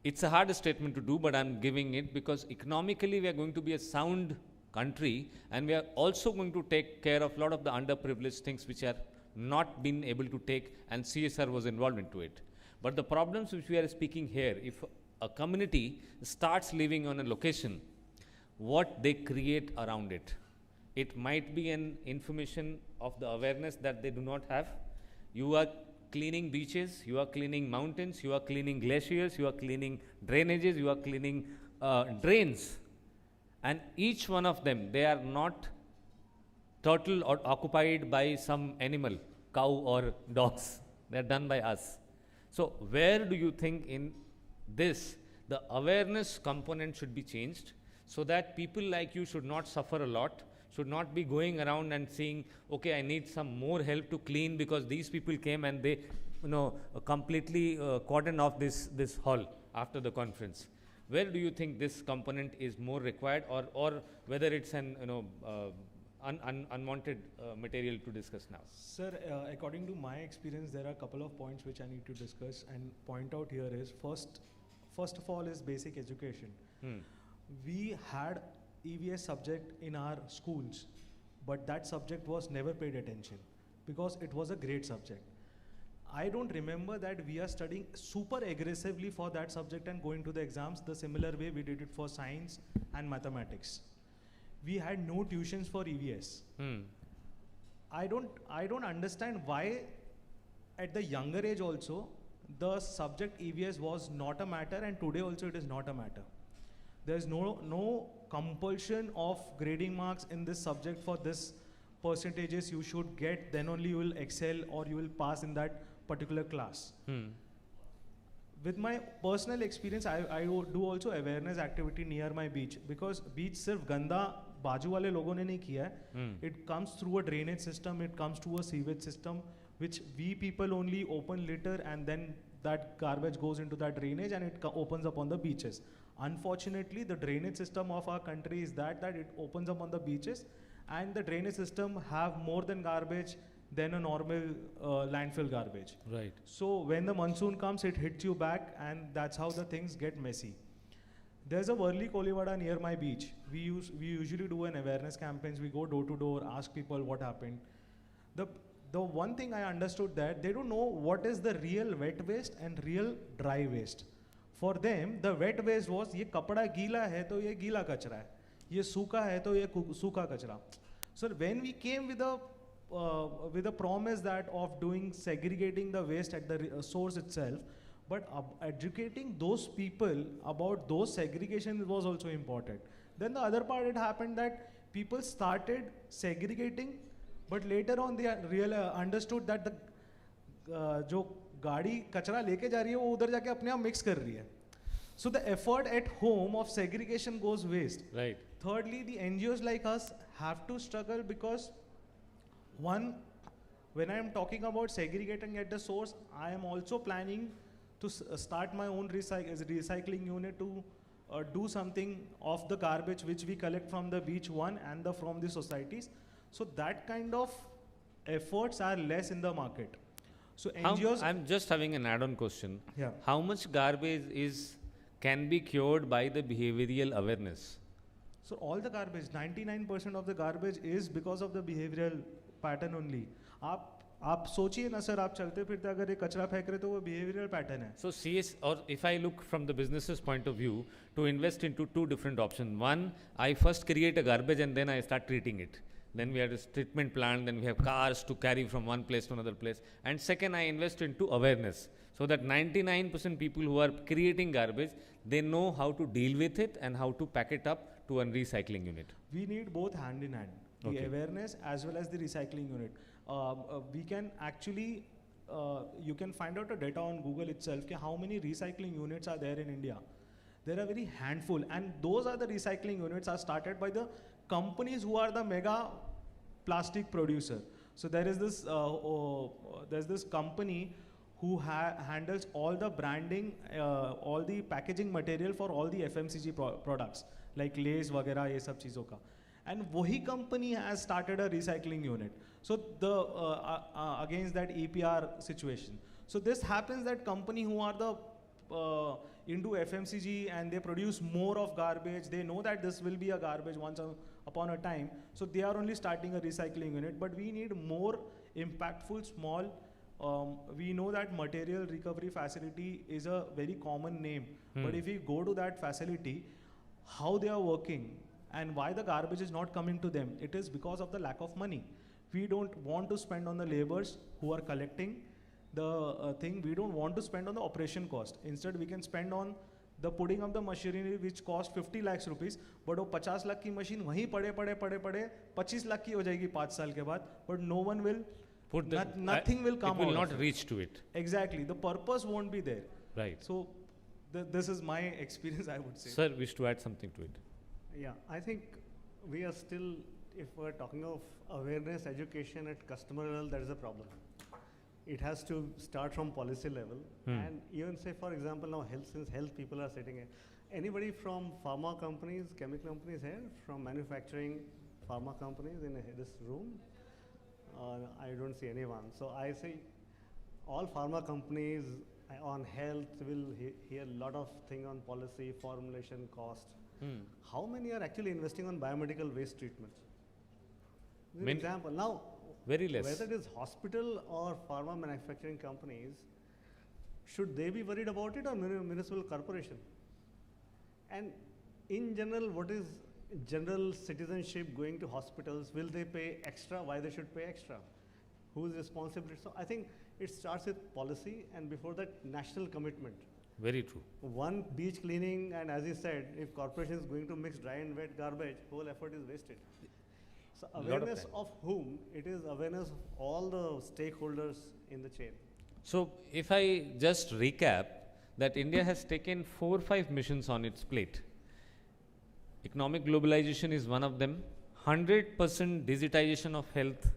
It's a hard statement to do, but I'm giving it because economically we are going to be a sound country, and we are also going to take care of a lot of the underprivileged things which are not been able to take, and CSR was involved into it. But the problems which we are speaking here, if a community starts living on a location, what they create around it. It might be an information of the awareness that they do not have. You are cleaning beaches, you are cleaning mountains, you are cleaning glaciers, you are cleaning drainages, you are cleaning drains. And each one of them, they are not total or occupied by some animal, cow or dogs. They are done by us. So where do you think in this, the awareness component should be changed so that people like you should not suffer a lot, should not be going around and saying, okay, I need some more help to clean because these people came and they, completely cordoned off this hall after the conference. Where do you think this component is more required, or whether it's an, unwanted material to discuss now? Sir, according to my experience, there are a couple of points which I need to discuss and point out here is first of all is basic education. We had EVS subject in our schools, but that subject was never paid attention because it was a great subject. I don't remember that we are studying super aggressively for that subject and going to the exams the similar way we did it for science and mathematics. We had no tuitions for EVS. I don't understand why at the younger age also the subject EVS was not a matter, and today also it is not a matter. There is no compulsion of grading marks in this subject for this percentages you should get, then only you will excel or you will pass in that particular class. With my personal experience, I do also awareness activity near my beach, because beach सिर्फ गंदा बाजू वाले लोगों ने नहीं किया है. It comes through a drainage system, it comes to a sewage system, which we people only open litter and then that garbage goes into that drainage and it opens up on the beaches. Unfortunately, the drainage system of our country is that it opens up on the beaches, and the drainage system have more than garbage than a normal landfill garbage. Right. So when the monsoon comes, it hits you back, and that's how the things get messy. There's a Worli Kolivada near my beach. We usually do an awareness campaigns. We go door to door, ask people what happened. The one thing I understood that they don't know what is the real wet waste and real dry waste. For them, the wet waste was ये कपड़ा गीला है तो ये गीला कचरा है, ये सूखा है तो ये सूखा कचरा. So when we came with a promise that of doing segregating the waste at the source itself, but educating those people about those segregation was also important. Then the other part, it happened that people started segregating, but later on they understood that the जो गाड़ी कचरा लेके जा रही है वो उधर जाके अपने आप मिक्स कर रही है. So the effort at home of segregation goes waste. Right. Thirdly, the NGOs like us have to struggle because one, when I am talking about segregating at the source, I am also planning to start my own recycling unit to do something of the garbage which we collect from the beach and from the societies. So that kind of efforts are less in the market. So NGOs. I'm just having an add-on question. Yeah. How much garbage can be cured by the behavioral awareness? So all the garbage, 99% of the garbage is because of the behavioral pattern only. आप सोचिए ना sir, आप चलते फिरते अगर ये कचरा फेंक रहे तो वो behavioral pattern है. So or if I look from the business's point of view, to invest into two different options. One, I first create a garbage and then I start treating it. Then we have this treatment plant, then we have cars to carry from one place to another place. And second, I invest into awareness. So that 99% people who are creating garbage, they know how to deal with it and how to pack it up to a recycling unit. We need both hand in hand, the awareness as well as the recycling unit. We can actually, you can find out the data on Google itself, how many recycling units are there in India. There are very handful, and those are the recycling units are started by the companies who are the mega plastic producer. So there is this, there's this company who handles all the branding, all the packaging material for all the FMCG products, like Lays, वगैरह ये सब चीज़ों का. And वही company has started a recycling unit. So the against that EPR situation. So this happens that company who are the into FMCG and they produce more of garbage, they know that this will be a garbage once upon a time. So they are only starting a recycling unit. But we need more impactful, small. We know that material recovery facility is a very common name. But if we go to that facility, how they are working and why the garbage is not coming to them, it is because of the lack of money. We don't want to spend on the laborers who are collecting the thing. We don't want to spend on the operation cost. Instead, we can spend on the putting of the machinery which cost 50 lakhs rupees, but वो 50 लाख की machine वहीं पड़े 25 लाख की हो जाएगी 5 साल के बाद, but no one will put nothing will come out. It will not reach to it. Exactly, the purpose won't be there. Right. So this is my experience, I would say. Sir, wish to add something to it. Yeah, I think we are still, if we're talking of awareness, education at customer level, that is a problem. It has to start from policy level. And even say, for example, now health, since health people are sitting here, anybody from pharma companies, chemical companies here, from manufacturing pharma companies in this room? I don't see anyone. So I say all pharma companies on health will hear a lot of things on policy, formulation, cost. How many are actually investing on biomedical waste treatments? For example, now, very less. Whether it is hospital or pharma manufacturing companies, should they be worried about it or municipal corporation? And in general, what is general citizenship going to hospitals? Will they pay extra? Why they should pay extra? Whose responsibility? So I think it starts with policy, and before that, national commitment. Very true. One beach cleaning, and as you said, if corporation is going to mix dry and wet garbage, whole effort is wasted. So awareness of whom? It is awareness of all the stakeholders in the chain. So if I just recap, that India has taken 4 or 5 missions on its plate. Economic globalization is one of them. 100% digitization of health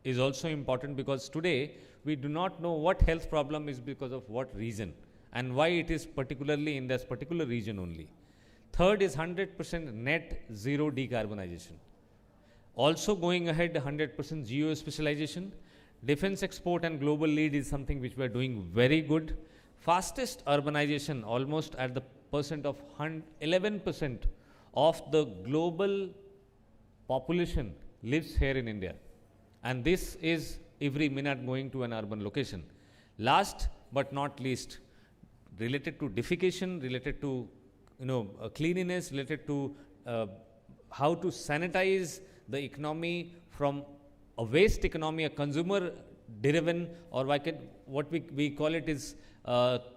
is also important, because today we do not know what health problem is because of what reason and why it is particularly in this particular region only. Third is 100% net zero decarbonization. Also going ahead, 100% geo-specialization. Defense export and global lead is something which we are doing very good. Fastest urbanization, almost at the percent of 11% of the global population lives here in India. And this is every minute going to an urban location. Last but not least, related to defecation, related to cleanliness, related to how to sanitize the economy from a waste economy, a consumer driven, or what we call it is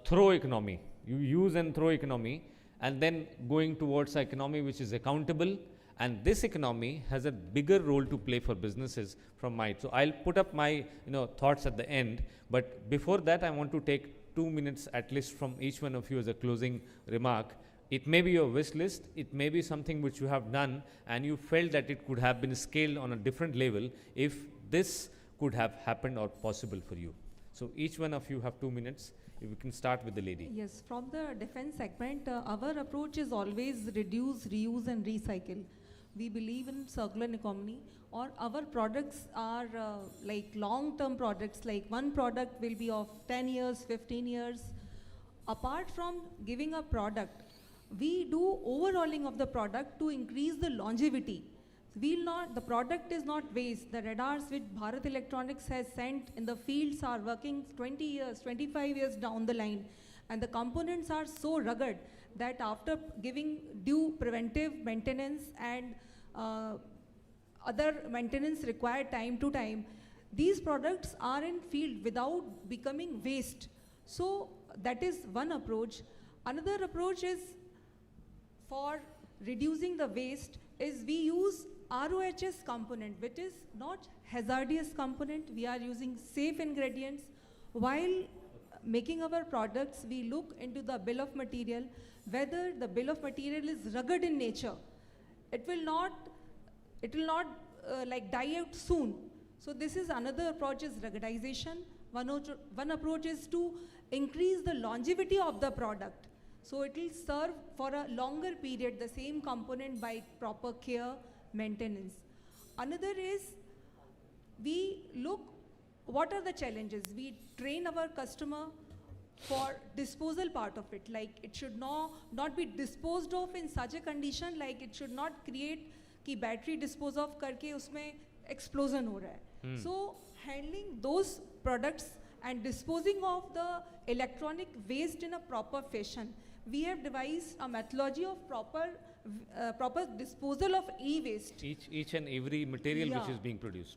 throw economy. You use and throw economy, and then going towards an economy which is accountable. And this economy has a bigger role to play for businesses from my. So I'll put up my thoughts at the end. But before that, I want to take 2 minutes at least from each one of you as a closing remark. It may be your wish list. It may be something which you have done and you felt that it could have been scaled on a different level if this could have happened or possible for you. So each one of you have 2 minutes. If we can start with the lady. Yes, from the defense segment, our approach is always reduce, reuse and recycle. we believe in circular economy, or our products are like long-term products, like one product will be of 10 years, 15 years. Apart from giving a product, we do overhauling of the product to increase the longevity. The product is not waste. The radars which Bharat Electronics has sent in the fields are working 20 years, 25 years down the line. And the components are so rugged that after giving due preventive maintenance and other maintenance required time to time, these products are in field without becoming waste. So that is one approach. Another approach is for reducing the waste is we use ROHS component, which is not hazardous component. We are using safe ingredients. While making our products, we look into the bill of material, whether the bill of material is rugged in nature. It will not like die out soon. So this is another approach is ruggedization. One approach is to increase the longevity of the product. So it will serve for a longer period, the same component by proper care, maintenance. Another is we look what are the challenges. We train our customer for disposal part of it. Like it should not be disposed of in such a condition, like it should not create कि battery dispose of करके उसमें explosion हो रहा है. So handling those products and disposing of the electronic waste in a proper fashion. We have devised a methodology of proper disposal of e-waste. Each and every material which is being produced.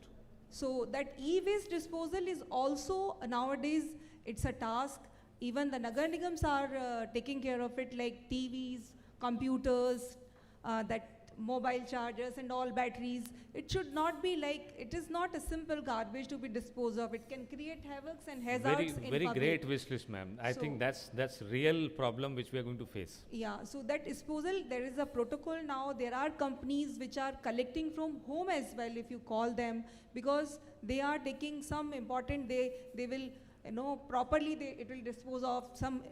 So that e-waste disposal is also nowadays it's a task. Even the Nagar Nigams are taking care of it, like TVs, computers, that mobile chargers and all batteries. It should not be like, it is not a simple garbage to be disposed of. It can create havocs and hazards in Very public. great wish list, ma'am. I think that's real problem which we are going to face. Yeah, so that disposal, there is a protocol now. There are companies which are collecting from home as well, if you call them, because they are taking some important, they will, properly it will dispose of some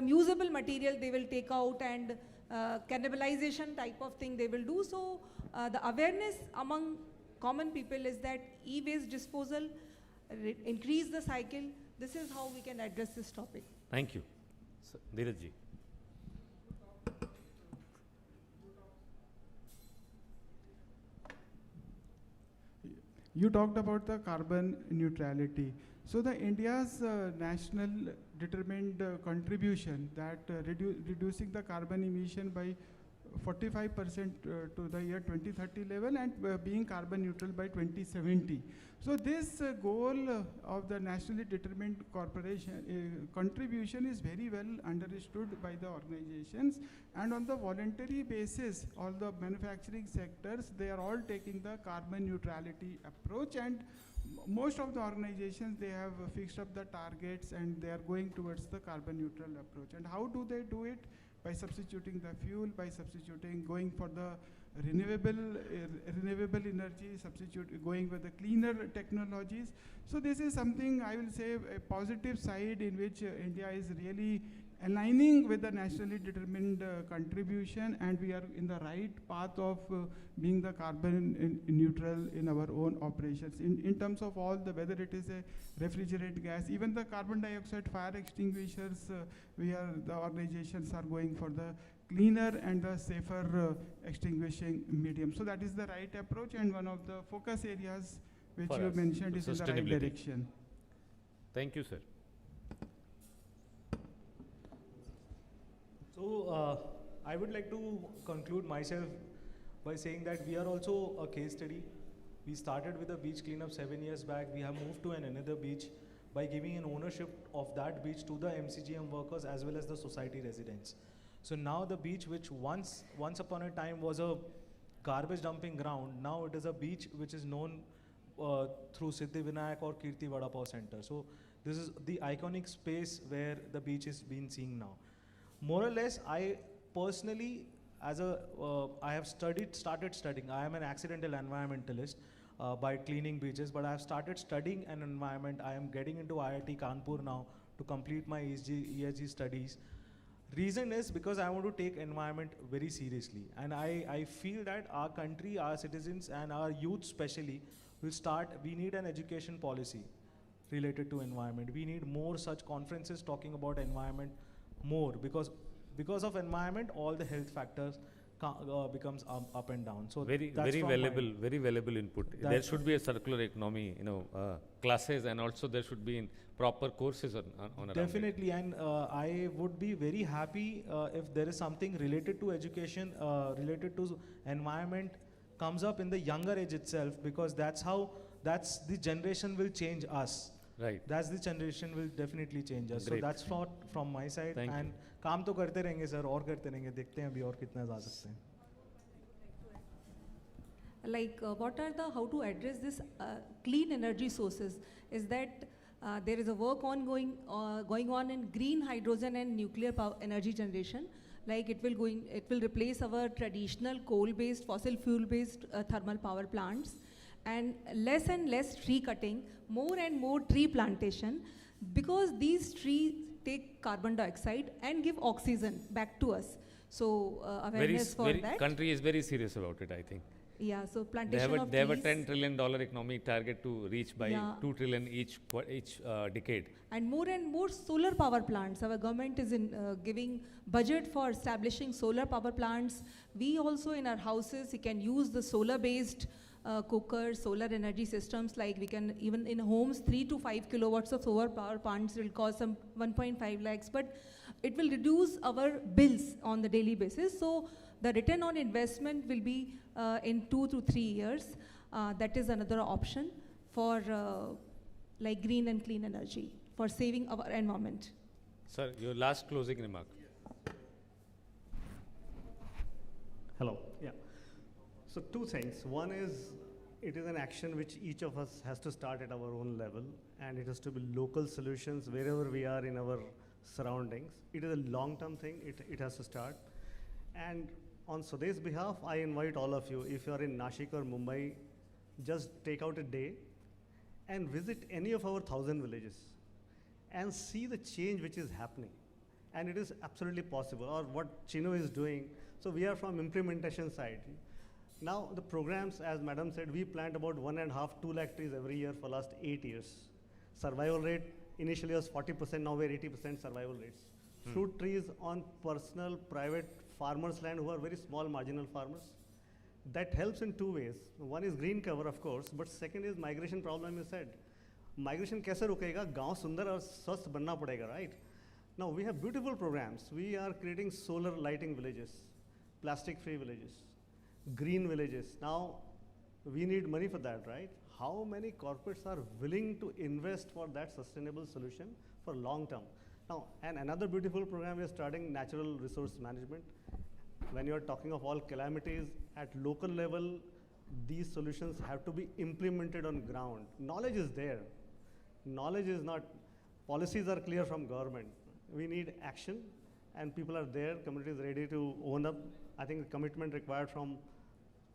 usable material they will take out, and cannibalization type of thing they will do. So the awareness among common people is that e-waste disposal, increase the cycle. This is how we can address this topic. Thank you. Dheeraj ji. You talked about the carbon neutrality. So the India's national determined contribution that reducing the carbon emission by 45% to the year 2030 level and being carbon neutral by 2070. So this goal of the nationally determined corporation contribution is very well understood by the organizations, and on the voluntary basis, all the manufacturing sectors, they are all taking the carbon neutrality approach, and most of the organizations, they have fixed up the targets and they are going towards the carbon neutral approach. And how do they do it? By substituting the fuel, by going for the renewable energy, going with the cleaner technologies. So this is something I will say a positive side in which India is really aligning with the nationally determined contribution, and we are in the right path of being the carbon neutral in our own operations. In terms of all the, whether it is a refrigerant gas, even the carbon dioxide fire extinguishers, the organizations are going for the cleaner and the safer extinguishing medium. So that is the right approach, and one of the focus areas which you mentioned is in the right direction. Thank you, sir. So I would like to conclude myself by saying that we are also a case study. We started with a beach cleanup 7 years back. We have moved to another beach by giving an ownership of that beach to the MCGM workers as well as the society residents. So now the beach, which once upon a time was a garbage dumping ground, now it is a beach which is known through Siddhivinayak or Kirti Vada Pav Center. So this is the iconic space where the beach is being seen now. More or less, I personally, I have started studying. I am an accidental environmentalist by cleaning beaches, but I have started studying an environment. I am getting into IIT Kanpur now to complete my ESG studies. Reason is because I want to take environment very seriously. And I feel that our country, our citizens and our youth especially we need an education policy related to environment. We need more such conferences talking about environment more, because of environment, all the health factors becomes up and down. So very valuable input. There should be a circular economy, classes, and also there should be proper courses on definitely. And I would be very happy if there is something related to education, related to environment comes up in the younger age itself, because that's the generation will change us. Right. That's the generation will definitely change us. Great. So that's what from my side. Thank and काम तो करते रहेंगे sir, और करते रहेंगे, देखते हैं अभी और कितना जा सकते हैं. Like how to address this clean energy sources is that there is a work going on in green hydrogen and nuclear power energy generation. Like it will replace our traditional coal-based, fossil fuel-based thermal power plants, and less tree cutting, more and more tree plantation, because these trees take carbon dioxide and give oxygen back to us. So awareness for that. Country is very serious about it, I think. Yeah, so plantation they have a $10 trillion economic target to reach by 2 trillion each decade. And more solar power plants. Our government is giving budget for establishing solar power plants. We also in our houses, we can use the solar-based cookers, solar energy systems. Like we can, even in homes, 3 to 5 kilowatts of solar power plants will cost some 1.5 lakhs, but it will reduce our bills on the daily basis. So the return on investment will be in 2 to 3 years. That is another option for like green and clean energy, for saving our environment. Sir, your last closing remark. Hello. Yeah. So 2 things. One is, it is an action which each of us has to start at our own level, and it has to be local solutions wherever we are in our surroundings. It is a long-term thing. It has to start. And on Sudesh's behalf, I invite all of you, if you are in Nashik or Mumbai, just take out a day and visit any of our 1,000 villages and see the change which is happening. And it is absolutely possible, or what Chino is doing. So we are from implementation side. Now the programs, as Madam said, we plant about 1.5–2 lakh trees every year for last 8 years. Survival rate initially was 40%, now we're 80% survival rates. Fruit trees on personal, private farmers' land who are very small marginal farmers. That helps in 2 ways. One is green cover, of course, but second is migration problem, you said. Migration kaise rukega? Gaon sundar aur swasth banna padega, right? Now we have beautiful programs. We are creating solar lighting villages, plastic-free villages, green villages. Now we need money for that, right? How many corporates are willing to invest for that sustainable solution for long term? Now, and another beautiful program, we are starting natural resource management. When you are talking of all calamities at local level, these solutions have to be implemented on ground. Knowledge is there. Knowledge is not, policies are clear from government. We need action, and people are there, community is ready to own up. I think the commitment required from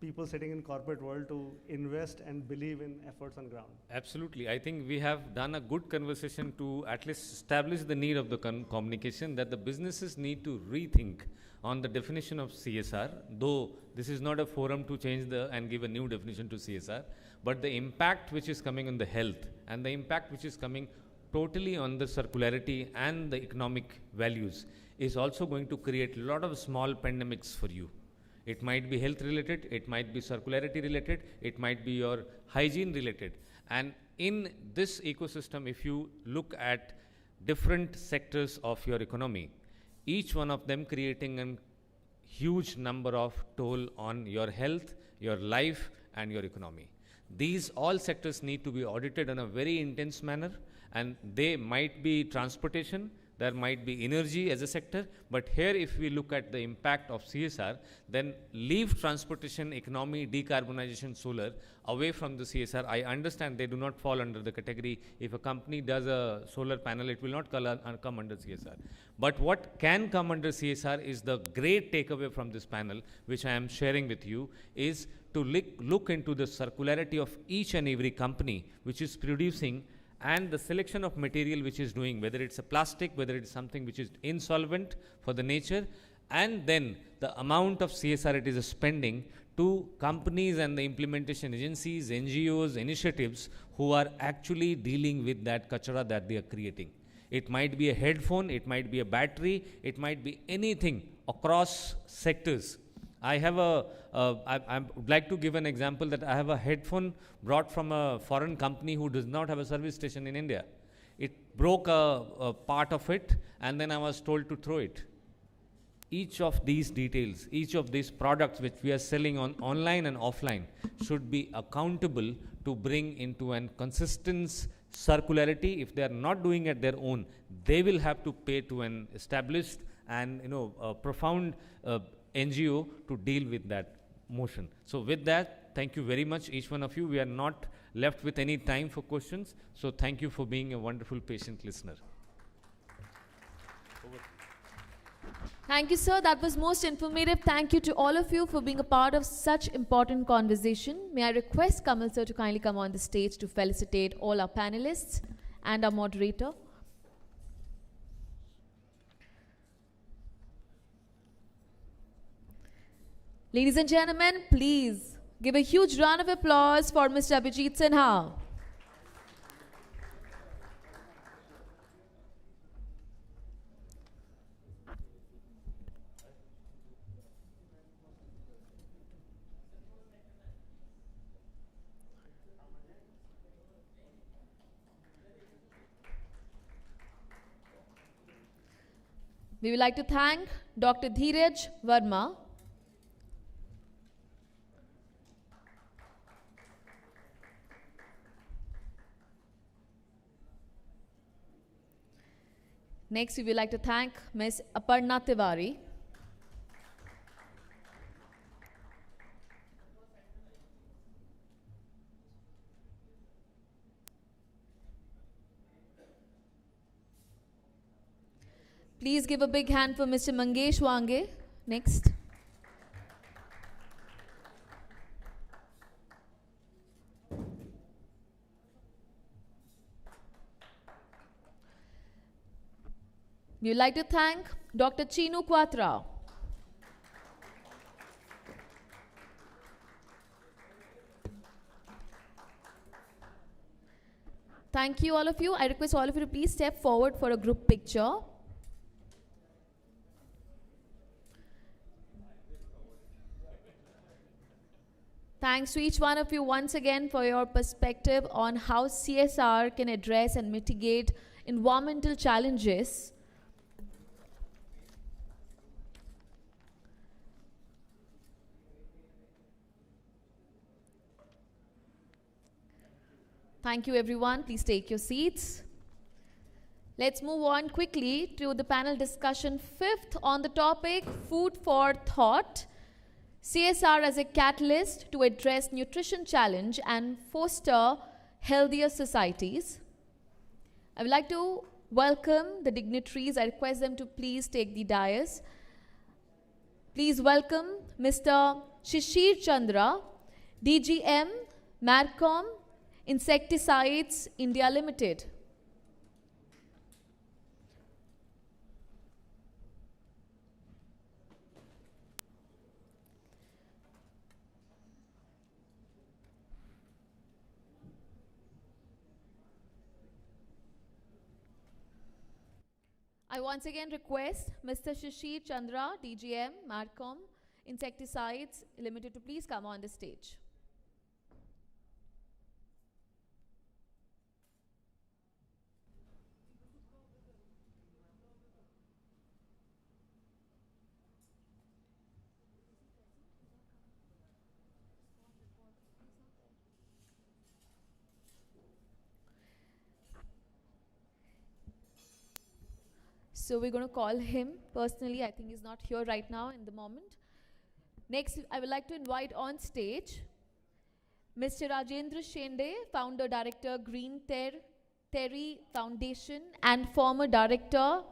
people sitting in corporate world to invest and believe in efforts on ground. Absolutely. I think we have done a good conversation to at least establish the need of the communication, that the businesses need to rethink on the definition of CSR, though this is not a forum to change and give a new definition to CSR, but the impact which is coming on the health and the impact which is coming totally on the circularity and the economic values is also going to create a lot of small pandemics for you. It might be health related, it might be circularity related, it might be your hygiene related. And in this ecosystem, if you look at different sectors of your economy, each one of them creating a huge number of toll on your health, your life, and your economy. These all sectors need to be audited in a very intense manner, and they might be transportation, there might be energy as a sector, but here if we look at the impact of CSR, then leave transportation, economy, decarbonization, solar away from the CSR. I understand they do not fall under the category. If a company does a solar panel, it will not come under CSR. But what can come under CSR is the great takeaway from this panel, which I am sharing with you, is to look into the circularity of each and every company which is producing and the selection of material which is doing, whether it's a plastic, whether it's something which is insolvent for the nature, and then the amount of CSR it is spending to companies and the implementation agencies, NGOs, initiatives who are actually dealing with that kachara that they are creating. It might be a headphone, it might be a battery, it might be anything across sectors. I would like to give an example that I have a headphone brought from a foreign company who does not have a service station in India. It broke a part of it, and then I was told to throw it. Each of these details, each of these products which we are selling on online and offline should be accountable to bring into an consistent circularity. If they are not doing it their own, they will have to pay to an established and profound NGO to deal with that motion. So with that, thank you very much, each one of you. We are not left with any time for questions. So thank you for being a wonderful patient listener. Thank you, sir. That was most informative. Thank you to all of you for being a part of such important conversation. May I request Kamal sir to kindly come on the stage to felicitate all our panelists and our moderator. Ladies and gentlemen, please give a huge round of applause for Mr. Abhijit Sinha. We would like to thank Dr. Dheeraj Verma. Next, we would like to thank Ms. Aparna Tiwari. Please give a big hand for Mr. Mangesh Wange. Next. We would like to thank Dr. Chinu Quatra. Thank you, all of you. I request all of you to please step forward for a group picture. Thanks to each one of you once again for your perspective on how CSR can address and mitigate environmental challenges. Thank you, everyone. Please take your seats. Let's move on quickly to the panel discussion. Fifth on the topic, food for thought. CSR as a catalyst to address nutrition challenge and foster healthier societies. I would like to welcome the dignitaries. I request them to please take the dais. Please welcome Mr. Shishir Chandra, DGM, Marcom, Insecticides India Limited. I once again request Mr. Shishir Chandra, DGM, Marcom, Insecticides Limited, to please come on the stage. So we're going to call him personally. I think he's not here right now in the moment. Next, I would like to invite on stage Mr. Rajendra Shende, Founder Director, Green Terry Foundation and former Director,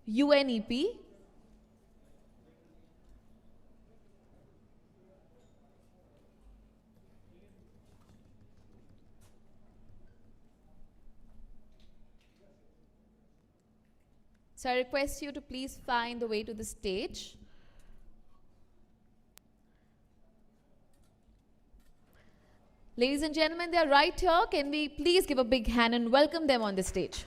UNEP. So I request you to please find the way to the stage. Ladies and gentlemen, they are right here. Can we please give a big hand and welcome them on the stage?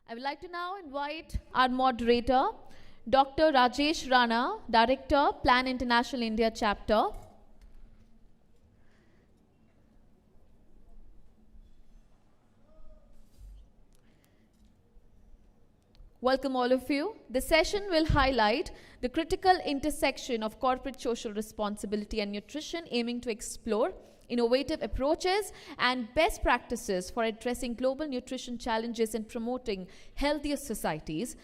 I would like to now invite our moderator, Dr. Rajesh Rana, Director, Plan International India Chapter. Welcome all of you. The session will highlight the critical intersection of corporate social responsibility and nutrition, aiming to explore innovative approaches and best practices for addressing global nutrition challenges and promoting healthier societies.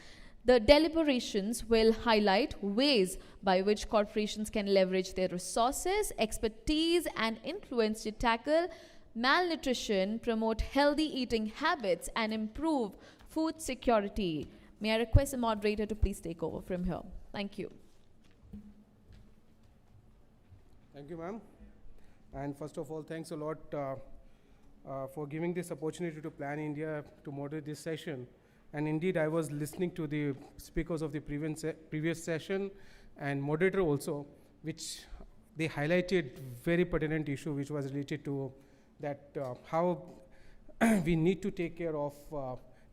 The deliberations will highlight ways by which corporations can leverage their resources, expertise, and influence to tackle malnutrition, promote healthy eating habits, and improve food security. May I request the moderator to please take over from here? Thank you. Thank you, ma'am. And first of all, thanks a lot for giving this opportunity to Plan India to moderate this session. And indeed, I was listening to the speakers of the previous session and moderator also, which they highlighted very pertinent issue, which was related to that how we need to take care of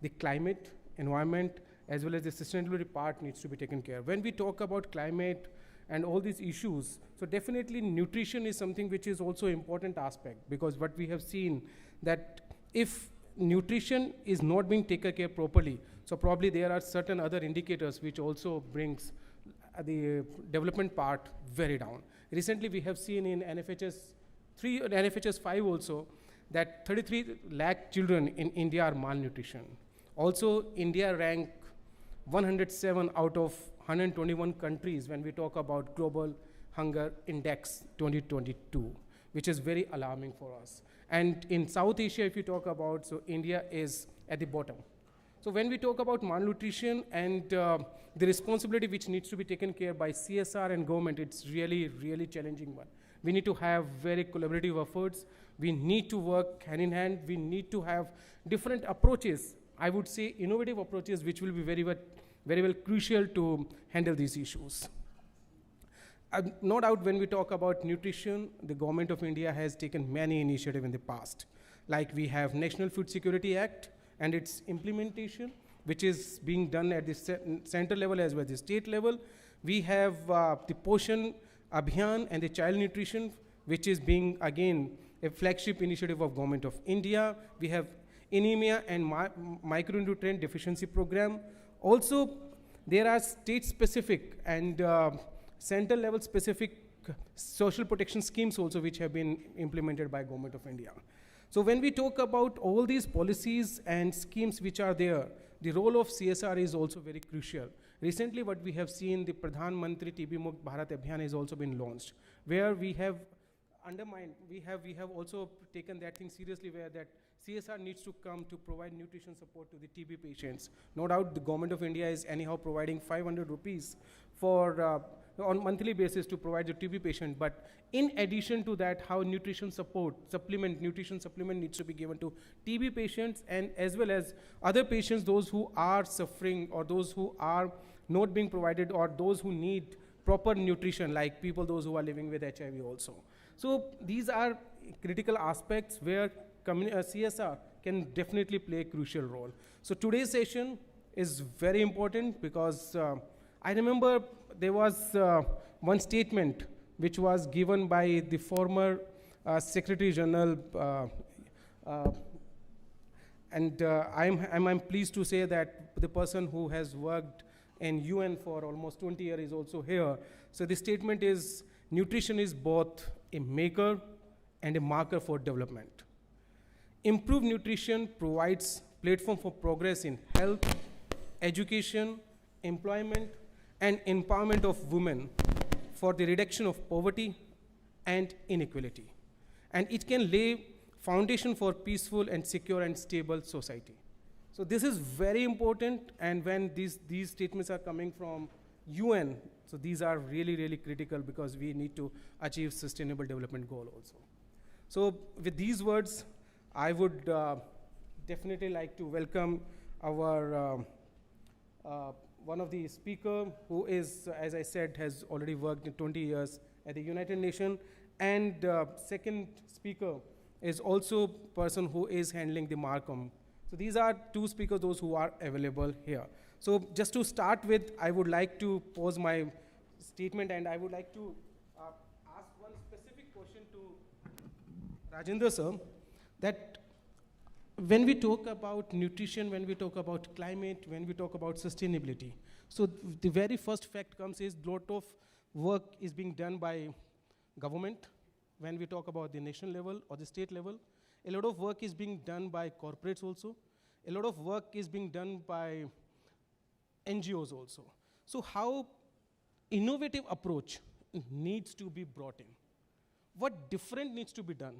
the climate, environment, as well as the sustainability part needs to be taken care of. When we talk about climate and all these issues, so definitely nutrition is something which is also important aspect, because what we have seen that if nutrition is not being taken care properly, so probably there are certain other indicators which also brings the development part very down. Recently we have seen in NFHS 3 and NFHS 5 also that 33 lakh children in India are malnutrition. Also, India ranked 107 out of 121 countries when we talk about Global Hunger Index 2022, which is very alarming for us. And in South Asia, if you talk about, so India is at the bottom. So when we talk about malnutrition and the responsibility which needs to be taken care by CSR and government, it's really, really challenging one. We need to have very collaborative efforts. We need to work hand in hand. We need to have different approaches. I would say innovative approaches which will be very well crucial to handle these issues. No doubt when we talk about nutrition, the government of India has taken many initiatives in the past. Like we have National Food Security Act and its implementation, which is being done at the center level as well as the state level. We have the Poshan Abhiyan and the child nutrition, which is being again a flagship initiative of government of India. We have anemia and micronutrient deficiency program. Also, there are state-specific and center-level specific social protection schemes also which have been implemented by government of India. So when we talk about all these policies and schemes which are there, the role of CSR is also very crucial. Recently, what we have seen, the Pradhan Mantri TB Mukt Bharat Abhiyan has also been launched, where we have undermined, we have also taken that thing seriously, where that CSR needs to come to provide nutrition support to the TB patients. No doubt the government of India is anyhow providing 500 rupees for on monthly basis to provide the TB patient, but in addition to that, how nutrition nutrition supplement needs to be given to TB patients and as well as other patients, those who are suffering or those who are not being provided or those who need proper nutrition, like people, those who are living with HIV also. So these are critical aspects where CSR can definitely play a crucial role. So today's session is very important because I remember there was one statement which was given by the former Secretary General, and I'm pleased to say that the person who has worked in UN for almost 20 years is also here. So the statement is, nutrition is both a maker and a marker for development. Improved nutrition provides platform for progress in health, education, employment, and empowerment of women for the reduction of poverty and inequality. And it can lay foundation for peaceful and secure and stable society. So this is very important, and when these statements are coming from UN. So these are really, really critical because we need to achieve sustainable development goal also. So with these words, I would definitely like to welcome our one of the speaker who is, as I said, has already worked in 20 years at the United Nations, and second speaker is also person who is handling the Markham. So these are two speakers, those who are available here. So just to start with, I would like to pose my statement, and I would like to ask one specific question to Rajendra sir, that when we talk about nutrition, when we talk about climate, when we talk about sustainability, so the very first fact comes is lot of work is being done by government. When we talk about the national level or the state level, a lot of work is being done by corporates also. A lot of work is being done by NGOs also. So how innovative approach needs to be brought in? What different needs to be done?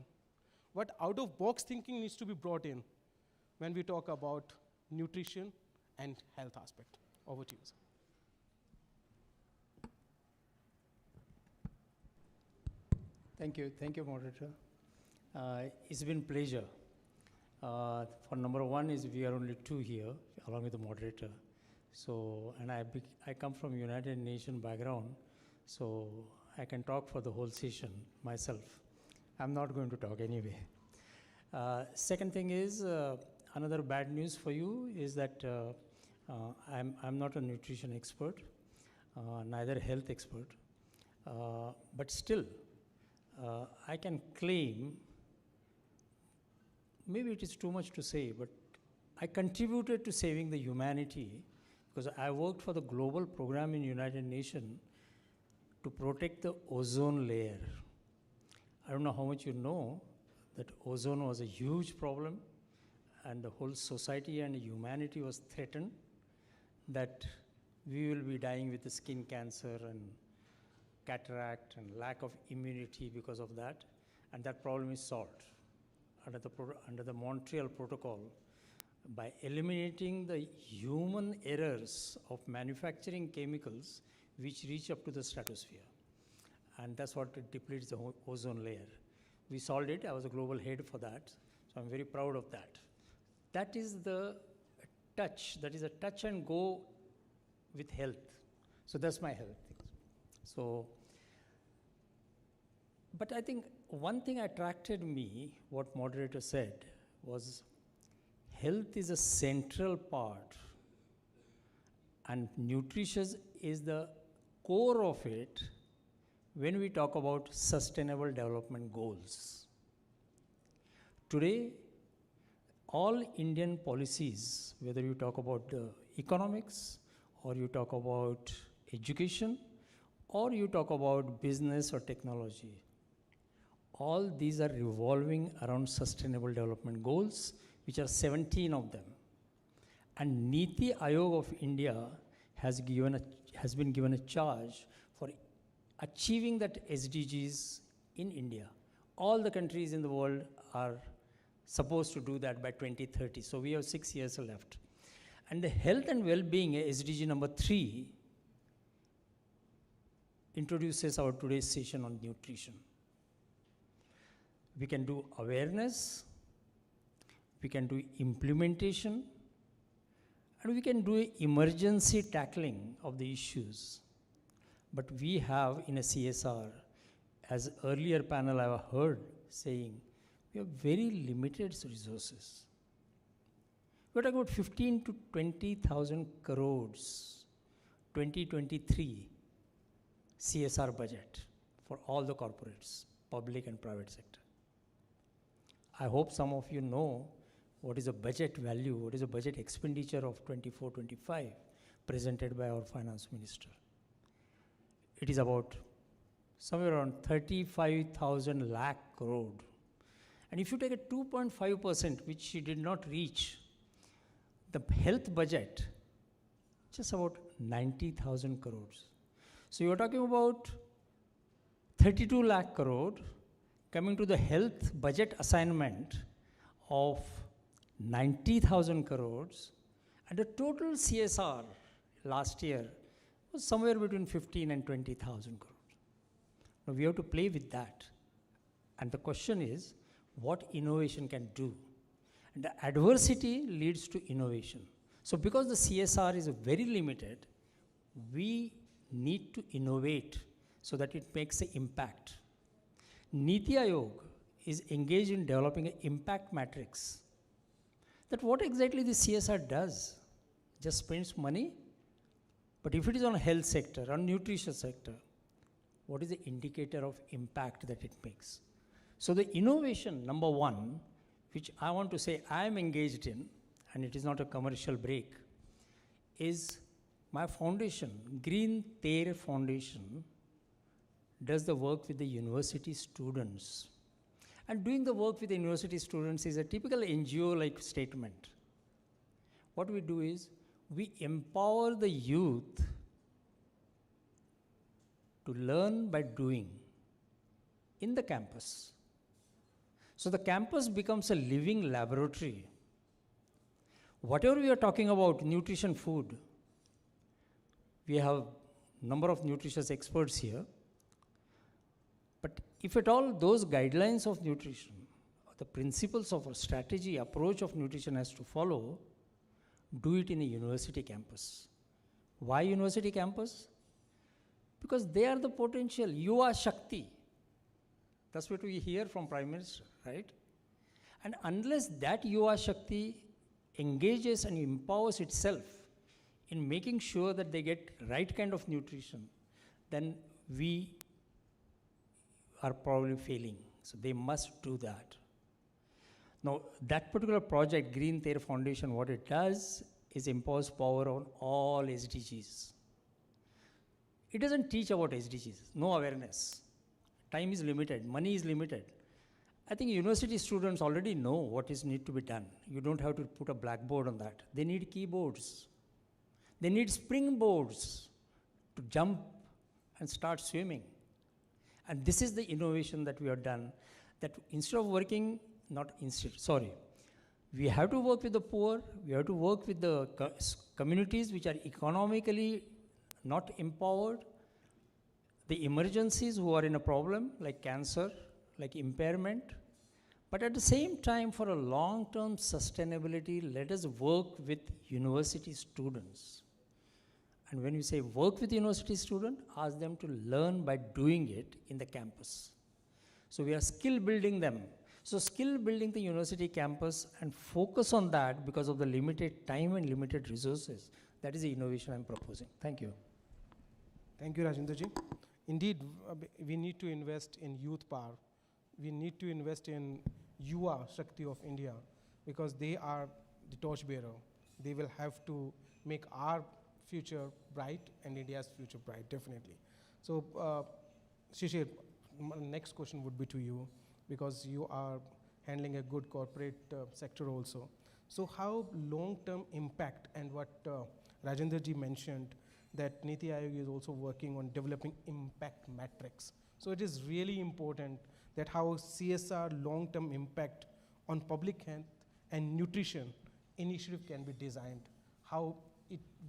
What out-of-box thinking needs to be brought in when we talk about nutrition and health aspect? Over to you, sir. Thank you, moderator. It's been pleasure. For number one is we are only two here, along with the moderator. So, and I come from United Nations background, so I can talk for the whole session myself. I'm not going to talk anyway. Second thing is, another bad news for you is that I'm not a nutrition expert, neither health expert, but still, I can claim, maybe it is too much to say, but I contributed to saving the humanity because I worked for the global program in United Nations to protect the ozone layer. I don't know how much you know that ozone was a huge problem and the whole society and humanity was threatened, that we will be dying with the skin cancer and cataract and lack of immunity because of that, and that problem is solved under the Montreal Protocol by eliminating the human errors of manufacturing chemicals which reach up to the stratosphere. And that's what depletes the ozone layer. We solved it. I was a global head for that, so I'm very proud of that. That is the touch. That is a touch and go with health. So that's my health. So, but I think one thing attracted me, what moderator said, was health is a central part and nutrition is the core of it when we talk about sustainable development goals. Today, all Indian policies, whether you talk about the economics or you talk about education or you talk about business or technology, all these are revolving around sustainable development goals, which are 17 of them. And Niti Aayog of India has been given a charge for achieving that SDGs in India. All the countries in the world are supposed to do that by 2030. So we have 6 years left. And the health and well-being, SDG number 3, introduces our today's session on nutrition. We can do awareness, we can do implementation, and we can do emergency tackling of the issues. But we have in a CSR, as earlier panel I have heard saying, we have very limited resources. We're talking about 15 to 20,000 crores, 2023 CSR budget for all the corporates, public and private sector. I hope some of you know what is a budget value, what is a budget expenditure of 24-25 presented by our finance minister. It is about somewhere around 35,000 lakh crore. And if you take a 2.5%, which she did not reach, the health budget, just about 90,000 crores. So you're talking about 32 lakh crore coming to the health budget assignment of 90,000 crores, and the total CSR last year was somewhere between 15 and 20,000 crores. Now we have to play with that. And the question is, what innovation can do? And the adversity leads to innovation. So because the CSR is very limited, we need to innovate so that it makes an impact. Niti Aayog is engaged in developing an impact matrix. That what exactly the CSR does? Just spends money? But if it is on health sector, on nutrition sector, what is the indicator of impact that it makes? So the innovation, number one, which I want to say I am engaged in, and it is not a commercial break, is my foundation, Green Ter Foundation, does the work with the university students. And doing the work with the university students is a typical NGO-like statement. What we do is, we empower the youth to learn by doing in the campus. So the campus becomes a living laboratory. Whatever we are talking about, nutrition, food, we have number of nutritious experts here. But if at all those guidelines of nutrition, the principles of a strategy, approach of nutrition has to follow, do it in a university campus. Why university campus? Because they are the potential. You are Shakti. That's what we hear from Prime Minister, right? And unless that Yuva Shakti engages and empowers itself in making sure that they get right kind of nutrition, then we are probably failing. So they must do that. Now, that particular project, Green Ter Foundation, what it does is impose power on all SDGs. It doesn't teach about SDGs, no awareness. Time is limited, money is limited. I think university students already know what is need to be done. You don't have to put a blackboard on that. They need keyboards. They need springboards to jump and start swimming. And this is the innovation that we have done, that instead of working, we have to work with the poor, we have to work with the communities which are economically not empowered, the emergencies who are in a problem, like cancer, like impairment. But at the same time, for a long-term sustainability, let us work with university students. And when you say work with university students, ask them to learn by doing it in the campus. So we are skill building them. So skill building the university campus and focus on that because of the limited time and limited resources. That is the innovation I'm proposing. Thank you. Thank you, Rajendraji. Indeed, we need to invest in youth power. We need to invest in Yuva Shakti of India because they are the torchbearer. They will have to make our future bright and India's future bright, definitely. So, Shishir, my next question would be to you because you are handling a good corporate sector also. So how long-term impact and what Rajendraji mentioned that Niti Aayog is also working on developing impact matrix. So it is really important that how CSR long-term impact on public health and nutrition initiative can be designed.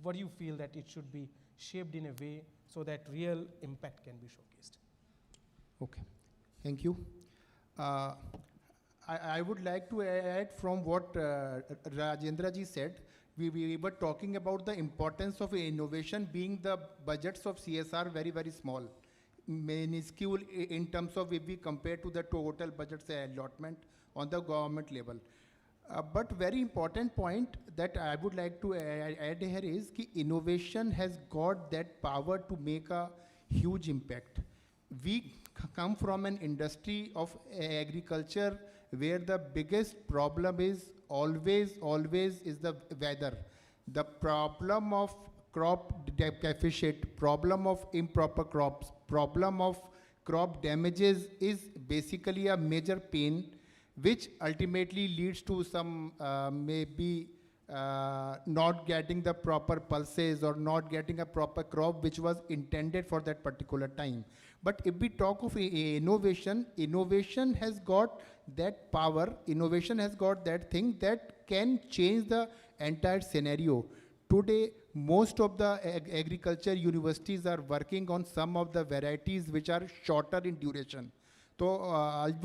What do you feel that it should be shaped in a way so that real impact can be showcased? Okay, thank you. I would like to add from what Rajendraji said. We were talking about the importance of innovation being the budgets of CSR very, very small, minuscule in terms of if we compare to the total budget's allotment on the government level. But very important point that I would like to add here is that innovation has got that power to make a huge impact. We come from an industry of agriculture where the biggest problem is always is the weather. The problem of crop deficit, problem of improper crops, problem of crop damages is basically a major pain which ultimately leads to some maybe not getting the proper pulses or not getting a proper crop which was intended for that particular time. But if we talk of innovation, innovation has got that power, innovation has got that thing that can change the entire scenario. Today, most of the agriculture universities are working on some of the varieties which are shorter in duration. So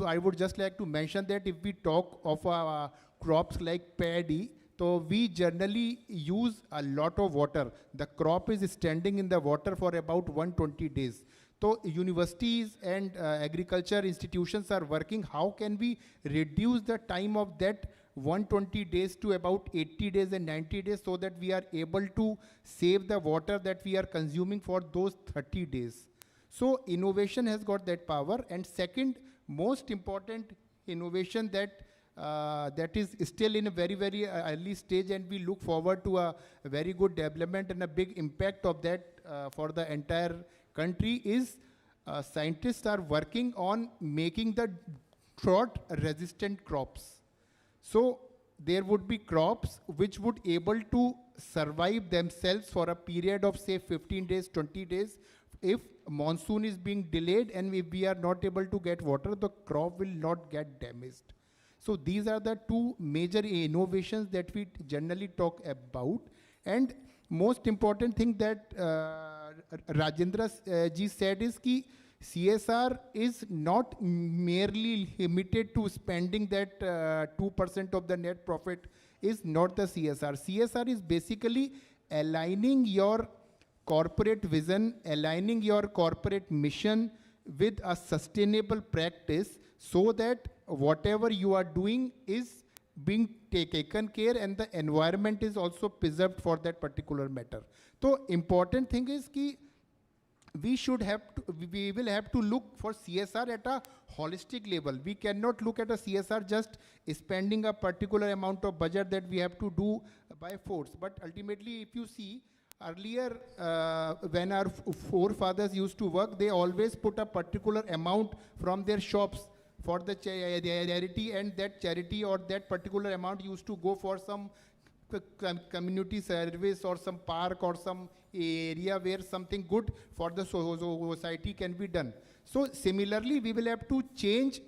I would just like to mention that if we talk of crops like paddy, so we generally use a lot of water. The crop is standing in the water for about 120 days. So universities and agriculture institutions are working, how can we reduce the time of that 120 days to about 80 days and 90 days so that we are able to save the water that we are consuming for those 30 days. So innovation has got that power. And second, most important innovation that is still in a very, very early stage, and we look forward to a very good development and a big impact of that for the entire country is scientists are working on making the drought-resistant crops. So there would be crops which would able to survive themselves for a period of say 15 days, 20 days. If monsoon is being delayed and if we are not able to get water, the crop will not get damaged. So these are the two major innovations that we generally talk about. And most important thing that Rajendra ji said is ki CSR is not merely limited to spending that 2% of the net profit is not the CSR. CSR is basically aligning your corporate vision, aligning your corporate mission with a sustainable practice so that whatever you are doing is being taken care and the environment is also preserved for that particular matter. So important thing is ki we will have to look for CSR at a holistic level. We cannot look at a CSR just spending a particular amount of budget that we have to do by force. But ultimately, if you see, earlier when our forefathers used to work, they always put a particular amount from their shops for the charity, and that charity or that particular amount used to go for some community service or some park or some area where something good for the society can be done. So similarly, we will have to change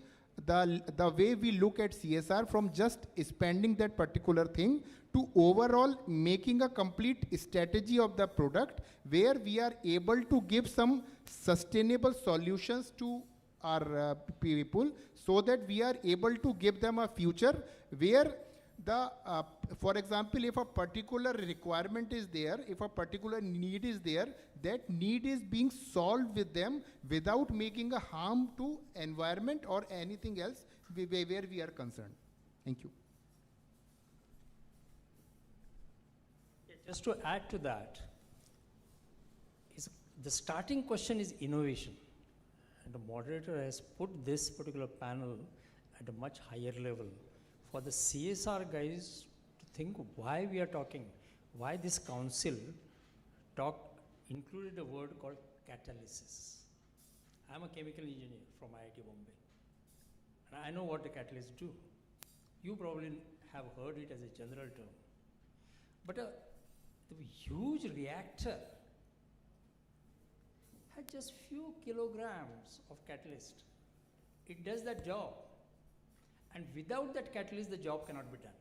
the way we look at CSR from just spending that particular thing to overall making a complete strategy of the product where we are able to give some sustainable solutions to our people so that we are able to give them a future where for example, if a particular requirement is there, if a particular need is there, that need is being solved with them without making a harm to environment or anything else where we are concerned. Thank you. Just to add to that, the starting question is innovation. And the moderator has put this particular panel at a much higher level for the CSR guys to think why we are talking, why this council included a word called catalysis. I'm a chemical engineer from IIT Bombay, and I know what the catalysts do. You probably have heard it as a general term. But the huge reactor had just few kilograms of catalyst. It does that job. And without that catalyst, the job cannot be done.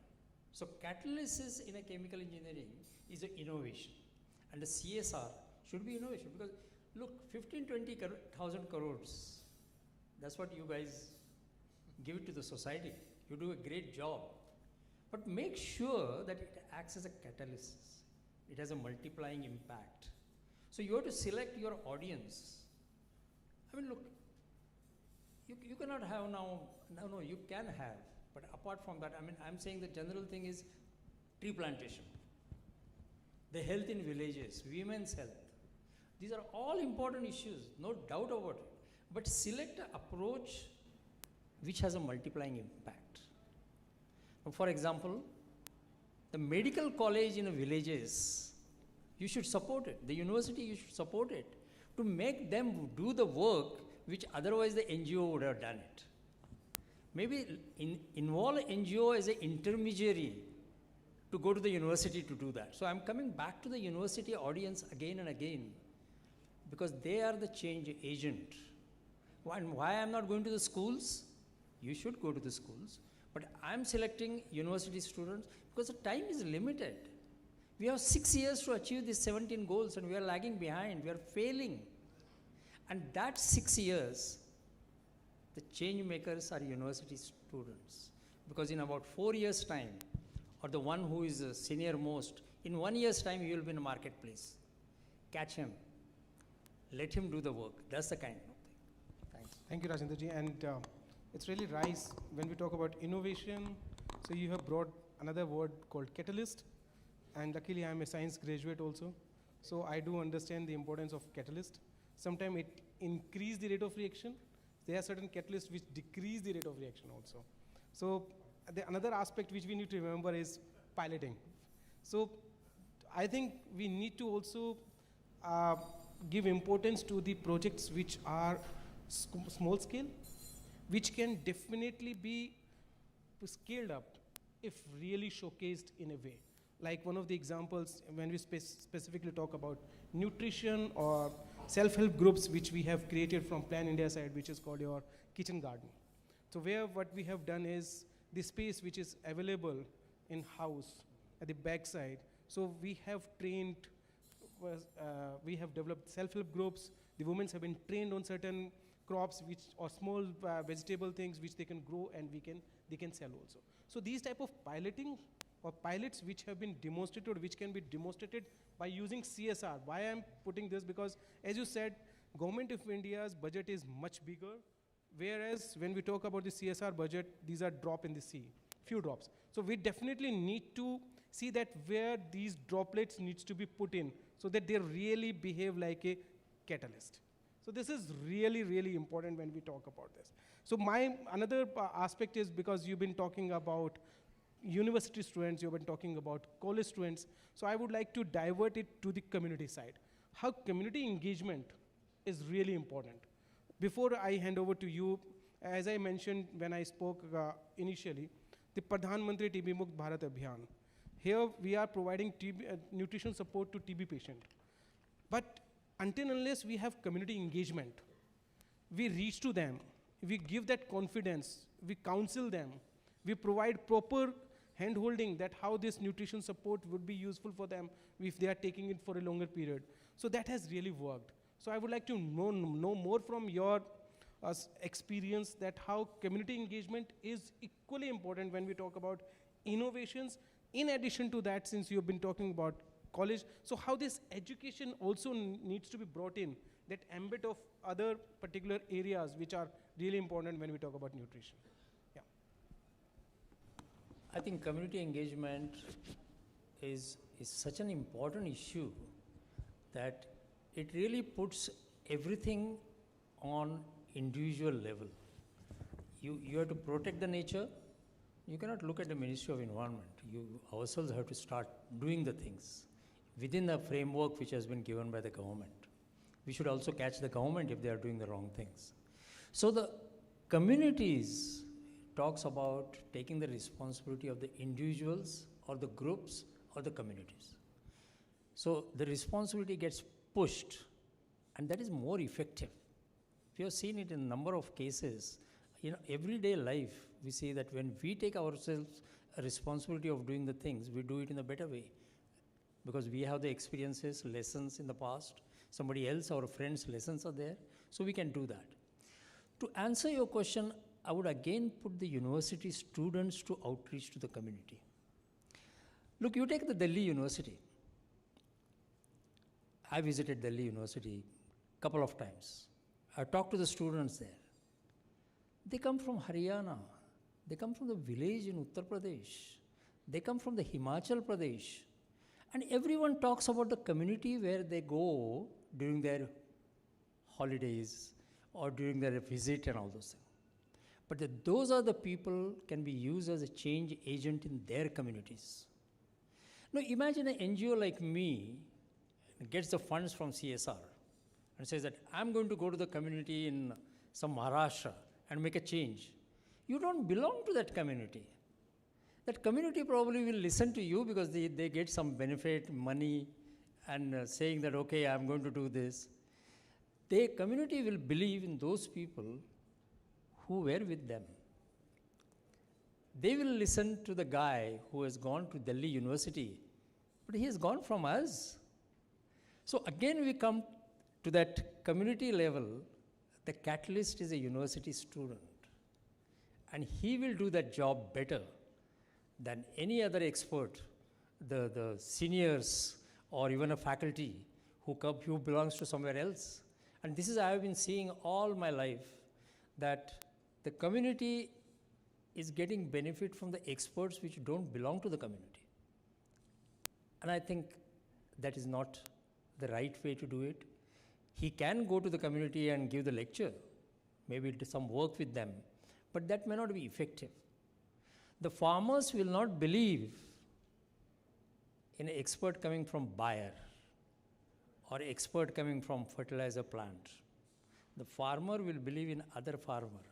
So catalysis in a chemical engineering is an innovation. And the CSR should be innovation because look, 15,000-20,000 crores, that's what you guys give it to the society. You do a great job. But make sure that it acts as a catalyst. It has a multiplying impact. So you have to select your audience. I mean, look, you cannot have now, no, you can have, but apart from that, I mean, I'm saying the general thing is tree plantation, the health in villages, women's health. These are all important issues, no doubt about it. But select an approach which has a multiplying impact. For example, the medical college in villages, you should support it. The university, you should support it to make them do the work which otherwise the NGO would have done it. Maybe involve NGO as an intermediary to go to the university to do that. So I'm coming back to the university audience again and again because they are the change agent. And why I'm not going to the schools? You should go to the schools. But I'm selecting university students because the time is limited. We have 6 years to achieve these 17 goals and we are lagging behind, we are failing. And that 6 years, the change makers are university students. Because in about 4 years' time, or the one who is senior most, in 1 year's time, he will be in a marketplace. Catch him. Let him do the work. That's the kind of thing. Thanks. Thank you, Rajendra ji. And it's really nice when we talk about innovation. So you have brought another word called catalyst. And luckily, I'm a science graduate also. So I do understand the importance of catalyst. Sometimes it increases the rate of reaction. There are certain catalysts which decrease the rate of reaction also. So another aspect which we need to remember is piloting. So I think we need to also give importance to the projects which are small scale, which can definitely be scaled up if really showcased in a way. Like one of the examples when we specifically talk about nutrition or self-help groups which we have created from Plan India side, which is called your kitchen garden. So where what we have done is the space which is available in house at the back side. So we have trained, we have developed self-help groups. The women have been trained on certain crops which or small vegetable things which they can grow and they can sell also. So these type of piloting or pilots which have been demonstrated, which can be demonstrated by using CSR. Why I'm putting this? Because as you said, Government of India's budget is much bigger, whereas when we talk about the CSR budget, these are drop in the sea, few drops. So we definitely need to see that where these droplets needs to be put in so that they really behave like a catalyst. So this is really, really important when we talk about this. So my another aspect is because you've been talking about university students, you've been talking about college students. So I would like to divert it to the community side. How community engagement is really important. Before I hand over to you, as I mentioned when I spoke initially, the Pradhan Mantri TB Mukt Bharat Abhiyan. Here we are providing nutrition support to TB patient. But until unless we have community engagement, we reach to them, we give that confidence, we counsel them, we provide proper hand-holding that how this nutrition support would be useful for them if they are taking it for a longer period. So that has really worked. So I would like to know more from your experience that how community engagement is equally important when we talk about innovations. In addition to that, since you've been talking about college, so how this education also needs to be brought in, that ambit of other particular areas which are really important when we talk about nutrition. Yeah. I think community engagement is such an important issue that it really puts everything on individual level. You have to protect the nature. You cannot look at the Ministry of Environment. You ourselves have to start doing the things within the framework which has been given by the government. We should also catch the government if they are doing the wrong things. So the communities talks about taking the responsibility of the individuals or the groups or the communities. So the responsibility gets pushed, and that is more effective. We have seen it in a number of cases. In everyday life, we see that when we take ourselves a responsibility of doing the things, we do it in a better way. Because we have the experiences, lessons in the past. Somebody else, our friends' lessons are there. So we can do that. To answer your question, I would again put the university students to outreach to the community. Look, you take the Delhi University. I visited Delhi University a couple of times. I talked to the students there. They come from Haryana. They come from the village in Uttar Pradesh. They come from the Himachal Pradesh. And everyone talks about the community where they go during their holidays or during their visit and all those things. But those are the people can be used as a change agent in their communities. Now imagine an NGO like me gets the funds from CSR and says that I'm going to go to the community in some Maharashtra and make a change. You don't belong to that community. That community probably will listen to you because they get some benefit, money, and saying that, okay, I'm going to do this. The community will believe in those people who were with them. They will listen to the guy who has gone to Delhi University, but but he has gone from us. So again we come to that community level. The catalyst is a university student, and he will do that job better than any other expert, the seniors or even a faculty who belongs to somewhere else. And this is I have been seeing all my life, that the community is getting benefit from the experts which don't belong to the community. And I think that is not the right way to do it. He can go to the community and give the lecture, maybe do some work with them, but that may not be effective. The farmers will not believe in an expert coming from Bayer or expert coming from fertilizer plant. The farmer will believe in other farmer.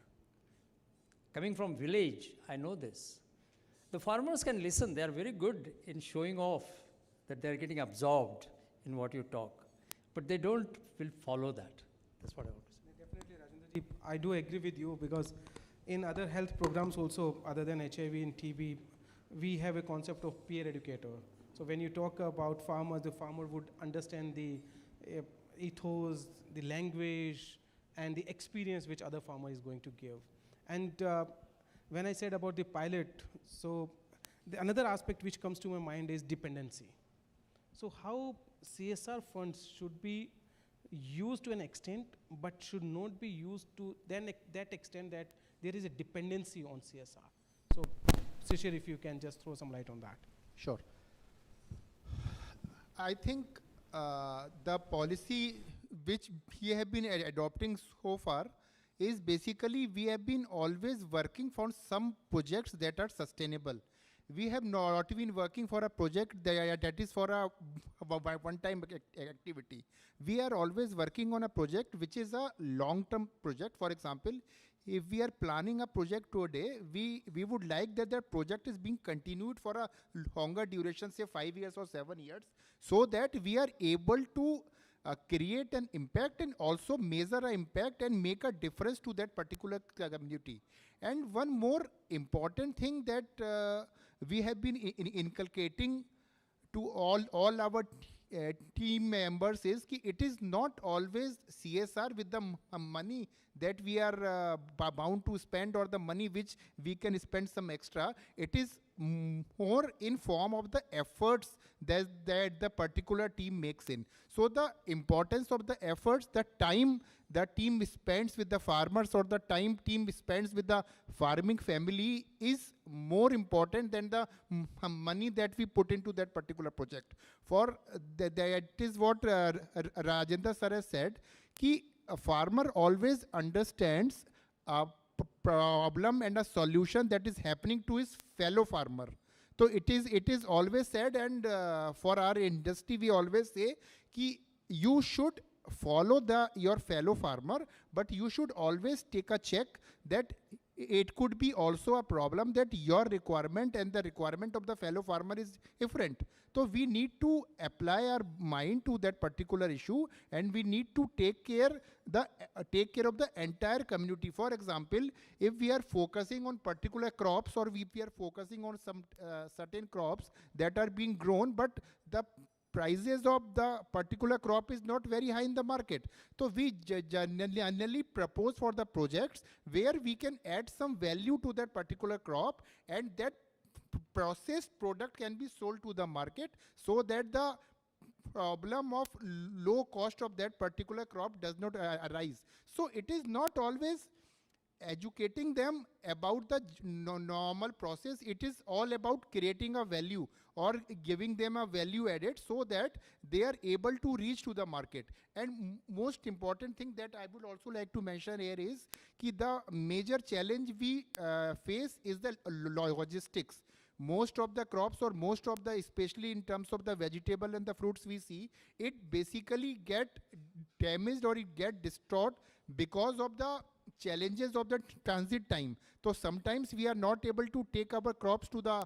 Coming from village, I know this. The farmers can listen. They are very good in showing off that they are getting absorbed in what you talk. But they will follow that. That's what I want to say. Definitely, Rajendraji, I do agree with you, because in other health programs also, other than HIV and TB, we have a concept of peer educator. So when you talk about farmers, the farmer would understand the ethos, the language, and the experience which other farmer is going to give. And when I said about the pilot, so another aspect which comes to my mind is dependency. So how CSR funds should be used to an extent, but should not be used to that extent that there is a dependency on CSR. So Shishir, if you can just throw some light on that. Sure. I think the policy which we have been adopting so far is basically we have been always working for some projects that are sustainable. We have not been working for a project that is for a one-time activity. We are always working on a project which is a long-term project. For example, if we are planning a project today, we would like that project is being continued for a longer duration, say 5 years or 7 years, so that we are able to create an impact and also measure an impact and make a difference to that particular community. And one more important thing that we have been inculcating to all our team members is that it is not always CSR with the money that we are bound to spend or the money which we can spend some extra. It is more in form of the efforts that the particular team makes in. So the importance of the efforts, the time the team spends with the farmers or the time team spends with the farming family is more important than the money that we put into that particular project. For that is what Rajendra sir has said, ki a farmer always understands a problem and a solution that is happening to his fellow farmer. So it is always said, and for our industry we always say ki you should follow your fellow farmer, but you should always take a check that it could be also a problem that your requirement and the requirement of the fellow farmer is different. So we need to apply our mind to that particular issue, and we need to take care of the entire community. For example, if we are focusing on particular crops, or we are focusing on some certain crops that are being grown, but the prices of the particular crop is not very high in the market. So we generally propose for the projects where we can add some value to that particular crop, and that processed product can be sold to the market, so that the problem of low cost of that particular crop does not arise. So it is not always educating them about the normal process. It is all about creating a value or giving them a value added so that they are able to reach to the market. And most important thing that I would also like to mention here is that the major challenge we face is the logistics. Most of the crops, or most of the, especially in terms of the vegetable and the fruits we see, it basically get damaged or it get destroyed because of the challenges of the transit time. So sometimes we are not able to take our crops to the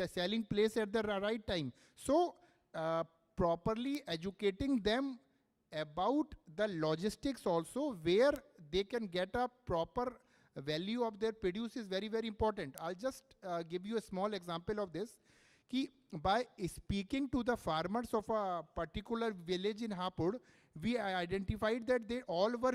selling place at the right time. So properly educating them about the logistics also, where they can get a proper value of their produce, is very, very important. I'll just give you a small example of this. कि by speaking to the farmers of a particular village in Hapur, we identified that they all were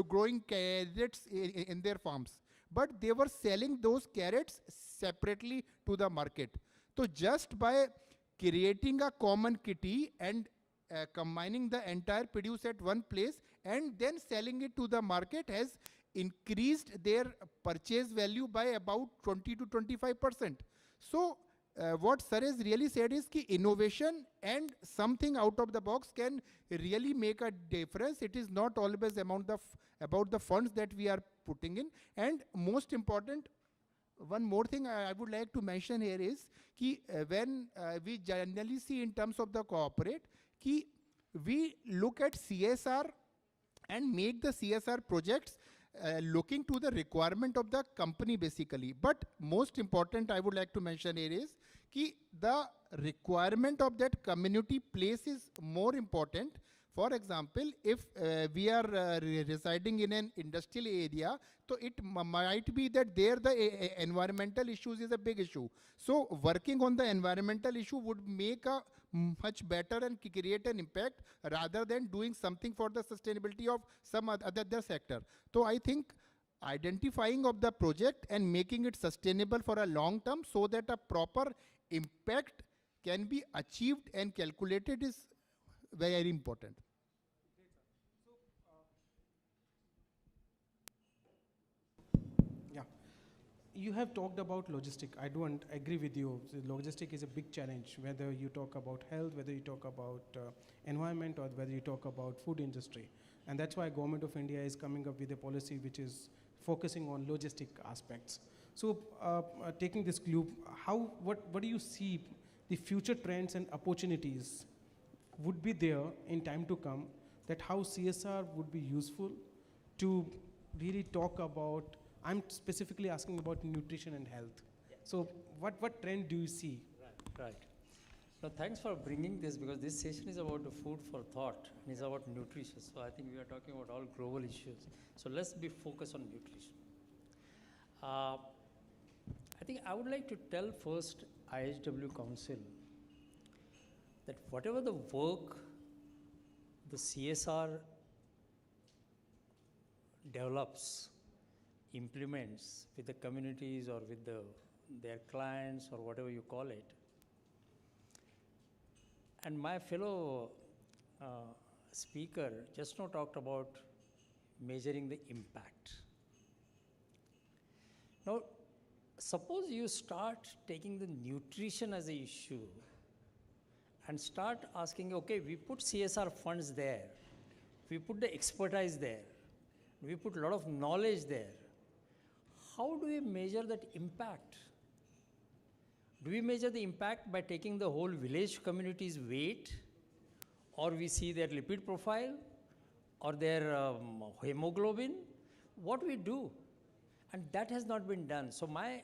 growing carrots in their farms, but they were selling those carrots separately to the market. So just by creating a common kitty and combining the entire produce at one place and then selling it to the market has increased their purchase value by about 20 to 25%. So what sir has really said is that innovation and something out of the box can really make a difference. It is not always about the funds that we are putting in. And most important, one more thing I would like to mention here is that when we generally see in terms of the corporate, we look at CSR and make the CSR projects looking to the requirement of the company basically. But most important I would like to mention here is that the requirement of that community place is more important. For example, if we are residing in an industrial area, so it might be that there the environmental issues is a big issue. So working on the environmental issue would make a much better and create an impact rather than doing something for the sustainability of some other sector. So I think identifying of the project and making it sustainable for a long term so that a proper impact can be achieved and calculated is very important. Yeah, you have talked about logistic. I do agree with you. So logistic is a big challenge, whether you talk about health, whether you talk about environment, or whether you talk about food industry. And that's why Government of India is coming up with a policy which is focusing on logistic aspects. So taking this clue, what do you see the future trends and opportunities would be there in time to come, that how CSR would be useful to really talk about, I'm specifically asking about nutrition and health. Yeah. So what trend do you see? Right. So thanks for bringing this, because this session is about the food for thought and it's about nutrition. So I think we are talking about all global issues. So let's be focused on nutrition. I think I would like to tell first IHW Council that whatever the work the CSR develops, implements with the communities or with their clients or whatever you call it, and my fellow speaker just now talked about measuring the impact. Now, suppose you start taking the nutrition as an issue and start asking, okay, we put CSR funds there, we put the expertise there, we put a lot of knowledge there. How do we measure that impact? Do we measure the impact by taking the whole village community's weight, or we see their lipid profile, or their hemoglobin? What we do? And that has not been done. So my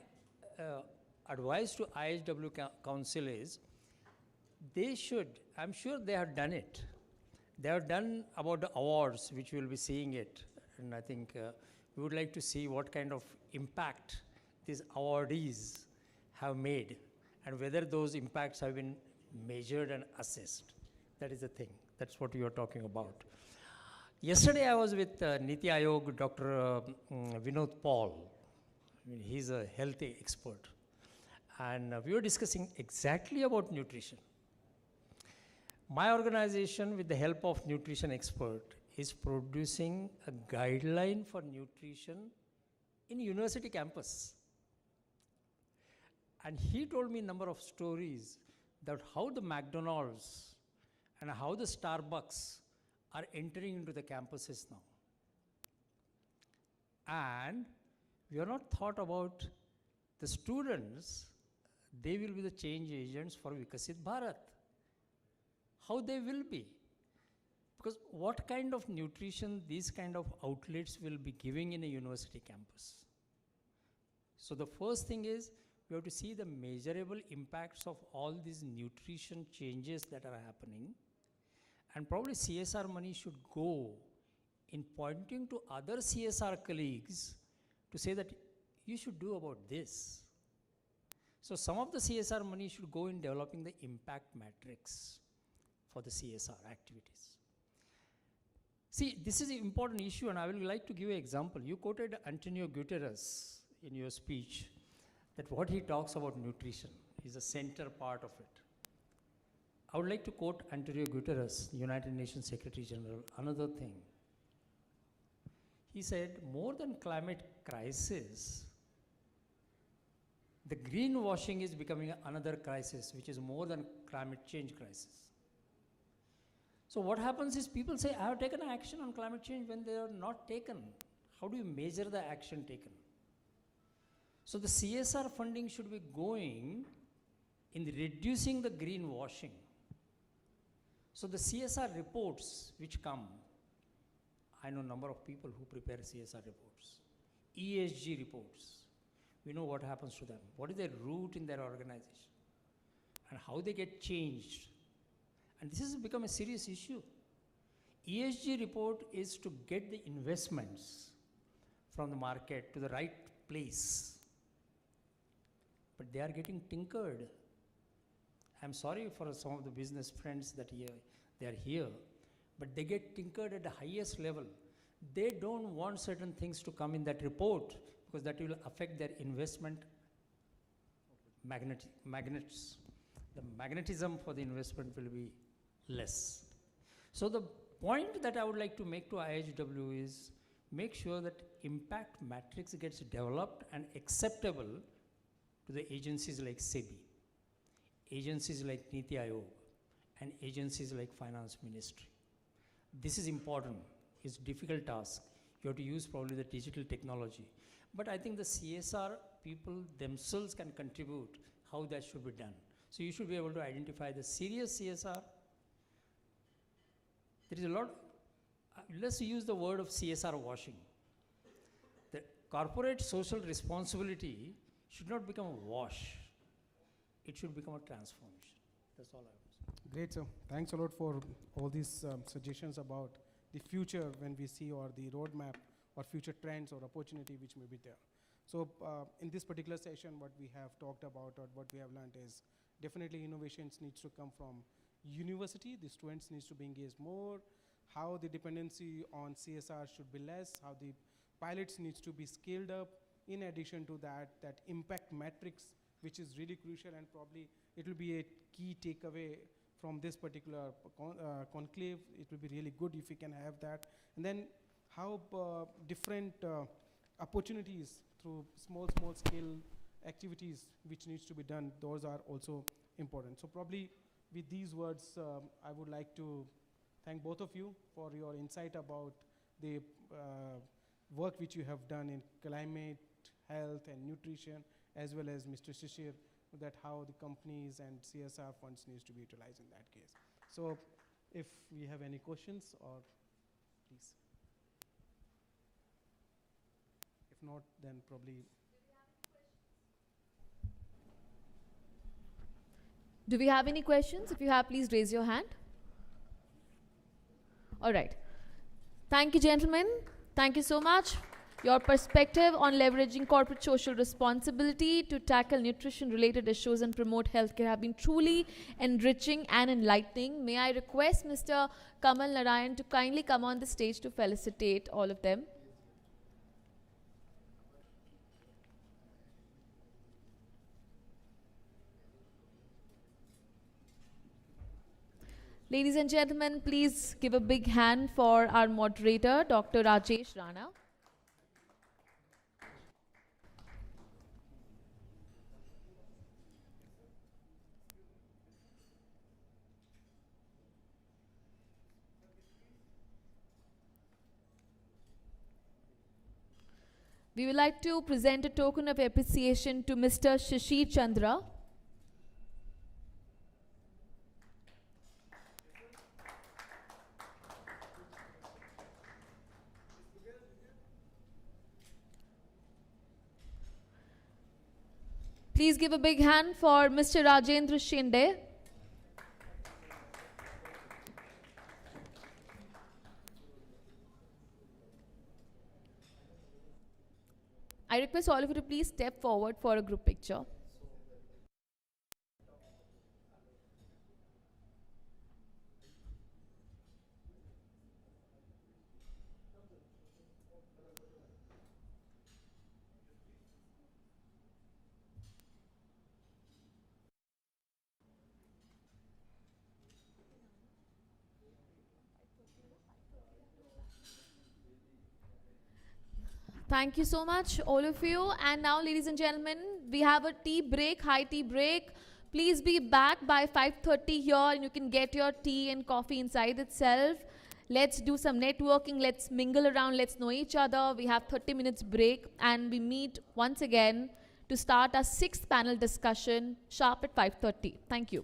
advice to IHW Council is, they should, I'm sure they have done it. They have done about the awards, which we will be seeing it. And I think we would like to see what kind of impact these awardees have made and whether those impacts have been measured and assessed. That is the thing. That's what we are talking about. Yesterday I was with Niti Aayog, Dr. Vinod Paul. I mean, he's a health expert. And we were discussing exactly about nutrition. My organization, with the help of nutrition expert, is producing a guideline for nutrition in university campus. And he told me a number of stories that how the McDonald's and how the Starbucks are entering into the campuses now. And we have not thought about the students. They will be the change agents for Vikasit Bharat. How they will be. Because what kind of nutrition these kind of outlets will be giving in a university campus. So the first thing is, we have to see the measurable impacts of all these nutrition changes that are happening. And probably CSR money should go in pointing to other CSR colleagues to say that you should do about this. So some of the CSR money should go in developing the impact matrix for the CSR activities. See, this is an important issue, and I will like to give you an example. You quoted Antonio Guterres in your speech, that what he talks about nutrition is the center part of it. I would like to quote Antonio Guterres, United Nations Secretary General, another thing. He said, more than climate crisis, the greenwashing is becoming another crisis, which is more than climate change crisis. So what happens is people say, I have taken action on climate change when they are not taken. How do you measure the action taken? So the CSR funding should be going in reducing the greenwashing. So the CSR reports which come, I know a number of people who prepare CSR reports, ESG reports. We know what happens to them. What is their root in their organization and how they get changed. And this has become a serious issue. ESG report is to get the investments from the market to the right place. But they are getting tinkered. I'm sorry for some of the business friends that they are here, but they get tinkered at the highest level. They don't want certain things to come in that report because that will affect their investment magnets. The magnetism for the investment will be less. So the point that I would like to make to IHW is make sure that impact matrix gets developed and acceptable to the agencies like SEBI, agencies like Niti Aayog, and agencies like Finance Ministry. This is important. It's a difficult task. You have to use probably the digital technology. But I think the CSR people themselves can contribute how that should be done. So you should be able to identify the serious CSR. There is a lot, let's use the word of CSR washing. The corporate social responsibility should not become a wash. It should become a transformation. That's all I want to say. Great, sir. Thanks a lot for all these suggestions about the future when we see, or the roadmap or future trends or opportunity which may be there. So in this particular session, what we have talked about or what we have learned is definitely innovations needs to come from university. The students needs to be engaged more, how the dependency on CSR should be less, how the pilots needs to be scaled up. In addition to that, that impact matrix, which is really crucial, and probably it will be a key takeaway from this particular conclave. It will be really good if we can have that. And then how different opportunities through small scale activities which needs to be done, those are also important. So probably with these words, I would like to thank both of you for your insight about the work which you have done in climate, health and nutrition, as well as Mr. Shishir, that how the companies and CSR funds needs to be utilized in that case. So if we have any questions, or please. If not, then probably. Do we have any questions? If you have, please raise your hand. All right. Thank you, gentlemen. Thank you so much. Your perspective on leveraging corporate social responsibility to tackle nutrition-related issues and promote healthcare have been truly enriching and enlightening. May I request Mr. Kamal Narayan to kindly come on the stage to felicitate all of them. Ladies and gentlemen, please give a big hand for our moderator, Dr. Rajesh Rana. We would like to present a token of appreciation to Mr. Shishir Chandra. Please give a big hand for Mr. Rajendra Shinde. I request all of you to please step forward for a group picture. Thank you so much, all of you. And now, ladies and gentlemen, we have a tea break, high tea break. Please be back by 5:30 here, and you can get your tea and coffee inside itself. Let's do some networking. Let's mingle around. Let's know each other. We have 30 minutes break, and we meet once again to start our 6th panel discussion sharp at 5:30. Thank you.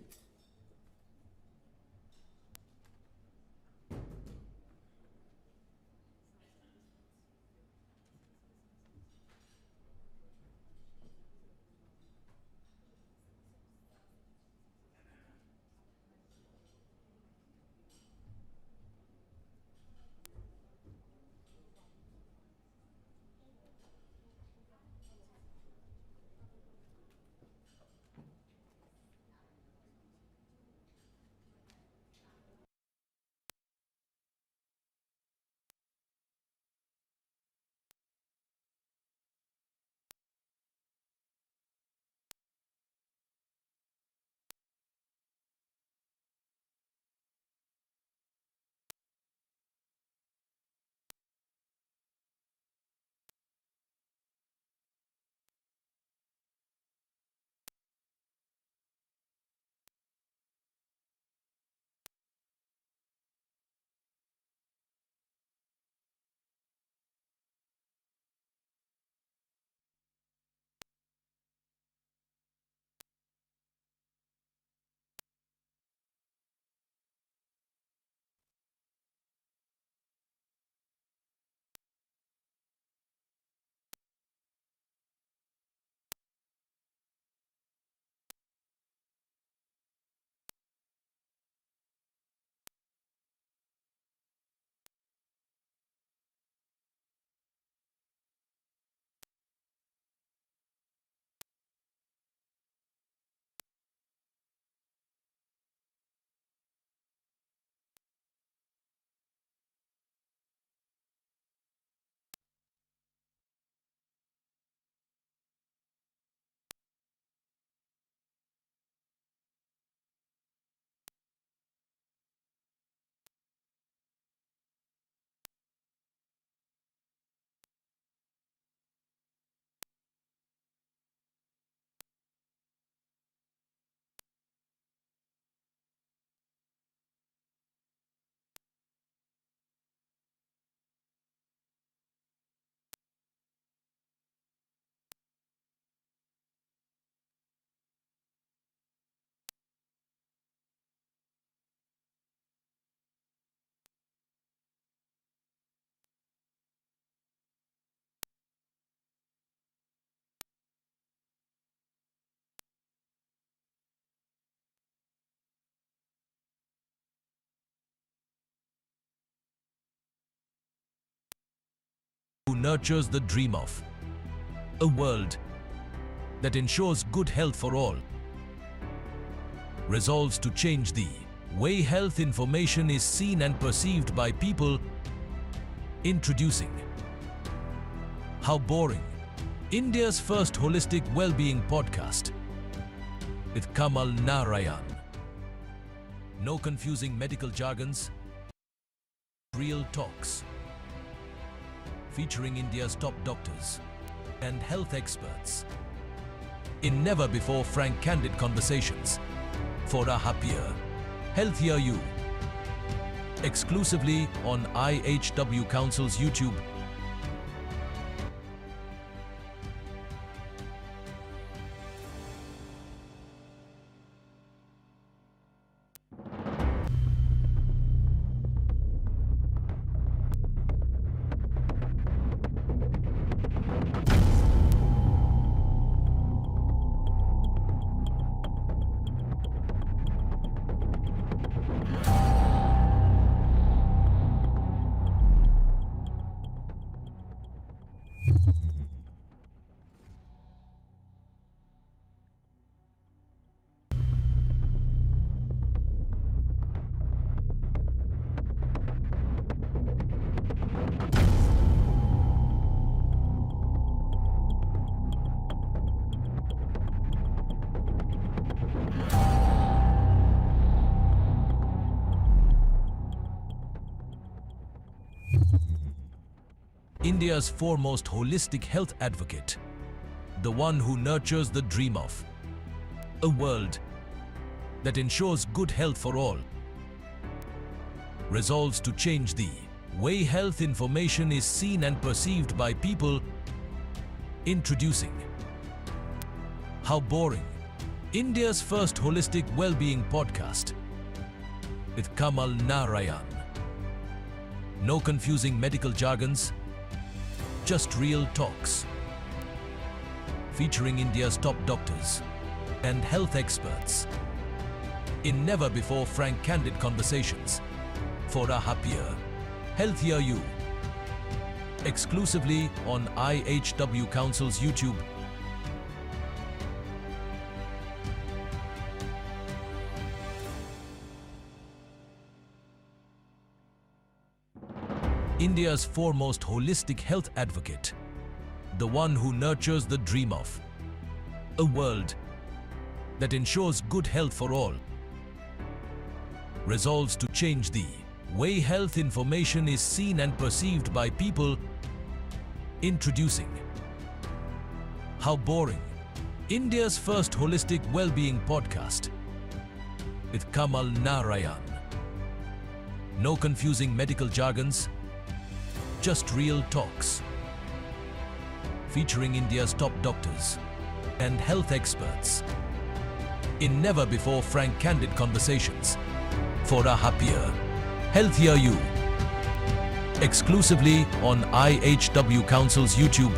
Who nurtures the dream of a world that ensures good health for all, resolves to change the way health information is seen and perceived by people. Introducing How Boring, India's first holistic well-being podcast with Kamal Narayan. No confusing medical jargons, real talks. Featuring India's top doctors and health experts in never-before frank, candid conversations for a happier, healthier you. Exclusively on IHW Council's YouTube. India's foremost holistic health advocate, the one who nurtures the dream of a world that ensures good health for all, resolves to change the way health information is seen and perceived by people. Introducing How Boring, India's first holistic well-being podcast with Kamal Narayan. No confusing medical jargons, just real talks. Featuring India's top doctors and health experts in never-before frank, candid conversations for a happier, healthier you. Exclusively on IHW Council's YouTube. India's foremost holistic health advocate, the one who nurtures the dream of a world that ensures good health for all, resolves to change the way health information is seen and perceived by people. Introducing How Boring, India's first holistic well-being podcast with Kamal Narayan. No confusing medical jargons, just real talks. Featuring India's top doctors and health experts in never-before frank, candid conversations for a happier, healthier you. Exclusively on IHW Council's YouTube.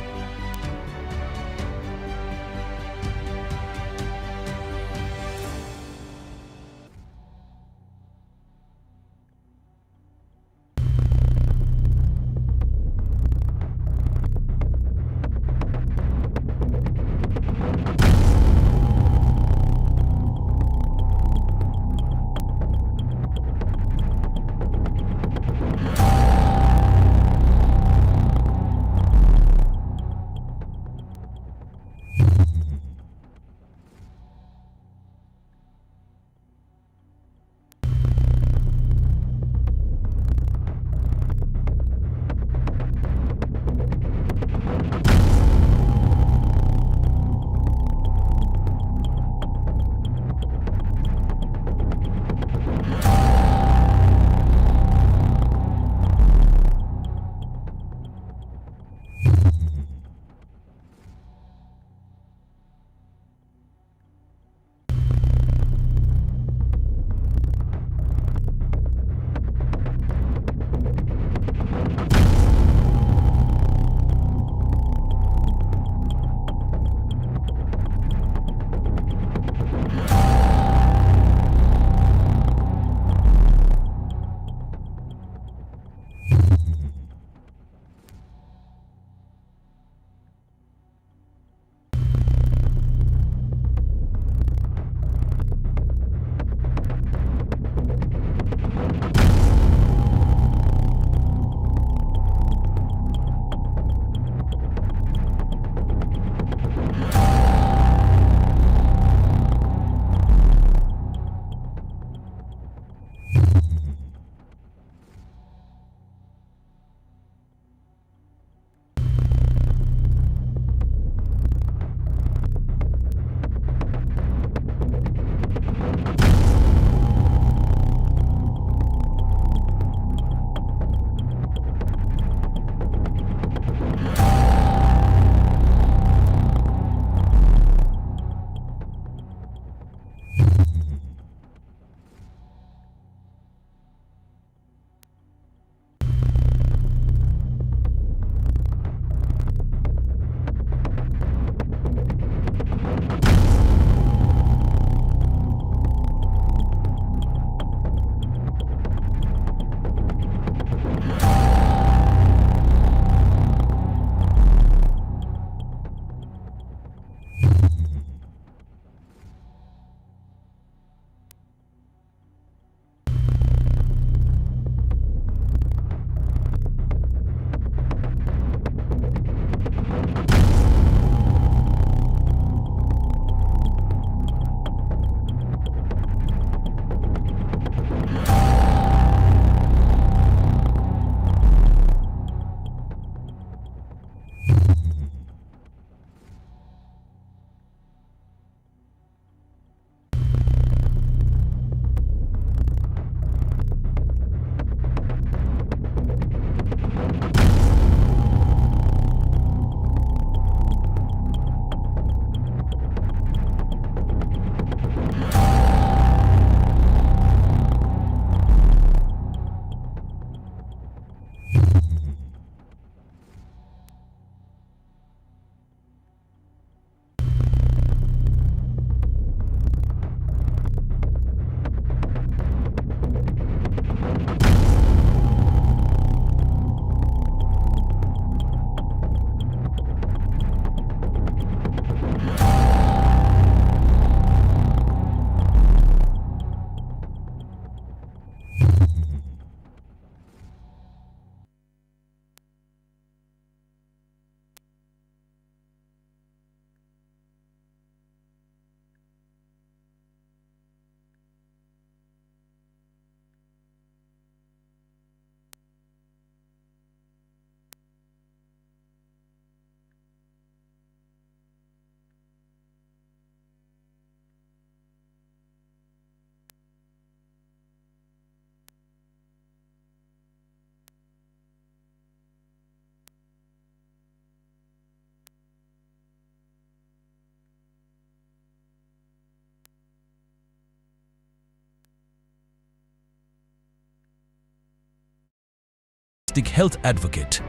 health advocate,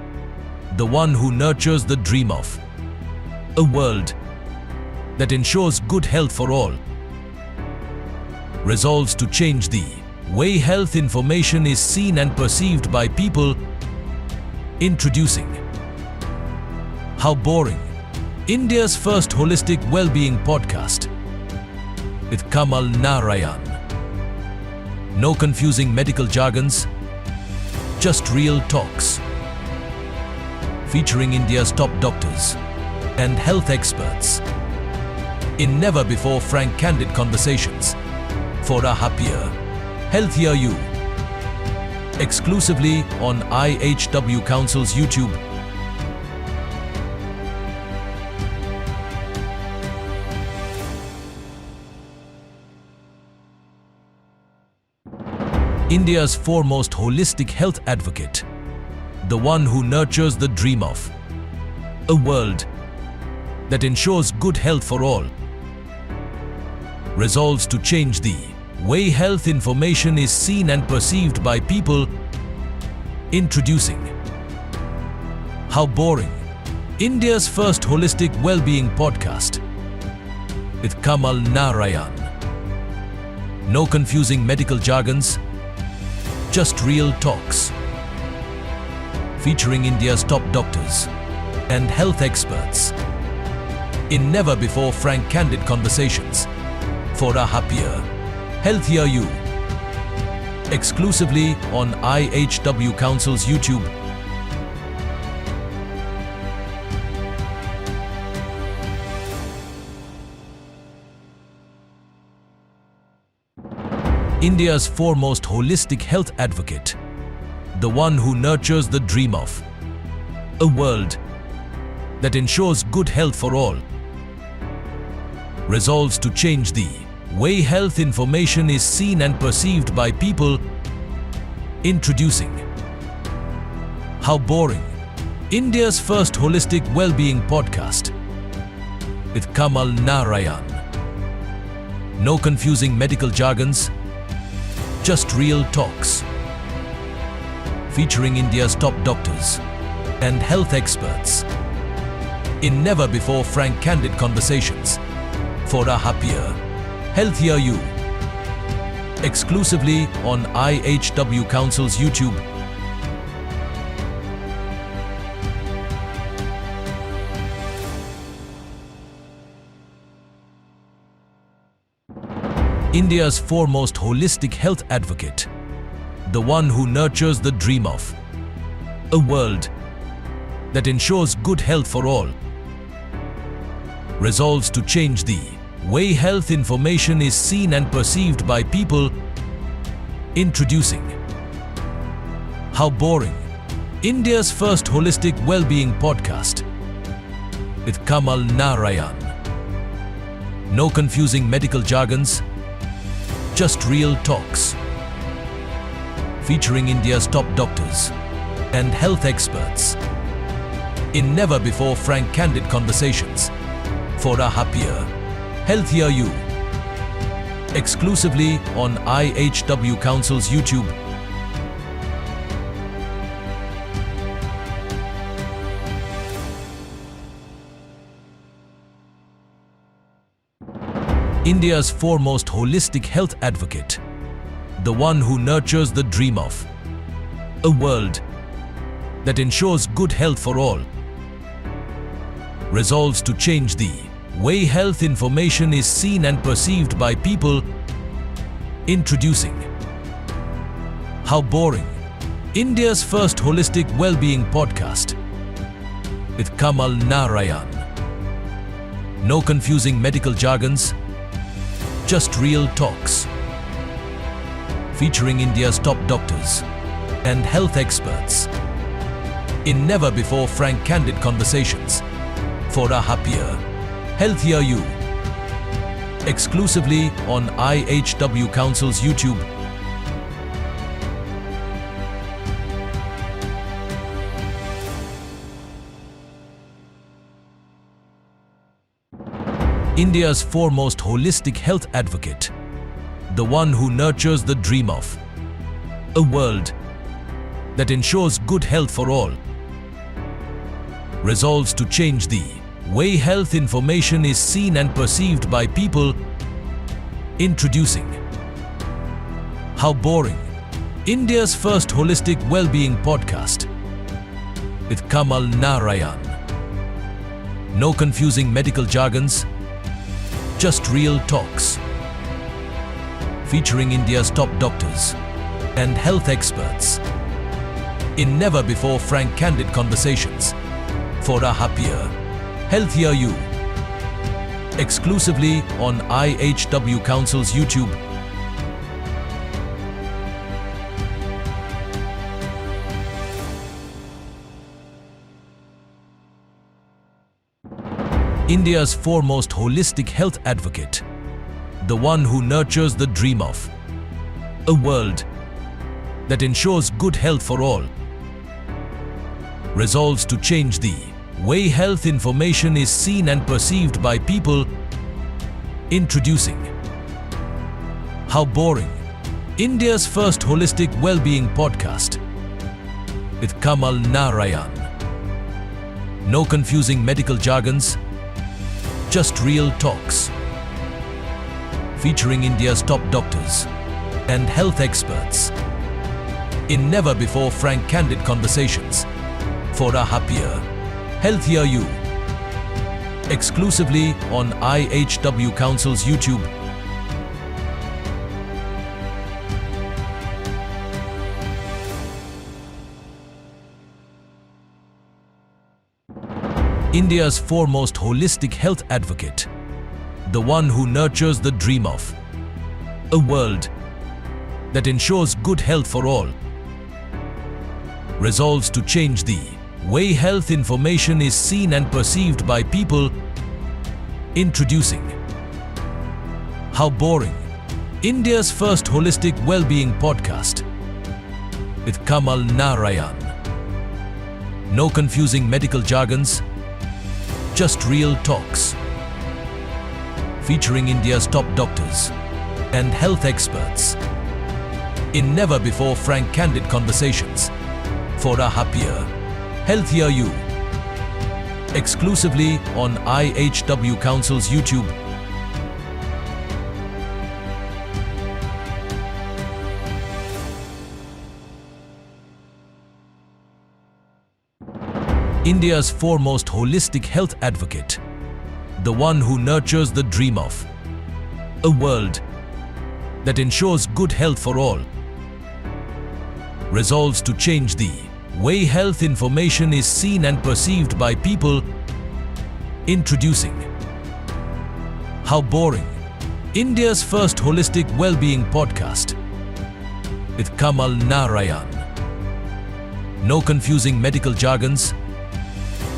the one who nurtures the dream of a world that ensures good health for all, resolves to change the way health information is seen and perceived by people, introducing How Boring, India's first holistic well-being podcast with Kamal Narayan. No confusing medical jargons, just real talks. Featuring India's top doctors and health experts in never-before frank, candid conversations for a happier, healthier you. Exclusively on IHW Council's YouTube. India's foremost holistic health advocate, the one who nurtures the dream of a world that ensures good health for all, resolves to change the way health information is seen and perceived by people, introducing How Boring, India's first holistic well-being podcast with Kamal Narayan. No confusing medical jargons, just real talks. Featuring India's top doctors and health experts in never-before frank, candid conversations for a happier, healthier you. Exclusively on IHW Council's YouTube. India's foremost holistic health advocate, the one who nurtures the dream of a world that ensures good health for all, resolves to change the way health information is seen and perceived by people, introducing How Boring, India's first holistic well-being podcast with Kamal Narayan. No confusing medical jargons, just real talks. Featuring India's top doctors and health experts in never-before frank, candid conversations for a happier, healthier you. Exclusively on IHW Council's YouTube. India's foremost holistic health advocate, the one who nurtures the dream of a world that ensures good health for all, resolves to change the way health information is seen and perceived by people, introducing How Boring, India's first holistic well-being podcast with Kamal Narayan. No confusing medical jargons, just real talks. Featuring India's top doctors and health experts in never-before frank, candid conversations for a happier, healthier you. Exclusively on IHW Council's YouTube. India's foremost holistic health advocate, the one who nurtures the dream of a world that ensures good health for all, resolves to change the way health information is seen and perceived by people, introducing How Boring, India's first holistic well-being podcast with Kamal Narayan. No confusing medical jargons, just real talks. Featuring India's top doctors and health experts in never-before frank, candid conversations for a happier, healthier you. Exclusively on IHW Council's YouTube. India's foremost holistic health advocate, the one who nurtures the dream of a world that ensures good health for all, resolves to change the way health information is seen and perceived by people, introducing How Boring, India's first holistic well-being podcast with Kamal Narayan. No confusing medical jargons, just real talks. Featuring India's top doctors and health experts in never-before frank, candid conversations for a happier, healthier you. Exclusively on IHW Council's YouTube. India's foremost holistic health advocate, the one who nurtures the dream of a world that ensures good health for all, resolves to change the way health information is seen and perceived by people, introducing How Boring, India's first holistic well-being podcast with Kamal Narayan. No confusing medical jargons, just real talks. Featuring India's top doctors and health experts in never-before frank, candid conversations for a happier, healthier you. Exclusively on IHW Council's YouTube. India's foremost holistic health advocate, the one who nurtures the dream of a world that ensures good health for all, resolves to change the way health information is seen and perceived by people, introducing How Boring, India's first holistic well-being podcast with Kamal Narayan. No confusing medical jargons, just real talks. Featuring India's top doctors and health experts in never-before frank, candid conversations for a happier, healthier you. Exclusively on IHW Council's YouTube. India's foremost holistic health advocate, the one who nurtures the dream of a world that ensures good health for all, resolves to change the way health information is seen and perceived by people, introducing How Boring, India's first holistic well-being podcast with Kamal Narayan. No confusing medical jargons,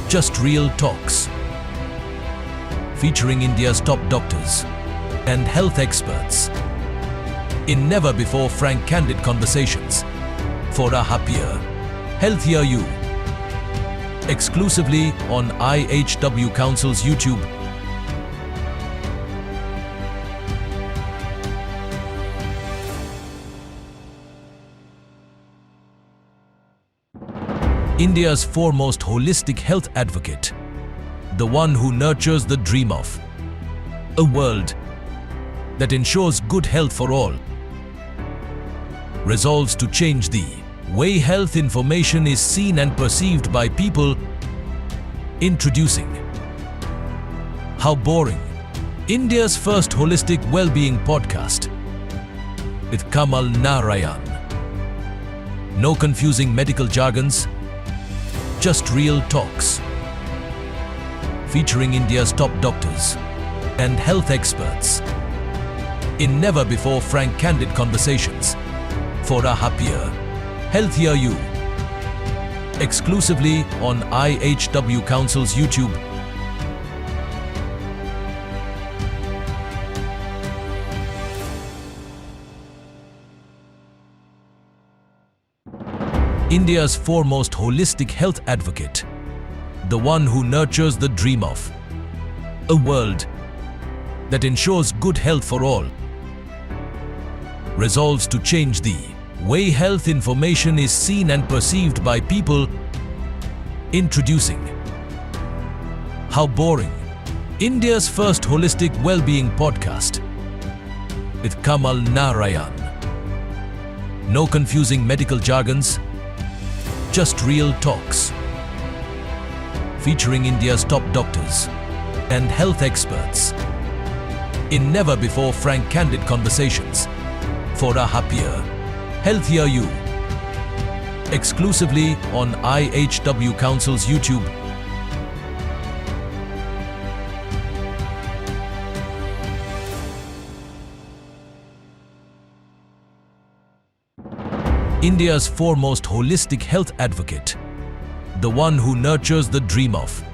just real talks. Featuring India's top doctors and health experts in never-before frank, candid conversations for a happier, healthier you. Exclusively on IHW Council's YouTube. India's foremost holistic health advocate, the one who nurtures the dream of a world that ensures good health for all, resolves to change the way health information is seen and perceived by people, introducing How Boring, India's first holistic well-being podcast with Kamal Narayan. No confusing medical jargons, just real talks. Featuring India's top doctors and health experts in never-before frank, candid conversations for a happier, healthier you. Exclusively on IHW Council's YouTube. India's foremost holistic health advocate, the one who nurtures the dream of a world that ensures good health for all, resolves to change the way health information is seen and perceived by people. Introducing How Boring, India's first holistic well-being podcast with Kamal Narayan. No confusing medical jargons, just real talks. Featuring India's top doctors and health experts in never-before frank, candid conversations for a happier, healthier you. Exclusively on IHW Council's YouTube. India's foremost holistic health advocate, the one who nurtures the dream of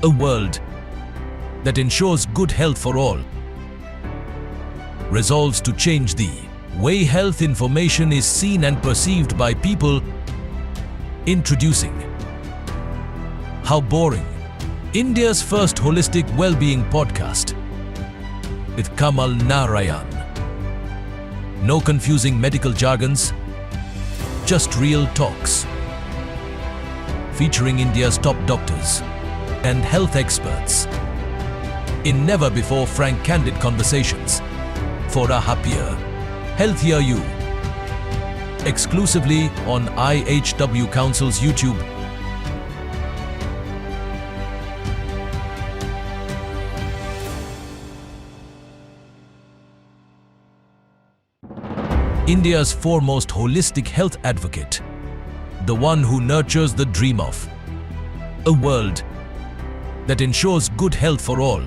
a world that ensures good health for all, resolves to change the way health information is seen and perceived by people. Introducing How Boring, India's first holistic well-being podcast with Kamal Narayan. No confusing medical jargons, just real talks. Featuring India's top doctors and health experts in never-before frank, candid conversations for a happier, healthier you. Exclusively on IHW Council's YouTube. India's foremost holistic health advocate, the one who nurtures the dream of a world that ensures good health for all,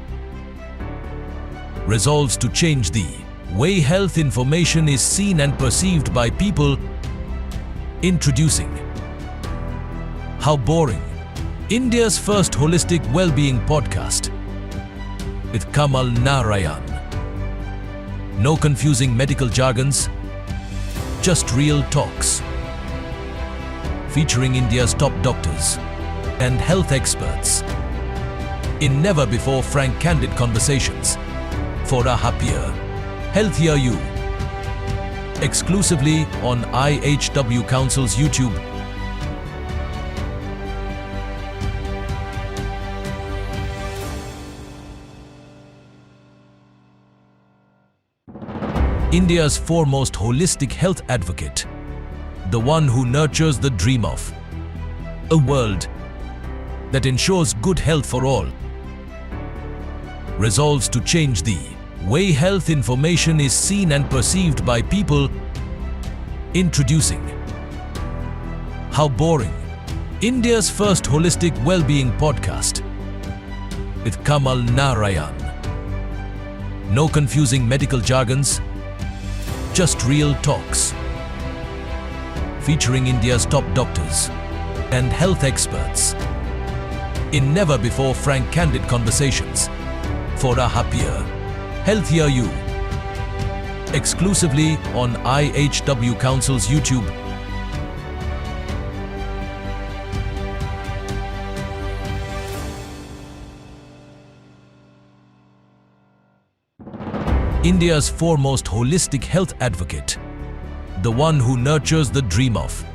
resolves to change the way health information is seen and perceived by people. Introducing How Boring, India's first holistic well-being podcast with Kamal Narayan. No confusing medical jargons, just real talks. Featuring India's top doctors and health experts in never-before frank, candid conversations for a happier, healthier you. Exclusively on IHW Council's YouTube. India's foremost holistic health advocate, the one who nurtures the dream of a world that ensures good health for all, resolves to change the way health information is seen and perceived by people. Introducing How Boring, India's first holistic well-being podcast with Kamal Narayan. No confusing medical jargons, just real talks. Featuring India's top doctors and health experts in never-before frank, candid conversations for a happier, healthier you. Exclusively on IHW Council's YouTube. India's foremost holistic health advocate, the one who nurtures the dream of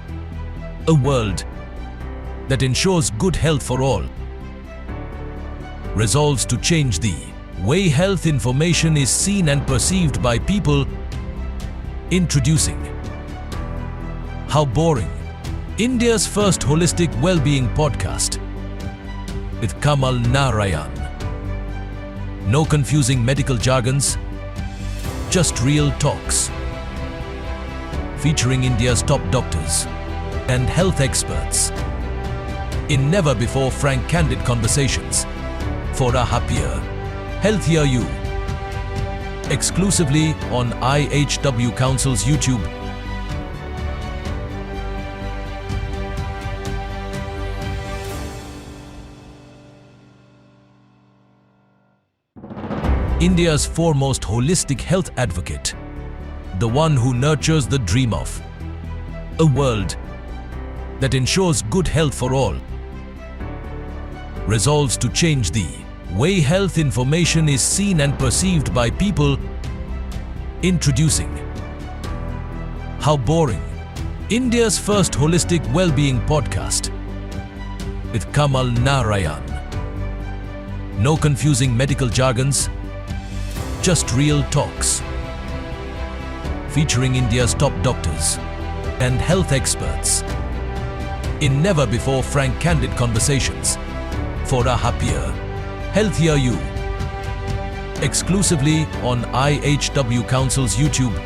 a world that ensures good health for all, resolves to change the way health information is seen and perceived by people. Introducing How Boring, India's first holistic well-being podcast with Kamal Narayan. No confusing medical jargons, just real talks. Featuring India's top doctors and health experts in never-before frank, candid conversations for a happier, healthier you. Exclusively on IHW Council's YouTube. India's foremost holistic health advocate, the one who nurtures the dream of a world that ensures good health for all, resolves to change the way health information is seen and perceived by people. Introducing How Boring, India's first holistic well-being podcast with Kamal Narayan. No confusing medical jargons, just real talks. Featuring India's top doctors and health experts in never-before frank, candid conversations for a happier, healthier you. Exclusively on IHW Council's YouTube.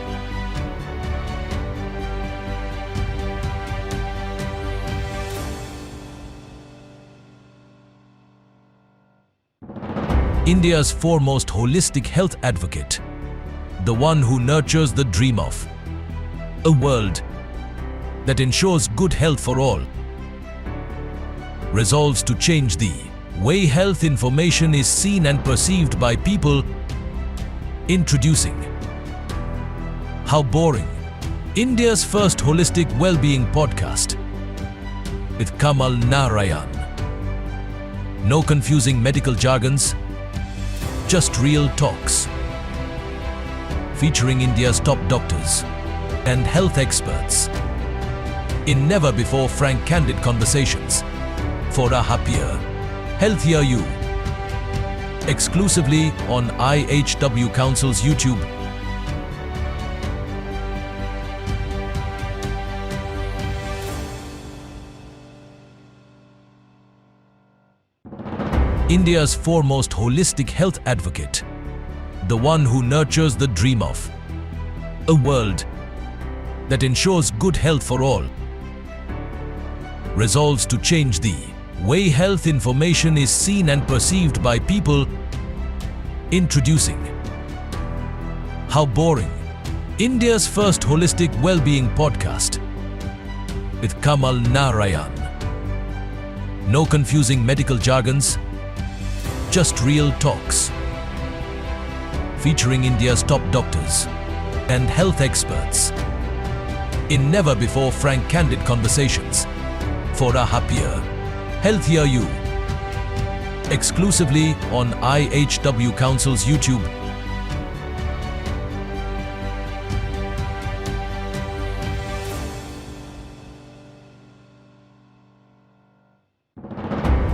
India's foremost holistic health advocate, the one who nurtures the dream of a world that ensures good health for all, resolves to change the way health information is seen and perceived by people. Introducing How Boring, India's first holistic well-being podcast with Kamal Narayan. No confusing medical jargons, just real talks. Featuring India's top doctors and health experts in never-before frank, candid conversations for a happier, healthier you. Exclusively on IHW Council's YouTube. India's foremost holistic health advocate, the one who nurtures the dream of a world that ensures good health for all, resolves to change the way health information is seen and perceived by people. Introducing How Boring, India's first holistic well-being podcast with Kamal Narayan. No confusing medical jargons, just real talks. Featuring India's top doctors and health experts in never-before frank, candid conversations for a happier, healthier you. Exclusively on IHW Council's YouTube.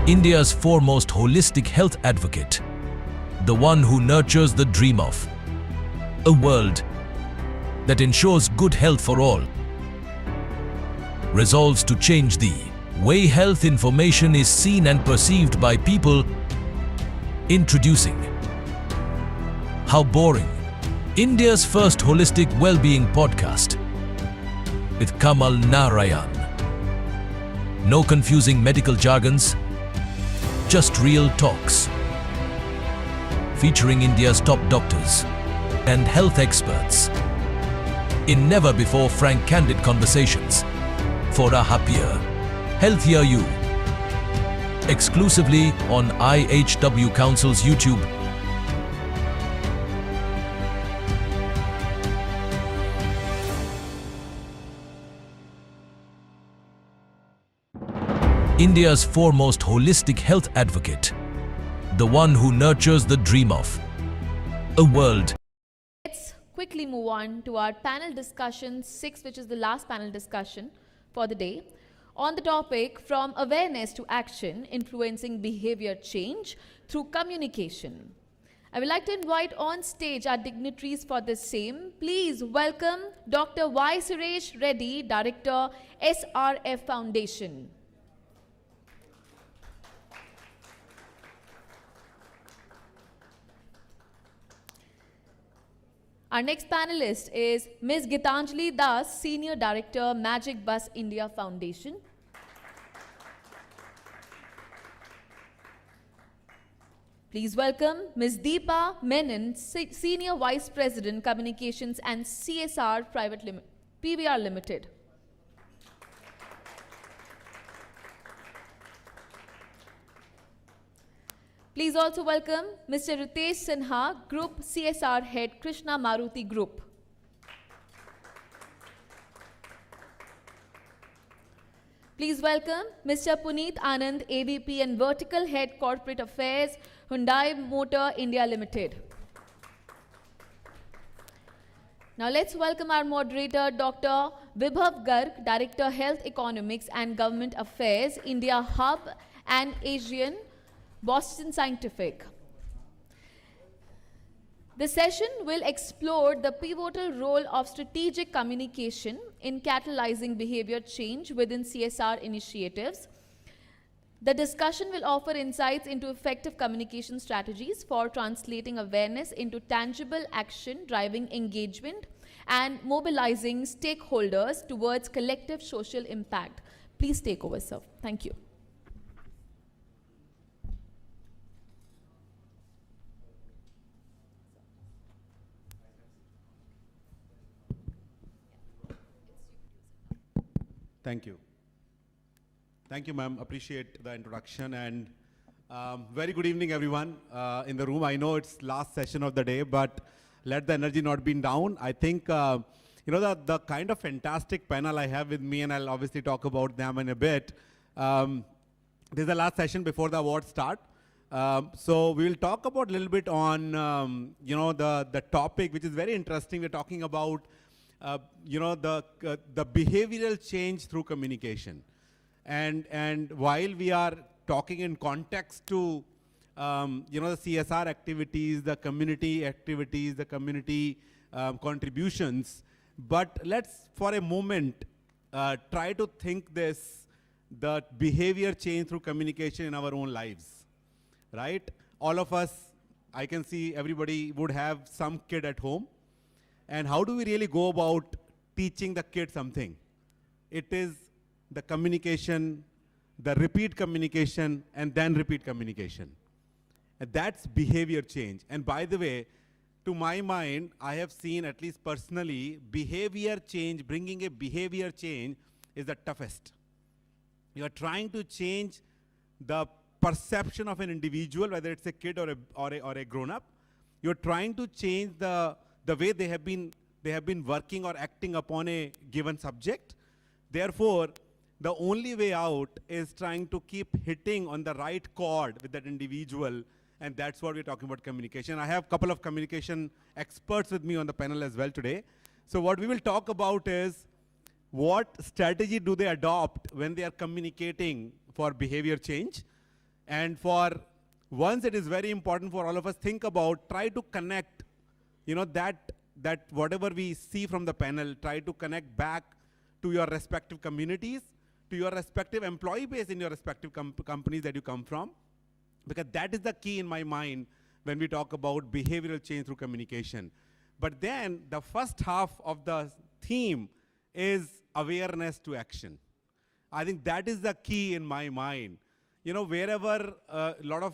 India's foremost holistic health advocate, the one who nurtures the dream of a world that ensures good health for all, resolves to change the way health information is seen and perceived by people. Introducing How Boring, India's first holistic well-being podcast with Kamal Narayan. No confusing medical jargons, just real talks. Featuring India's top doctors and health experts in never-before frank, candid conversations for a happier, healthier you. Exclusively on IHW Council's YouTube. India's foremost holistic health advocate, the one who nurtures the dream of a world. Let's quickly move on to our panel discussion 6, which is the last panel discussion for the day, on the topic From Awareness to Action, Influencing Behavior Change Through Communication. I would like to invite on stage our dignitaries for the same. Please welcome Dr. Y. Suresh Reddy, Director, SRF Foundation. Our next panelist is Ms. Gitanjali Das, Senior Director, Magic Bus India Foundation. Please welcome Ms. Deepa Menon, Senior Vice President, Communications and CSR PVR Limited. Please also welcome Mr. Ritesh Sinha, Group CSR Head, Krishna Maruti Group. Please welcome Mr. Puneet Anand, AVP and Vertical Head, Corporate Affairs, Hyundai Motor India Limited. Now let's welcome our moderator, Dr. Vibhav Garg, Director, Health Economics and Government Affairs, India Hub and Asian, Boston Scientific. The session will explore the pivotal role of strategic communication in catalyzing behavior change within CSR initiatives. The discussion will offer insights into effective communication strategies for translating awareness into tangible action, driving engagement, and mobilizing stakeholders towards collective social impact. Please take over, sir. Thank you. Thank you. Thank you, ma'am. Appreciate the introduction, and very good evening, everyone in the room. I know it's last session of the day, but let the energy not be down. I think, the kind of fantastic panel I have with me, and I'll obviously talk about them in a bit. This is the last session before the awards start. So we will talk about a little bit on, the topic, which is very interesting. We're talking about, the behavioral change through communication. And while we are talking in context to, the CSR activities, the community contributions, but let's for a moment try to think the behavior change through communication in our own lives, right? All of us, I can see everybody would have some kid at home. And how do we really go about teaching the kid something? It is the communication, the repeat communication, and then repeat communication. And that's behavior change. And by the way, to my mind, I have seen, at least personally, behavior change, bringing a behavior change is the toughest. You are trying to change the perception of an individual, whether it's a kid or a grown-up. You're trying to change the way they have been working or acting upon a given subject. Therefore, the only way out is trying to keep hitting on the right chord with that individual, and that's what we're talking about, communication. I have a couple of communication experts with me on the panel as well today. So what we will talk about is what strategy do they adopt when they are communicating for behavior change. And for once, it is very important for all of us, think about, try to connect, that whatever we see from the panel, try to connect back to your respective communities, to your respective employee base in your respective companies that you come from, because that is the key in my mind when we talk about behavioral change through communication. But then the first half of the theme is awareness to action. I think that is the key in my mind. Wherever a lot of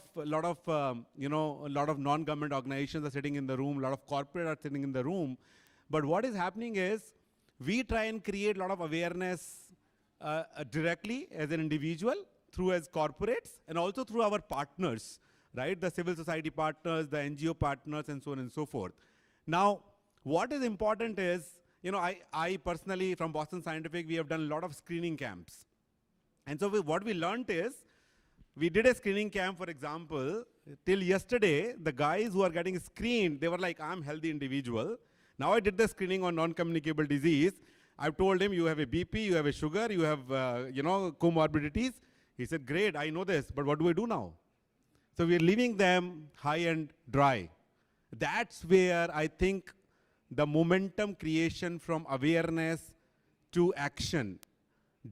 non-government organizations are sitting in the room, a lot of corporate are sitting in the room, but what is happening is we try and create a lot of awareness directly as an individual, through as corporates, and also through our partners, right? The civil society partners, the NGO partners, and so on and so forth. Now, what is important is, I personally, from Boston Scientific, we have done a lot of screening camps. And so what we learned is, we did a screening camp, for example, till yesterday, the guys who are getting screened, they were like, I'm a healthy individual. Now I did the screening on non-communicable disease. I've told him, you have a BP, you have a sugar, you have, comorbidities. He said, great, I know this, but what do I do now? So we're leaving them high and dry. That's where I think the momentum creation from awareness to action.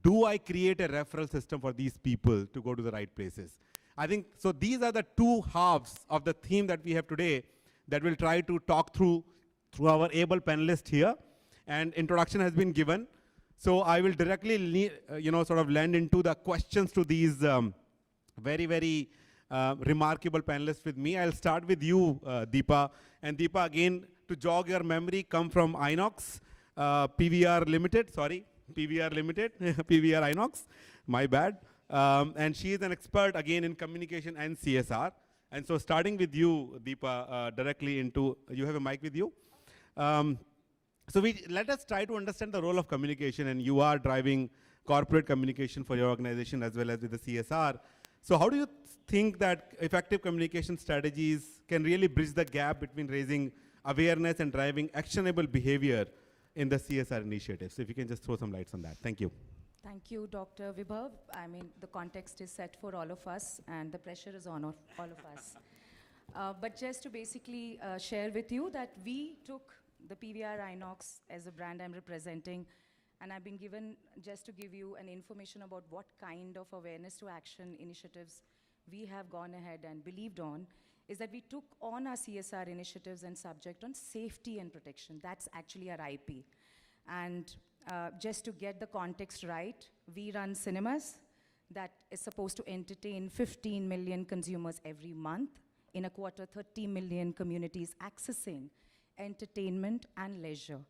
Do I create a referral system for these people to go to the right places? I think, so these are the two halves of the theme that we have today that we'll try to talk through our able panelists here. And introduction has been given. So I will directly, sort of land into the questions to these very, very remarkable panelists with me. I'll start with you, Deepa. And Deepa, again, to jog your memory, come from Inox, PVR Limited, PVR Inox, my bad. And she is an expert, again, in communication and CSR. And so starting with you, Deepa, directly into, you have a mic with you. So let us try to understand the role of communication, and you are driving corporate communication for your organization as well as with the CSR. So how do you think that effective communication strategies can really bridge the gap between raising awareness and driving actionable behavior in the CSR initiatives. So if you can just throw some lights on that. Thank you. Thank you, Dr. Vibhav. I mean, the context is set for all of us, and the pressure is on all of us. But just to basically share with you that we took the PVR Inox as a brand I'm representing, and I've been given, just to give you an information about what kind of awareness to action initiatives we have gone ahead and believed on, is that we took on our CSR initiatives and subject on safety and protection. That's actually our IP. And just to get the context right, we run cinemas that is supposed to entertain 15 million consumers every month. In a quarter, 30 million communities accessing entertainment and leisure.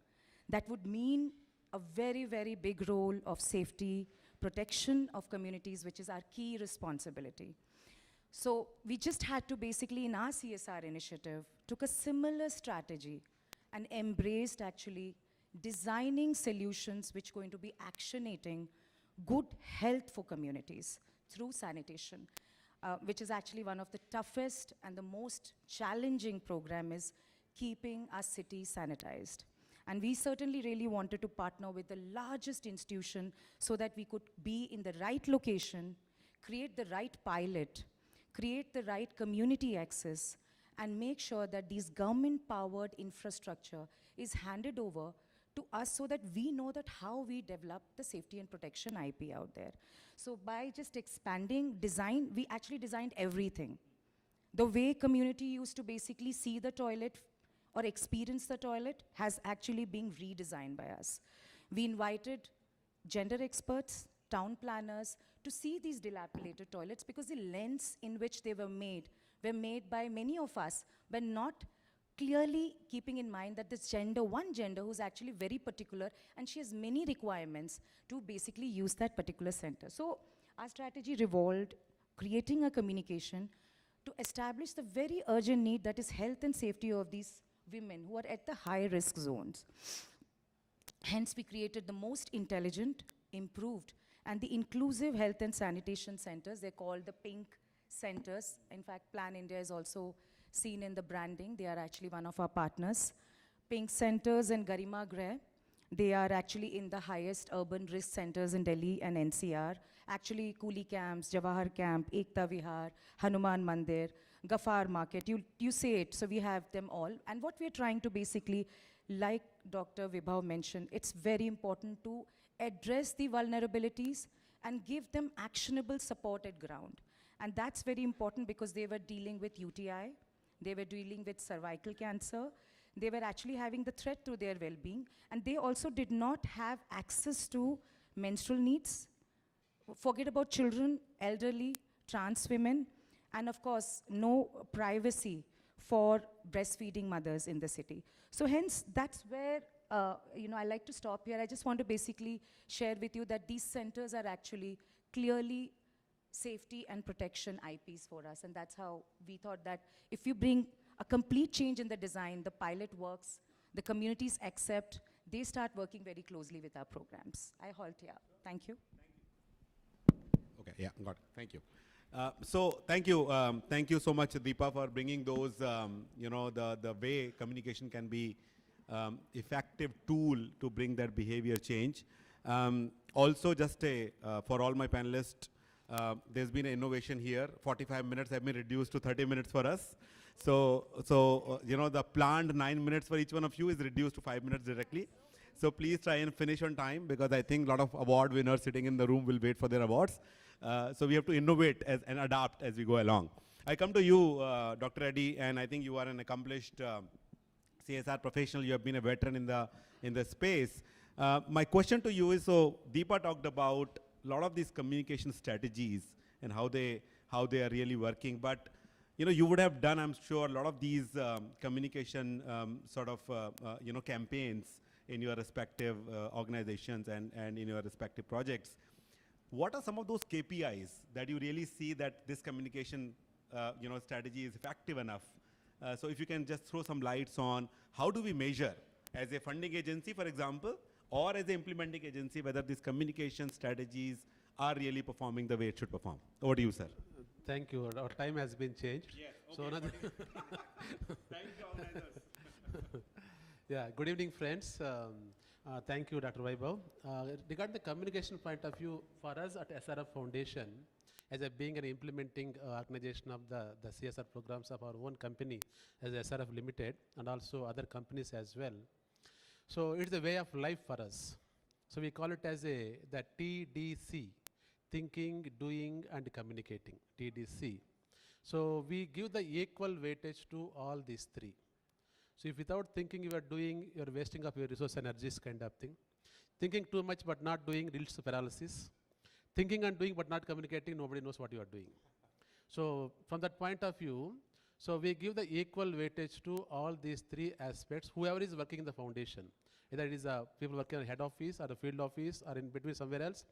That would mean a very, very big role of safety, protection of communities, which is our key responsibility. So we just had to basically, in our CSR initiative, took a similar strategy and embraced actually designing solutions which are going to be actionating good health for communities through sanitation, which is actually one of the toughest and the most challenging program is keeping our cities sanitized. And we certainly really wanted to partner with the largest institution so that we could be in the right location, create the right pilot, create the right community access, and make sure that these government-powered infrastructure is handed over to us so that we know that how we develop the safety and protection IP out there. So by just expanding design, we actually designed everything. The way community used to basically see the toilet or experience the toilet has actually been redesigned by us. We invited gender experts, town planners to see these dilapidated toilets because the lens in which they were made by many of us, but not clearly keeping in mind that this one gender who's actually very particular and she has many requirements to basically use that particular center. So our strategy revolved creating a communication to establish the very urgent need that is health and safety of these women who are at the high risk zones. Hence we created the most intelligent, improved, and the inclusive health and sanitation centers. They're called the pink centers. In fact, Plan India is also seen in the branding. They are actually one of our partners. Pink centers and Garima Greh, they are actually in the highest urban risk centers in Delhi and NCR. Actually, Coolie camps, Jawahar camp, Ekta Vihar, Hanuman Mandir, Gafar Market, you say it, so we have them all. And what we're trying to basically, like Dr. Vibhav mentioned, it's very important to address the vulnerabilities and give them actionable support at ground. And that's very important because they were dealing with UTI, they were dealing with cervical cancer, they were actually having the threat to their well-being, and they also did not have access to menstrual needs. Forget about children, elderly, trans women, and of course, no privacy for breastfeeding mothers in the city. So hence, that's where, I like to stop here. I just want to basically share with you that these centers are actually clearly safety and protection IPs for us, and that's how we thought that if you bring a complete change in the design, the pilot works, the communities accept, they start working very closely with our programs. I halt here. Thank you. Okay, yeah, got it. Thank you. So thank you so much, Deepa, for bringing those, the way communication can be effective tool to bring that behavior change. Also, just for all my panelists, there's been an innovation here. 45 minutes have been reduced to 30 minutes for us. So the planned 9 minutes for each one of you is reduced to 5 minutes directly. So please try and finish on time because I think a lot of award winners sitting in the room will wait for their awards. So we have to innovate and adapt as we go along. I come to you, Dr. Reddy, and I think you are an accomplished CSR professional. You have been a veteran in the space. My question to you is, so Deepa talked about a lot of these communication strategies and how they are really working, but you would have done, I'm sure, a lot of these communication campaigns in your respective organizations and in your respective projects. What are some of those KPIs that you really see that this communication strategy is effective enough? So if you can just throw some lights on how do we measure as a funding agency, for example, or as an implementing agency, whether these communication strategies are really performing the way it should perform. Over to you, sir. Thank you. Our time has been changed. Yes. Okay, so thanks to organizers. Yeah, good evening, friends. Thank you, Dr. Vaibhav. Regarding the communication point of view, for us at SRF Foundation, as a being an implementing organization of the CSR programs of our own company as SRF Limited and also other companies as well. So it's a way of life for us. So we call it as the TDC, thinking, doing and communicating, TDC. So we give the equal weightage to all these three. So if without thinking you are doing, you are wasting of your resource energies kind of thing. Thinking too much but not doing leads to paralysis. Thinking and doing but not communicating, nobody knows what you are doing. So from that point of view, so we give the equal weightage to all these three aspects, whoever is working in the foundation. Either it is people working in head office or the field office or in between somewhere else,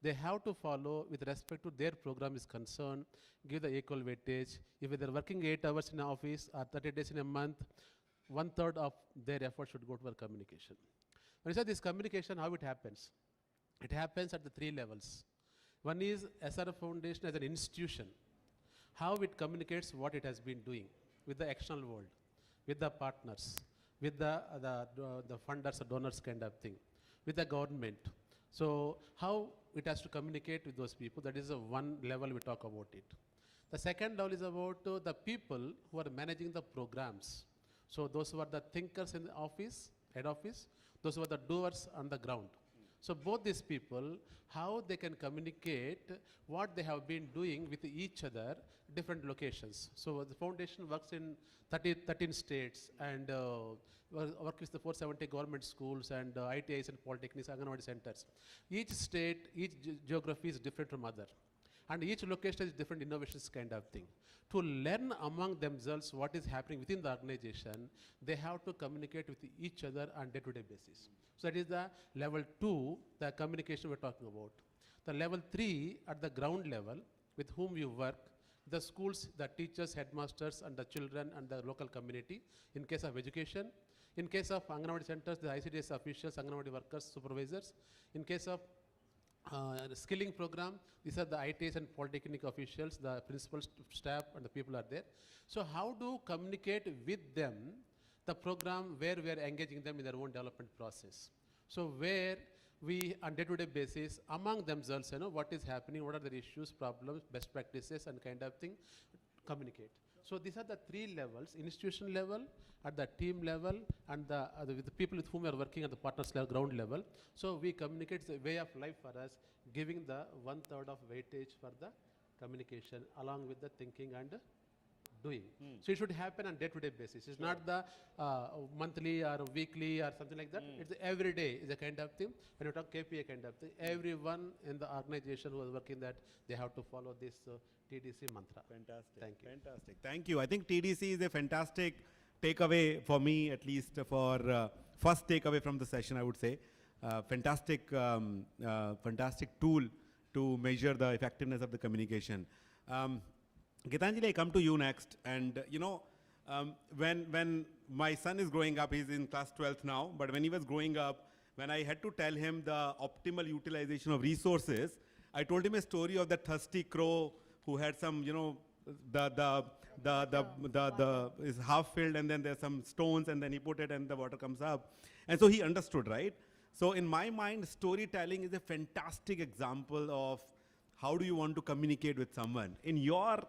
they have to follow with respect to their program is concerned, give the equal weightage. If they are working 8 hours in an office or 30 days in a month, 1/3 of their effort should go toward communication. When you say this communication, how it happens? It happens at the 3 levels. One is SRF Foundation as an institution, how it communicates what it has been doing with the external world, with the partners, with the funders or donors kind of thing, with the government. So how it has to communicate with those people, that is one level we talk about it. The second level is about the people who are managing the programs. So those who are the thinkers in the office, head office, those who are the doers on the ground. So both these people, how they can communicate what they have been doing with each other, different locations. So the foundation works in 13 states and works with the 470 government schools and ITIs and polytechnics, Anganwadi centers. Each state, each geography is different from other. And each location is different innovations kind of thing. To learn among themselves what is happening within the organization, they have to communicate with each other on day-to-day basis. So that is the level 2, the communication we're talking about. The level 3 at the ground level with whom you work, the schools, the teachers, headmasters and the children and the local community in case of education. In case of Anganwadi centers, the ICDS officials, Anganwadi workers, supervisors. In case of the skilling program, these are the ITs and polytechnic officials, the principal staff and the people are there. So how to communicate with them the program where we are engaging them in their own development process. So where we on day-to-day basis among themselves, what is happening, what are the issues, problems, best practices and kind of thing, communicate. So these are the 3 levels, institution level, at the team level, and with the people with whom we are working at the partners level, ground level. So we communicate the way of life for us, giving the 1/3 of weightage for the communication along with the thinking and doing. So it should happen on day-to-day basis. It's not the monthly or weekly or something like that. It's every day is a kind of thing. When you talk KPA kind of thing, everyone in the organization who is working that, they have to follow this TDC mantra. Fantastic. Thank you. Fantastic. Thank you. I think TDC is a fantastic takeaway for me, at least for first takeaway from the session, I would say. Fantastic tool to measure the effectiveness of the communication. Gitanjali, I come to you next. And when my son is growing up, he's in class 12th now, but when he was growing up, when I had to tell him the optimal utilization of resources, I told him a story of that thirsty crow who had some, the is half filled and then there's some stones and then he put it and the water comes up. And so he understood, right? So in my mind, storytelling is a fantastic example of how do you want to communicate with someone. In your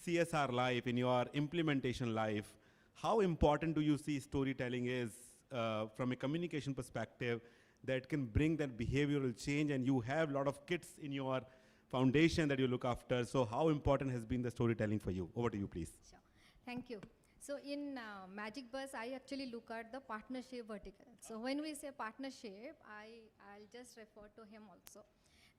CSR life, in your implementation life, how important do you see storytelling is from a communication perspective that can bring that behavioral change? And you have a lot of kids in your foundation that you look after. So how important has been the storytelling for you? Over to you, please. Sure. Thank you. So in Magic Bus, I actually look at the partnership vertical. So when we say partnership, I'll just refer to him also,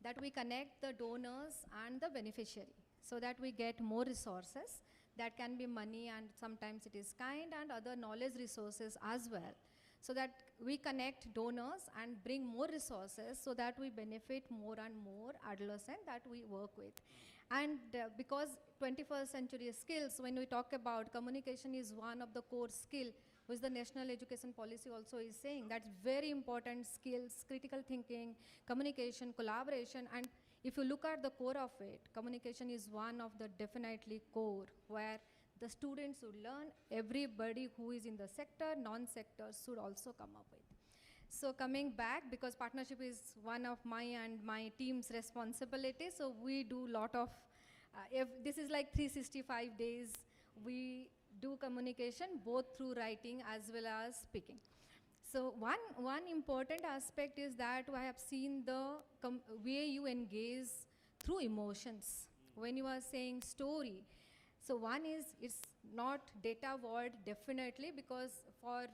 that we connect the donors and the beneficiary so that we get more resources. That can be money and sometimes it is kind and other knowledge resources as well. So that we connect donors and bring more resources so that we benefit more and more adolescents that we work with. And because 21st century skills, when we talk about communication is one of the core skill, which the National Education Policy also is saying, that's very important skills, critical thinking, communication, collaboration. And if you look at the core of it, communication is one of the definitely core where The students should learn, everybody who is in the sector, non-sector should also come up with. So coming back, because partnership is one of my and my team's responsibility, so we do lot of, if this is like 365 days, we do communication both through writing as well as speaking. So one important aspect is that I have seen the way you engage through emotions. When you are saying story, so one is, it's not data void, definitely, because for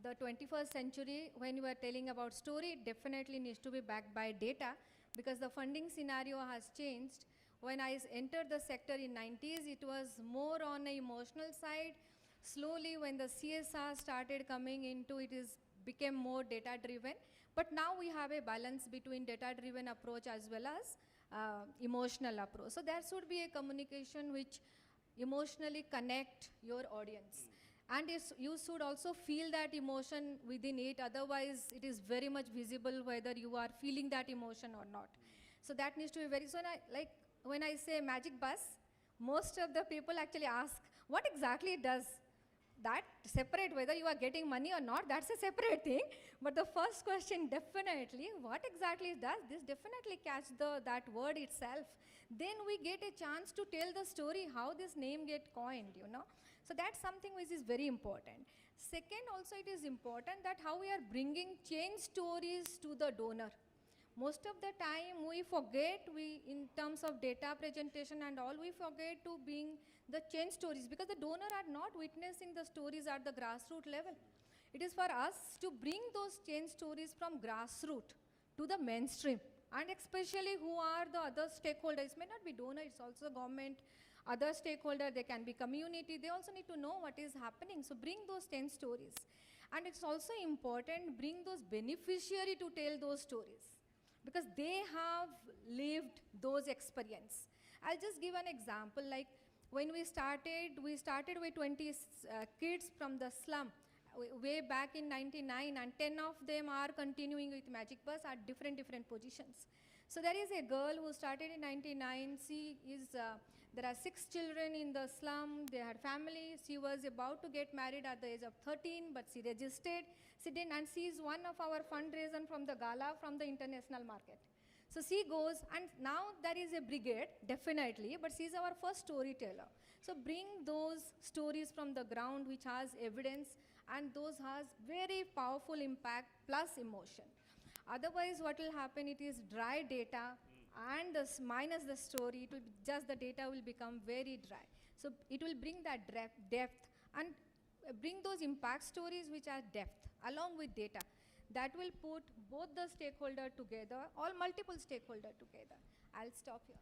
the 21st century, when you are telling about story, it definitely needs to be backed by data, because the funding scenario has changed. When I entered the sector in 90s, it was more on the emotional side. Slowly, when the CSR started coming into it, became more data driven. But now we have a balance between data driven approach as well as emotional approach. So there should be a communication which emotionally connect your audience. And you should also feel that emotion within it, otherwise it is very much visible whether you are feeling that emotion or not. So that needs to be very, so like when I say magic bus, most of the people actually ask, what exactly it does? That separate, whether you are getting money or not, that's a separate thing. But the first question, definitely, what exactly it does? This definitely catch that word itself. Then we get a chance to tell the story, how this name get coined, you know. So that's something which is very important. Second, also it is important that how we are bringing change stories to the donor. Most of the time we forget, in terms of data presentation and all, we forget to bring the change stories, because the donor are not witnessing the stories at the grassroots level. It is for us to bring those change stories from grassroots to the mainstream, and especially who are the other stakeholders. It may not be donor, it's also government, other stakeholder, they can be community, they also need to know what is happening. So bring those change stories. And it's also important, bring those beneficiary to tell those stories, because they have lived those experience. I'll just give an example. Like when we started with 20 kids from the slum way back in 99, and 10 of them are continuing with Magic Bus at different positions. So there is a girl who started in 99. She is, there are 6 children in the slum. They had family. She was about to get married at the age of 13, but she registered. She didn't, and she is one of our fundraisers from the gala from the international market. So she goes, and now there is a brigade, definitely, but she is our first storyteller. So bring those stories from the ground which has evidence, and those has very powerful impact plus emotion. Otherwise, what will happen, it is dry data, and minus the story, it will be just the data will become very dry. So it will bring that depth, and bring those impact stories which are depth along with data. That will put both the stakeholder together, all multiple stakeholder together. I'll stop here.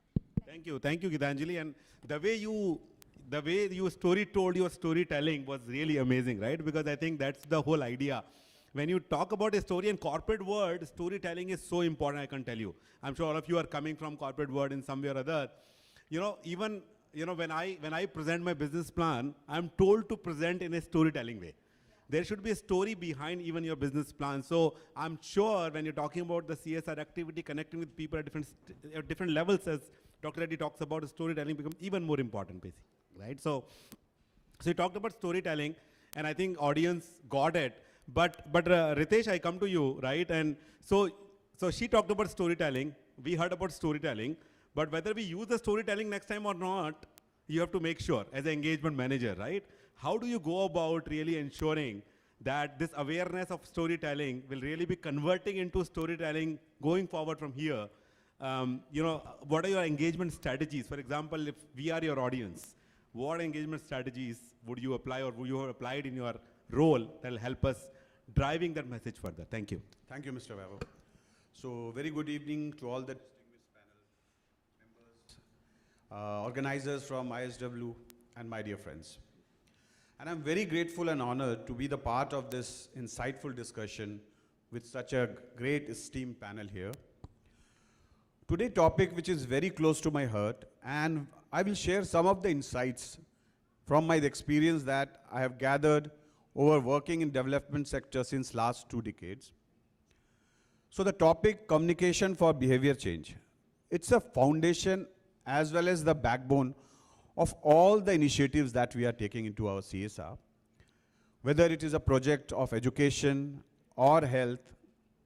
Thank you, Gitanjali. And the way you told your storytelling was really amazing, right? Because I think that's the whole idea. When you talk about a story in corporate world, storytelling is so important, I can tell you. I'm sure all of you are coming from corporate world in some way or other. You know, even when I present my business plan, I'm told to present in a storytelling way. There should be a story behind even your business plan. So I'm sure when you're talking about the CSR activity, connecting with people at different levels, as Dr. Reddy talks about, storytelling becomes even more important, basically, right? So you talked about storytelling, and I think audience got it. But Ritesh, I come to you, right? And so she talked about storytelling. We heard about storytelling. But whether we use the storytelling next time or not, you have to make sure as an engagement manager, right? How do you go about really ensuring that this awareness of storytelling will really be converting into storytelling going forward from here? What are your engagement strategies? For example, if we are your audience, what engagement strategies would you apply, or would you have applied in your role that will help us driving that message further? Thank you. Thank you, Mr. Vaibhav. So very good evening to all the distinguished panel members, organizers from IHW, and my dear friends. And I'm very grateful and honored to be the part of this insightful discussion with such a great esteemed panel here. Today's topic, which is very close to my heart, and I will share some of the insights from my experience that I have gathered over working in development sector since last 2 decades. So the topic, communication for behavior change. It's a foundation as well as the backbone of all the initiatives that we are taking into our CSR, whether it is a project of education or health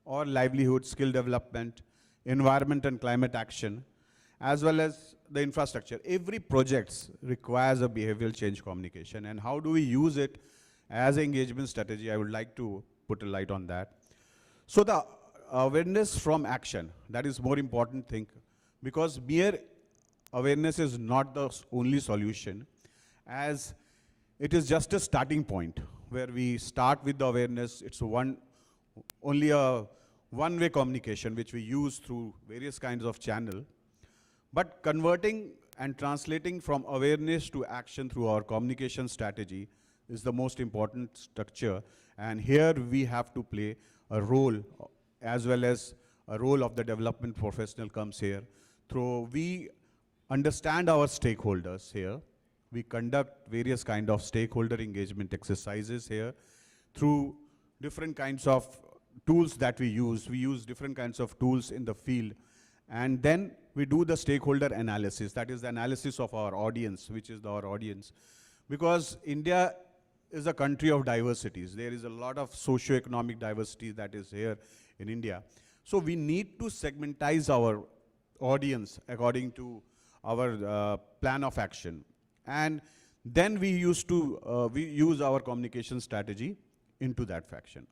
or livelihood, skill development, environment and climate action, as well as the infrastructure. Every project requires a behavioral change communication, and how do we use it as an engagement strategy? I would like to put a light on that. So the awareness from action, that is more important thing, because mere awareness is not the only solution, as it is just a starting point where we start with the awareness. It's only a one-way communication which we use through various kinds of channel. But converting and translating from awareness to action through our communication strategy is the most important structure. And here we have to play a role, as well as a role of the development professional comes here. Through we understand our stakeholders here. We conduct various kind of stakeholder engagement exercises here through different kinds of tools that we use. We use different kinds of tools in the field. And then we do the stakeholder analysis. That is the analysis of our audience, which is our audience. Because India is a country of diversities. There is a lot of socio-economic diversity that is here in India. So we need to segmentize our audience according to our plan of action. And then we use our communication strategy into that faction.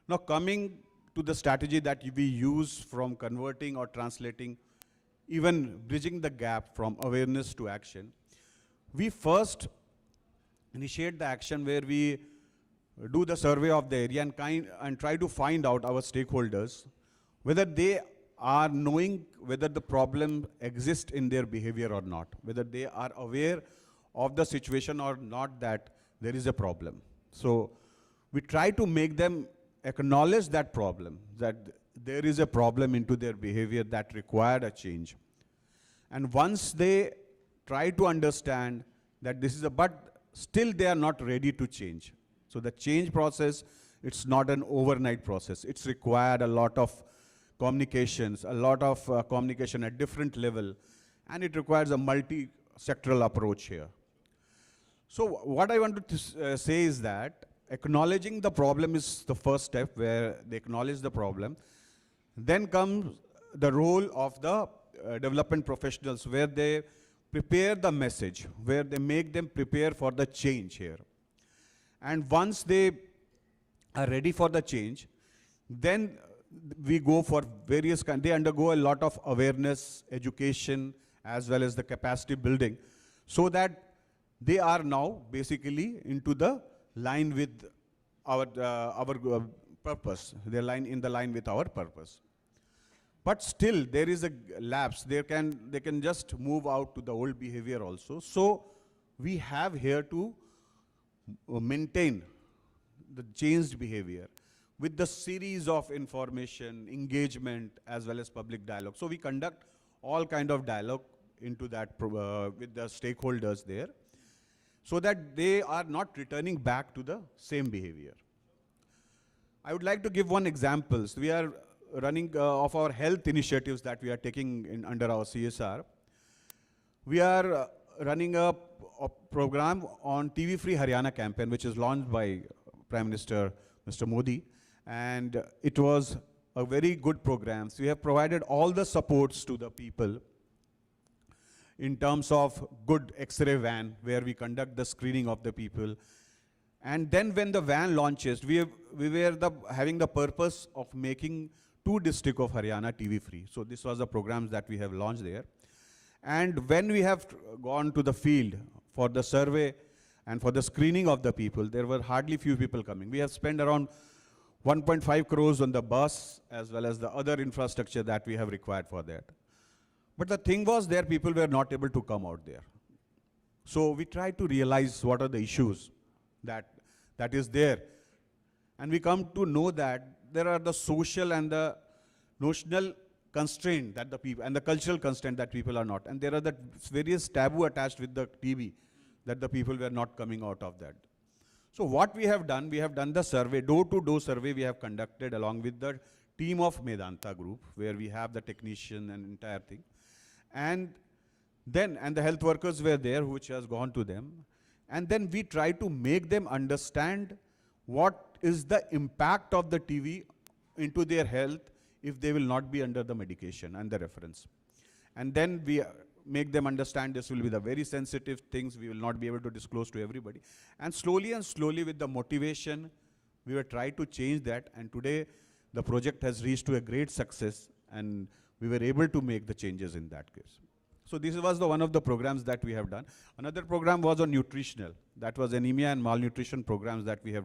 Now coming to the strategy that we use from converting or translating, even bridging the gap from awareness to action, we first initiate the action where we do the survey of the area and try to find out our stakeholders, whether they are knowing whether the problem exists in their behavior or not, whether they are aware of the situation or not that there is a problem. So we try to make them acknowledge that problem, that there is a problem into their behavior that required a change. And once they try to understand that this is but still they are not ready to change. So the change process, it's not an overnight process. It's required a lot of communications, a lot of communication at different level, and it requires a multi-sectoral approach here. So what I want to say is that acknowledging the problem is the first step, where they acknowledge the problem. Then comes the role of the development professionals, where they prepare the message, where they make them prepare for the change here. And once they are ready for the change, then we go for various kinds. They undergo a lot of awareness, education, as well as the capacity building, so that they are now basically into the line with our purpose. They're in the line with our purpose. But still, there is a lapse. They can just move out to the old behavior also. So we have here to maintain the changed behavior with the series of information, engagement, as well as public dialogue. So we conduct all kind of dialogue into that with the stakeholders there, so that they are not returning back to the same behavior. I would like to give one example. So we are running of our health initiatives that we are taking under our CSR. We are running a program on TV Free Haryana campaign, which is launched by Prime Minister Mr. Modi. And it was a very good program. So we have provided all the supports to the people in terms of good X-ray van, where we conduct the screening of the people. And then when the van launches, we were having the purpose of making 2 districts of Haryana TV free. So this was the programs that we have launched there. And when we have gone to the field for the survey and for the screening of the people, there were hardly few people coming. We have spent around 1.5 crores on the bus, as well as the other infrastructure that we have required for that. But the thing was, there people were not able to come out there. So we tried to realize what are the issues that is there. And we come to know that there are the social and the notional constraint that the people, and the cultural constraint that people are not. And there are the various taboo attached with the TB, that the people were not coming out of that. So what we have done the survey, door-to-door survey we have conducted along with the team of Medanta group, where we have the technician and entire thing. And Then, and the health workers were there, which has gone to them. And then we try to make them understand what is the impact of the TV into their health if they will not be under the medication and the reference. And then we make them understand this will be the very sensitive things we will not be able to disclose to everybody. And slowly with the motivation, we were trying to change that. And today, the project has reached to a great success, and we were able to make the changes in that case. So this was one of the programs that we have done. Another program was on nutritional. That was anemia and malnutrition programs that we have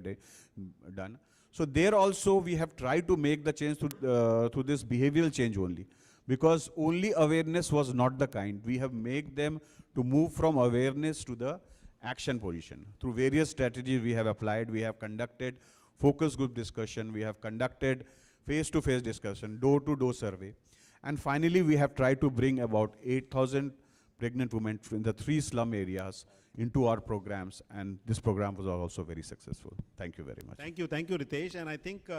done. So there also we have tried to make the change through this behavioral change only. Because only awareness was not the kind. We have made them to move from awareness to the action position. Through various strategies we have applied, we have conducted focus group discussion, we have conducted face-to-face discussion, door-to-door survey. And finally, we have tried to bring about 8,000 pregnant women in the 3 slum areas into our programs, and this program was also very successful. Thank you very much. Thank you, Ritesh. And I think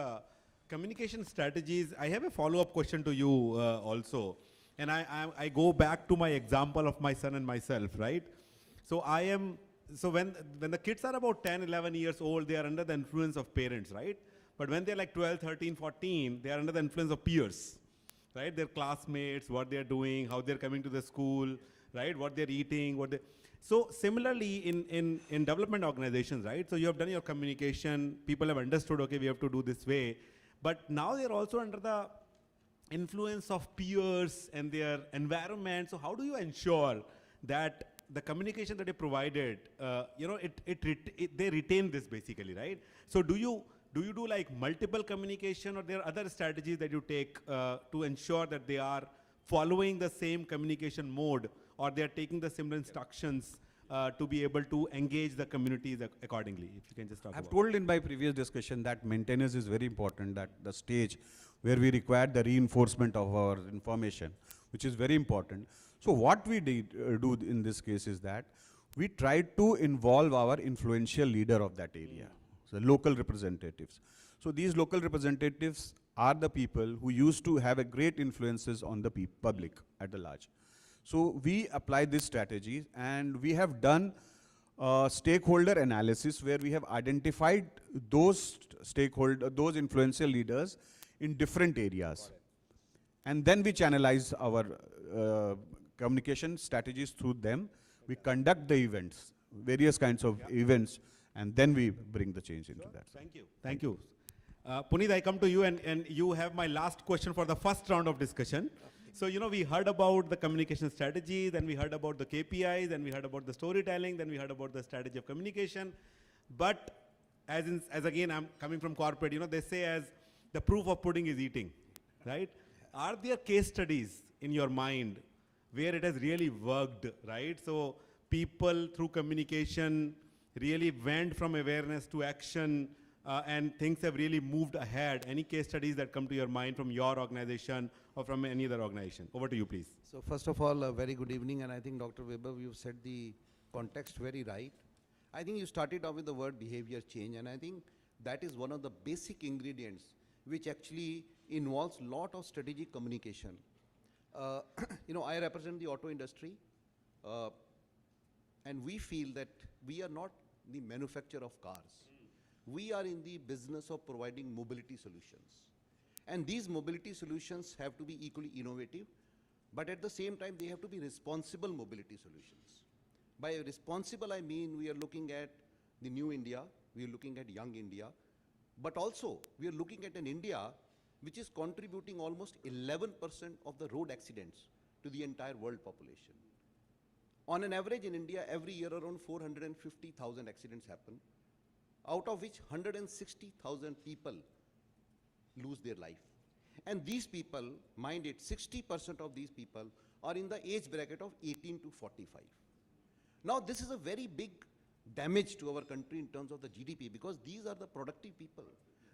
communication strategies, I have a follow-up question to you also. And I go back to my example of my son and myself, right? So when the kids are about 10, 11 years old, they are under the influence of parents, right? But when they're like 12, 13, 14, they are under the influence of peers. Right, their classmates, what they're doing, how they're coming to the school, right, what they're eating, So similarly in development organizations, right, so you have done your communication, people have understood, okay, we have to do this way, but now they're also under the influence of peers and their environment. So how do you ensure that the communication that they provided, they retain this basically, right? So do you do like multiple communication, or there are other strategies that you take to ensure that they are following the same communication mode, or they are taking the similar instructions to be able to engage the communities accordingly? If you can just talk about. I've told in my previous discussion that maintenance is very important, that the stage where we require the reinforcement of our information, which is very important. So what we do in this case is that we try to involve our influential leader of that area. The local representatives. So these local representatives are the people who used to have a great influences on the public at the large. So we apply this strategy, and we have done stakeholder analysis where we have identified those those influential leaders in different areas. And then we channelize our communication strategies through them. We conduct the events, various kinds of events, and then we bring the change into that. Thank you. Thank you. Puneet, I come to you, and you have my last question for the first round of discussion. So, we heard about the communication strategy, then we heard about the KPIs, then we heard about the storytelling, then we heard about the strategy of communication. But as again, I'm coming from corporate, they say as the proof of pudding is eating, right? Are there case studies in your mind where it has really worked, right? So people through communication really went from awareness to action, and things have really moved ahead. Any case studies that come to your mind from your organization or from any other organization? Over to you, please. So first of all, a very good evening, and I think Dr. Weber, you've said the context very right. I think you started off with the word behavior change, and I think that is one of the basic ingredients which actually involves a lot of strategic communication. I represent the auto industry, and we feel that we are not the manufacturer of cars. We are in the business of providing mobility solutions. And these mobility solutions have to be equally innovative, but at the same time, they have to be responsible mobility solutions. By responsible, I mean we are looking at the new India, we are looking at young India, but also we are looking at an India which is contributing almost 11% of the road accidents to the entire world population. On an average in India, every year around 450,000 accidents happen, out of which 160,000 people lose their life. And these people, mind it, 60% of these people are in the age bracket of 18 to 45. Now this is a very big damage to our country in terms of the GDP, because these are the productive people.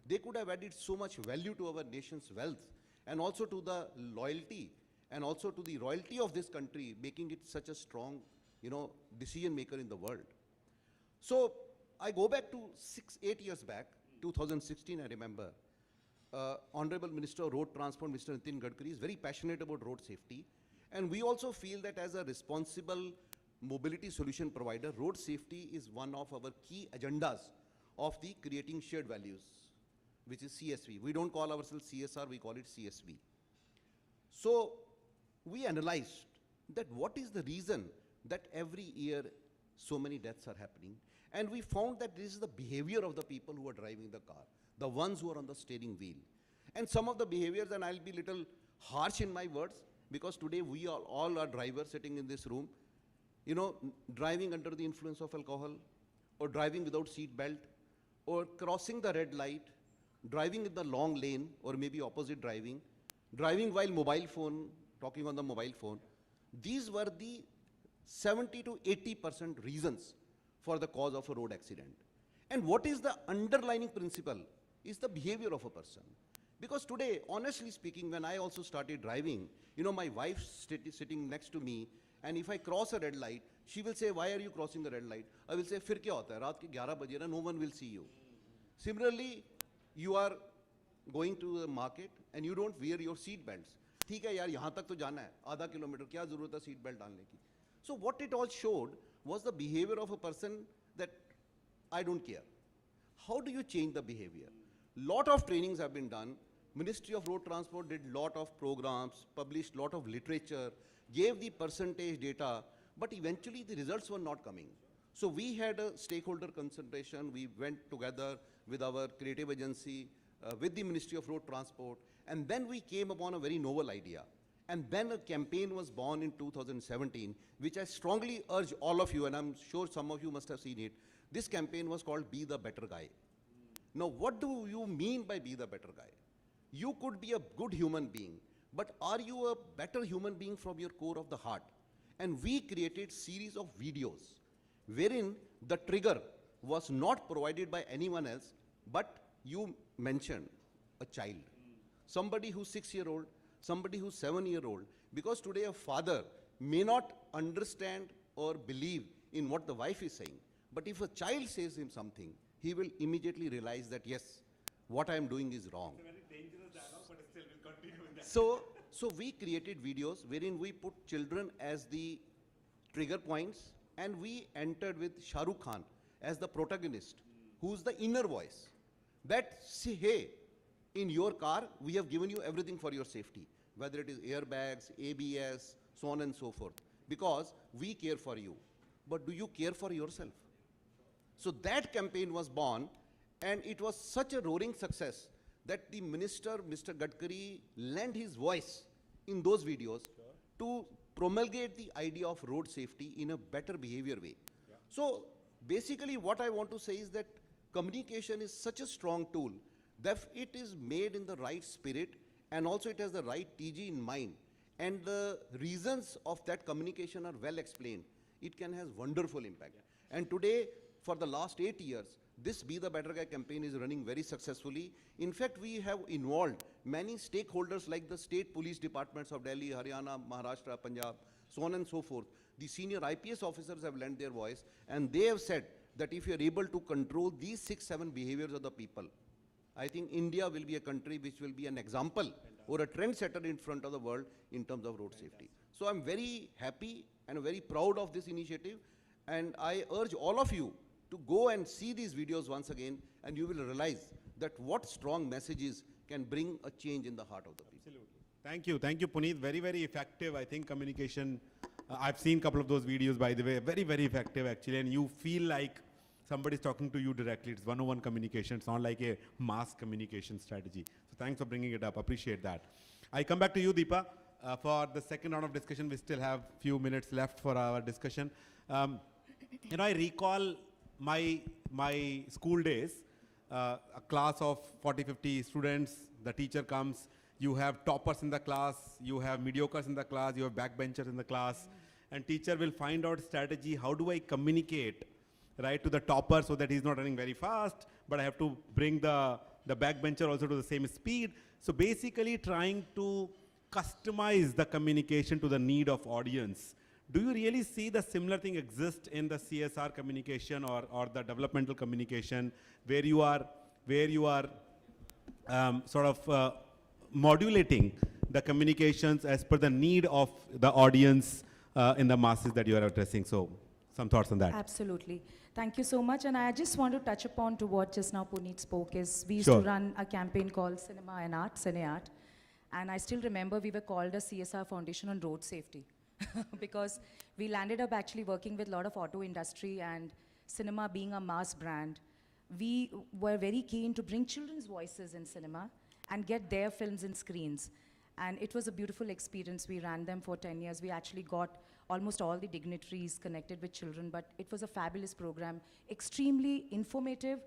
They could have added so much value to our nation's wealth, and also to the loyalty and also to the royalty of this country, making it such a strong, decision maker in the world. So I go back to 8 years back, 2016, I remember, Honorable Minister of Road Transport, Mr. Nitin Gadkari, is very passionate about road safety. And we also feel that as a responsible mobility solution provider, road safety is one of our key agendas of the creating shared values, which is CSV. We don't call ourselves CSR, we call it CSV. So we analyzed that what is the reason that every year so many deaths are happening. And we found that this is the behavior of the people who are driving the car, the ones who are on the steering wheel. And some of the behaviors, and I'll be little harsh in my words, because today we all are drivers sitting in this room, you know, driving under the influence of alcohol, or driving without seat belt, or crossing the red light, driving in the long lane, or maybe opposite driving while mobile phone, talking on the mobile phone. These were the 70 to 80% reasons for the cause of a road accident. And what is the underlying principle is the behavior of a person. Because today, honestly speaking, when I also started driving, you know, my wife sitting next to me, and if I cross a red light, she will say, why are you crossing the red light? I will say, fir kya hota hai? Raat ke 11 baje na, no one will see you. Similarly, you are going to the market and you don't wear your seat belts. ठीक है यार, यहाँ तक तो जाना है, आधा kilometre, क्या जरूरत है seat belt डालने की? So what it all showed was the behavior of a person that I don't care. How do you change the behavior? Lot of trainings have been done. Ministry of Road Transport did lot of programs, published lot of literature, gave the percentage data, but eventually the results were not coming. So we had a stakeholder consultation. We went together with our creative agency, with the Ministry of Road Transport, and then we came upon a very novel idea. And then a campaign was born in 2017, which I strongly urge all of you, and I'm sure some of you must have seen it. This campaign was called Be the Better Guy. Now, what do you mean by be the better guy? You could be a good human being, but are you a better human being from your core of the heart? And we created series of videos wherein the trigger was not provided by anyone else, but you mentioned a child, somebody who's 6-year-old, somebody who's 7-year-old, because today a father may not understand or believe in what the wife is saying, but if a child says him something, he will immediately realize that yes, what I am doing is wrong. It's a very dangerous dialogue, but still we'll continue with that. So we created videos wherein we put children as the trigger points, and we entered with Shah Rukh Khan as the protagonist, who's the inner voice. That say, hey, in your car, we have given you everything for your safety, whether it is airbags, ABS, so on and so forth, because we care for you. But do you care for yourself? So that campaign was born, and it was such a roaring success that the minister, Mr. Gadkari, lent his voice in those videos to promulgate the idea of road safety in a better behavior way. So basically what I want to say is that communication is such a strong tool that it is made in the right spirit, and also it has the right TG in mind, and the reasons of that communication are well explained, it can have wonderful impact. And today, for the last 8 years, this Be the Better Guy campaign is running very successfully. In fact, we have involved many stakeholders like the state police departments of Delhi, Haryana, Maharashtra, Punjab, so on and so forth. The senior IPS officers have lent their voice, and they have said that if you are able to control these 6-7 behaviors of the people, I think India will be a country which will be an example or a trendsetter in front of the world in terms of road safety. So I'm very happy and very proud of this initiative, and I urge all of you to go and see these videos once again, and you will realize that what strong messages can bring a change in the heart of the people. Absolutely. Thank you, Puneet. Very, very effective, I think, communication. I've seen a couple of those videos, by the way, very, very effective actually, and you feel like somebody's talking to you directly. It's one-on-one communication. It's not like a mass communication strategy. So thanks for bringing it up. Appreciate that. I come back to you, Deepa, for the second round of discussion. We still have few minutes left for our discussion. You know, I recall my school days, a class of 40, 50 students, the teacher comes, you have toppers in the class, you have mediocres in the class, you have backbenchers in the class, and teacher will find out strategy, how do I communicate, right, to the topper so that he's not running very fast, but I have to bring the backbencher also to the same speed. So basically trying to customize the communication to the need of audience. Do you really see the similar thing exist in the CSR communication or the developmental communication, where you are sort of modulating the communications as per the need of the audience in the masses that you are addressing. So some thoughts on that. Absolutely. Thank you so much. And I just want to touch upon to what just now Puneet spoke is we used Sure. to run a campaign called Cinema and Art, Cineart. And I still remember we were called a CSR Foundation on road safety because we landed up actually working with a lot of auto industry and cinema being a mass brand. We were very keen to bring children's voices in cinema and get their films in screens. And it was a beautiful experience. We ran them for 10 years. We actually got almost all the dignitaries connected with children, but it was a fabulous program, extremely informative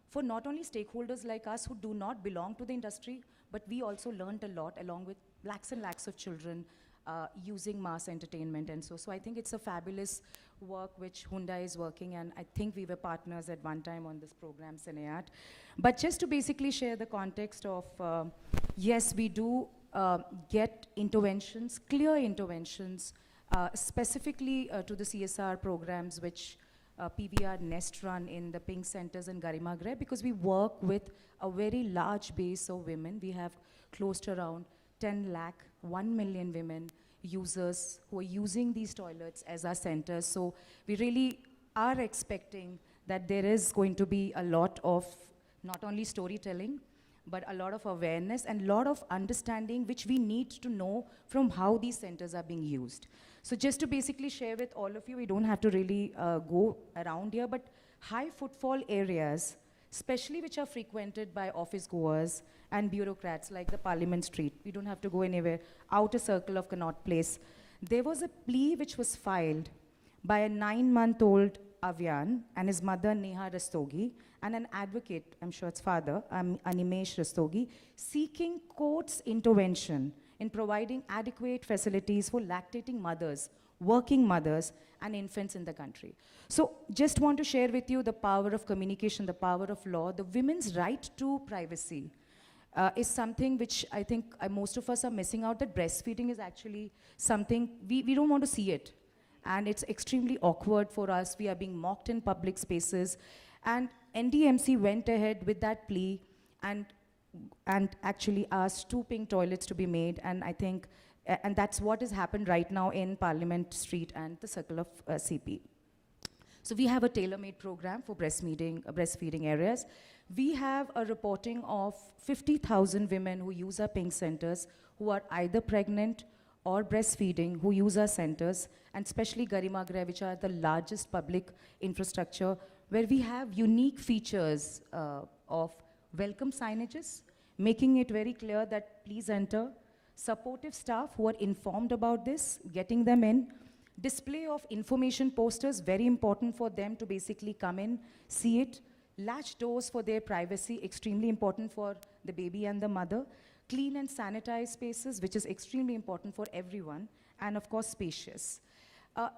for not only stakeholders like us who do not belong to the industry, but we also learned a lot along with lakhs and lakhs of children using mass entertainment and so. So I think it's a fabulous work which Hyundai is working, and I think we were partners at one time on this program, Cineart. But just to basically share the context of, yes, we do get interventions, clear interventions, specifically to the CSR programs which PVR Nest run in the Pink Centers in Garima Greh, because we work with a very large base of women. We have close to around 10 lakh, 1 million women users who are using these toilets as our centers. So we really are expecting that there is going to be a lot of not only storytelling, but a lot of awareness and a lot of understanding which we need to know from how these centers are being used. So just to basically share with all of you, we don't have to really go around here, but high footfall areas, especially which are frequented by office goers and bureaucrats like the Parliament Street. We don't have to go anywhere, outer circle of Connaught Place. There was a plea which was filed by a 9-month-old Avyan and his mother Neha Rastogi and an advocate, I'm sure it's father, Animesh Rastogi, seeking court's intervention in providing adequate facilities for lactating mothers, working mothers, and infants in the country. So just want to share with you the power of communication, the power of law, the women's right to privacy is something which I think most of us are missing out, that breastfeeding is actually something, we don't want to see it. And it's extremely awkward for us. We are being mocked in public spaces. And NDMC went ahead with that plea and actually asked 2 pink toilets to be made. And I think, and that's what has happened right now in Parliament Street and the circle of CP. So we have a tailor-made program for breastfeeding areas. We have a reporting of 50,000 women who use our pink centers who are either pregnant or breastfeeding, who use our centers, and especially Garima Greh, which are the largest public infrastructure, where we have unique features of welcome signages, making it very clear that please enter, supportive staff who are informed about this, getting them in, display of information posters, very important for them to basically come in, see it, latch doors for their privacy, extremely important for the baby and the mother, clean and sanitized spaces, which is extremely important for everyone, and of course spacious.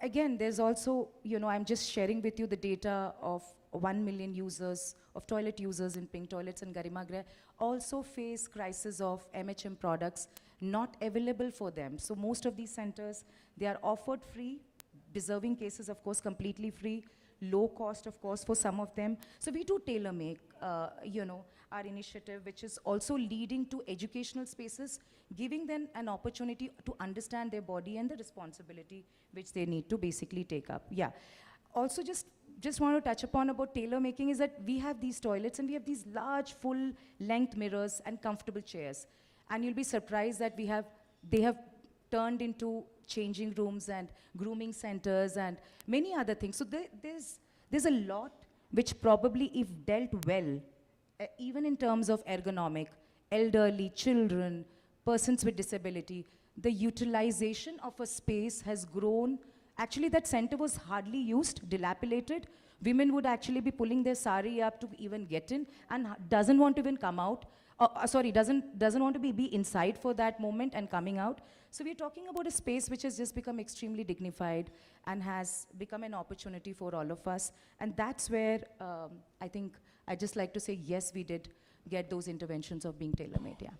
Again, there's also, I'm just sharing with you the data of 1 million users, of toilet users in pink toilets in Garima Greh, also face crisis of MHM products not available for them. So most of these centers, they are offered free, deserving cases, of course, completely free, low cost, of course, for some of them. So we do tailor-make, our initiative, which is also leading to educational spaces, giving them an opportunity to understand their body and the responsibility which they need to basically take up. Yeah. Also, just want to touch upon about tailor-making is that we have these toilets and we have these large, full-length mirrors and comfortable chairs. And you'll be surprised that they have turned into changing rooms and grooming centers and many other things. So there's a lot which probably, if dealt well, even in terms of ergonomic, elderly, children, persons with disability, the utilization of a space has grown. Actually, that center was hardly used, dilapidated. Women would actually be pulling their sari up to even get in and doesn't want to even come out. Doesn't want to be inside for that moment and coming out. So we're talking about a space which has just become extremely dignified and has become an opportunity for all of us. And that's where I think I'd just like to say, yes, we did get those interventions of being tailor-made, yeah.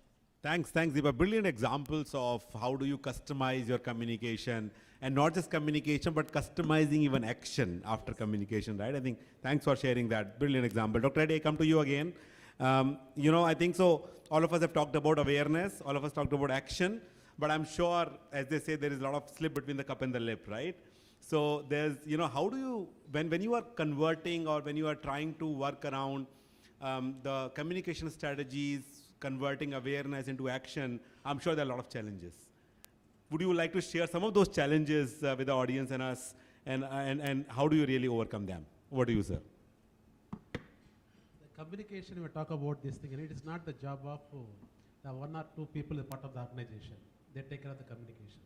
Thanks, Deepa. Brilliant examples of how do you customize your communication, and not just communication, but customizing even action after communication, right? I think, thanks for sharing that. Brilliant example. Dr. Reddy, I come to you again. I think so, all of us have talked about awareness, all of us talked about action, but I'm sure, as they say, there is a lot of slip between the cup and the lip, right? So there's, how do you, when you are converting or when you are trying to work around the communication strategies, converting awareness into action, I'm sure there are a lot of challenges. Would you like to share some of those challenges with the audience and us, and how do you really overcome them? Over to you, sir. The communication, we talk about this thing, and it is not the job of the one or two people as part of the organization. They take care of the communication.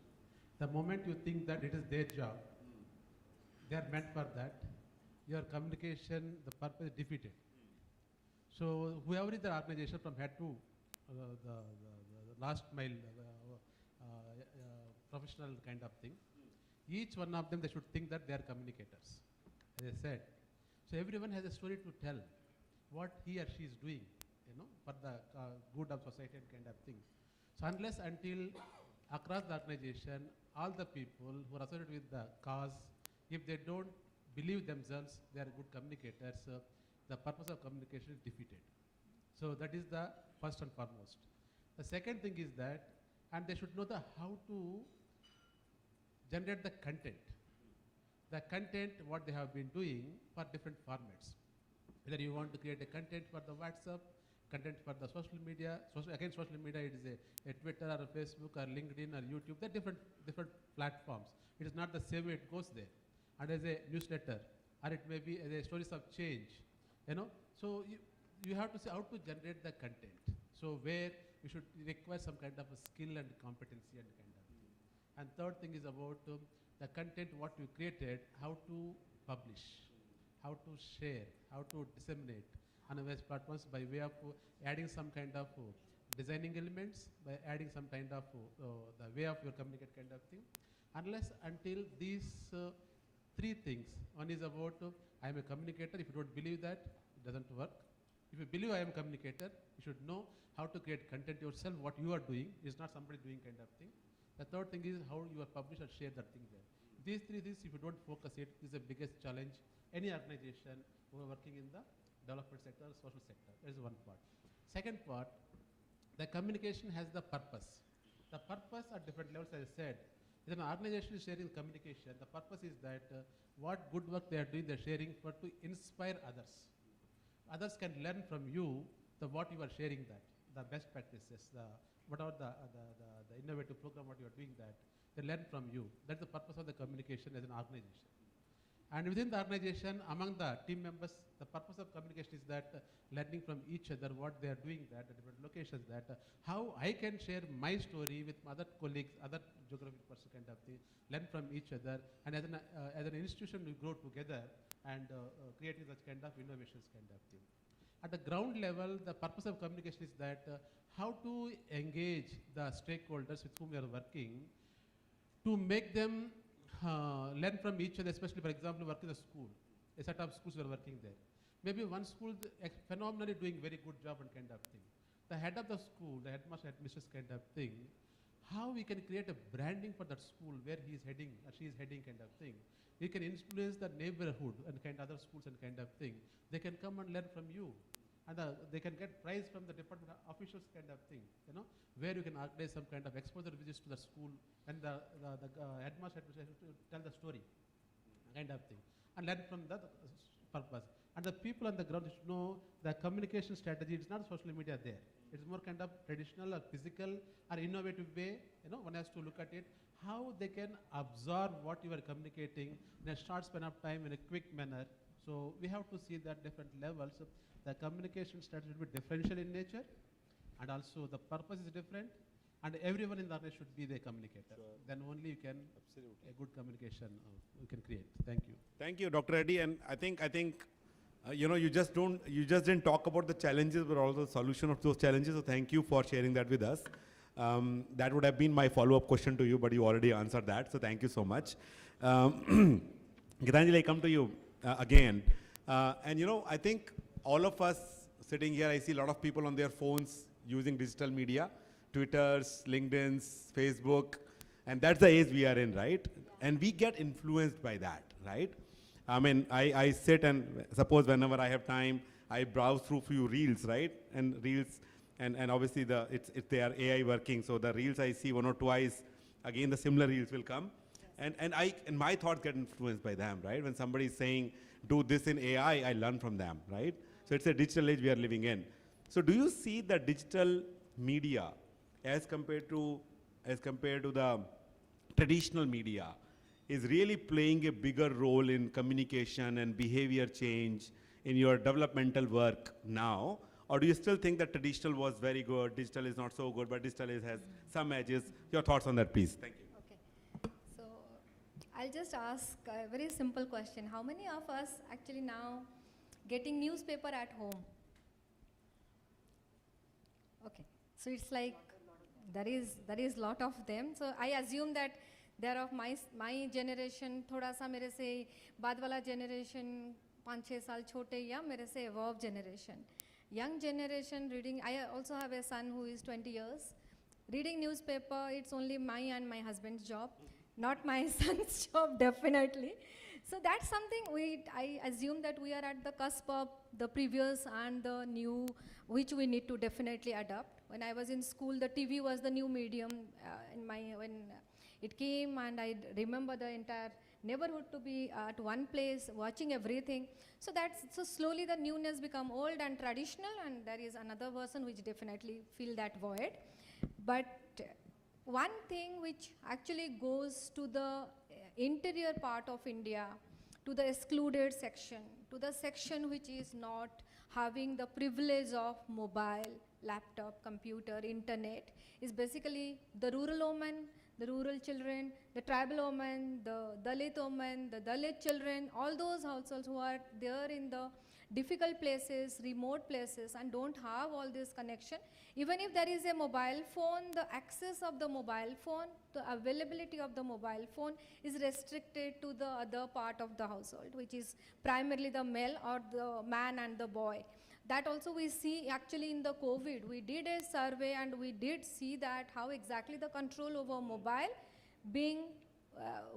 The moment you think that it is their job, they are meant for that, your communication, the purpose is defeated. So whoever is the organization from head to the last mile professional kind of thing, each one of them, they should think that they are communicators, as I said. So everyone has a story to tell, what he or she is doing, for the good of society and kind of thing. So unless until across the organization, all the people who are associated with the cause, if they don't believe themselves they are good communicators, the purpose of communication is defeated. So that is the first and foremost. The second thing is that, and they should know how to generate the content. The content, what they have been doing for different formats. Whether you want to create a content for the WhatsApp, content for the social media, again social media, it is a Twitter or a Facebook or LinkedIn or YouTube, they're different platforms. It is not the same way it goes there. And as a newsletter, or it may be as a stories of change, So you have to see how to generate the content. So where you should require some kind of a skill and competency and kind of thing. And third thing is about the content what you created, how to publish, how to share, how to disseminate on various platforms by way of adding some kind of designing elements, by adding some kind of the way of your communicate kind of thing. Unless until these three things, one is about I am a communicator. If you don't believe that, it doesn't work. If you believe I am a communicator, you should know how to create content yourself, what you are doing, is not somebody doing kind of thing. The third thing is how you are publish or share that thing there. These three things, if you don't focus it, is the biggest challenge any organization who are working in the development sector, social sector. That is one part. Second part, the communication has the purpose. The purpose at different levels, as I said, if an organization is sharing communication, the purpose is that what good work they are doing, they are sharing to inspire others. Others can learn from you what you are sharing, that the best practices, whatever the innovative program what you are doing, that they learn from you. That's the purpose of the communication as an organization. And within the organization, among the team members, the purpose of communication is that learning from each other what they are doing that at different locations, that how I can share my story with other colleagues, other geographic person kind of thing, learn from each other, and as an institution we grow together and creating such kind of innovations kind of thing. At the ground level, the purpose of communication is that how to engage the stakeholders with whom we are working to make them learn from each other, especially, for example, work in a school. A set of schools were working there. Maybe one school phenomenally doing very good job and kind of thing. The head of the school, the headmaster, headmistress kind of thing, how we can create a branding for that school where he is heading or she is heading kind of thing. We can influence the neighborhood and kind of other schools and kind of thing. They can come and learn from you. And they can get prize from the department officials kind of thing, where you can organize some kind of exposure visits to the school and the headmaster has to tell the story kind of thing and learn from the purpose. And the people on the ground should know the communication strategy. It's not social media there. It's more kind of traditional or physical or innovative way. One has to look at it, how they can absorb what you are communicating in a short span of time in a quick manner. So we have to see that different levels. The communication strategy will be differential in nature, and also the purpose is different, and everyone in the organization should be the communicator. Sure. Then only you can a good communication you can create. Thank you. Thank you, Dr. Reddy. And I think you just didn't talk about the challenges, but also the solution of those challenges. So thank you for sharing that with us. That would have been my follow-up question to you, but you already answered that. So thank you so much. Gitanjali, I come to you again. And I think all of us sitting here, I see a lot of people on their phones using digital media, Twitters, LinkedIn's, Facebook, and that's the age we are in, right? And we get influenced by that, right? I mean, I sit and suppose whenever I have time, I browse through few reels, right? And reels And obviously they are AI working, so the reels I see one or twice, again the similar reels will come. And my thoughts get influenced by them, right? When somebody is saying, do this in AI, I learn from them, right? So it's a digital age we are living in. So do you see the digital media as compared to the traditional media is really playing a bigger role in communication and behavior change in your developmental work now? Or do you still think that traditional was very good, digital is not so good, but digital has some edges? Your thoughts on that, please. Thank you. Okay. So I'll just ask a very simple question. How many of us actually now getting newspaper at home? Okay. So it's like there is lot of them. So I assume that they're of my generation, thoda sa mere se baad wala generation, 5-6 saal chote ya mere se evolved generation. Young generation reading, I also have a son who is 20 years. Reading newspaper, it's only my and my husband's job, not my son's job, definitely. So that's something I assume that we are at the cusp of the previous and the new, which we need to definitely adopt. When I was in school, the TV was the new medium when it came, and I remember the entire neighborhood to be at one place watching everything. So slowly the newness become old and traditional, and there is another version which definitely fill that void. But one thing which actually goes to the interior part of India, to the excluded section, to the section which is not having the privilege of mobile, laptop, computer, internet, is basically the rural women, the rural children, the tribal women, the Dalit women, the Dalit children, all those households who are there in the difficult places, remote places, and don't have all this connection. Even if there is a mobile phone, the access of the mobile phone, the availability of the mobile phone is restricted to the other part of the household, which is primarily the male or the man and the boy. That also we see actually in the COVID. We did a survey and we did see that how exactly the control over mobile being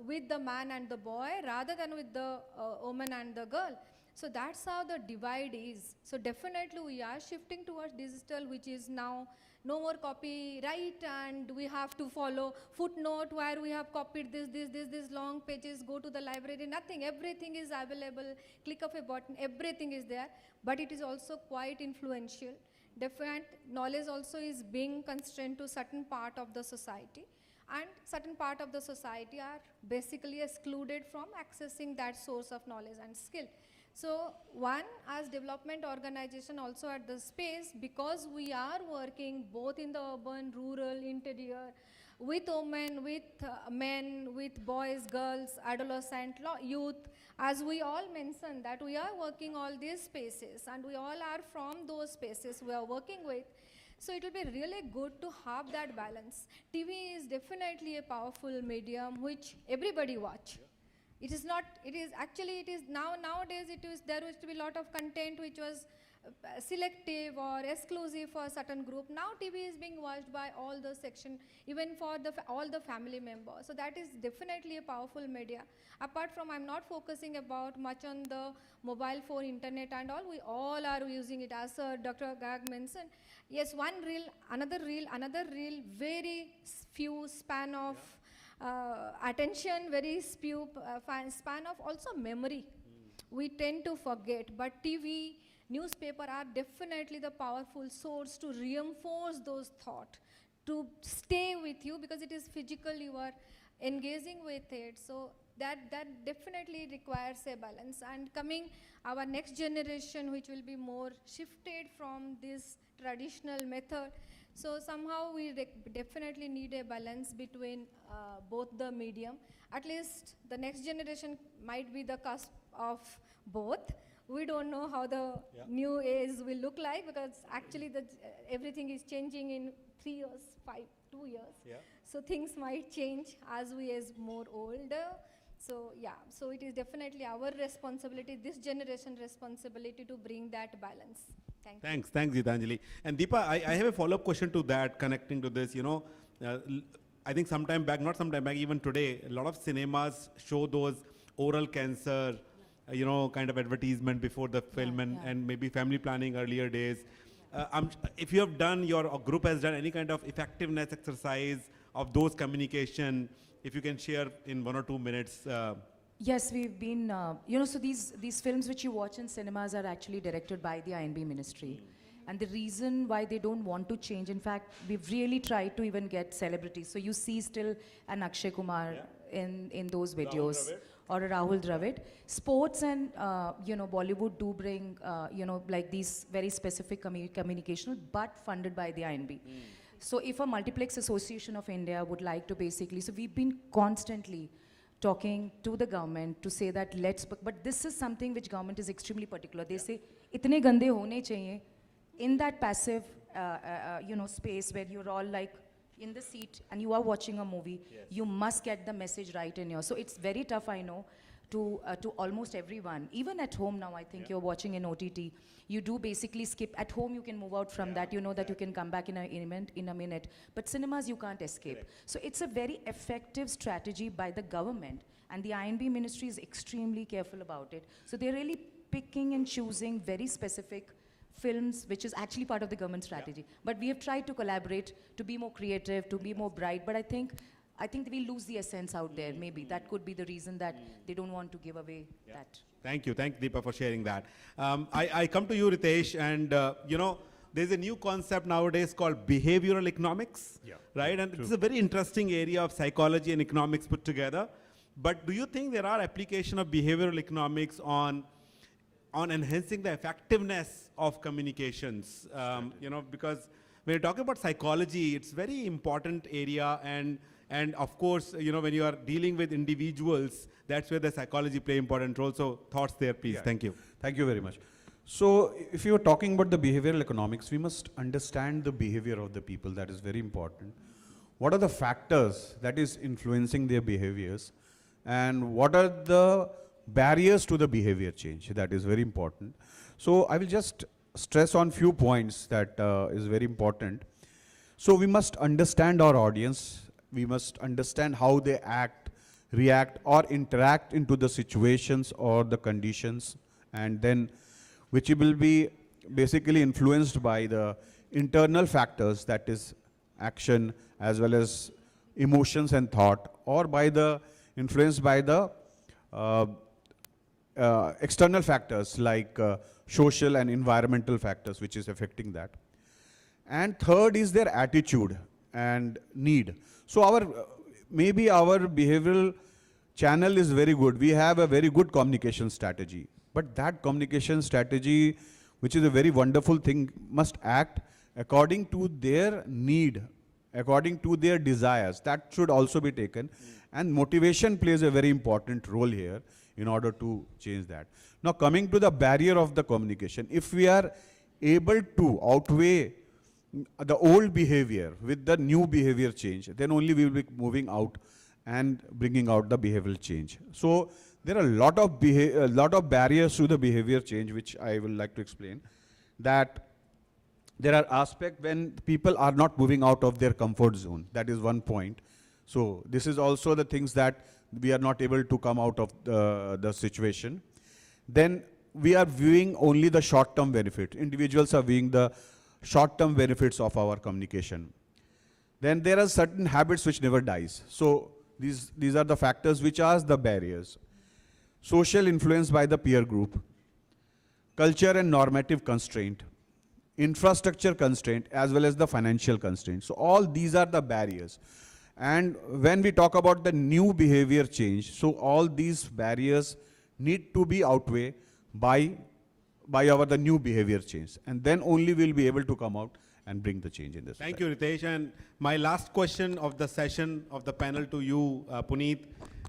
with the man and the boy rather than with the woman and the girl. So that's how the divide is. So definitely we are shifting towards digital, which is now no more copyright, and we have to follow footnote where we have copied this long pages, go to the library, nothing, everything is available, click of a button, everything is there, but it is also quite influential. Different knowledge also is being constrained to certain part of the society, and certain part of the society are basically excluded from accessing that source of knowledge and skill. So one, as development organization also at the space, because we are working both in the urban, rural, interior, with women, with men, with boys, girls, adolescent, youth, as we all mentioned that we are working all these spaces and we all are from those spaces we are working with. So it will be really good to have that balance. TV is definitely a powerful medium which everybody watch. It is not, it is actually, it is nowadays there used to be a lot of content which was selective or exclusive for a certain group. Now TV is being watched by all the section, even for all the family members. So that is definitely a powerful media. Apart from, I'm not focusing about much on the mobile phone, internet and all, we all are using it, as Dr. Garg mentioned. Yes, one reel, another reel, very few span of attention, very few span of also memory. We tend to forget, but TV, newspaper are definitely the powerful source to reinforce those thoughts, to stay with you, because it is physical, you are engaging with it. So that definitely requires a balance. And coming our next generation, which will be more shifted from this traditional method, so somehow we definitely need a balance between both the medium. At least the next generation might be the cusp of both. We don't know how the new age will look like, because actually everything is changing in 3 years, 2 years. Yeah. So things might change as we is more older. So yeah, so it is definitely our responsibility, this generation responsibility, to bring that balance. Thanks, Gitanjali. And Deepa, I have a follow-up question to that, connecting to this. You know, I think not sometime back, even today, a lot of cinemas show those oral cancer, kind of advertisement before the film, and maybe family planning earlier days. if you have done, your group has done any kind of effectiveness exercise of those communication, if you can share in 1 or 2 minutes. Yes, we've been, so these films which you watch in cinemas are actually directed by the INB ministry. And the reason why they don't want to change, in fact, we've really tried to even get celebrities. So you see still an Akshay Kumar in those videos, or a Rahul Dravid. Sports and, Bollywood do bring, like these very specific communicational, but funded by the INB. So if a Multiplex Association of India would like to basically, so we've been constantly talking to the government to say that but this is something which government is extremely particular. They say, itne gande hone chahiye, in that passive, space where you're all like in the seat and you are watching a movie, you must get the message right in here. So it's very tough, I know, to almost everyone. Even at home now, I think you're watching in OTT, you do basically skip. At home, you can move out from that. You know that you can come back in a minute. But cinemas, you can't escape. So it's a very effective strategy by the government. And the INB ministry is extremely careful about it. So they're really picking and choosing very specific films, which is actually part of the government strategy. But we have tried to collaborate, to be more creative, to be more bright. But I think we lose the essence out there, maybe. That could be the reason that they don't want to give away that. Thank you, Deepa, for sharing that. I come to you, Ritesh, and there's a new concept nowadays called behavioral economics, right? And it's a very interesting area of psychology and economics put together. But do you think there are application of behavioral economics on enhancing the effectiveness of communications? Because when you're talking about psychology, it's very important area, and of course, when you are dealing with individuals, that's where the psychology play important role. So thoughts there, please. Thank you. Thank you very much. So if you are talking about the behavioral economics, we must understand the behavior of the people. That is very important. What are the factors that is influencing their behaviors, and what are the barriers to the behavior change? That is very important. So I will just stress on few points that is very important. So we must understand our audience. We must understand how they act, react, or interact into the situations or the conditions, and then which will be basically influenced by the internal factors, that is action as well as emotions and thought, or by the influenced by the external factors like social and environmental factors which is affecting that. And third is their attitude and need. So maybe our behavioral channel is very good. We have a very good communication strategy. But that communication strategy, which is a very wonderful thing, must act according to their need, according to their desires. That should also be taken. And motivation plays a very important role here in order to change that. Now coming to the barrier of the communication, if we are able to outweigh the old behavior with the new behavior change, then only we will be moving out and bringing out the behavioral change. So there are a lot of barriers to the behavior change, which I will like to explain. That there are aspects when people are not moving out of their comfort zone. That is one point. So this is also the things that we are not able to come out of the situation. Then we are viewing only the short-term benefit. Individuals are viewing the short-term benefits of our communication. Then there are certain habits which never dies. So these are the factors which are the barriers. Social influence by the peer group, culture and normative constraint, infrastructure constraint, as well as the financial constraint. So all these are the barriers. And when we talk about the new behavior change, so all these barriers need to be outweighed by the new behavior change. And then only we'll be able to come out and bring the change in this. Thank you, Ritesh. And my last question of the session of the panel to you, Puneet.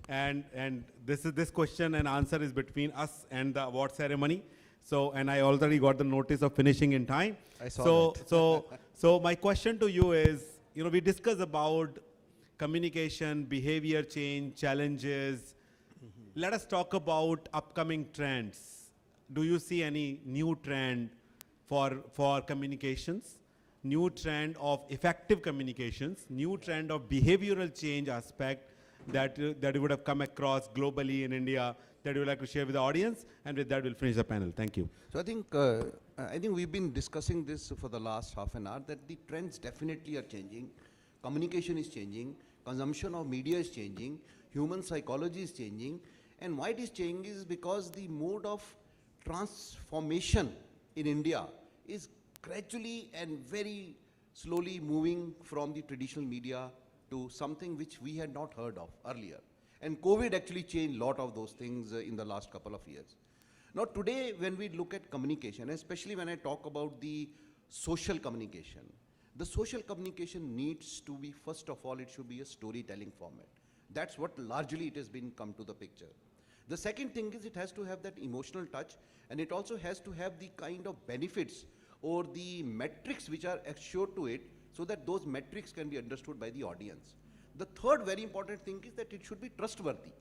And this question and answer is between us and the award ceremony. So, and I already got the notice of finishing in time. I saw that. So my question to you is, we discuss about communication, behavior change, challenges. Let us talk about upcoming trends. Do you see any new trend for communications? New trend of effective communications, new trend of behavioral change aspect that you would have come across globally in India that you would like to share with the audience? And with that, we'll finish the panel. Thank you. So I think we've been discussing this for the last half an hour, that the trends definitely are changing. Communication is changing. Consumption of media is changing. Human psychology is changing. And why it is changing is because the mode of transformation in India is gradually and very slowly moving from the traditional media to something which we had not heard of earlier. And COVID actually changed a lot of those things in the last couple of years. Now today, when we look at communication, especially when I talk about the social communication, the social communication needs to be, first of all, it should be a storytelling format. That's what largely it has been come to the picture. The second thing is it has to have that emotional touch, and it also has to have the kind of benefits or the metrics which are assured to it, so that those metrics can be understood by the audience. The third very important thing is that it should be trustworthy.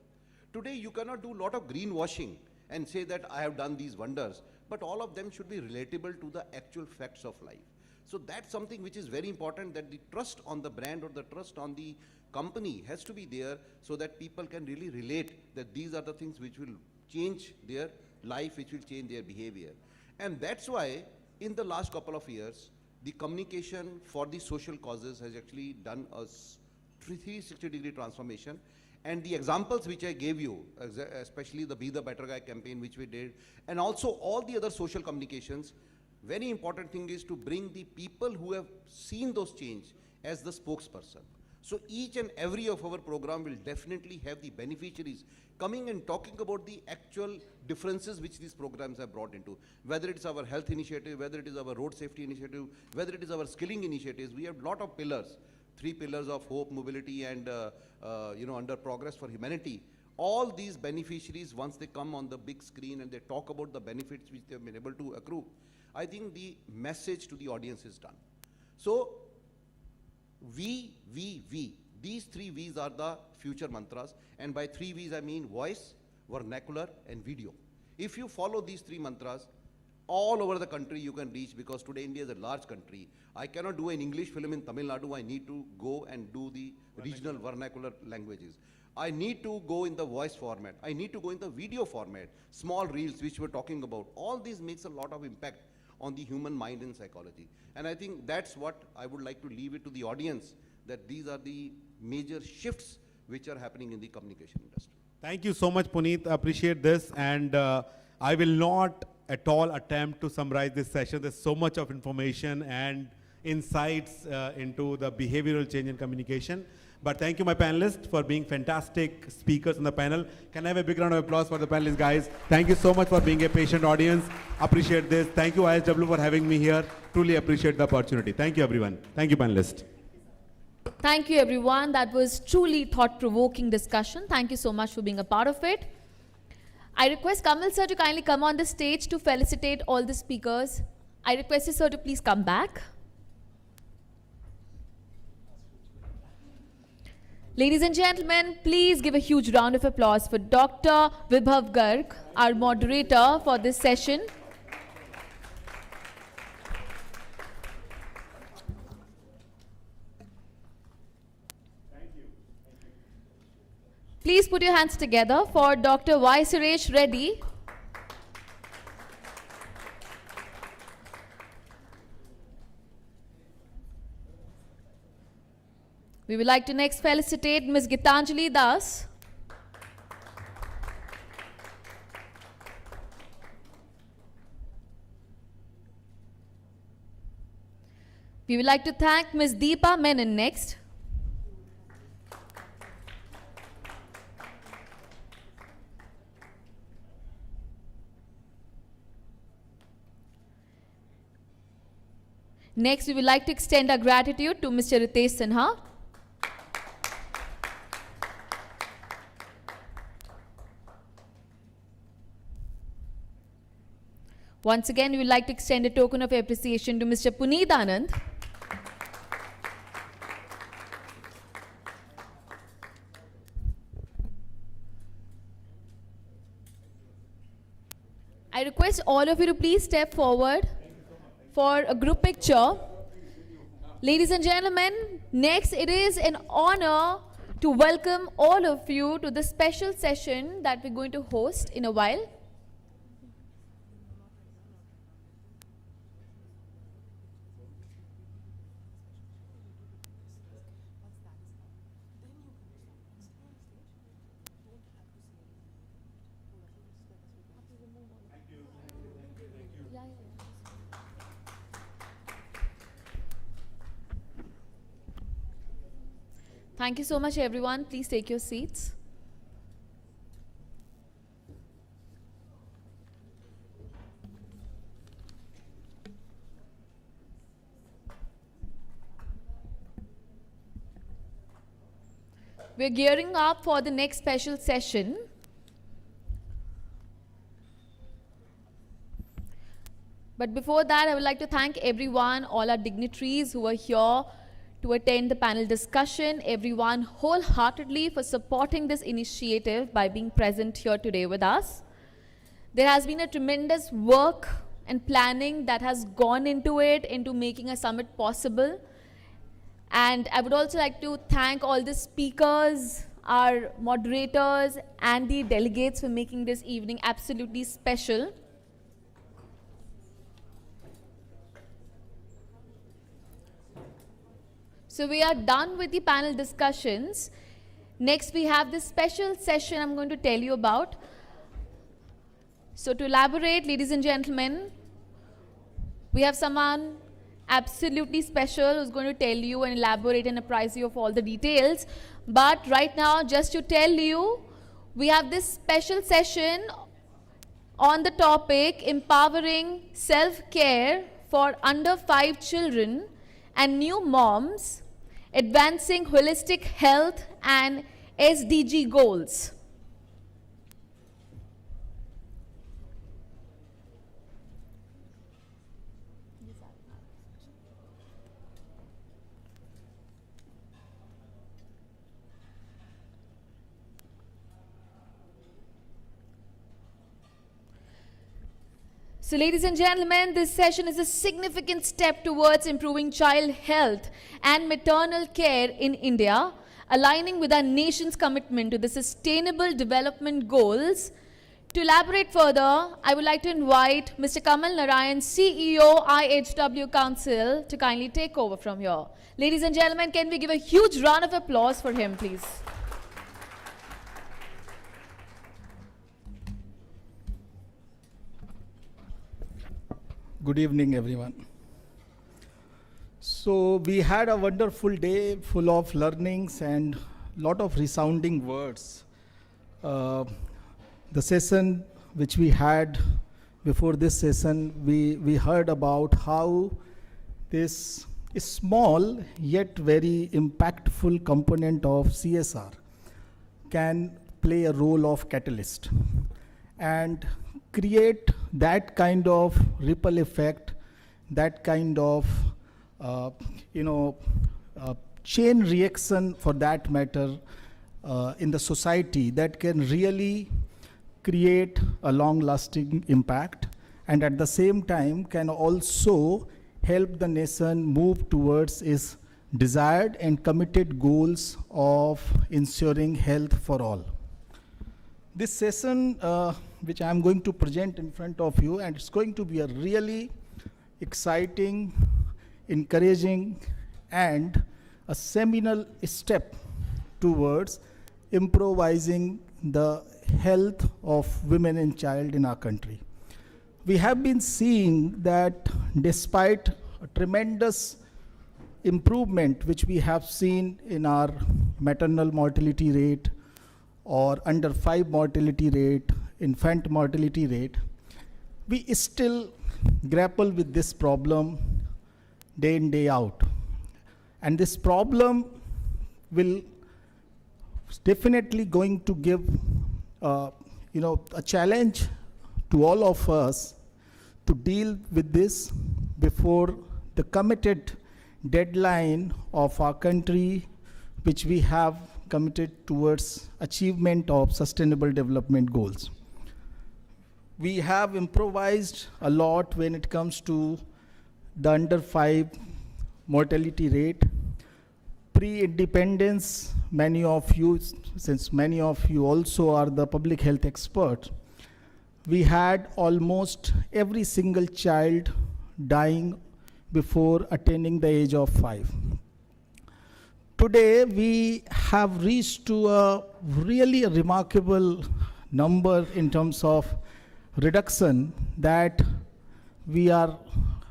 Today you cannot do a lot of greenwashing and say that I have done these wonders, but all of them should be relatable to the actual facts of life. So that's something which is very important, that the trust on the brand or the trust on the company has to be there, so that people can really relate that these are the things which will change their life, which will change their behavior. And that's why in the last couple of years, the communication for the social causes has actually done a 360-degree transformation. And the examples which I gave you, especially the Be the Better Guy campaign which we did, and also all the other social communications, very important thing is to bring the people who have seen those change as the spokesperson. So each and every of our program will definitely have the beneficiaries coming and talking about the actual differences which these programs have brought into. Whether it's our health initiative, whether it is our road safety initiative, whether it is our skilling initiatives, we have a lot of pillars. 3 pillars of hope, mobility, and under progress for humanity. All these beneficiaries, once they come on the big screen and they talk about the benefits which they have been able to accrue, I think the message to the audience is done. So, we, these 3 V's are the future mantras, and by 3 V's I mean voice, vernacular, and video. If you follow these 3 mantras, all over the country you can reach, because today India is a large country. I cannot do an English film in Tamil Nadu. I need to go and do the regional vernacular languages. I need to go in the voice format. I need to go in the video format, small reels which we're talking about. All these makes a lot of impact on the human mind and psychology. And I think that's what I would like to leave it to the audience, that these are the major shifts which are happening in the communication industry. Thank you so much, Puneet. I appreciate this. And I will not at all attempt to summarize this session. There's so much of information and insights into the behavioral change in communication. But thank you, my panelists, for being fantastic speakers on the panel. Can I have a big round of applause for the panelists, guys? Thank you so much for being a patient audience. Appreciate this. Thank you, IHW, for having me here. Truly appreciate the opportunity. Thank you, everyone. Thank you, panelists. Thank you, everyone. That was truly thought-provoking discussion. Thank you so much for being a part of it. I request Kamal sir to kindly come on the stage to felicitate all the speakers. I request you, sir, to please come back. Ladies and gentlemen, please give a huge round of applause for Dr. Vibhav Garg, our moderator for this session. Please put your hands together for Dr. Y. Suresh Reddy. We would like to next felicitate Ms. Gitanjali Das. We would like to thank Ms. Deepa Menon next. Next, we would like to extend our gratitude to Mr. Ritesh Sinha. Once again, we would like to extend a token of appreciation to Mr. Puneet Anand. I request all of you to please step forward for a group picture. Ladies and gentlemen, next it is an honor to welcome all of you to the special session that we're going to host in a while. Thank you so much, everyone. Please take your seats. We're gearing up for the next special session. But before that, I would like to thank everyone, all our dignitaries who are here to attend the panel discussion, everyone wholeheartedly for supporting this initiative by being present here today with us. There has been a tremendous work and planning that has gone into it, into making a summit possible. And I would also like to thank all the speakers, our moderators, and the delegates for making this evening absolutely special. So we are done with the panel discussions. Next we have this special session I'm going to tell you about. So to elaborate, ladies and gentlemen, we have someone absolutely special who's going to tell you and elaborate and apprise you of all the details. But right now, just to tell you, we have this special session on the topic empowering self-care for under 5 children and new moms, advancing holistic health and SDG goals. So ladies and gentlemen, this session is a significant step towards improving child health and maternal care in India, aligning with our nation's commitment to the Sustainable Development Goals. To elaborate further, I would like to invite Mr. Kamal Narayan, CEO, IHW Council, to kindly take over from here. Ladies and gentlemen, can we give a huge round of applause for him, please? Good evening, everyone. So we had a wonderful day full of learnings and lot of resounding words. The session which we had before this session, we heard about how this small yet very impactful component of CSR can play a role of catalyst and create that kind of ripple effect, that kind of chain reaction for that matter in the society that can really create a long-lasting impact, and at the same time can also help the nation move towards its desired and committed goals of ensuring health for all. This session which I am going to present in front of you, and it's going to be a really exciting, encouraging, and a seminal step towards improvising the health of women and child in our country. We have been seeing that despite a tremendous improvement which we have seen in our maternal mortality rate or under 5 mortality rate, infant mortality rate, we still grapple with this problem day in, day out. And this problem will definitely going to give a challenge to all of us to deal with this before the committed deadline of our country, which we have committed towards achievement of sustainable development goals. We have improvised a lot when it comes to the under 5 mortality rate. pre-independence, many of you, since many of you also are the public health experts, we had almost every single child dying before attaining the age of 5. Today, we have reached to a really remarkable number in terms of reduction that we are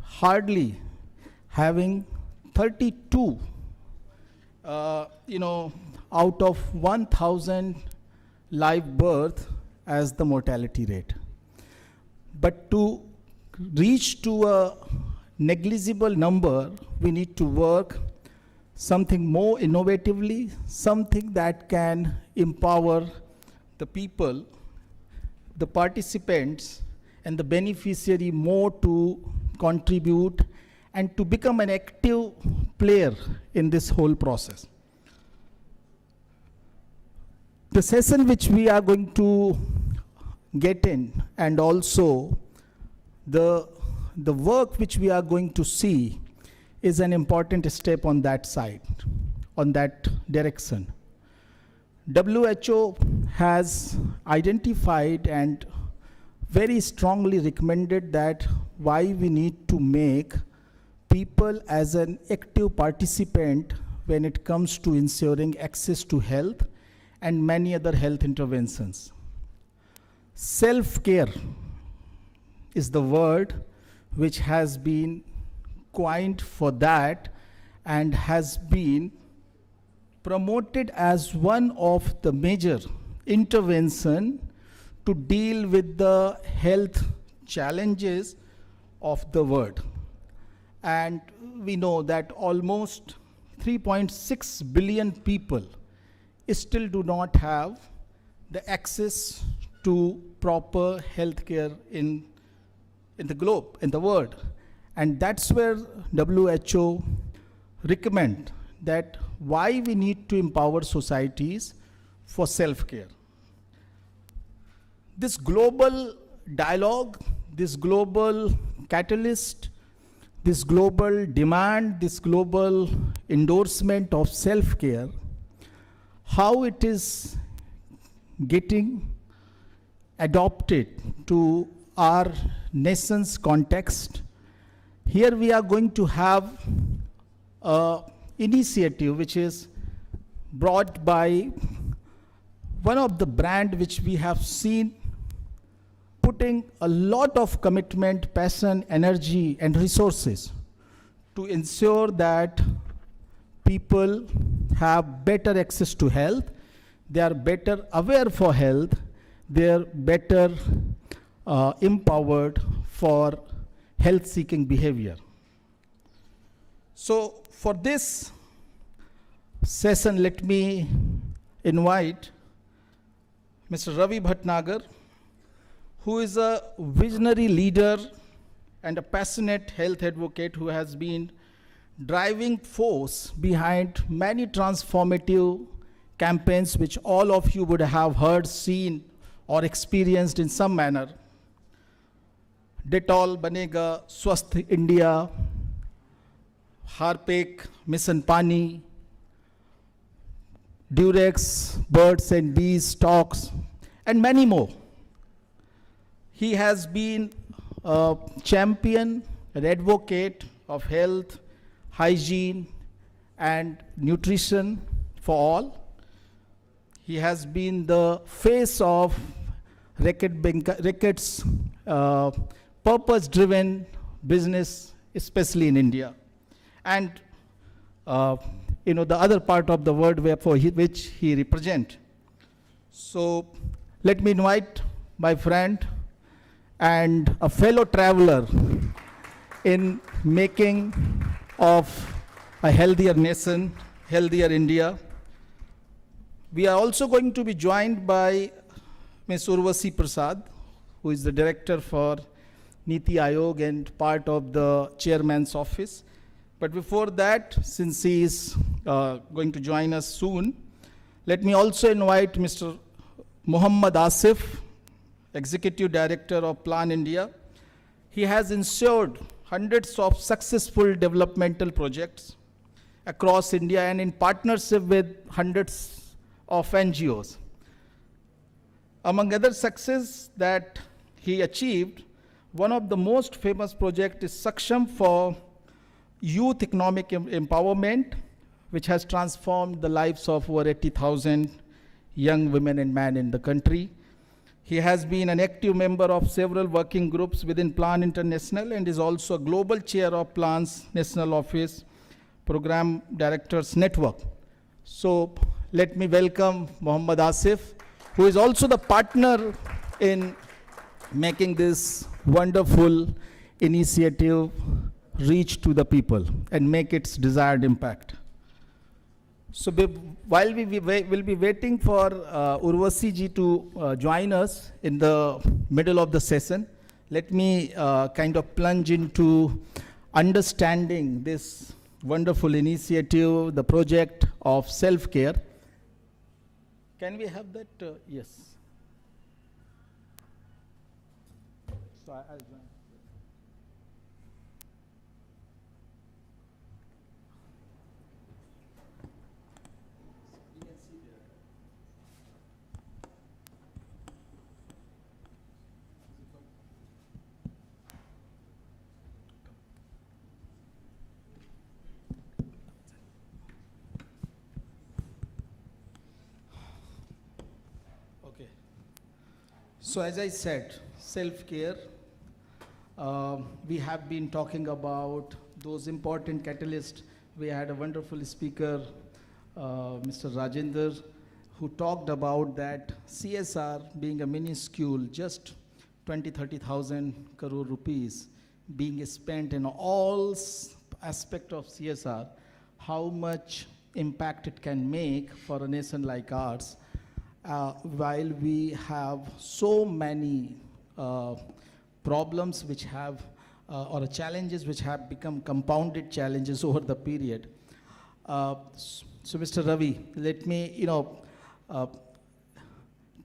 hardly having 32 out of 1,000 live birth as the mortality rate. But to reach to a negligible number, we need to work something more innovatively, something that can empower the people, the participants, and the beneficiary more to contribute and to become an active player in this whole process. The session which we are going to get in, and also the work which we are going to see, is an important step on that side, on that direction. WHO has identified and very strongly recommended that why we need to make people as an active participant when it comes to ensuring access to health and many other health interventions. Self-care is the word which has been coined for that and has been promoted as one of the major intervention to deal with the health challenges of the world. And we know that almost 3.6 billion people still do not have the access to proper healthcare in the globe, in the world. And that's where WHO recommend that why we need to empower societies for self-care. This global dialogue, this global catalyst, this global demand, this global endorsement of self-care, how it is getting adopted to our nation's context. Here we are going to have an initiative which is brought by one of the brand which we have seen putting a lot of commitment, passion, energy, and resources to ensure that people have better access to health, they are better aware for health, they are better empowered for health-seeking behavior. So for this session, let me invite Mr. Ravi Bhatnagar, who is a visionary leader and a passionate health advocate who has been driving force behind many transformative campaigns which all of you would have heard, seen, or experienced in some manner. Detol Banega, Swasth India, Harpik, Mission Pani, Durex, Birds and Bees, Talks, and many more. He has been a champion, an advocate of health, hygiene, and nutrition for all. He has been the face of Reckitt's purpose-driven business, especially in India. And the other part of the world which he represents. So let me invite my friend and a fellow traveler in making of a healthier nation, healthier India. We are also going to be joined by Ms. Urvasi Prasad, who is the director for Niti Aayog and part of the chairman's office. But before that, since he is going to join us soon, let me also invite Mr. Muhammad Asif, Executive Director of Plan India. He has ensured hundreds of successful developmental projects across India and in partnership with hundreds of NGOs. Among other successes that he achieved, one of the most famous projects is Saksham for youth economic empowerment, which has transformed the lives of over 80,000 young women and men in the country. He has been an active member of several working groups within Plan International and is also a global chair of Plan's National Office Program Directors Network. So let me welcome Mohammad Asif, who is also the partner in making this wonderful initiative reach to the people and make its desired impact. So while we will be waiting for Urvasi ji to join us in the middle of the session, let me kind of plunge into understanding this wonderful initiative, the project of self-care. Can we have that? Yes. So I'll join. So as I said, self-care, we have been talking about those important catalysts. We had a wonderful speaker, Mr. Rajender, who talked about that CSR being a minuscule, just 30,000 crore rupees being spent in all aspects of CSR, how much impact it can make for a nation like ours. While we have so many problems which have, or challenges which have become compounded challenges over the period. So Mr. Ravi, let me,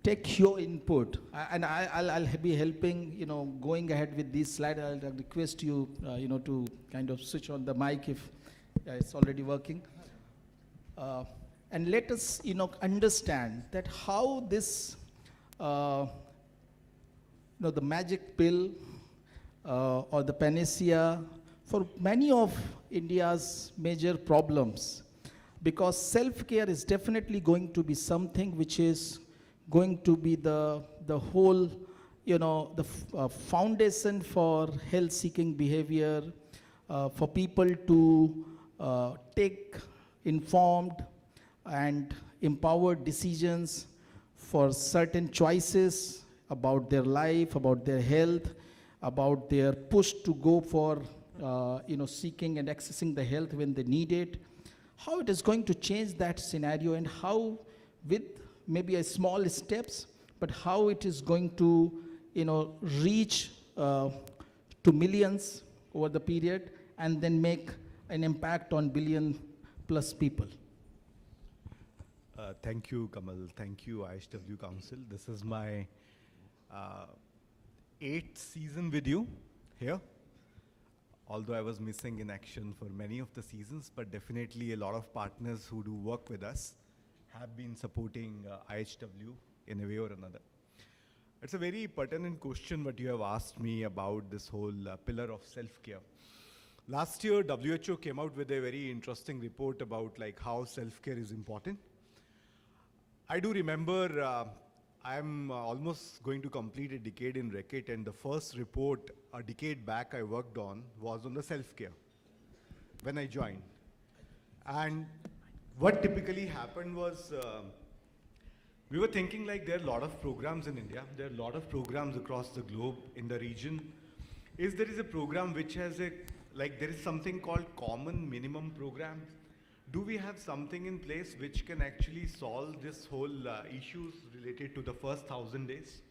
take your input, and I'll be helping, going ahead with this slide. I'll request you, to kind of switch on the mic if it's already working. And let us, understand that how this, the magic pill or the panacea for many of India's major problems, because self-care is definitely going to be something which is going to be the whole, the foundation for health-seeking behavior, for people to take informed and empowered decisions for certain choices about their life, about their health, about their push to go for seeking and accessing the health when they need it, how it is going to change that scenario, and how, with maybe a small steps, but how it is going to reach to millions over the period and then make an impact on billion plus people. Thank you, Kamal. Thank you, IHW Council. This is my 8th season with you here. Although I was missing in action for many of the seasons, but definitely a lot of partners who do work with us have been supporting IHW in a way or another. It's a very pertinent question what you have asked me about this whole pillar of self-care. Last year, WHO came out with a very interesting report about how self-care is important. I do remember I'm almost going to complete a decade in Reckitt, and the first report a decade back I worked on was on the self-care when I joined. And what typically happened was we were thinking there are a lot of programs in India, there are a lot of programs across the globe in the region. There is a program which has there is something called common minimum programs. Do we have something in place which can actually solve this whole issues related to the first 1,000 days?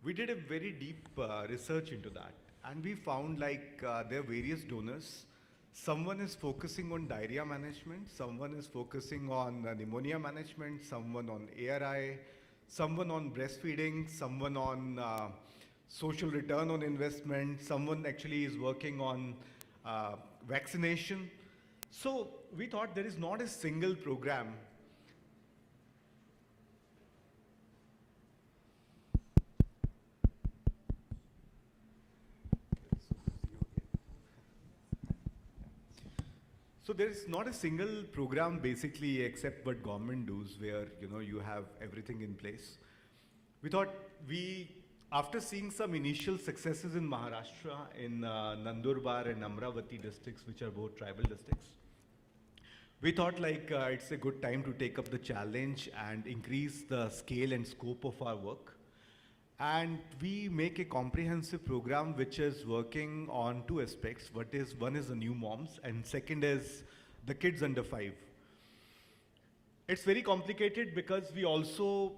We did a very deep research into that, and we found there are various donors. Someone is focusing on diarrhea management, someone is focusing on pneumonia management, someone on ARI, someone on breastfeeding, someone on social return on investment, someone actually is working on vaccination. So we thought there is not a single program. So there is not a single program basically except what government does where you have everything in place. We thought after seeing some initial successes in Maharashtra, in Nandurbar and Amravati districts, which are both tribal districts, we thought it's a good time to take up the challenge and increase the scale and scope of our work. And we make a comprehensive program which is working on two aspects. One is the new moms, and second is the kids under 5. It's very complicated because we also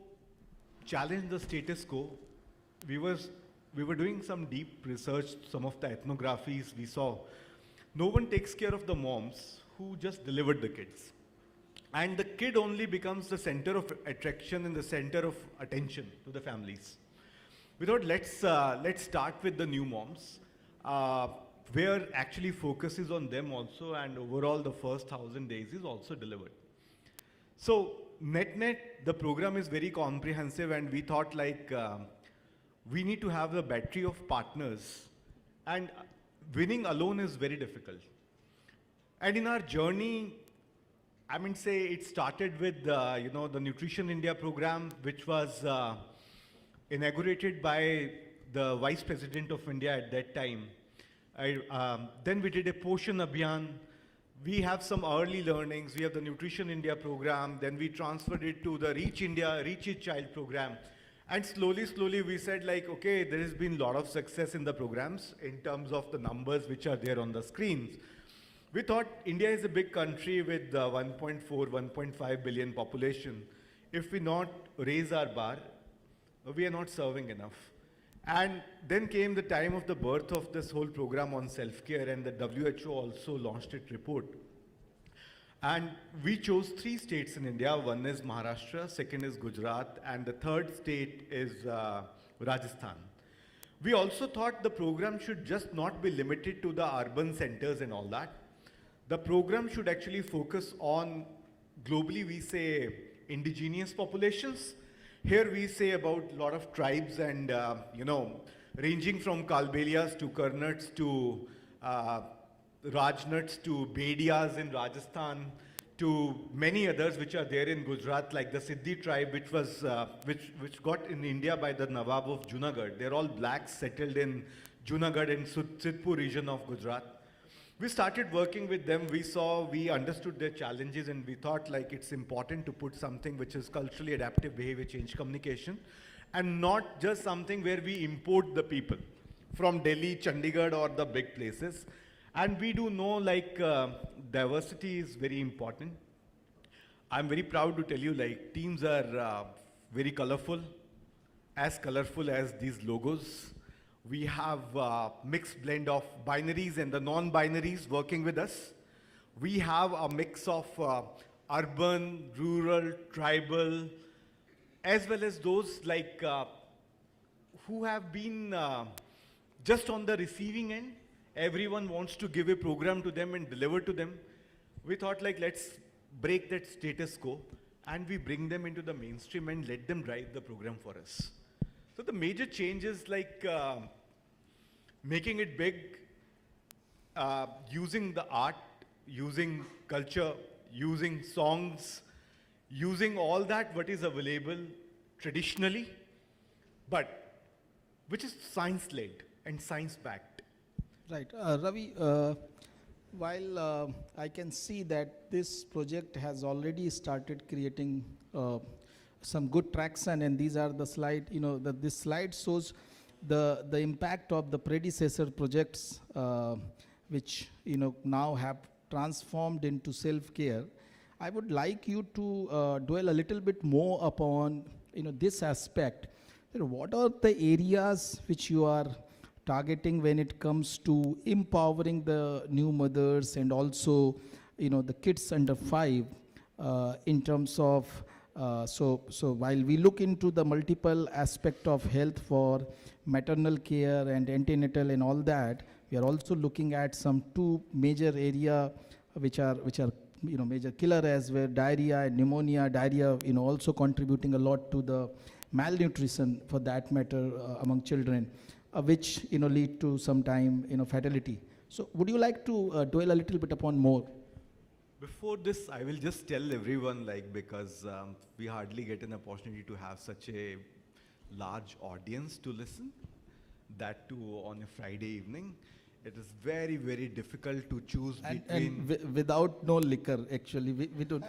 challenge the status quo. We were doing some deep research, some of the ethnographies we saw. No one takes care of the moms who just delivered the kids. And the kid only becomes the center of attraction and the center of attention to the families. We thought let's start with the new moms, where actually focus is on them also, and overall the first 1,000 days is also delivered. So net, the program is very comprehensive, and we thought we need to have the battery of partners, and winning alone is very difficult. And in our journey, it started with the Nutrition India program, which was inaugurated by the Vice President of India at that time. Then we did a Poshan Abhiyan. We have some early learnings. We have the Nutrition India program. Then we transferred it to the Reach India, Reach Each Child program. And slowly we said okay, there has been a lot of success in the programs in terms of the numbers which are there on the screens. We thought India is a big country with 1.4, 1.5 billion population. If we not raise our bar, we are not serving enough. And then came the time of the birth of this whole program on self-care, and the WHO also launched its report. And we chose 3 states in India. One is Maharashtra, second is Gujarat, and the third state is Rajasthan. We also thought the program should just not be limited to the urban centers and all that. The program should actually focus on, globally we say, indigenous populations. Here we say about a lot of tribes and, ranging from Kalbelias to Karnats to Rajnats to Bediyas in Rajasthan to many others which are there in Gujarat, like the Siddhi tribe, which got in India by the Nawab of Junagadh. They're all blacks settled in Junagadh and Sidhpur region of Gujarat. We started working with them. We understood their challenges, and we thought it's important to put something which is culturally adaptive behavior change communication, and not just something where we import the people from Delhi, Chandigarh or the big places. And we do know diversity is very important. I'm very proud to tell you teams are very colorful as these logos. We have a mixed blend of binaries and the non-binaries working with us. We have a mix of urban, rural, tribal, as well as those who have been just on the receiving end. Everyone wants to give a program to them and deliver to them. We thought let's break that status quo, and we bring them into the mainstream and let them drive the program for us. So the major change is making it big, using the art, using culture, using songs, using all that what is available traditionally, but which is science-led and science-backed. Right. Ravi, while I can see that this project has already started creating some good traction, and these are the slide, this slide shows the impact of the predecessor projects which now have transformed into self-care. I would like you to dwell a little bit more upon this aspect. What are the areas which you are targeting when it comes to empowering the new mothers and also the kids under 5 in terms of so while we look into the multiple aspect of health for maternal care and antenatal and all that, we are also looking at some 2 major area which are major killer as well, diarrhea and pneumonia. Diarrhea also contributing a lot to the malnutrition for that matter among children, which lead to sometime fatality. So would you like to dwell a little bit upon more? Before this, I will just tell everyone, because we hardly get an opportunity to have such a large audience to listen, that too on a Friday evening. It is very, very difficult to choose between... And without no liquor, actually. We don't...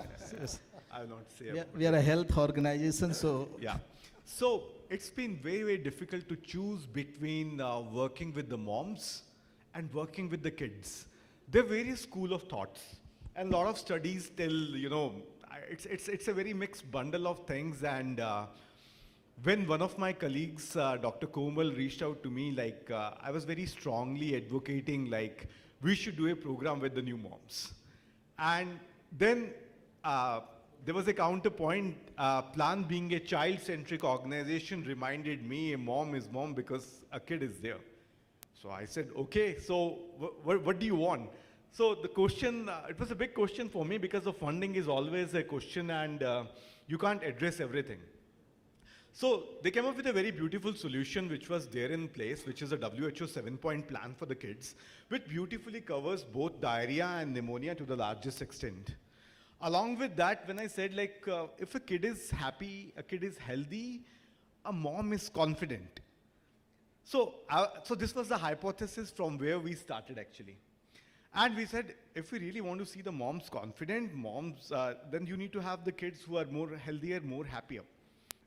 I will not say we are a health organization, so... Yeah. So it's been very, very difficult to choose between working with the moms and working with the kids. There are various school of thoughts. And a lot of studies tell, it's a very mixed bundle of things. And when one of my colleagues, Dr. Komal, reached out to me, I was very strongly advocating, we should do a program with the new moms. And then there was a counterpoint. Plan being a child-centric organization reminded me a mom is mom because a kid is there. So I said, okay, so what do you want? So the question, it was a big question for me because the funding is always a question and you can't address everything. So they came up with a very beautiful solution which was there in place, which is a WHO 7-point plan for the kids, which beautifully covers both diarrhea and pneumonia to the largest extent. Along with that, when I said if a kid is happy, a kid is healthy, a mom is confident. So this was the hypothesis from where we started actually. And we said, if we really want to see the moms confident, then you need to have the kids who are more healthier, more happier.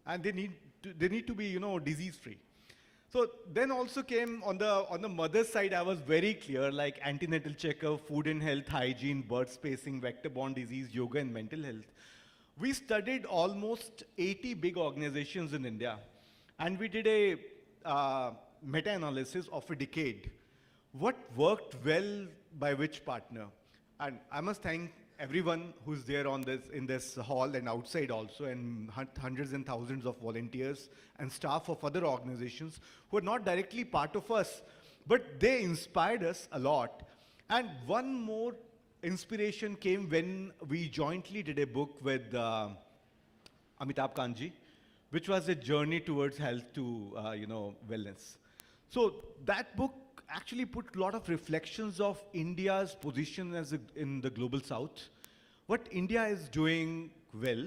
And they need to be, disease-free. So then also came on the mother's side, I was very clear, antenatal checkup, food and health, hygiene, birth spacing, vector-borne disease, yoga, and mental health. We studied almost 80 big organizations in India. And we did a meta-analysis of a decade. What worked well by which partner? And I must thank everyone who's there in this hall and outside also, and hundreds and thousands of volunteers and staff of other organizations who are not directly part of us, but they inspired us a lot. And one more inspiration came when we jointly did a book with Amitabh Kanji, which was a journey towards health to wellness. So that book actually put a lot of reflections of India's position in the global south, what India is doing well,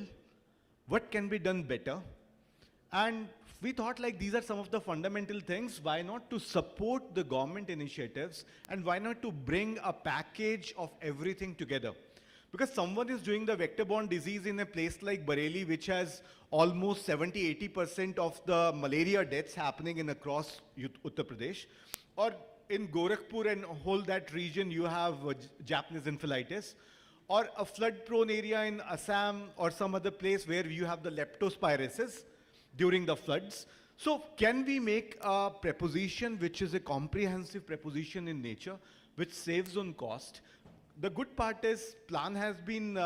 what can be done better. And we thought these are some of the fundamental things. Why not to support the government initiatives, and why not to bring a package of everything together? Because someone is doing the vector-borne disease in a place like Bareilly, which has almost 70–80% of the malaria deaths happening across Uttar Pradesh. Or in Gorakhpur and whole that region, you have Japanese encephalitis. Or a flood-prone area in Assam or some other place where you have the leptospirosis during the floods. So can we make a preposition which is a comprehensive preposition in nature, which saves on cost? The good part is Plan has been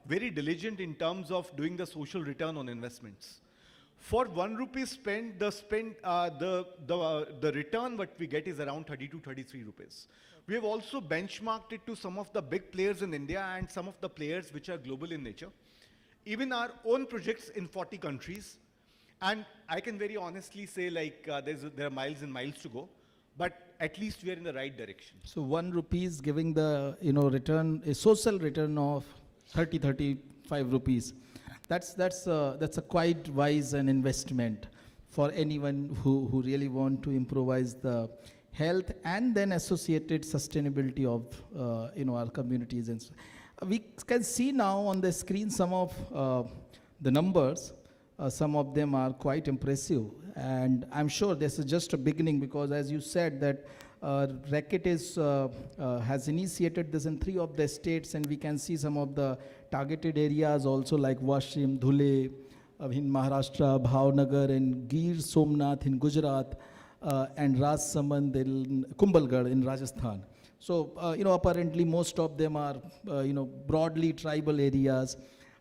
very diligent in terms of doing the social return on investments. For 1 rupee spent, the return what we get is around 30 to 33 rupees. We have also benchmarked it to some of the big players in India and some of the players which are global in nature. Even our own projects in 40 countries. And I can very honestly say there are miles and miles to go, but at least we are in the right direction. So 1 rupee is giving the return, a social return of 35 rupees. That's a quite wise an investment for anyone who really want to improvise the health and then associated sustainability of our communities. And so we can see now on the screen some of the numbers. Some of them are quite impressive, and I'm sure this is just a beginning, because as you said that Racket has initiated this in 3 of the states, and we can see some of the targeted areas also like Washim, Dhule in Maharashtra, Bhavnagar, and Gir Somnath in Gujarat, and Rajsamand in Kumbhalgarh in Rajasthan. So apparently most of them are broadly tribal areas.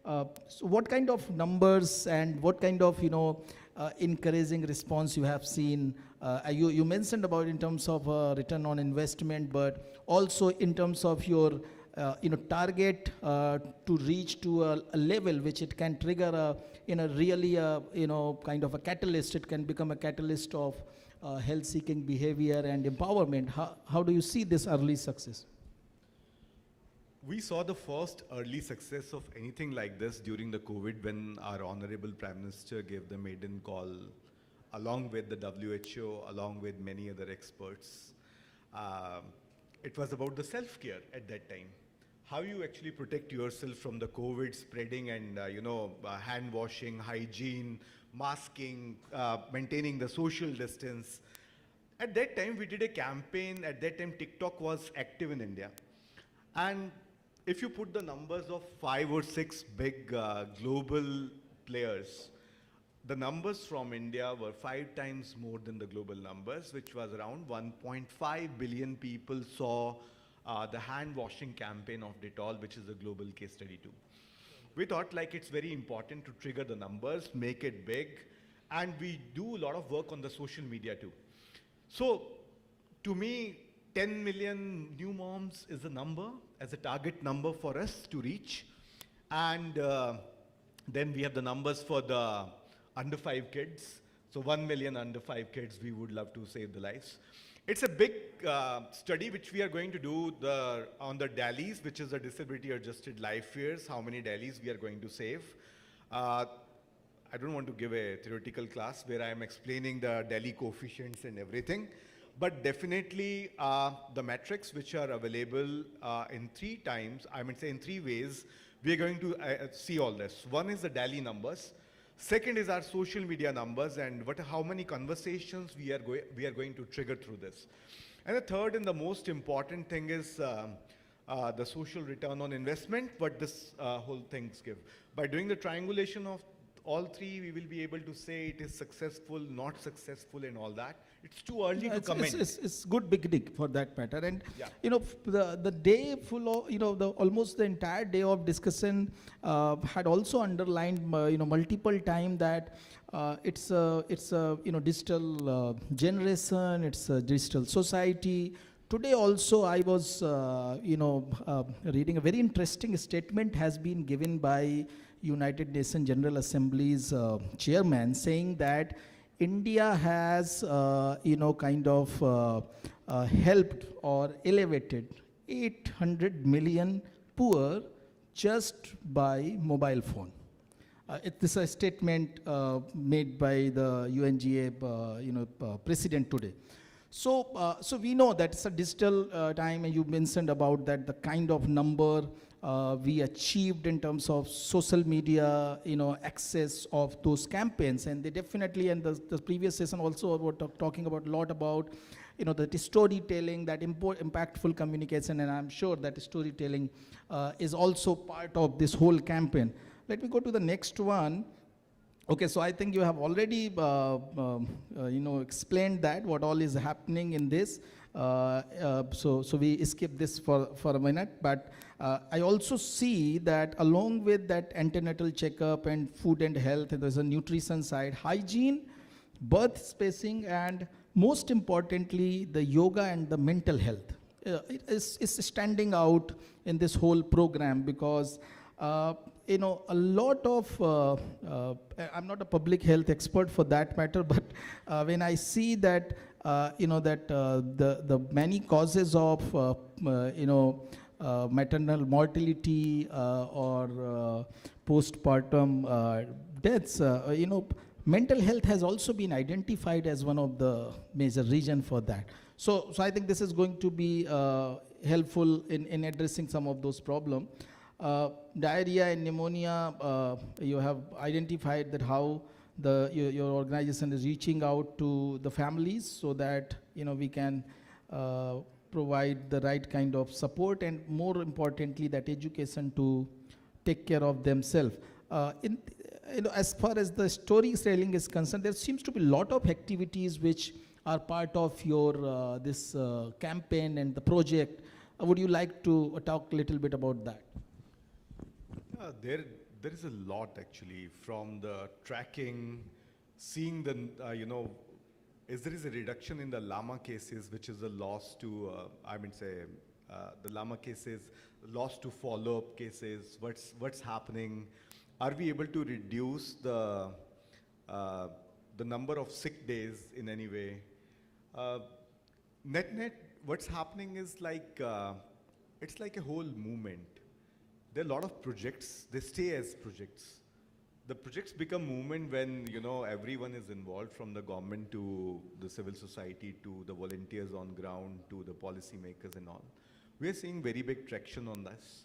So what kind of numbers and what kind of encouraging response you have seen? You mentioned about in terms of return on investment, but also in terms of your target to reach to a level which it can trigger really kind of a catalyst. It can become a catalyst of health-seeking behavior and empowerment. How do you see this early success? We saw the first early success of anything like this during the COVID when our Honorable Prime Minister gave the maiden call along with the WHO, along with many other experts. It was about the self-care at that time. How you actually protect yourself from the COVID spreading and, hand washing, hygiene, masking, maintaining the social distance. At that time, we did a campaign. At that time, TikTok was active in India. And if you put the numbers of 5 or 6 big global players, the numbers from India were 5 times more than the global numbers, which was around 1.5 billion people saw the hand washing campaign of Dettol, which is a global case study too. We thought like it's very important to trigger the numbers, make it big, and we do a lot of work on the social media too. So to me, 10 million new moms is a number, as a target number for us to reach. And then we have the numbers for the under 5 kids. So 1 million under 5 kids, we would love to save the lives. It's a big study which we are going to do on the DALYs, which is the disability adjusted life years, how many DALYs we are going to save. I don't want to give a theoretical class where I am explaining the DALY coefficients and everything. But definitely the metrics which are available in 3 ways, we are going to see all this. One is the DALY numbers. Second is our social media numbers and how many conversations we are going to trigger through this. And the third and the most important thing is the social return on investment, what this whole things give. By doing the triangulation of all 3, we will be able to say it is successful, not successful, and all that. It's too early to comment. It's good beginning for that matter. And yeah. The day full of almost the entire day of discussion had also underlined multiple time that it's a digital generation, it's a digital society. Today also I was reading a very interesting statement has been given by United Nations General Assembly's chairman, saying that India has helped or elevated 800 million poor just by mobile phone. This is a statement made by the UNGA president today. So we know that it's a digital time, and you mentioned about that the kind of number we achieved in terms of social media, access of those campaigns, and they definitely, and the previous session also were talking about a lot about, the storytelling, that impactful communication, and I'm sure that storytelling is also part of this whole campaign. Let me go to the next one. Okay, so I think you have already, explained that what all is happening in this. So we skip this for a minute, but I also see that along with that antenatal checkup and food and health, there's a nutrition side, hygiene, birth spacing, and most importantly, the yoga and the mental health. It is standing out in this whole program because a lot of, I'm not a public health expert for that matter, but when I see that, the many causes of, maternal mortality or postpartum deaths, mental health has also been identified as one of the major reasons for that. So I think this is going to be helpful in addressing some of those problems. Diarrhea and pneumonia, you have identified that how your organization is reaching out to the families so that we can provide the right kind of support, and more importantly that education to take care of themselves. As far as the storytelling is concerned, there seems to be a lot of activities which are part of your this campaign and the project. Would you like to talk a little bit about that? There is a lot actually, from the tracking, seeing the, there is a reduction in the llama cases, which is a loss to, the Lama cases, loss to follow-up cases, what's happening? Are we able to reduce the number of sick days in any way? Net, what's happening is like, it's like a whole movement. There are a lot of projects, they stay as projects. The projects become movement when, you know, everyone is involved, from the government to the civil society to the volunteers on ground to the policymakers and all. We are seeing very big traction on this.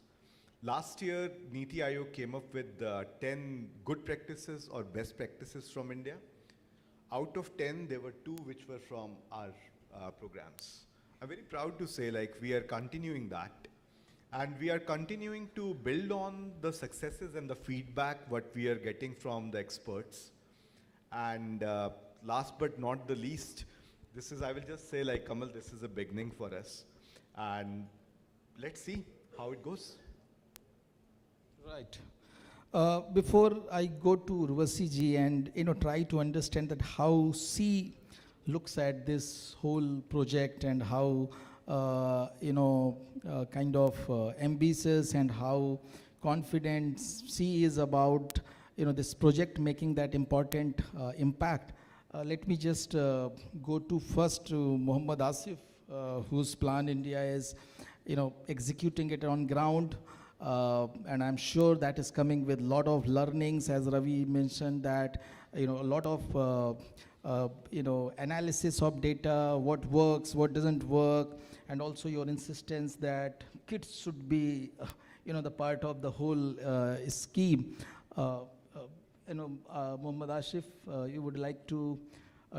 Last year, Niti Aayog came up with 10 good practices or best practices from India. Out of 10, there were 2 which were from our programs. I'm very proud to say, like, we are continuing that. And we are continuing to build on the successes and the feedback what we are getting from the experts. And last but not the least, this is, I will just say, like, Kamal, this is a beginning for us. And let's see how it goes. Right. Before I go to Urvashi ji and try to understand that how C looks at this whole project and how kind of ambitious and how confident C is about this project making that important impact. Let me just go to first to Muhammad Asif, whose plan India is executing it on ground. And I'm sure that is coming with a lot of learnings, as Ravi mentioned, that a lot of analysis of data, what works, what doesn't work, and also your insistence that kids should be the part of the whole scheme. Muhammad Asif, you would like to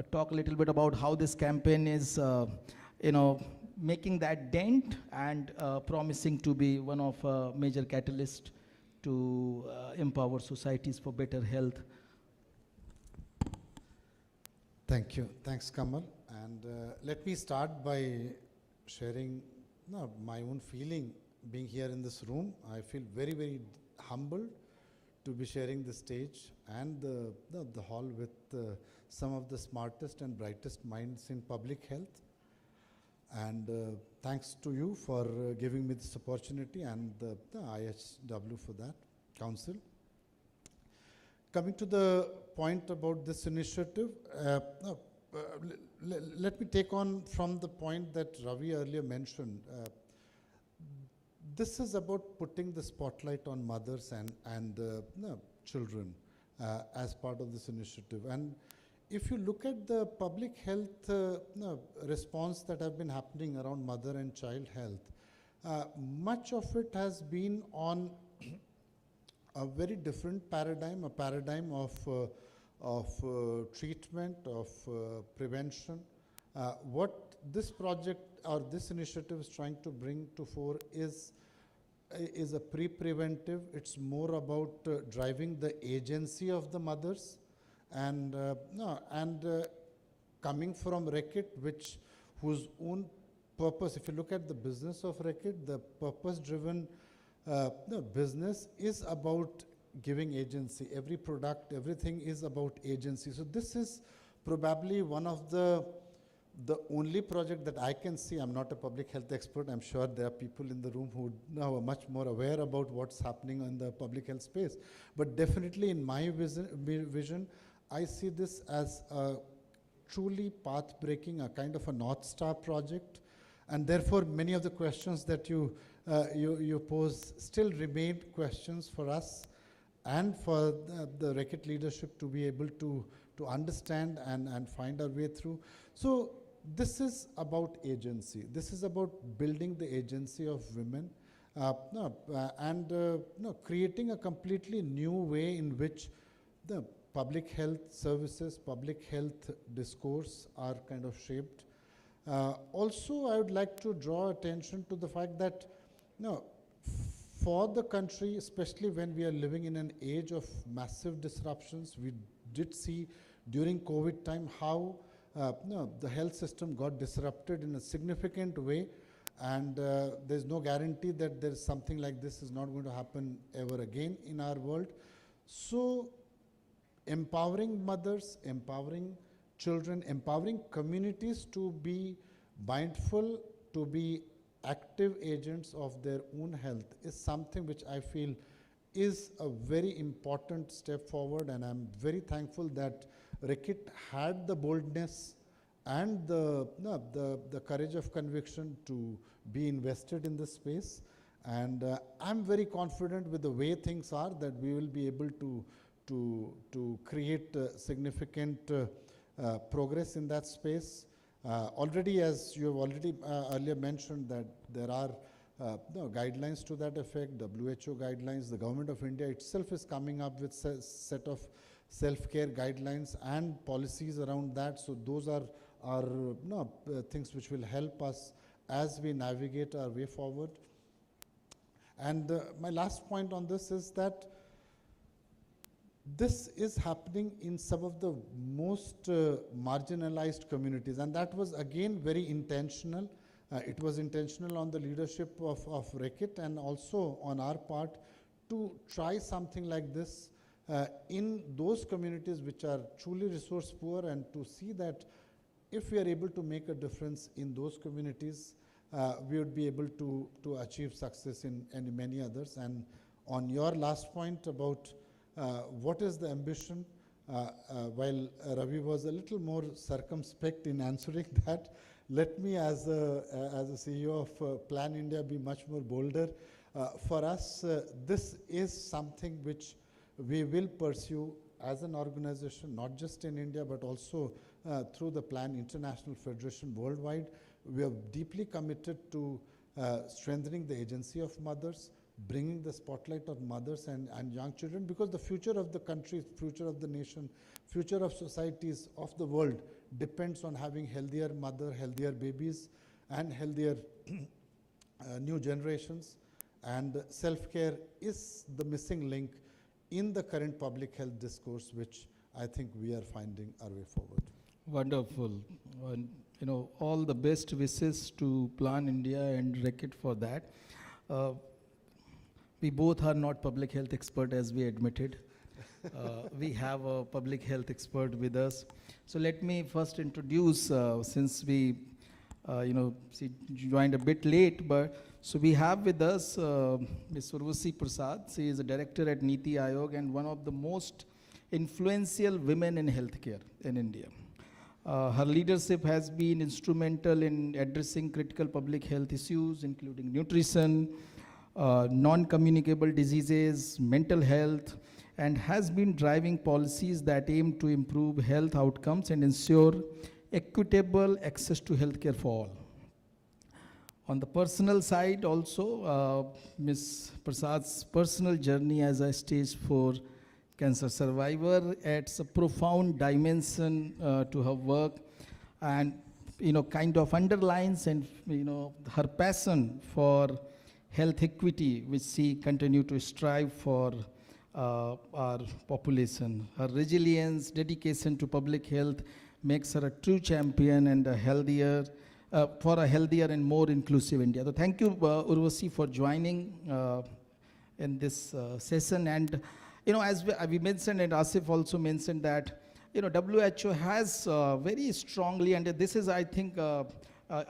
talk a little bit about how this campaign is making that dent and promising to be one of major catalysts to empower societies for better health. Thank you. Thanks, Kamal. And let me start by sharing my own feeling being here in this room. I feel very, very humbled to be sharing the stage and the hall with some of the smartest and brightest minds in public health. And thanks to you for giving me this opportunity, and the IHW for that, Council. Coming to the point about this initiative, let me take on from the point that Ravi earlier mentioned. This is about putting the spotlight on mothers and children as part of this initiative. And if you look at the public health response that have been happening around mother and child health, much of it has been on a very different paradigm, a paradigm of treatment, of prevention. What this project or this initiative is trying to bring to fore is a pre-preventive. It's more about driving the agency of the mothers. And coming from Reckitt, whose own purpose, if you look at the business of Reckitt, the purpose-driven business is about giving agency. Every product, everything is about agency. So this is probably one of the only project that I can see. I'm not a public health expert. I'm sure there are people in the room who now are much more aware about what's happening in the public health space. But definitely in my vision, I see this as a truly path-breaking, a kind of a North Star project. And therefore, many of the questions that you pose still remain questions for us and for the Reckitt leadership to be able to understand and find our way through. So this is about agency. This is about building the agency of women and creating a completely new way in which the public health services, public health discourse are kind of shaped. Also, I would like to draw attention to the fact that for the country, especially when we are living in an age of massive disruptions, we did see during COVID time how the health system got disrupted in a significant way, and there's no guarantee that there's something like this is not going to happen ever again in our world. So empowering mothers, empowering children, empowering communities to be mindful, to be active agents of their own health is something which I feel is a very important step forward, and I'm very thankful that Rekit had the boldness and the courage of conviction to be invested in this space. And I'm very confident with the way things are that we will be able to create significant progress in that space. Already, as you have already earlier mentioned, that there are guidelines to that effect, WHO guidelines. The Government of India itself is coming up with a set of self-care guidelines and policies around that. So those are things which will help us as we navigate our way forward. And my last point on this is that this is happening in some of the most marginalized communities, and that was again very intentional. It was intentional on the leadership of Rekit and also on our part to try something like this in those communities which are truly resource poor, and to see that if we are able to make a difference in those communities, we would be able to achieve success in many others. And on your last point about what is the ambition, while Ravi was a little more circumspect in answering that, let me as a CEO of Plan India be much more bolder. For us, this is something which we will pursue as an organization, not just in India, but also through the Plan International Federation worldwide. We are deeply committed to strengthening the agency of mothers, bringing the spotlight on mothers and young children, because the future of the country, future of the nation, future of societies of the world depends on having healthier mother, healthier babies, and healthier new generations. And self-care is the missing link in the current public health discourse, which I think we are finding our way forward. Wonderful. And, all the best wishes to Plan India and Rekit for that. We both are not public health expert, as we admitted. We have a public health expert with us. So let me first introduce, since we, she joined a bit late, but so we have with us Ms. Urvashi Prasad. She is a director at Niti Aayog and one of the most influential women in healthcare in India. Her leadership has been instrumental in addressing critical public health issues, including nutrition, non-communicable diseases, mental health, and has been driving policies that aim to improve health outcomes and ensure equitable access to healthcare for all. On the personal side also, Ms. Prasad's personal journey as a stage 4 cancer survivor adds a profound dimension to her work, and kind of underlines and her passion for health equity, which she continue to strive for our population. Her resilience, dedication to public health makes her a true champion and a healthier, for a healthier and more inclusive India. So thank you, Urvashi, for joining in this session. And as we mentioned, and Asif also mentioned that WHO has very strongly, and this is, I think,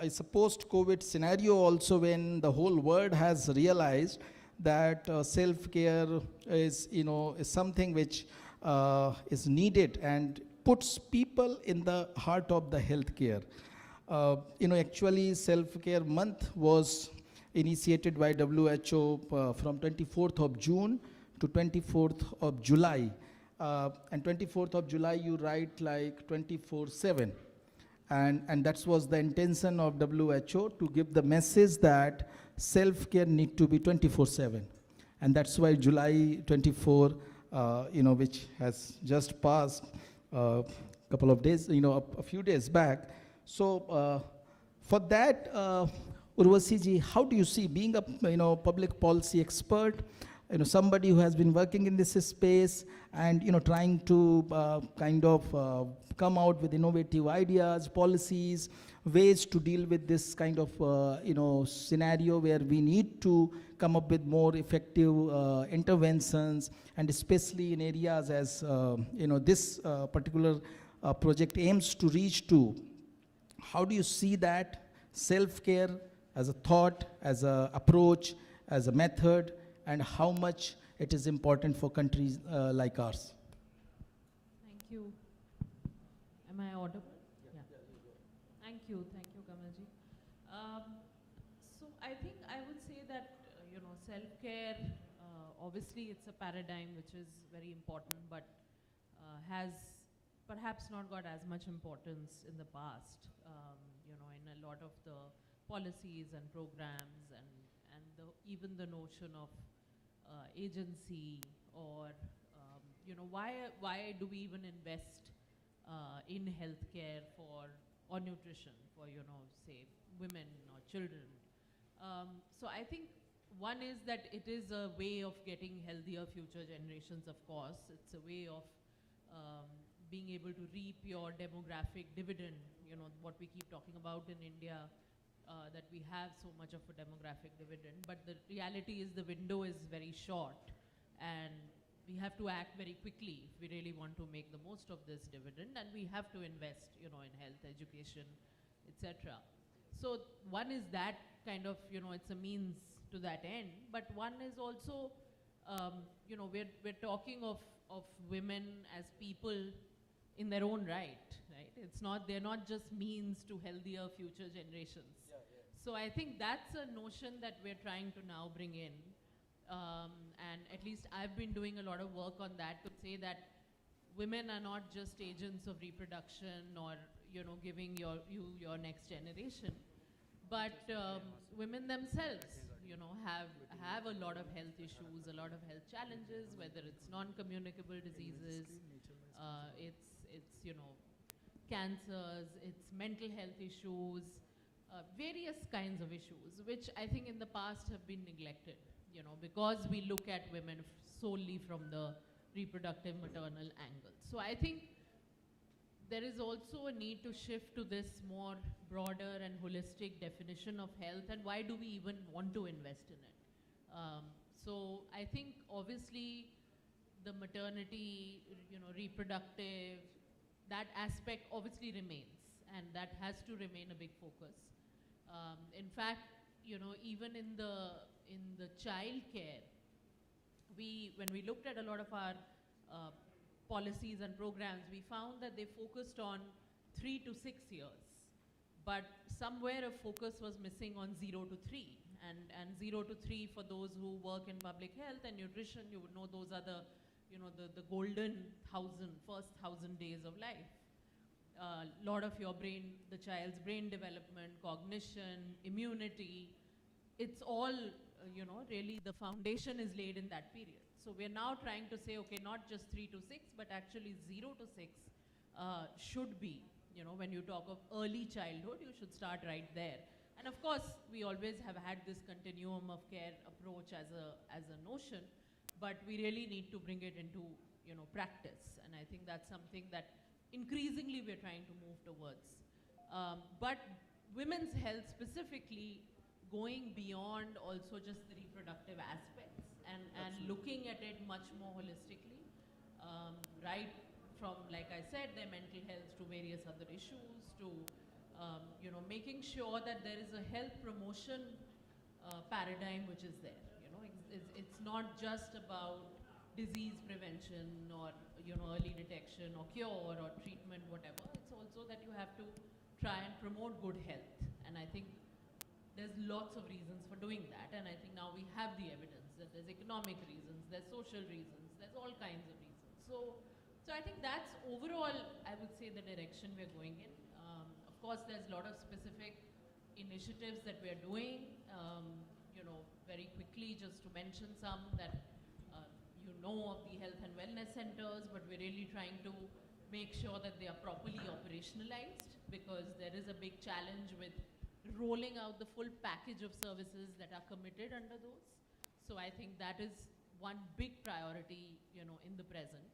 it's a post-COVID scenario also, when the whole world has realized that self-care is, is something which is needed and puts people in the heart of the healthcare. Actually, self-care month was initiated by WHO from 24th of June to 24th of July. And 24th of July, you write like 24/7. And that was the intention of WHO, to give the message that self-care need to be 24/7. And that's why July 24, which has just passed a couple of days, a few days back. So for that, Urvashi ji, how do you see, being a public policy expert, somebody who has been working in this space and trying to kind of come out with innovative ideas, policies, ways to deal with this kind of scenario where we need to come up with more effective interventions, and especially in areas as this particular project aims to reach to. How do you see that self-care as a thought, as a approach, as a method, and how much it is important for countries like ours. Thank you. Am I audible? Yeah. Thank you, Kamalji. So I think I would say that, self-care, obviously it's a paradigm which is very important, but has perhaps not got as much importance in the past, in a lot of the policies and programs and even the notion of agency or, why do we even invest in healthcare or nutrition for, say, women or children. So I think one is that it is a way of getting healthier future generations, of course. It's a way of being able to reap your demographic dividend, what we keep talking about in India, that we have so much of a demographic dividend. But the reality is the window is very short, and we have to act very quickly if we really want to make the most of this dividend, and we have to invest, in health, education, etc. So one is that kind of, it's a means to that end, but one is also, we're talking of women as people in their own right? They're not just means to healthier future generations. So I think that's a notion that we're trying to now bring in. And at least I've been doing a lot of work on that to say that women are not just agents of reproduction or, giving your next generation, but women themselves, have a lot of health issues, a lot of health challenges, whether it's non-communicable diseases, it's cancers, it's mental health issues, various kinds of issues, which I think in the past have been neglected, because we look at women solely from the reproductive maternal angle. So I think there is also a need to shift to this more broader and holistic definition of health, and why do we even want to invest in it? So I think obviously the maternity, reproductive, that aspect obviously remains, and that has to remain a big focus. In fact, even in the child care, when we looked at a lot of our policies and programs, we found that they focused on 3 to 6 years, but somewhere a focus was missing on 0 to 3. And 0 to 3, for those who work in public health and nutrition, you would know those are the golden first 1,000 days of life. Lot of the child's brain development, cognition, immunity, it's all, really the foundation is laid in that period. So we're now trying to say, okay, not just 3 to 6, but actually 0 to 6 should be, when you talk of early childhood, you should start right there. And of course, we always have had this continuum of care approach as a notion, but we really need to bring it into, practice. And I think that's something that increasingly we're trying to move towards. But women's health specifically, going beyond also just the reproductive aspects and looking at it much more holistically, right from, like I said, their mental health to various other issues to, making sure that there is a health promotion paradigm which is there. It's not just about disease prevention or, early detection or cure or treatment, whatever. It's also that you have to try and promote good health. And I think there's lots of reasons for doing that. And I think now we have the evidence that there's economic reasons, there's social reasons, there's all kinds of reasons. So I think that's overall, I would say, the direction we're going in. Of course, there's a lot of specific initiatives that we're doing. Very quickly, just to mention some that of the health and wellness centers, but we're really trying to make sure that they are properly operationalized, because there is a big challenge with rolling out the full package of services that are committed under those. So I think that is one big priority, in the present.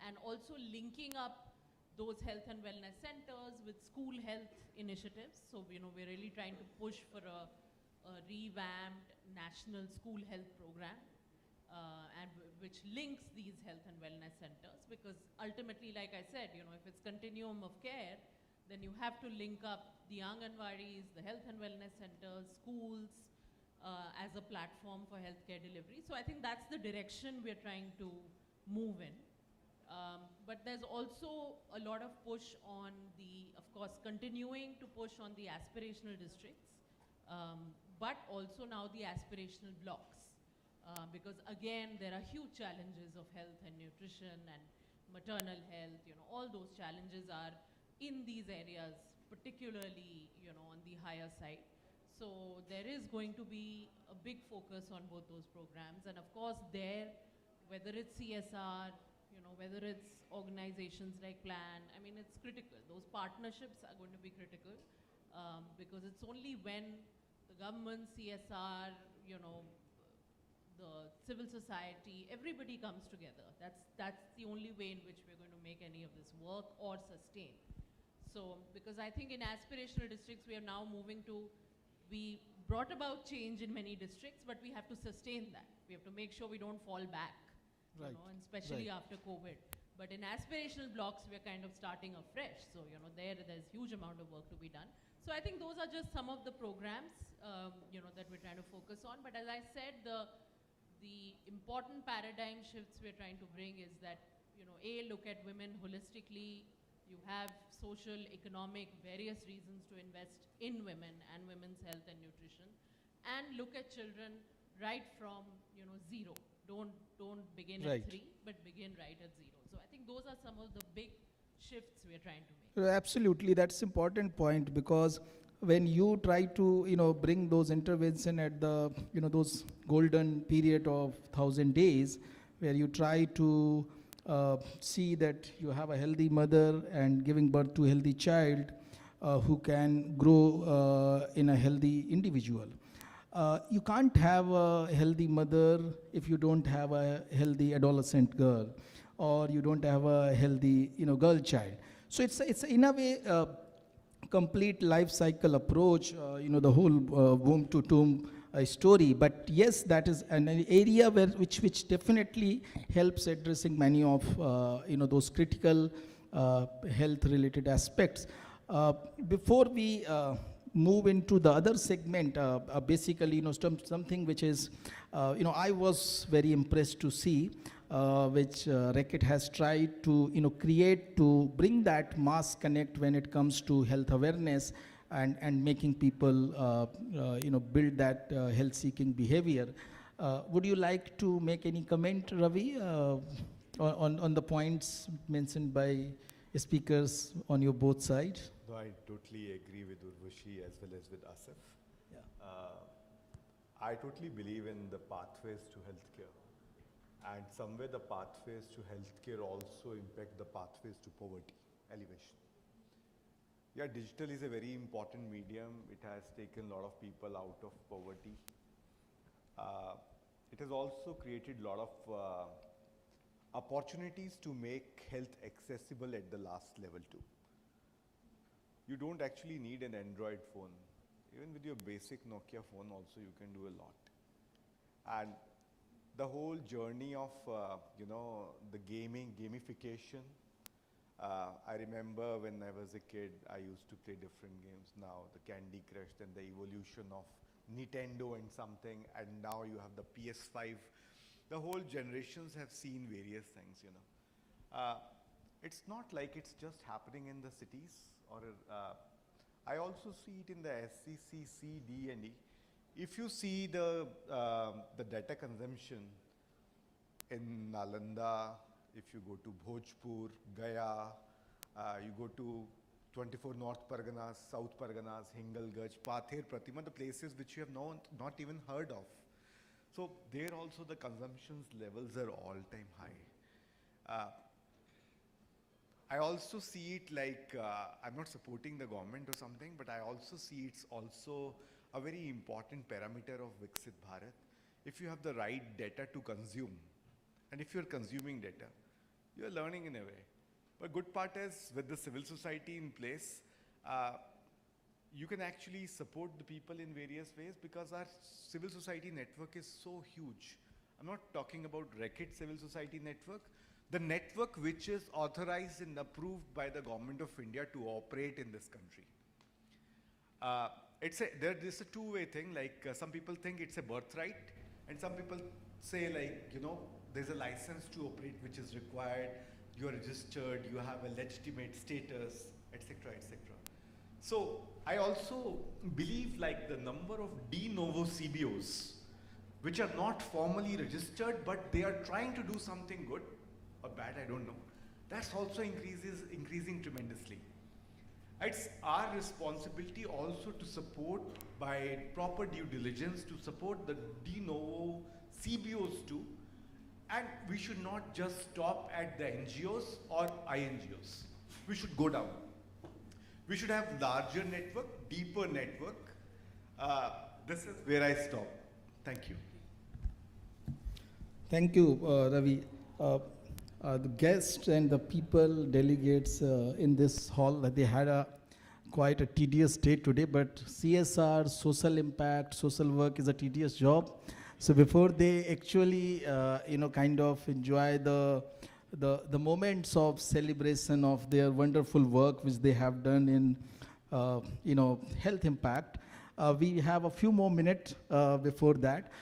And also linking up those health and wellness centers with school health initiatives. So, we're really trying to push for a revamped national school health program, and which links these health and wellness centers, because ultimately, like I said, if it's continuum of care, then you have to link up the Anganwadis, the health and wellness centers, schools, as a platform for healthcare delivery. So I think that's the direction we're trying to move in. But there's also a lot of push on the, of course, continuing to push on the aspirational districts, but also now the aspirational blocks. Because again, there are huge challenges of health and nutrition and maternal health, all those challenges are in these areas, particularly, on the higher side. So there is going to be a big focus on both those programs. And of course there, whether it's CSR, whether it's organizations like PLAN, I mean, it's critical. Those partnerships are going to be critical because it's only when the government, CSR, the civil society, everybody comes together. That's the only way in which we're going to make any of this work or sustain. So, because I think in aspirational districts, we are now moving to, we brought about change in many districts, but we have to sustain that. We have to make sure we don't fall back, Right. And especially Right. after COVID. But in aspirational blocks, we're kind of starting afresh. So, there's huge amount of work to be done. So I think those are just some of the programs, that we're trying to focus on. But as I said, the important paradigm shifts we're trying to bring is that, look at women holistically. You have social, economic, various reasons to invest in women and women's health and nutrition. And look at children right from, zero. Don't begin Right. at 3, but begin right at 0. So I think those are some of the big shifts we're trying to make. Absolutely, that's important point, because when you try to bring those intervention at the those golden period of 1,000 days, where you try to see that you have a healthy mother and giving birth to a healthy child who can grow in a healthy individual. You can't have a healthy mother if you don't have a healthy adolescent girl, or you don't have a healthy girl child. So it's in a way complete life cycle approach, the whole womb to tomb story. But yes, that is an area which definitely helps addressing many of those critical health related aspects. Before we move into the other segment, basically something which is I was very impressed to see, which Reckitt has tried to create, to bring that mass connect when it comes to health awareness and making people build that health seeking behavior. Would you like to make any comment, Ravi, on the points mentioned by speakers on your both sides? No, I totally agree with Urvashi as well as with Asif. Yeah. I totally believe in the pathways to healthcare. And somewhere the pathways to healthcare also impact the pathways to poverty elevation. Yeah, digital is a very important medium. It has taken a lot of people out of poverty. It has also created a lot of opportunities to make health accessible at the last level too. You don't actually need an Android phone. Even with your basic Nokia phone also you can do a lot. And the whole journey of, the gamification. I remember when I was a kid, I used to play different games. Now the Candy Crush, then the evolution of Nintendo and something, and now you have the PS5. The whole generations have seen various things, It's not like it's just happening in the cities, or I also see it in the SCC, C, D, and E. If you see the data consumption in Nalanda, if you go to Bhojpur, Gaya, you go to 24 North Parganas, South Parganas, Hingalgaj, Pather, Pratima, the places which you have not even heard of. So there also the consumption levels are all-time high. I also see it like, I'm not supporting the government or something, but I also see it's also a very important parameter of Viksit Bharat. If you have the right data to consume, and if you're consuming data, you're learning in a way. But good part is with the civil society in place, you can actually support the people in various ways because our civil society network is so huge. I'm not talking about Reckitt civil society network. the network which is authorized and approved by the government of India to operate in this country. There's a two-way thing, like some people think it's a birthright, and some people say, like, you know, there's a license to operate which is required, you're registered, you have a legitimate status, etc., etc. So I also believe like the number of de novo CBOs which are not formally registered but they are trying to do something good or bad, I don't know, that's also increasing tremendously. It's our responsibility also to support by proper due diligence to support the de novo CBOs too, and we should not just stop at the NGOs or INGOs. We should go down. We should have larger network, deeper network. This is where I stop. Thank you. Thank you, Ravi. The guests and the people, delegates in this hall, they had quite a tedious day today, but CSR, social impact, social work is a tedious job. So before they actually, kind of enjoy the moments of celebration of their wonderful work which they have done in, health impact, we have a few more minutes before that.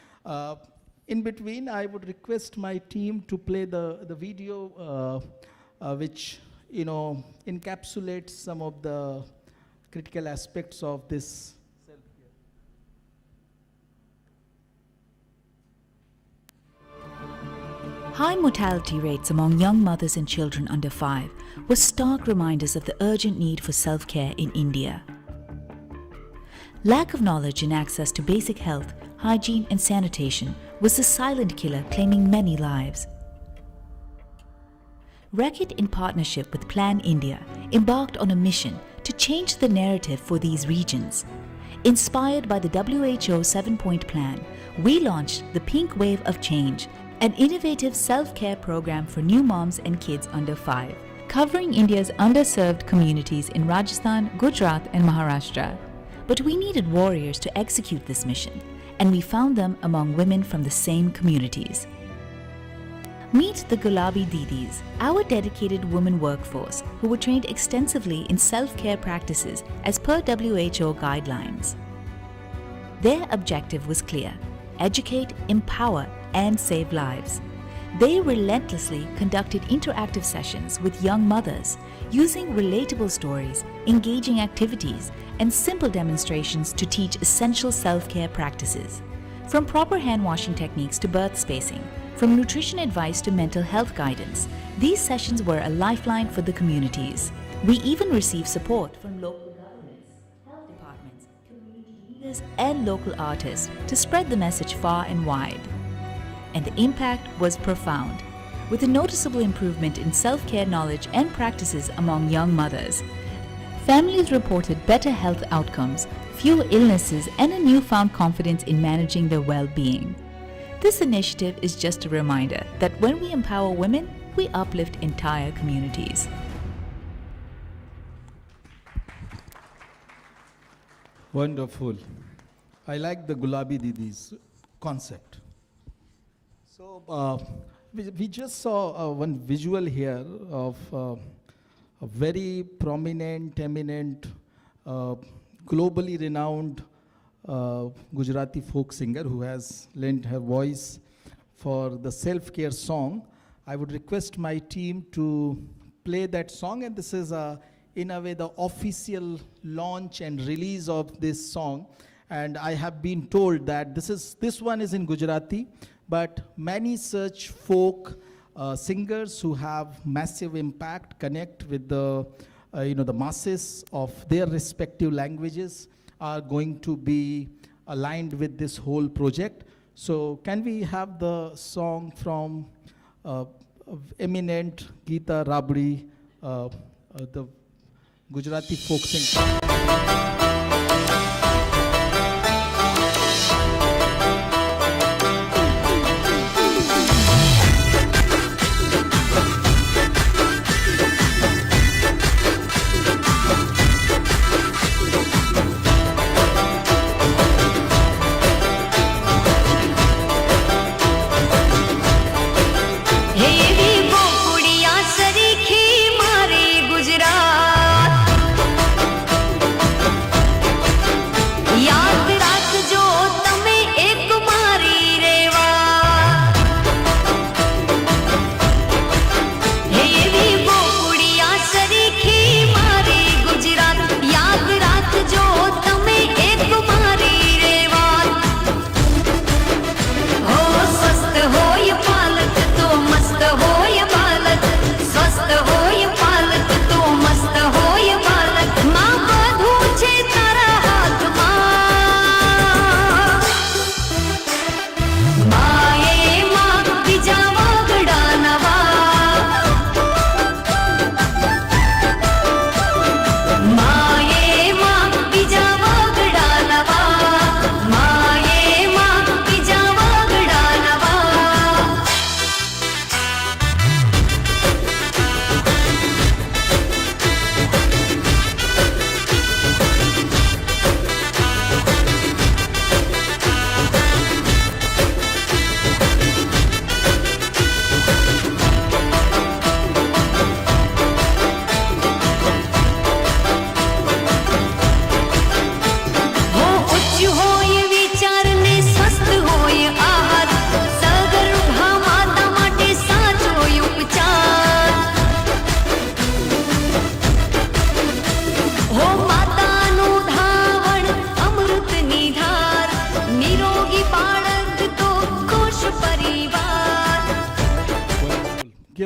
In between, I would request my team to play the video which, encapsulates some of the critical aspects of this self-care. High mortality rates among young mothers and children under 5 were stark reminders of the urgent need for self-care in India. Lack of knowledge and access to basic health, hygiene and sanitation was the silent killer claiming many lives. Reckitt, in partnership with Plan India, embarked on a mission to change the narrative for these regions. Inspired by the WHO 7-point plan, we launched the Pink Wave of Change, an innovative self-care program for new moms and kids under 5, covering India's underserved communities in Rajasthan, Gujarat and Maharashtra. But we needed warriors to execute this mission, and we found them among women from the same communities. Meet the Gulabi Didis, our dedicated women workforce who were trained extensively in self-care practices as per WHO guidelines. Their objective was clear: educate, empower, and save lives. They relentlessly conducted interactive sessions with young mothers, using relatable stories, engaging activities, and simple demonstrations to teach essential self-care practices. From proper hand-washing techniques to birth spacing, from nutrition advice to mental health guidance, these sessions were a lifeline for the communities. We even received support from local governments, health departments, community leaders, and local artists to spread the message far and wide. And the impact was profound, with a noticeable improvement in self-care knowledge and practices among young mothers. Families reported better health outcomes, fewer illnesses, and a newfound confidence in managing their well-being. This initiative is just a reminder that when we empower women, we uplift entire communities. Wonderful. I like the Gulabi Didis concept. So we just saw one visual here of a very prominent, eminent, globally renowned Gujarati folk singer who has lent her voice for the self-care song. I would request my team to play that song, and this is in a way the official launch and release of this song. And I have been told that this one is in Gujarati, but many such folk singers who have massive impact connect with the the masses of their respective languages are going to be aligned with this whole project. So can we have the song from eminent Geeta Rabdi, the Gujarati folk singer? Hey,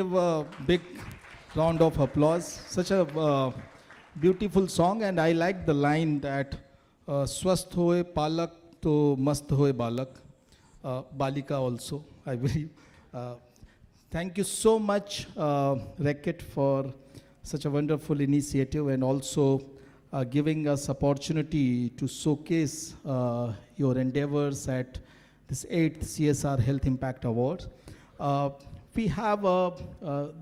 give a big round of applause. Such a beautiful song, and I like the line that swasth hoye palak to mast hoye balak. Balika also, I believe. Thank you so much, Reckitt, for such a wonderful initiative, and also giving us opportunity to showcase your endeavors at this 8th CSR Health Impact Awards. We have the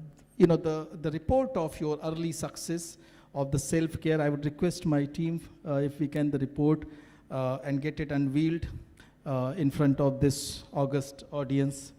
report of your early success of the self-care. I would request my team, if we can, the report and get it unveiled in front of this august audience.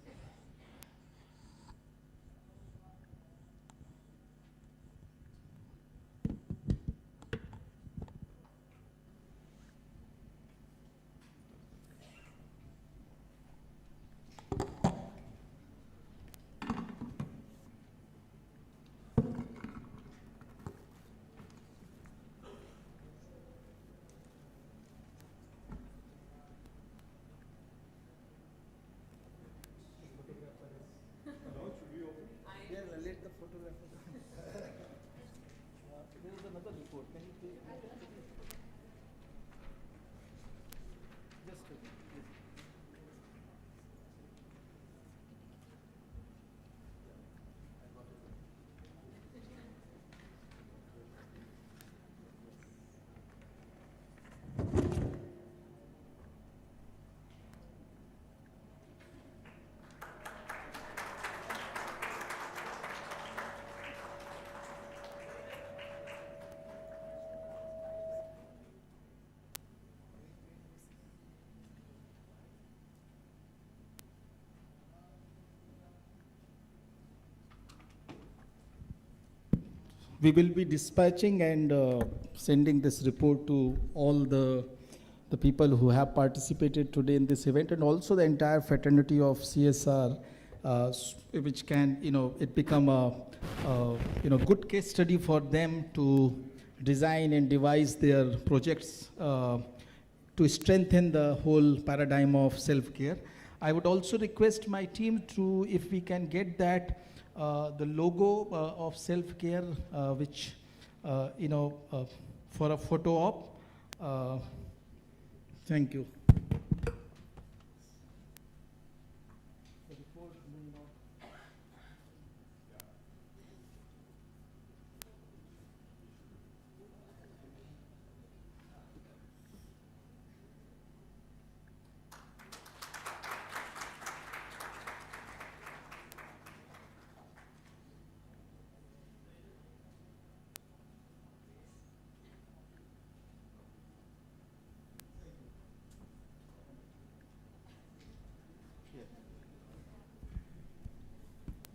We will be dispatching and sending this report to all the people who have participated today in this event, and also the entire fraternity of CSR, which can, it become a good case study for them to design and devise their projects to strengthen the whole paradigm of self-care. I would also request my team to, if we can get that, the logo of self-care, which, for a photo op. Thank you.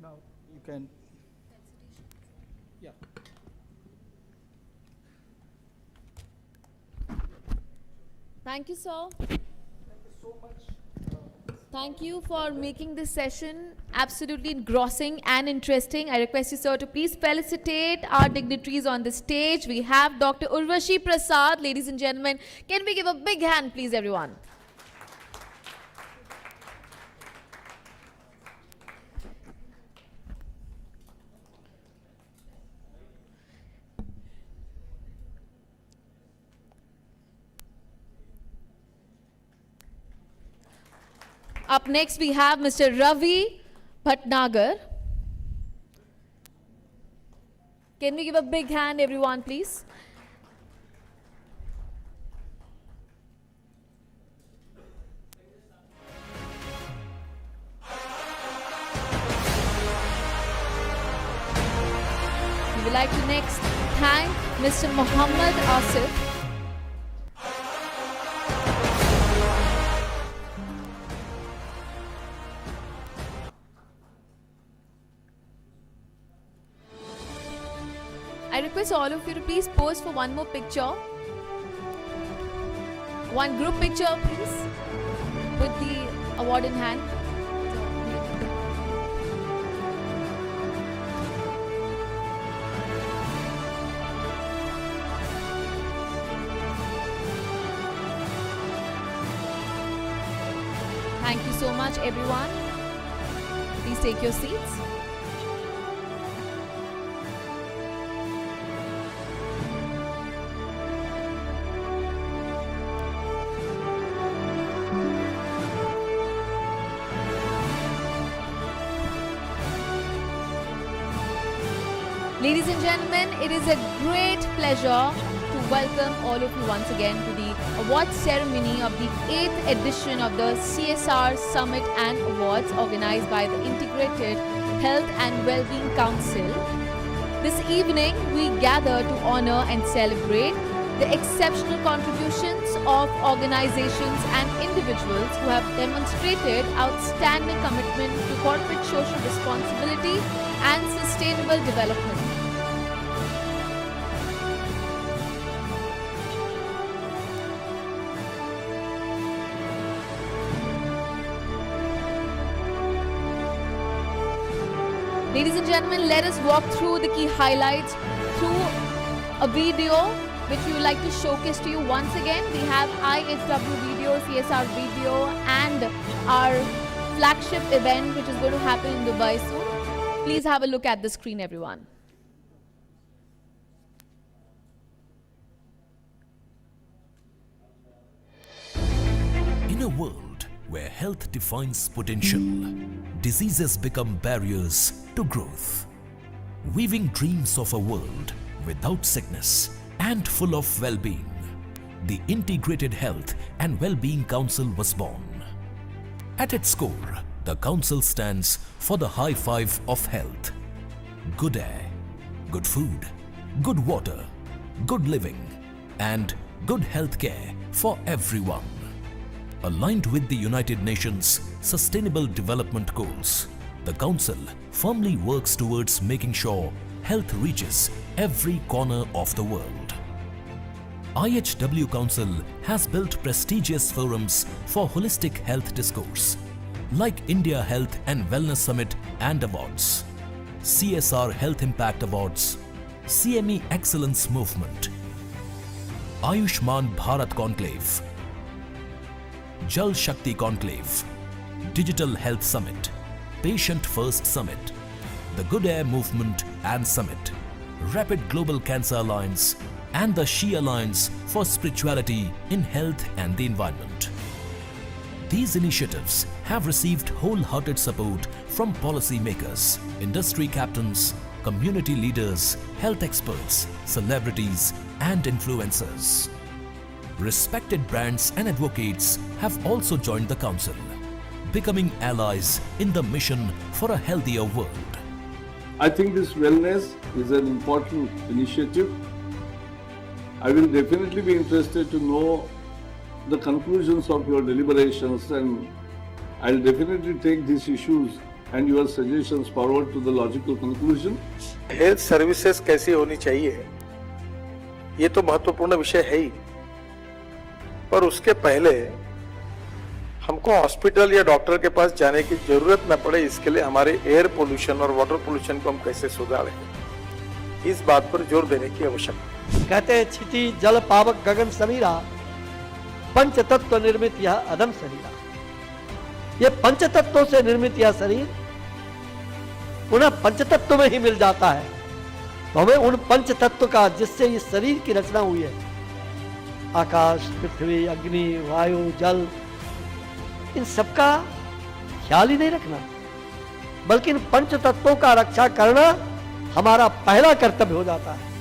Now you can, yeah. Thank you, sir. Thank you so much. Thank you for making this session absolutely engrossing and interesting. I request you, sir, to please felicitate our dignitaries on the stage. We have Dr. Urvashi Prasad. Ladies and gentlemen, can we give a big hand, please, everyone? Up next, we have Mr. Ravi Bhatnagar. Can we give a big hand, everyone, please? We would like to next thank Mr. Muhammad Asif. I request all of you to please pose for one more picture. One group picture, please, with the award in hand. Thank you so much, everyone. Please take your seats. Ladies and gentlemen, it is a great pleasure to welcome all of you once again to the awards ceremony of the 8th edition of the CSR Summit and Awards organized by the Integrated Health and Wellbeing Council. This evening, we gather to honor and celebrate the exceptional contributions of organizations and individuals who have demonstrated outstanding commitment to corporate social responsibility and sustainable development. Ladies and gentlemen, let us walk through the key highlights through a video which we would like to showcase to you once again. We have IHW video, CSR video, and our flagship event which is going to happen in Dubai soon. Please have a look at the screen, everyone. In a world where health defines potential, diseases become barriers to growth. Weaving dreams of a world without sickness and full of well-being, the Integrated Health and Wellbeing Council was born. At its core, the Council stands for the high five of health. Good air, good food, good water, good living, and good health care for everyone. Aligned with the United Nations Sustainable Development Goals, the Council firmly works towards making sure health reaches every corner of the world. IHW Council has built prestigious forums for holistic health discourse, like India Health and Wellness Summit and Awards, CSR Health Impact Awards, CME Excellence Movement, Ayushman Bharat Conclave, Jal Shakti Conclave, Digital Health Summit, Patient First Summit, the Good Air Movement and Summit, Rapid Global Cancer Alliance, and the She Alliance for Spirituality in Health and the Environment. These initiatives have received wholehearted support from policymakers, industry captains, community leaders, health experts, celebrities, and influencers. Respected brands and advocates have also joined the Council, becoming allies in the mission for a healthier world. I think this wellness is an important initiative. I will definitely be interested to know the conclusions of your deliberations, and I'll definitely take these issues and your suggestions forward to the logical conclusion. Health services कैसी होनी चाहिए, ये तो महत्वपूर्ण विषय है ही, पर उसके पहले हमको हॉस्पिटल या डॉक्टर के पास जाने की जरूरत न पड़े, इसके लिए हमारे एयर पोल्यूशन और वाटर पोल्यूशन को हम कैसे सुधारें, इस बात पर जोर देने की आवश्यकता है। कहते हैं क्षिति जल पावक गगन समीरा, पंच तत्व निर्मित यह अदम शरीरा। ये पंच तत्वों से निर्मित यह शरीर पुनः पंच तत्व में ही मिल जाता है। तो हमें उन पंच तत्व का, जिससे इस शरीर की रचना हुई है, आकाश, पृथ्वी, अग्नि, वायु, जल, इन सबका ख्याल ही नहीं रखना, बल्कि इन पंच तत्वों का रक्षा करना हमारा पहला कर्तव्य हो जाता है।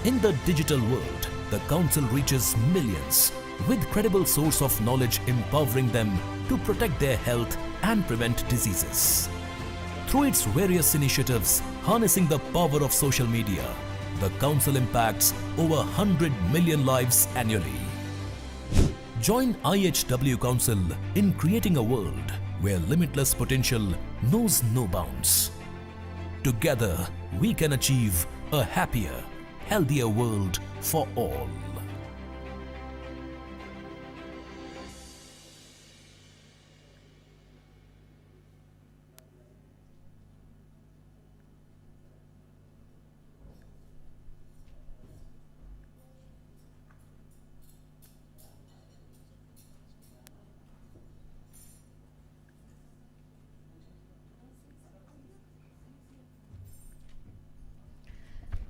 In the digital world, the Council reaches millions with credible source of knowledge, empowering them to protect their health and prevent diseases. Through its various initiatives harnessing the power of social media, the Council impacts over 100 million lives annually. Join IHW Council in creating a world where limitless potential knows no bounds. Together, we can achieve a happier, healthier world for all.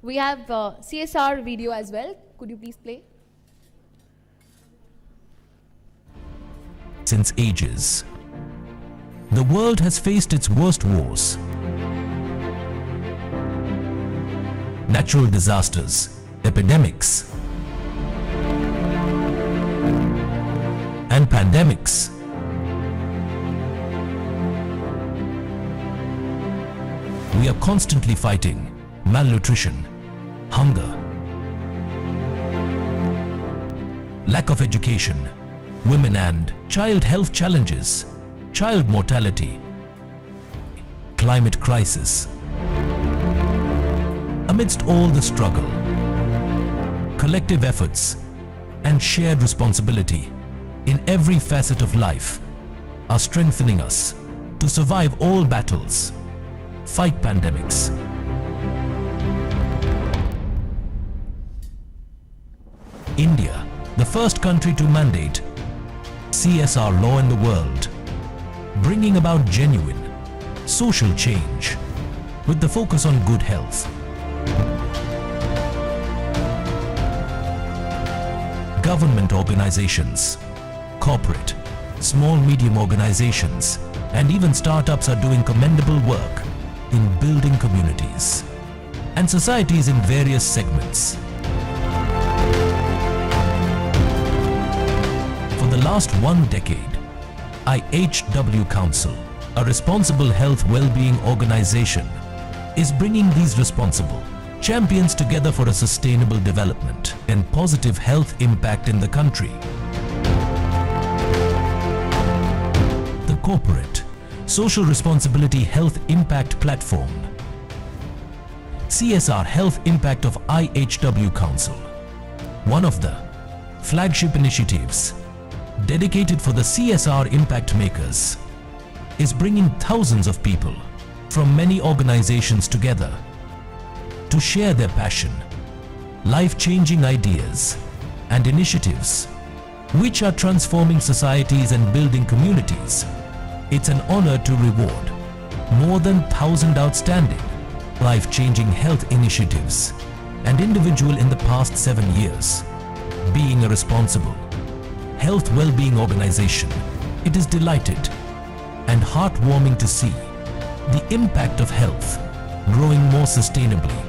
We have CSR video as well. Could you please play? Since ages, the world has faced its worst wars. natural disasters, epidemics, and pandemics. We are constantly fighting malnutrition, hunger, lack of education, women and child health challenges, child mortality, climate crisis. Amidst all the struggle, collective efforts and shared responsibility in every facet of life are strengthening us to survive all battles, fight pandemics. India, the first country to mandate CSR law in the world, bringing about genuine social change with the focus on good health. Government organizations, corporate, small-medium organizations, and even startups are doing commendable work in building communities and societies in various segments. For the last 1 decade, IHW Council, a responsible health well-being organization, is bringing these responsible champions together for a sustainable development and positive health impact in the country. The Corporate Social Responsibility Health Impact Platform, CSR Health Impact of IHW Council, one of the flagship initiatives dedicated for the CSR impact makers, is bringing thousands of people from many organizations together to share their passion, life-changing ideas and initiatives which are transforming societies and building communities. It's an honor to reward more than 1,000 outstanding, life-changing health initiatives and individual in the past 7 years. Being a responsible health well-being organization, it is delighted and heartwarming to see the impact of health growing more sustainably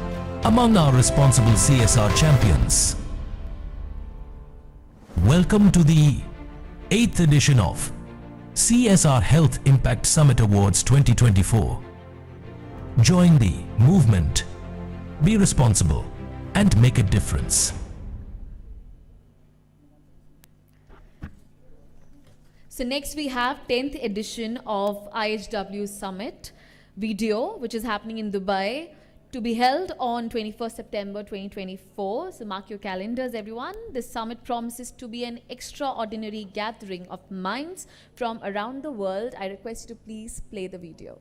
among our responsible CSR champions. Welcome to the 8th edition of CSR Health Impact Summit Awards 2024. Join the movement, be responsible, and make a difference. So next we have 10th edition of IHW Summit video, which is happening in Dubai, to be held on 21st September 2024. So mark your calendars, everyone. This summit promises to be an extraordinary gathering of minds from around the world. I request you to please play the video.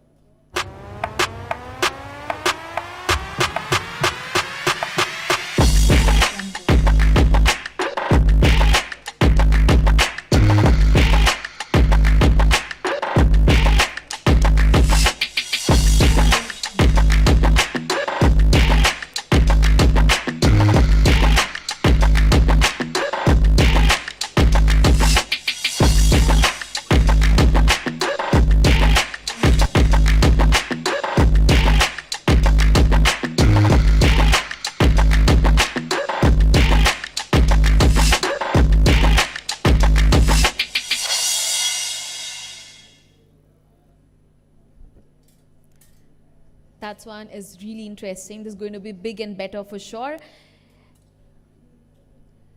That one is really interesting. This is going to be big and better for sure.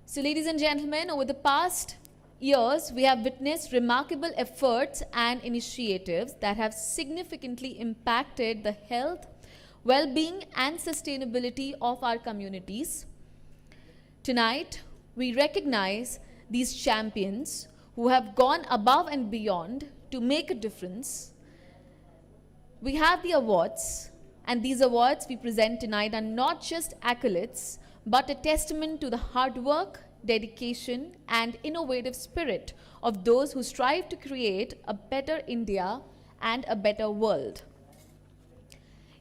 So ladies and gentlemen, over the past years, we have witnessed remarkable efforts and initiatives that have significantly impacted the health, well-being and sustainability of our communities. Tonight, we recognize these champions who have gone above and beyond to make a difference. We have the awards, and these awards we present tonight are not just accolades, but a testament to the hard work, dedication, and innovative spirit of those who strive to create a better India and a better world.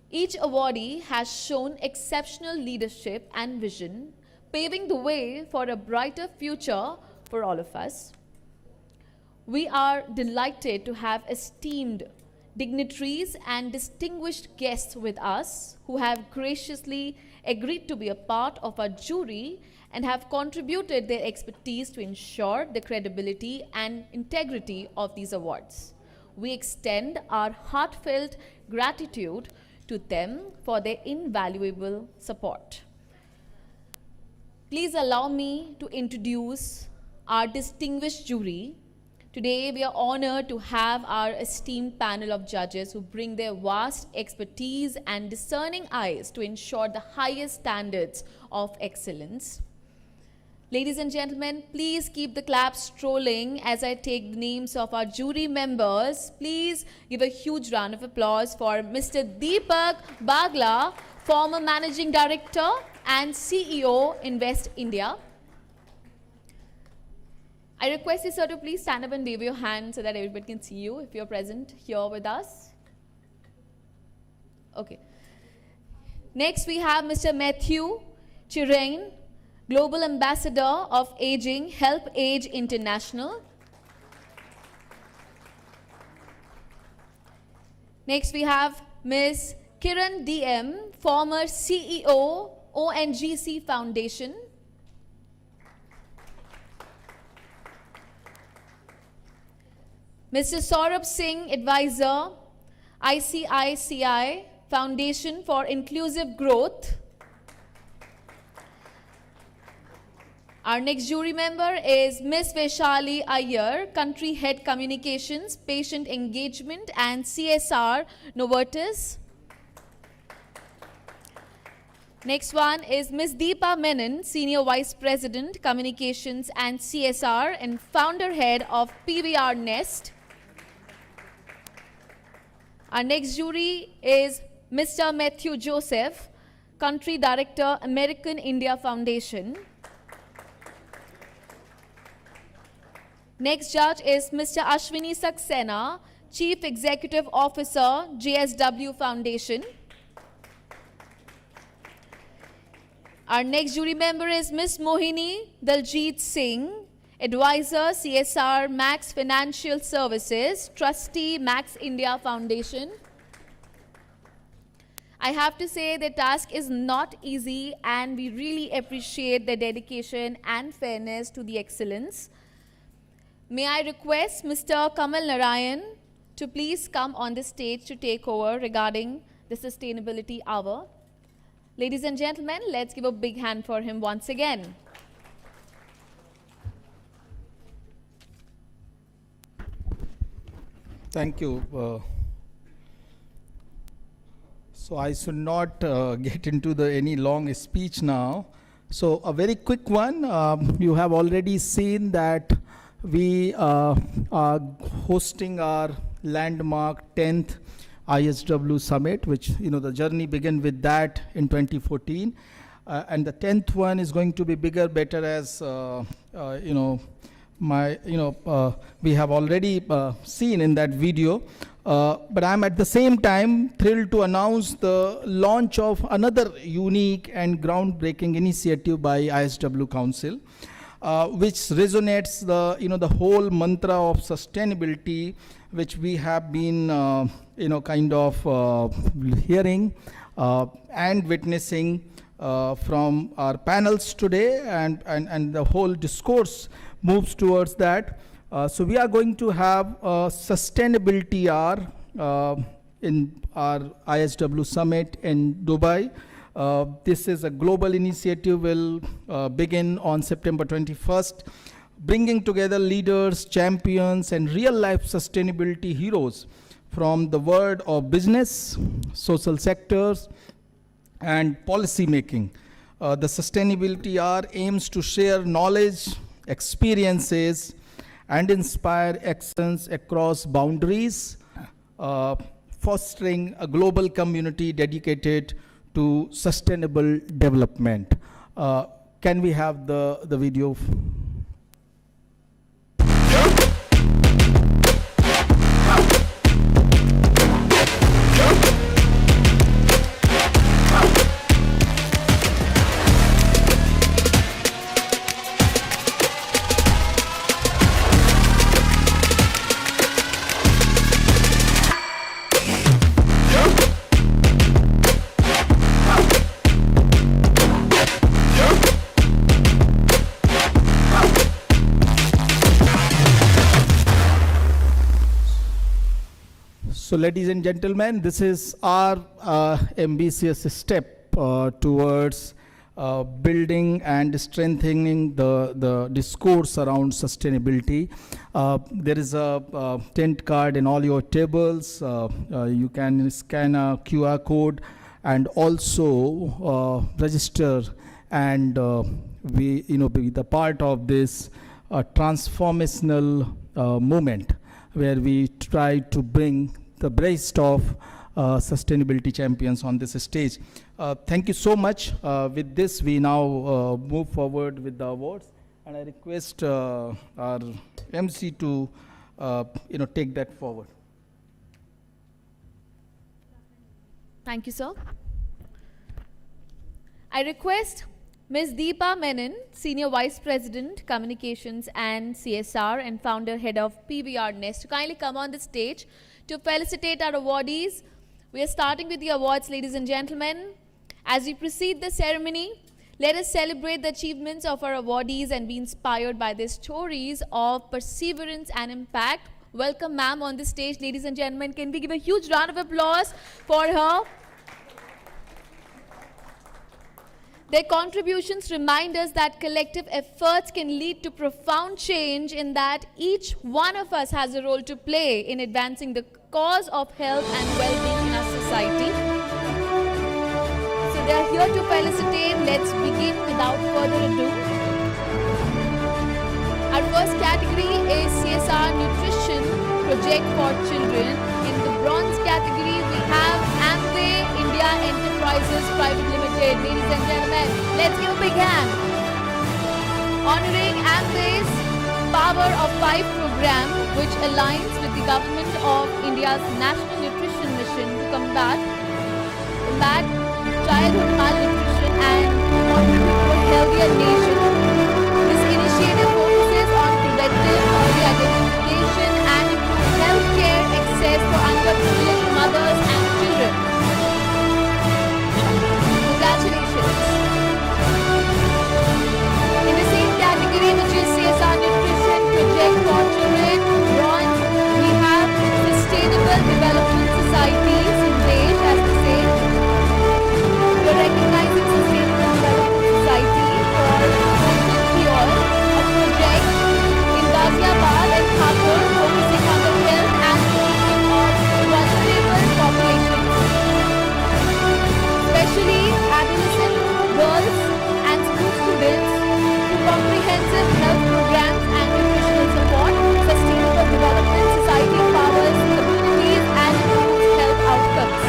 Each awardee has shown exceptional leadership and vision, paving the way for a brighter future for all of us. We are delighted to have esteemed dignitaries and distinguished guests with us who have graciously agreed to be a part of our jury and have contributed their expertise to ensure the credibility and integrity of these awards. We extend our heartfelt gratitude to them for their invaluable support. Please allow me to introduce our distinguished jury. Today, we are honored to have our esteemed panel of judges who bring their vast expertise and discerning eyes to ensure the highest standards of excellence. Ladies and gentlemen, please keep the claps rolling as I take the names of our jury members. Please give a huge round of applause for Mr. Deepak Bagla, former Managing Director and CEO, Invest India. I request you, sir, to please stand up and wave your hand so that everybody can see you if you're present here with us. Okay. Next, we have Mr. Matthew Chirain, Global Ambassador of Aging, Help Age International. Next, we have Ms. Kiran DM, former CEO, ONGC Foundation. Mr. Saurabh Singh, Advisor, ICICI Foundation for Inclusive Growth. Our next jury member is Ms. Vaishali Iyer, Country Head Communications, Patient Engagement and CSR, Novartis. Next one is Ms. Deepa Menon, Senior Vice President, Communications and CSR and Founder Head of PVR Nest. Our next jury is Mr. Matthew Joseph, Country Director, American India Foundation. Next judge is Mr. Ashwini Saxena, Chief Executive Officer, JSW Foundation. Our next jury member is Ms. Mohini Daljit Singh, Advisor, CSR Max Financial Services, Trustee, Max India Foundation. I have to say the task is not easy and we really appreciate their dedication and fairness to the excellence. May I request Mr. Kamal Narayan to please come on the stage to take over regarding the Sustainability Hour. Ladies and gentlemen, let's give a big hand for him once again. Thank you. So I should not get into any long speech now. So a very quick one. You have already seen that we are hosting our landmark 10th IHW Summit, which, the journey began with that in 2014. And the 10th one is going to be bigger, better as, we have already seen in that video. But I'm at the same time thrilled to announce the launch of another unique and groundbreaking initiative by IHW Council, which resonates the whole mantra of sustainability, which we have been hearing and witnessing from our panels today, and the whole discourse moves towards that. So we are going to have a sustainability hour in our IHW Summit in Dubai. This is a global initiative, will begin on September 21st, bringing together leaders, champions, and real-life sustainability heroes from the world of business, social sectors, and policy making. The Sustainability Hour aims to share knowledge, experiences, and inspire actions across boundaries, fostering a global community dedicated to sustainable development. Can we have the video? So, ladies and gentlemen, this is our ambitious step towards building and strengthening the discourse around sustainability. There is a tent card in all your tables. You can scan a QR code and also register and be the part of this transformational movement where we try to bring the best of sustainability champions on this stage. Thank you so much. With this, we now move forward with the awards, and I request our MC to take that forward. Thank you, sir. I request Ms. Deepa Menon, Senior Vice President, Communications and CSR and Founder Head of PVR Nest, to kindly come on the stage to felicitate our awardees. We are starting with the awards, ladies and gentlemen. As we proceed the ceremony, let us celebrate the achievements of our awardees and be inspired by their stories of perseverance and impact. Welcome, ma'am, on the stage, ladies and gentlemen. Can we give a huge round of applause for her? Their contributions remind us that collective efforts can lead to profound change, in that each one of us has a role to play in advancing the cause of health and well-being in our society. So they are here to felicitate. Let's begin without further ado. Our first category is CSR Nutrition Project for Children. In the bronze category, we have Amway India Enterprises Private Limited. Ladies and gentlemen, let's give a big hand. Honoring Amway's Power of 5 program, which aligns with the Government of India's National Nutrition Mission to combat childhood malnutrition and contribute to a healthier nation. This initiative focuses on preventive early identification and improved healthcare access for underprivileged mothers and children. Congratulations. In the same category, which is CSR Nutrition Project for Children, bronze, we have Sustainable Development Societies in Desh, as they say. We are recognizing Sustainable Development Society for Pure, a project in Ghaziabad and Thakur focusing on the health and nutrition of vulnerable populations, especially adolescent girls and school students, through comprehensive health programs and nutritional support. Sustainable Development Society empowers communities and improves health outcomes.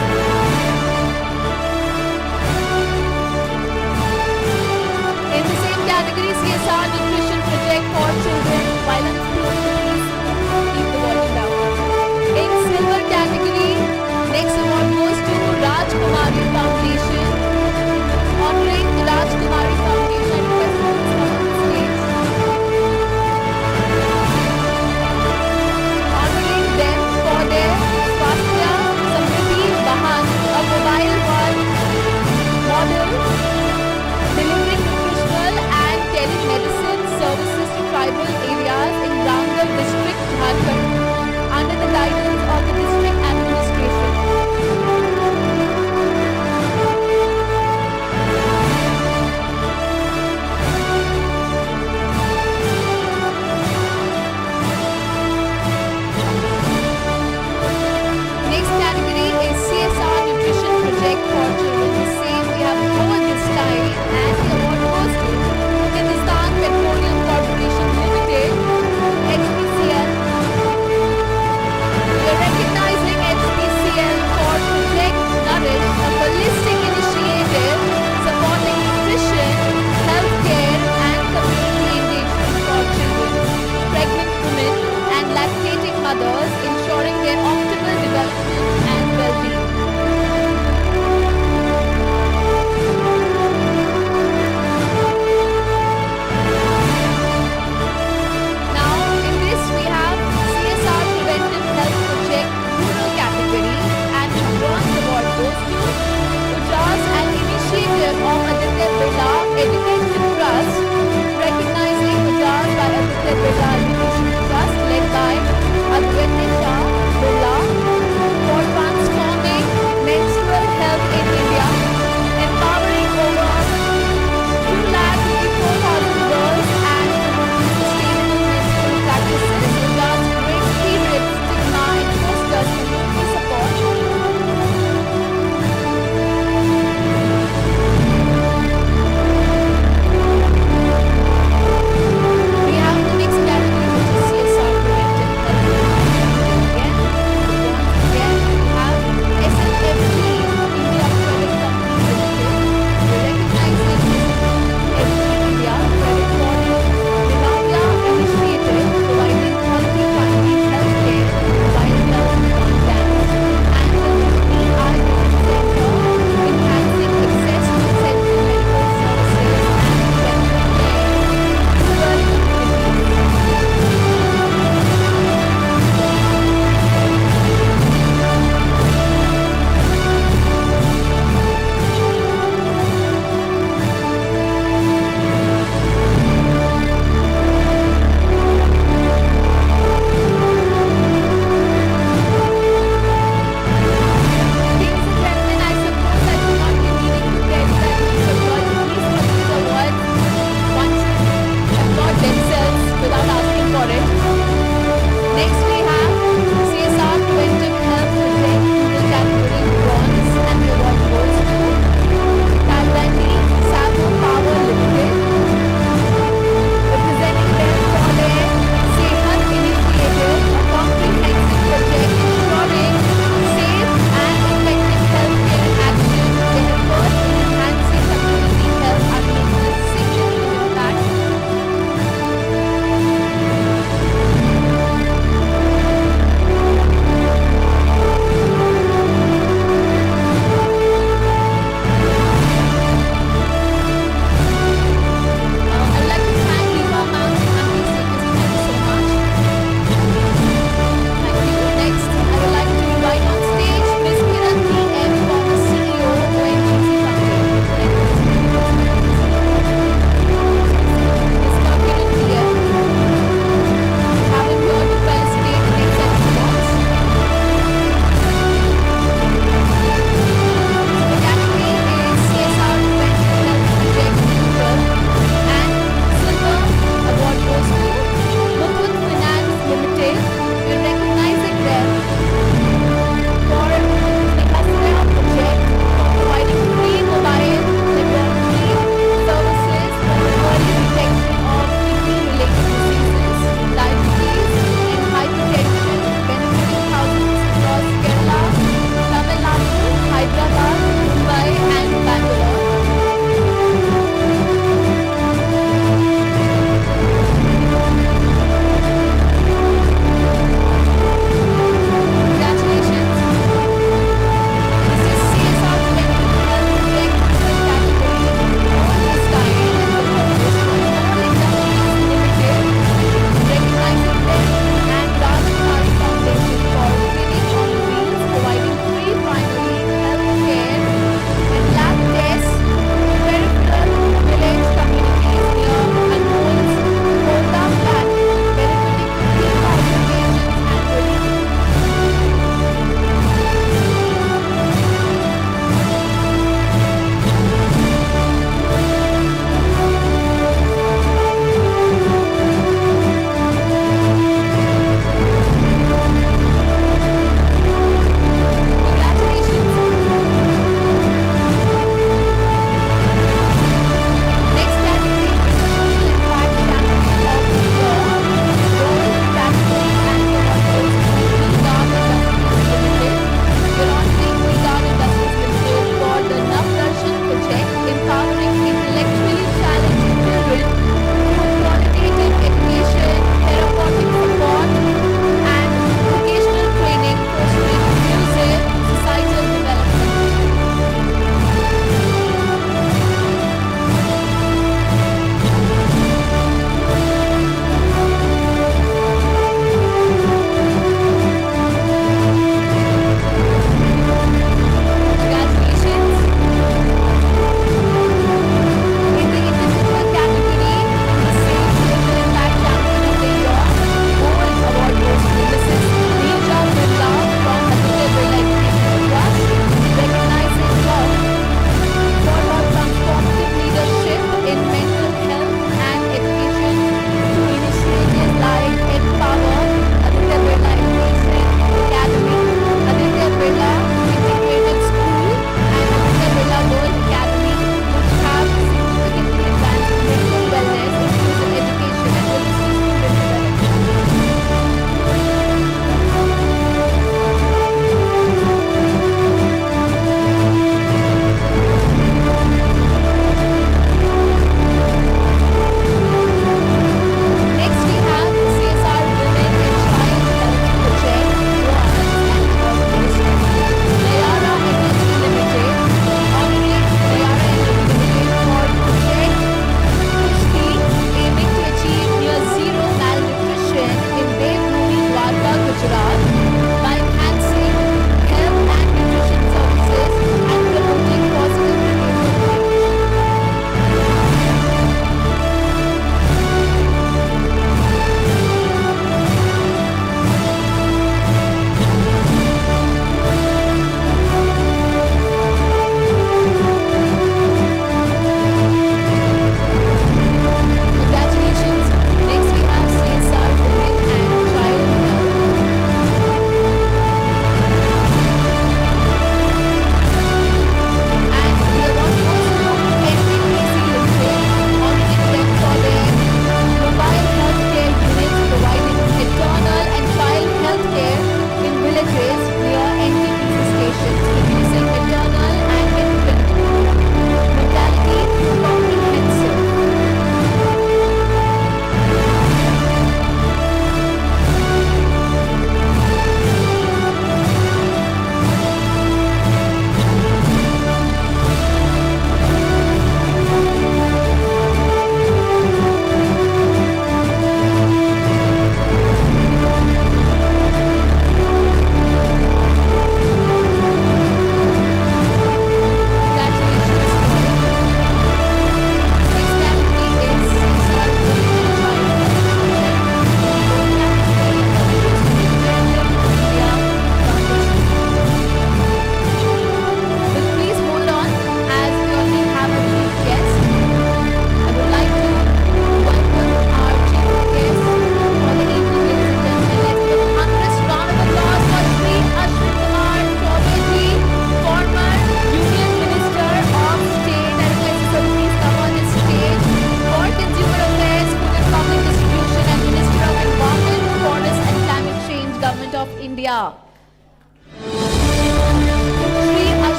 In the same category, CSR Nutrition Project for Children, Violence Please keep the volume down. In silver category, next award goes to Rajkumari Foundation. Honoring the Rajkumari Foundation, I request you to come on the stage. Honoring them for their Swasthya Samriddhi Vahan, a mobile one model delivering nutritional and telemedicine services to tribal areas in Ramgarh district, Jharkhand, under the guidance of the district administration. Next category is CSR Nutrition Project for Children. The same we have covered this time, and the award goes to Hindustan Petroleum Corporation Limited, HPCL. We are recognizing HPCL for Project Nourish, a holistic initiative supporting nutrition, healthcare, and community engagement for children, pregnant women, and lactating mothers, ensuring their optimal development and well-being. Now, in this we have CSR Preventive Health Project Rural category, and the bronze award goes to Ujaz, an initiative of Aditya Birla Education Trust, recognizing Ujaz by Aditya Birla Education Trust, led by Aditya Birla, for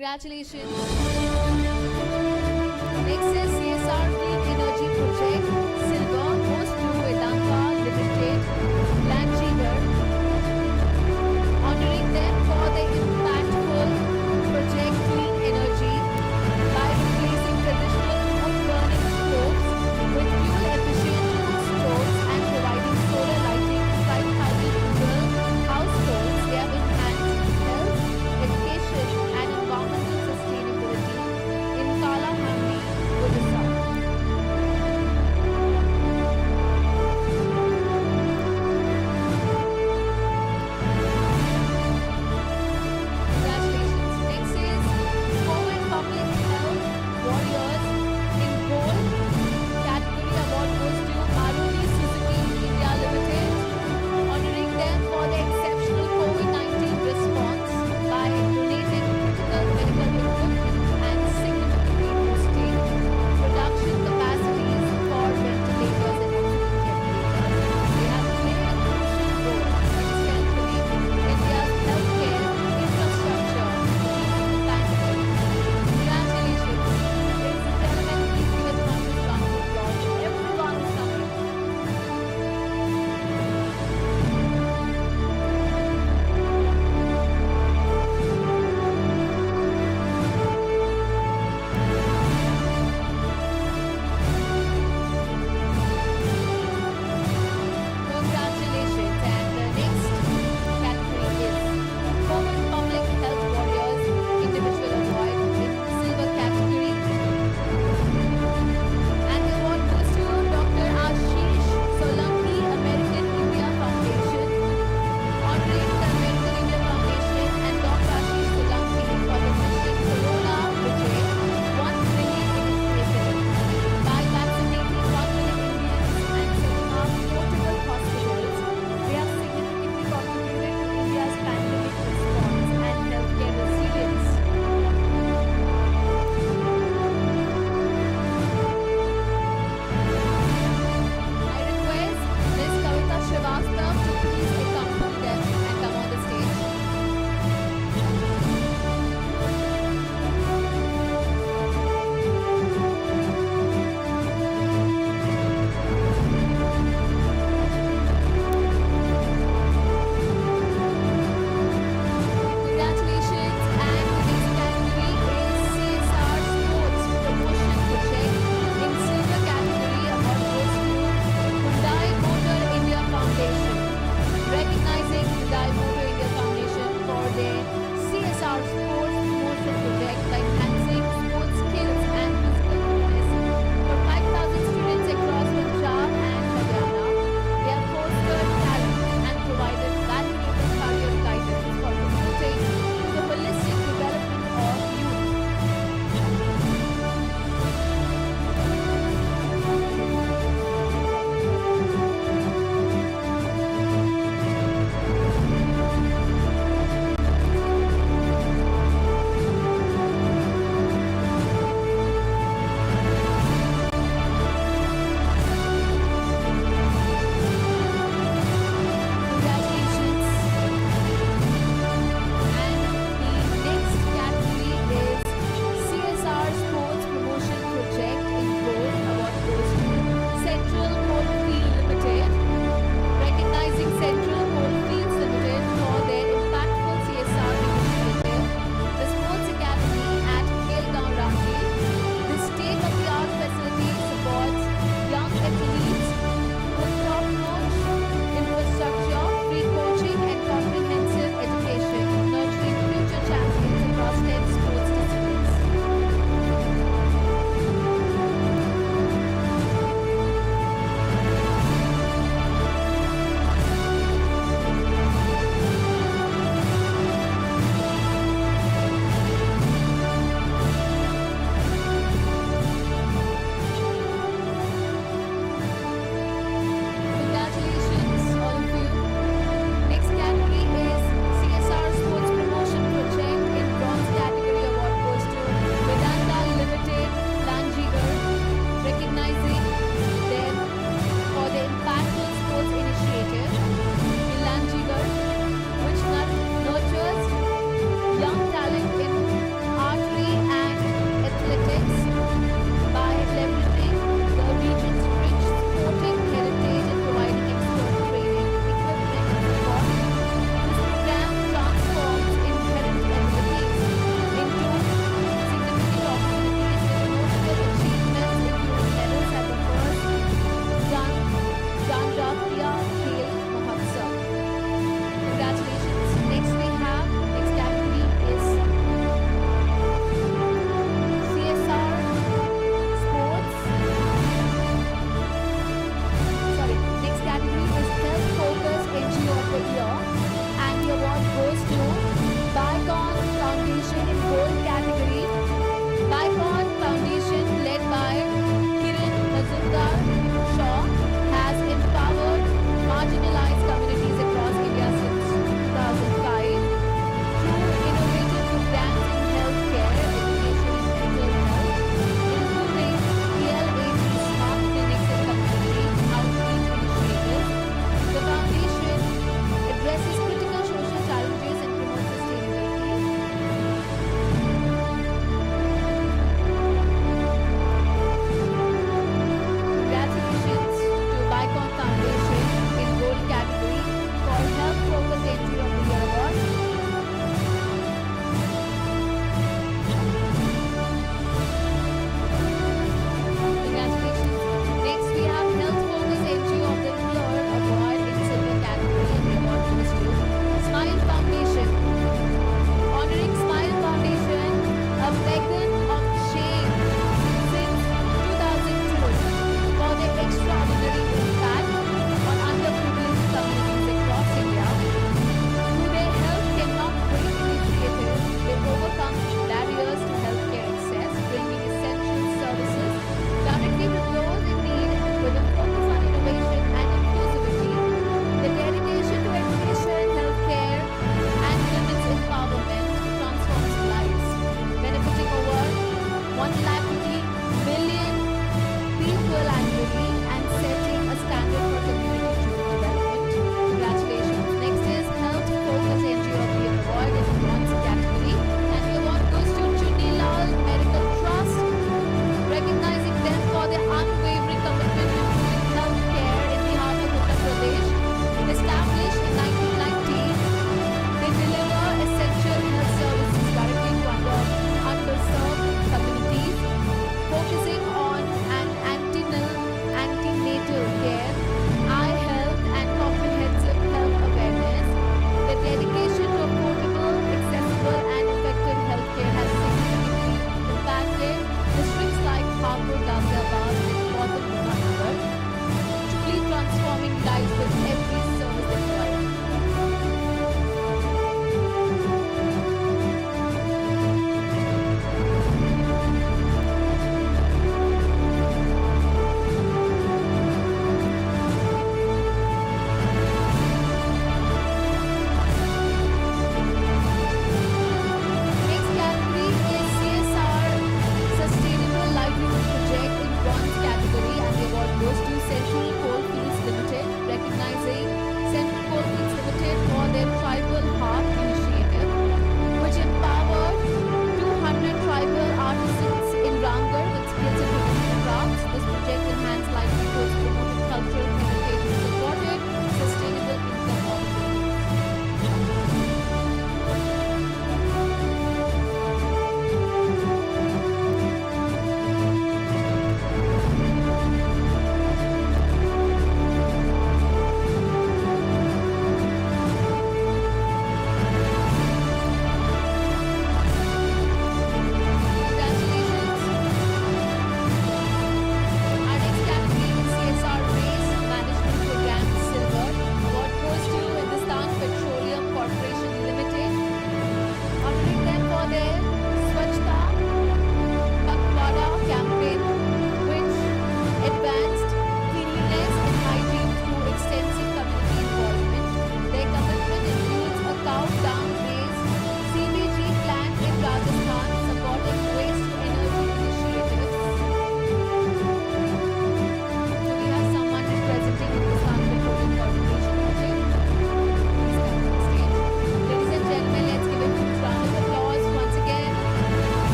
Congratulations. Next is CSR Clean Energy Project, Silver, Most Blue Vedanta Limited, Lanchigar, honoring them for their impactful project Clean Energy by replacing traditional wood-burning stoves with fuel-efficient wood stoves and providing solar lighting to 5,000 rural households. They have enhanced health, education and environmental sustainability in Kalahambi, Odisha.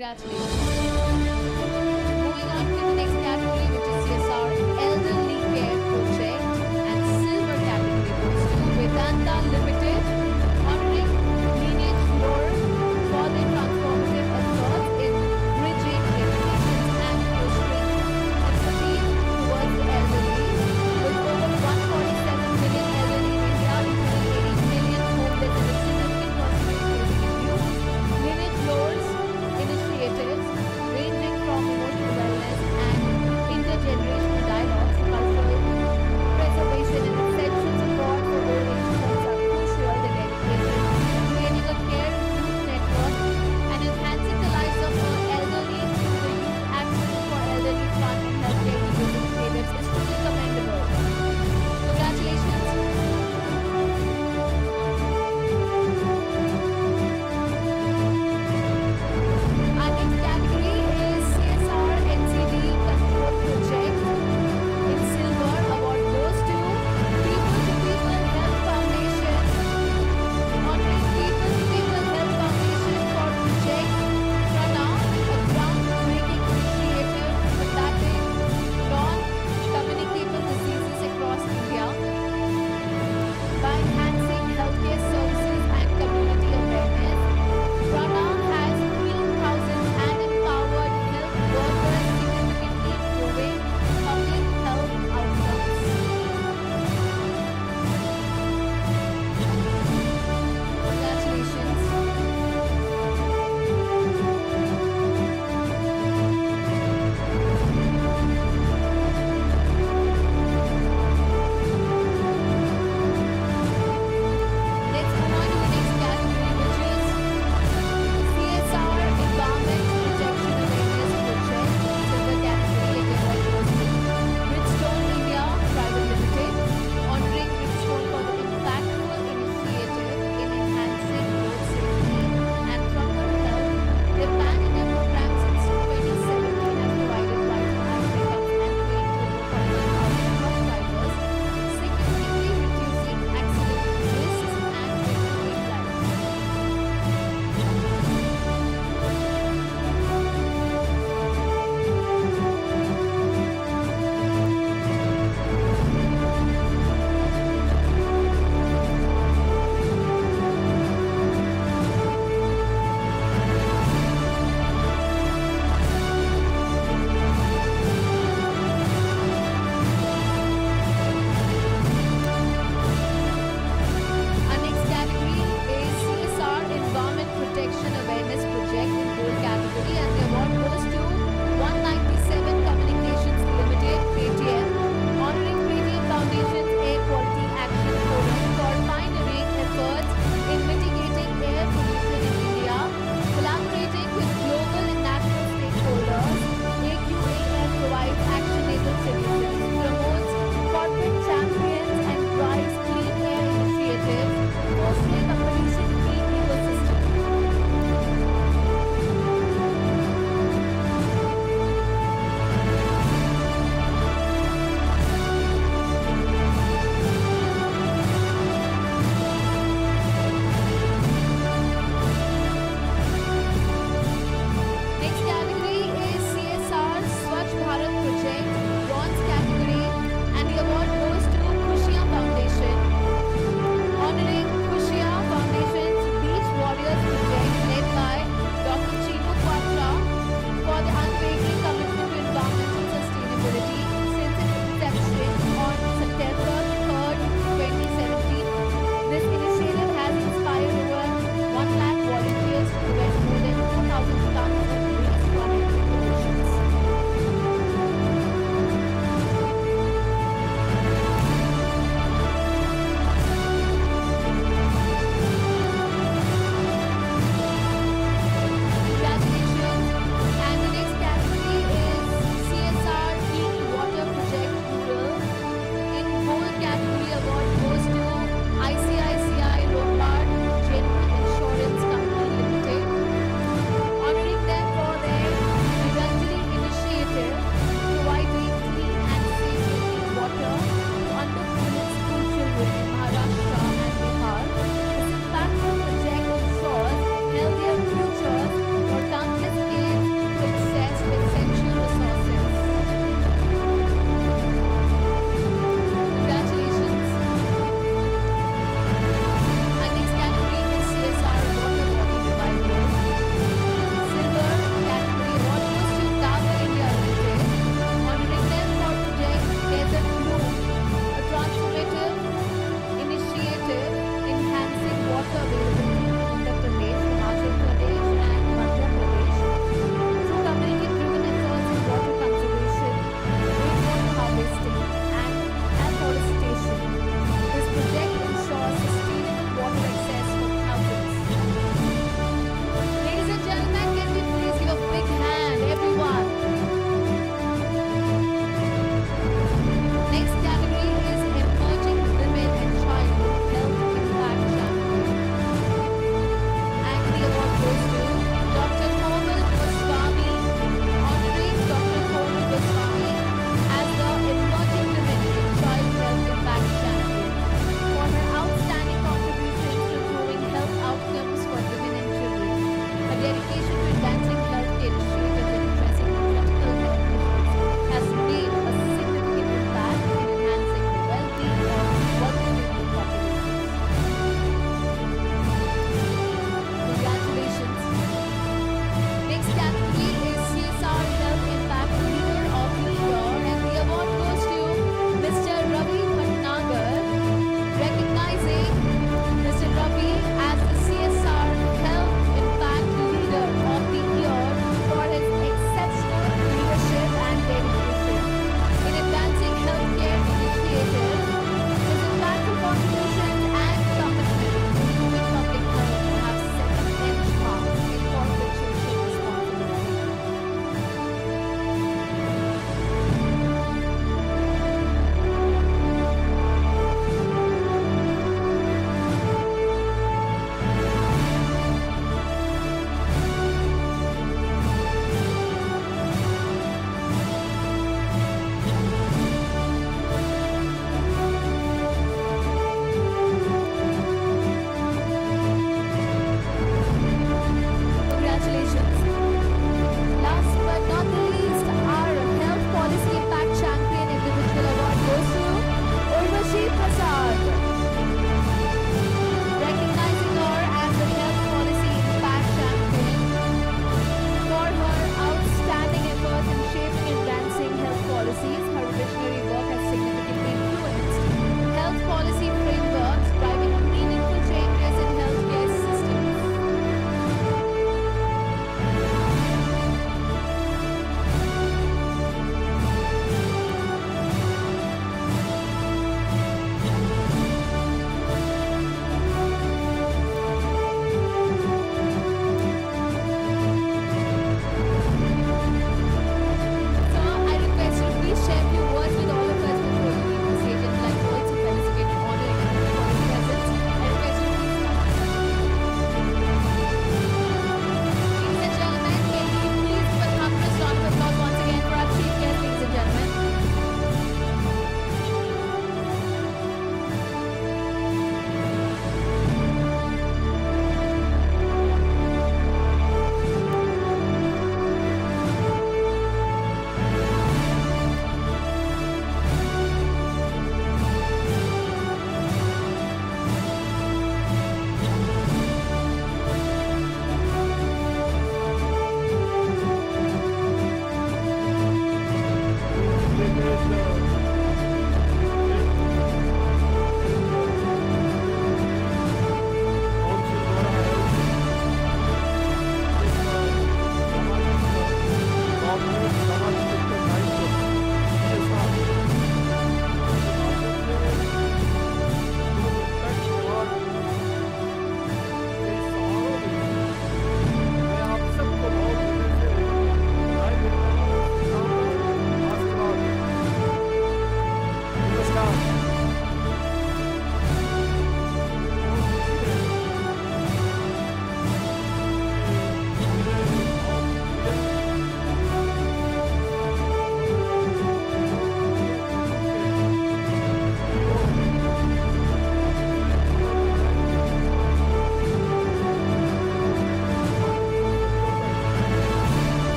Congratulations. Moving on to the next category, which is CSR Elderly Care Project, and silver category goes to Vedanta Limited, honoring lineage lore for their transformative efforts in bridging generations and fostering empathy towards the elderly. With over 147 million elderly in India, including 80 million homeless and a significant concentration in youth, lineage lores initiatives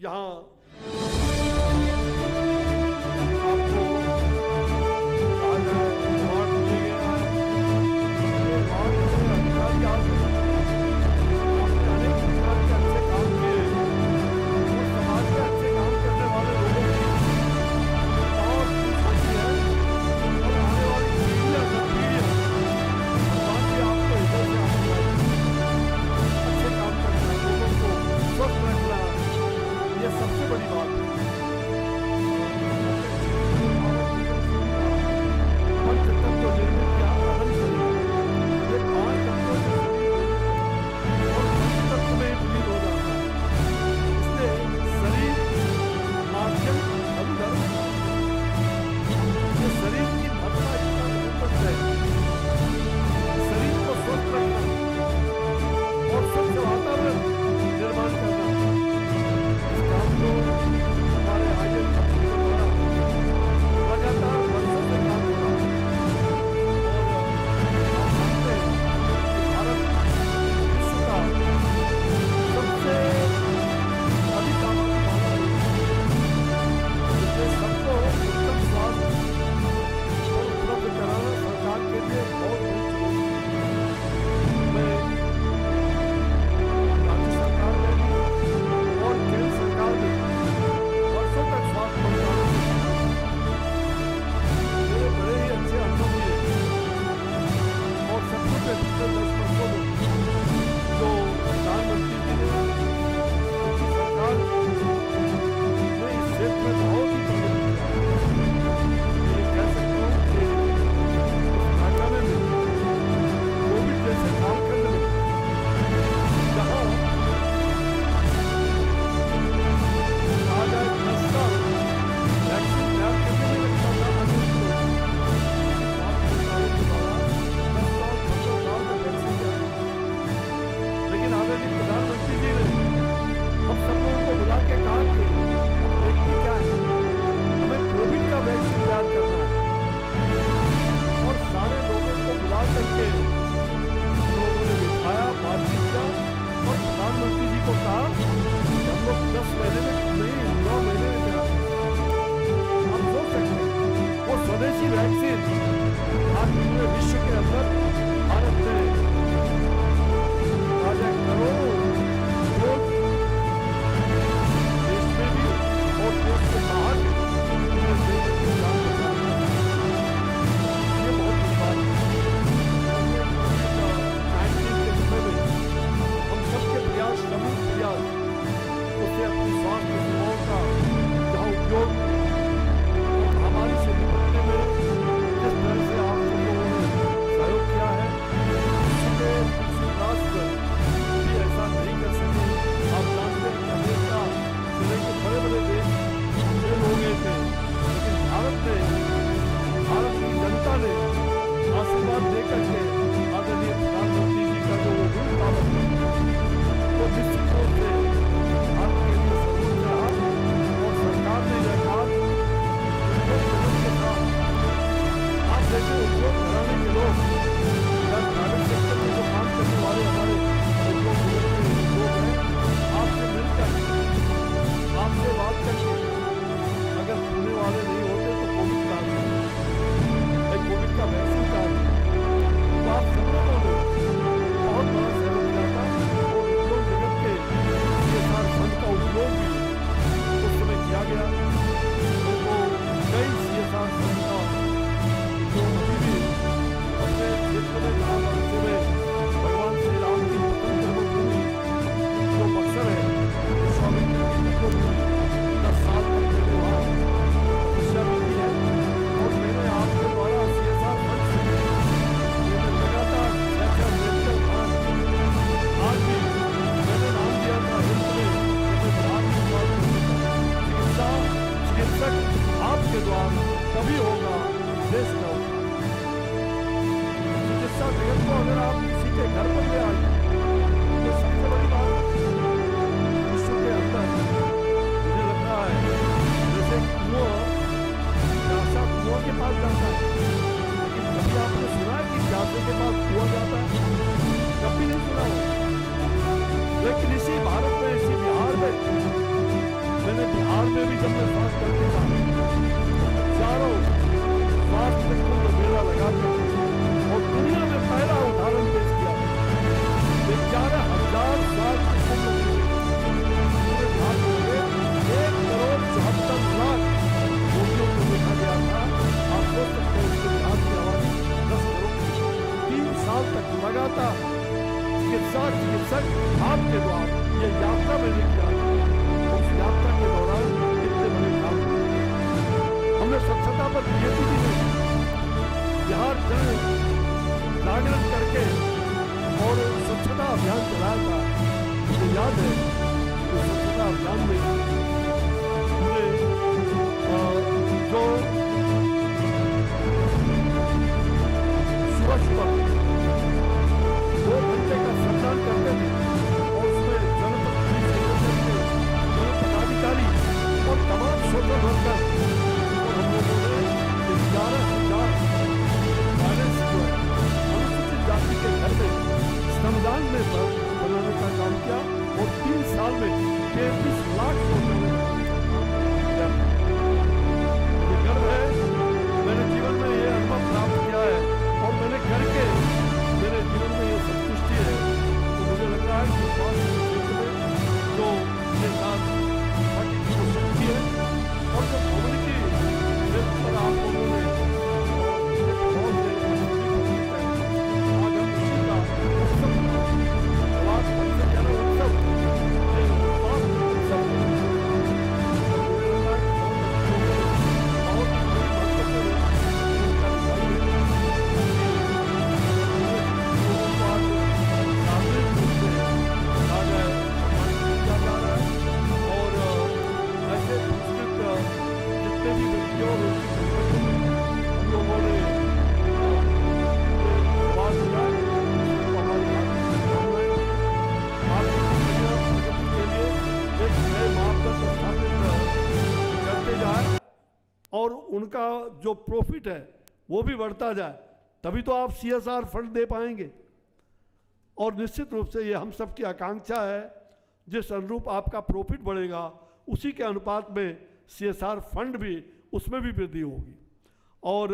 यहाँ लेकिन इसी भारत में, इसी बिहार में में भी जब मैं स्वास्थ्य करके था, हजारों स्वास्थ्य कुंभ मेला लगाते और दुनिया में पहला उदाहरण पेश किया 11,000 स्वास्थ्य कुंभ पूरे भारत में 1,74,00,000 रोगियों को देखा गया था। आप सोच सकते हैं उसके बिहार की आबादी 10 करोड़। 3 साल तक लगातार चिकित्सक आपके द्वारा ये यात्रा मैंने किया, उस यात्रा के दौरान इतने बड़े काम हुए। हमने स्वच्छता पर पीएचडी भी नहीं, बिहार जन जागरण करके और स्वच्छता अभियान चलाया था। मुझे याद है कि स्वच्छता अभियान में हमने जो सुबह सुबह 2 घंटे का श्रमदान करते थे और उसमें पदाधिकारी और तमाम सोशल वर्कर और हम लोगों ने 11,000 वायलेंस जो है अनुसूचित जाति के घर में श्रमदान में बनाने का काम किया और 3 साल में 33 लाख मुझे गर्व है, मैंने जीवन में ये अनुभव प्राप्त किया है और मैंने करके मेरे जीवन में ये संतुष्टि है। तो मुझे लग रहा है कि स्वास्थ्य क्षेत्र में जो मेरे साथ पार्टी की जो शक्ति है और जो कम्युनिटी लेवल पर आप लोगों ने आज हम इसी का उत्सव आवाज बन से क्या ना उत्सव और उनका जो प्रॉफिट है वो भी बढ़ता जाए, तभी तो आप CSR फंड दे पाएंगे। और निश्चित रूप से ये हम सब की आकांक्षा है, जिस अनुरूप आपका प्रॉफिट बढ़ेगा उसी के अनुपात में CSR फंड भी उसमें भी वृद्धि होगी। और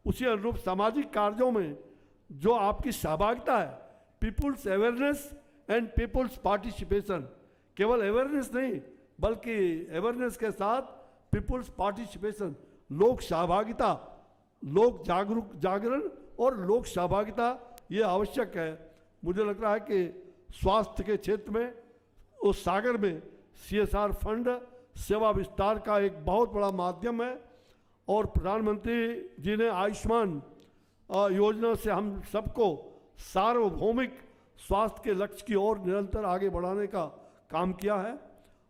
उसी अनुरूप सामाजिक कार्यों में जो आपकी सहभागिता है, people's awareness and people's participation, केवल अवेयरनेस नहीं बल्कि अवेयरनेस के साथ पीपुल्स पार्टिसिपेशन, लोक सहभागिता, लोक जागरण और लोक सहभागिता ये आवश्यक है। मुझे लग रहा है कि स्वास्थ्य के क्षेत्र में उस सागर में CSR फंड सेवा विस्तार का एक बहुत बड़ा माध्यम है और प्रधानमंत्री जी ने आयुष्मान योजना से हम सबको सार्वभौमिक स्वास्थ्य के लक्ष्य की ओर निरंतर आगे बढ़ाने का काम किया है।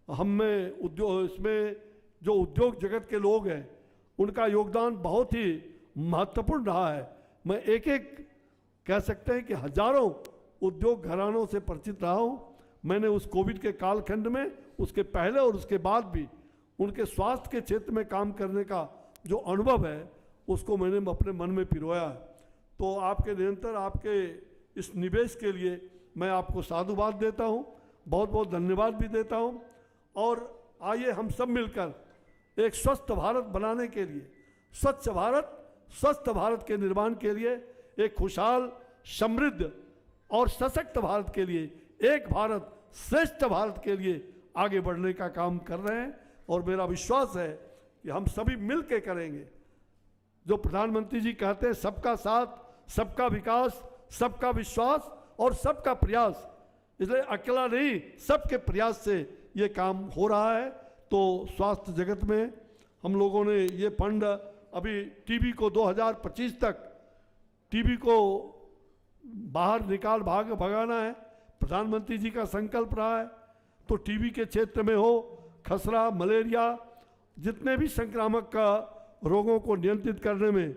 हम में उद्योग, इसमें जो उद्योग जगत के लोग हैं उनका योगदान बहुत ही महत्वपूर्ण रहा है। मैं एक एक कह सकते हैं कि हजारों उद्योग घरानों से परिचित रहा हूँ। मैंने उस कोविड के कालखंड में, उसके पहले और उसके बाद भी उनके स्वास्थ्य के क्षेत्र में काम करने का जो अनुभव है उसको मैंने अपने मन में पिरोया है। तो आपके निरंतर आपके इस निवेश के लिए मैं आपको साधुवाद देता हूँ, बहुत बहुत धन्यवाद भी देता हूँ। और आइए हम सब मिलकर एक स्वस्थ भारत बनाने के लिए, स्वच्छ भारत, स्वस्थ भारत के निर्माण के लिए, एक खुशहाल, समृद्ध और सशक्त भारत के लिए, एक भारत श्रेष्ठ भारत के लिए आगे बढ़ने का काम कर रहे हैं। और मेरा विश्वास है कि हम सभी मिल के करेंगे। जो प्रधानमंत्री जी कहते हैं सबका साथ, सबका विकास, सबका विश्वास और सबका प्रयास, इसलिए अकेला नहीं सबके प्रयास से ये काम हो रहा है। तो स्वास्थ्य जगत में हम लोगों ने ये फंड, अभी टीबी को 2025 तक टीबी को बाहर भगाना है, प्रधानमंत्री जी का संकल्प रहा है। तो टीबी के क्षेत्र में हो, खसरा, मलेरिया, जितने भी संक्रामक का रोगों को नियंत्रित करने में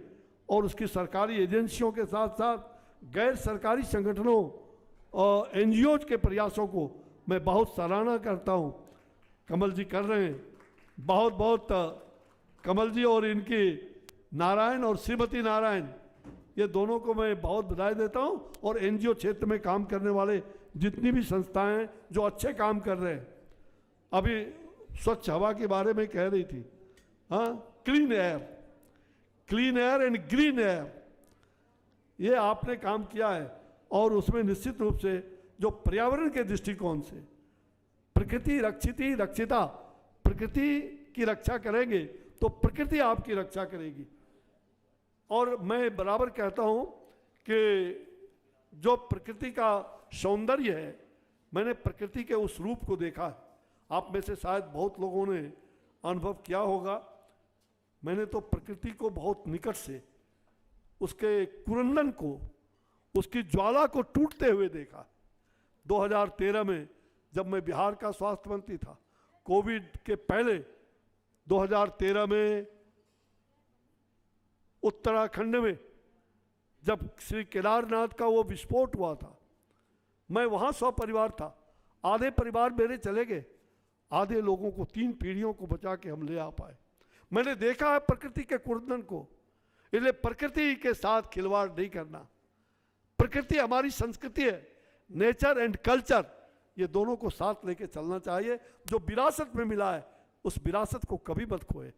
और उसकी सरकारी एजेंसियों के साथ साथ गैर सरकारी संगठनों और NGOs के प्रयासों को मैं बहुत सराहना करता हूं। कमल जी कर रहे हैं, बहुत बहुत कमल जी और इनकी नारायण और श्रीमती नारायण, ये दोनों को मैं बहुत बधाई देता हूं। और NGO क्षेत्र में काम करने वाले जितनी भी संस्थाएं जो अच्छे काम कर रहे हैं, अभी स्वच्छ हवा के बारे में कह रही थी, हाँ, clean air and green air, ये आपने काम किया है। और उसमें निश्चित रूप से जो पर्यावरण के दृष्टिकोण से प्रकृति रक्षिती रक्षिता, प्रकृति की रक्षा करेंगे तो प्रकृति आपकी रक्षा करेगी। और मैं बराबर कहता हूं कि जो प्रकृति का सौंदर्य है, मैंने प्रकृति के उस रूप को देखा है। आप में से शायद बहुत लोगों ने अनुभव किया होगा, मैंने तो प्रकृति को बहुत निकट से, उसके कुरंदन को, उसकी ज्वाला को टूटते हुए देखा। 2013 में जब मैं बिहार का स्वास्थ्य मंत्री था, कोविड के पहले 2013 में उत्तराखंड में जब श्री केदारनाथ का वो विस्फोट हुआ था, मैं वहाँ 100 परिवार था, आधे परिवार मेरे चले गए, आधे लोगों को 3 पीढ़ियों को बचा के हम ले आ पाए। मैंने देखा है प्रकृति के कुर्दन को, इसलिए प्रकृति के साथ खिलवाड़ नहीं करना। प्रकृति हमारी संस्कृति है, नेचर एंड कल्चर, ये दोनों को साथ लेके चलना चाहिए। जो विरासत में मिला है उस विरासत को कभी मत खोए।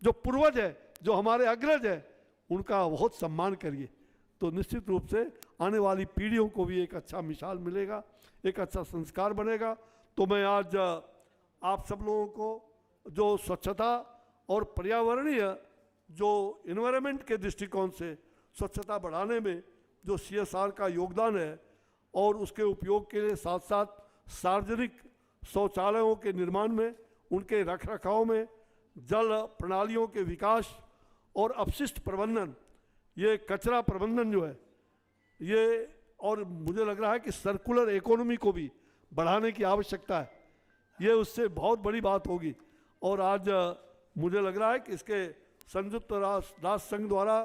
जो पूर्वज है, जो हमारे अग्रज है, उनका बहुत सम्मान करिए, तो निश्चित रूप से आने वाली पीढ़ियों को भी एक अच्छा मिसाल मिलेगा, एक अच्छा संस्कार बनेगा। तो मैं आज आप सब लोगों को जो स्वच्छता और पर्यावरणीय जो इन्वायरमेंट के दृष्टिकोण से स्वच्छता बढ़ाने में जो CSR का योगदान है और उसके उपयोग के लिए साथ साथ सार्वजनिक शौचालयों के निर्माण में, उनके रखरखाव में, जल प्रणालियों के विकास और अपशिष्ट प्रबंधन, ये कचरा प्रबंधन जो है ये, और मुझे लग रहा है कि सर्कुलर इकोनॉमी को भी बढ़ाने की आवश्यकता है, ये उससे बहुत बड़ी बात होगी। और आज मुझे लग रहा है कि इसके संयुक्त राष्ट्र संघ द्वारा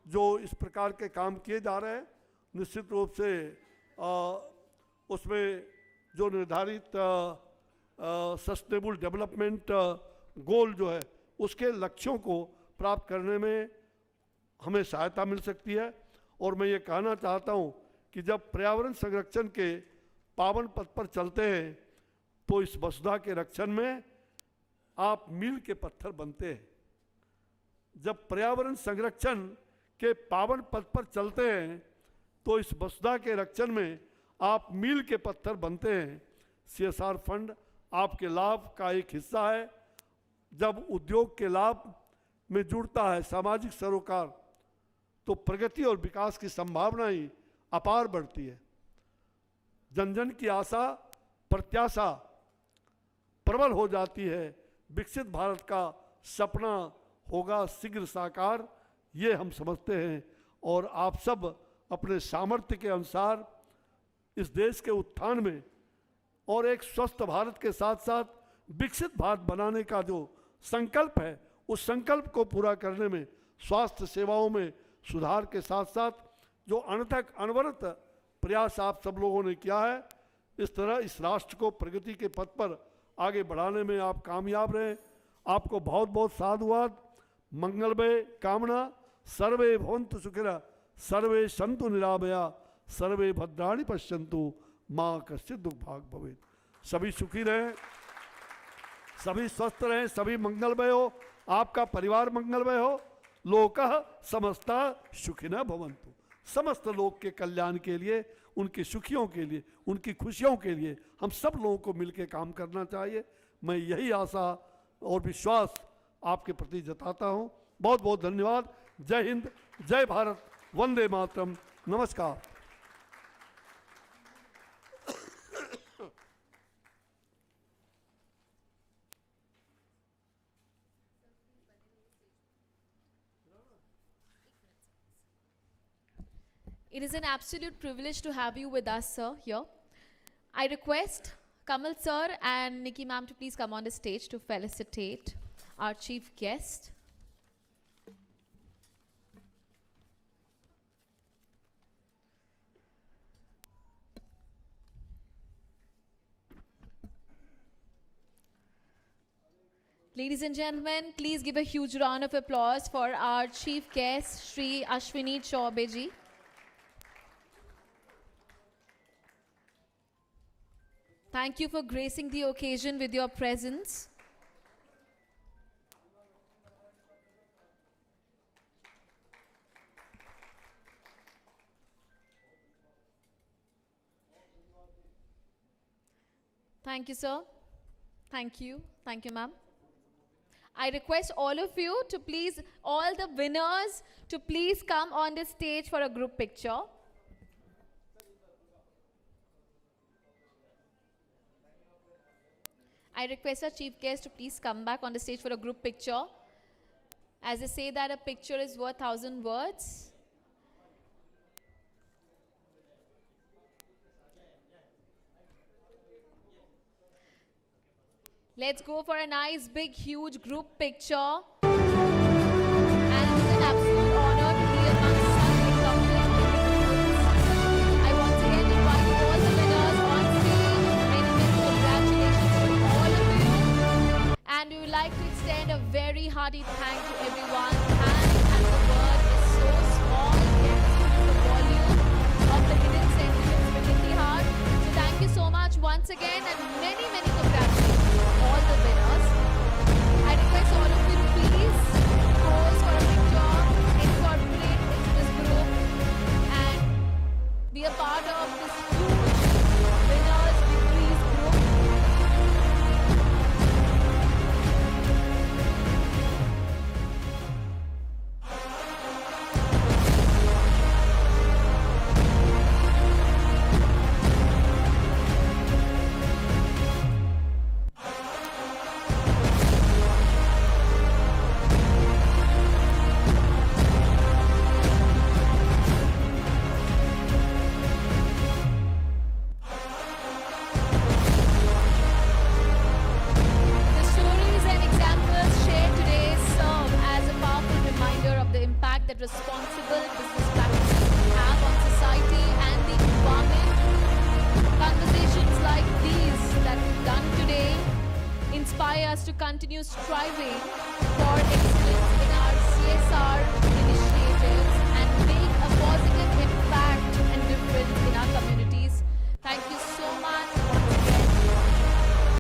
जो इस प्रकार के काम किए जा रहे हैं, निश्चित रूप से उसमें जो निर्धारित सस्टेनेबल डेवलपमेंट गोल जो है उसके लक्ष्यों को प्राप्त करने में हमें सहायता मिल सकती है। और मैं ये कहना चाहता हूँ कि जब पर्यावरण संरक्षण के पावन पथ पर चलते हैं तो इस वसुधा के रक्षण में आप मील के पत्थर बनते हैं। जब पर्यावरण संरक्षण के पावन पथ पर चलते हैं तो इस वसुधा के रक्षण में आप मील के पत्थर बनते हैं। CSR फंड आपके लाभ का एक हिस्सा है। जब उद्योग के लाभ में जुड़ता है सामाजिक सरोकार, तो प्रगति और विकास की संभावना ही अपार बढ़ती है। जन जन की आशा प्रत्याशा प्रबल हो जाती है। विकसित भारत का सपना होगा शीघ्र साकार, ये हम समझते हैं। और आप सब अपने सामर्थ्य के अनुसार इस देश के उत्थान में और एक स्वस्थ भारत के साथ साथ विकसित भारत बनाने का जो संकल्प है, उस संकल्प को पूरा करने में स्वास्थ्य सेवाओं में सुधार के साथ साथ जो अनथक अनवरत प्रयास आप सब लोगों ने किया है, इस तरह इस राष्ट्र को प्रगति के पथ पर आगे बढ़ाने में आप कामयाब रहे। आपको बहुत बहुत साधुवाद, मंगलमय कामना। सर्वे भवन्तु सुखिनः, सर्वे सन्तु निरामया, सर्वे भद्राणि पश्यन्तु, माँ कश्चित् दुर्भाग् भवेत्। सभी सुखी रहें, सभी स्वस्थ रहें, सभी मंगलमय हो, आपका परिवार मंगलमय हो। लोकः समस्ता सुखिनः भवन्तु। समस्त लोग के कल्याण के लिए, उनकी सुखियों के लिए, उनकी खुशियों के लिए हम सब लोगों को मिलकर काम करना चाहिए। मैं यही आशा और विश्वास आपके प्रति जताता हूँ। बहुत बहुत धन्यवाद। जय हिंद, जय भारत, वंदे मातरम, नमस्कार। It is an absolute privilege to have you with us, sir, here. I request Kamal sir and Nikki ma'am to please come on the stage to felicitate our chief guest. Ladies and gentlemen, please give a huge round of applause for our chief guest, Shri Ashwini Chaubey ji. Thank you for gracing the occasion with your presence. Thank you, sir. Thank you. Thank you, ma'am. I request all of you to please, all the winners, to please come on the stage for a group picture. I request our chief guest to please come back on the stage for a group picture. As they say that a picture is worth 1,000 words. Let's go for a nice, big, huge group picture. And it's an absolute honor to be among such accomplished individuals. I once again invite all the winners on stage. Many, many congratulations to all of you. And we would like to extend a very hearty thank to everyone. And the word is so small, yet the volume of the hidden sentiments within the heart. So thank you so much once again, and many, many congratulations. All the winners. I request all of you to please pose for a picture, incorporate into this group, and be a part of this huge winners victories group. Responsible business practices can have on society and the environment. Conversations like these that we've done today inspire us to continue striving for excellence in our CSR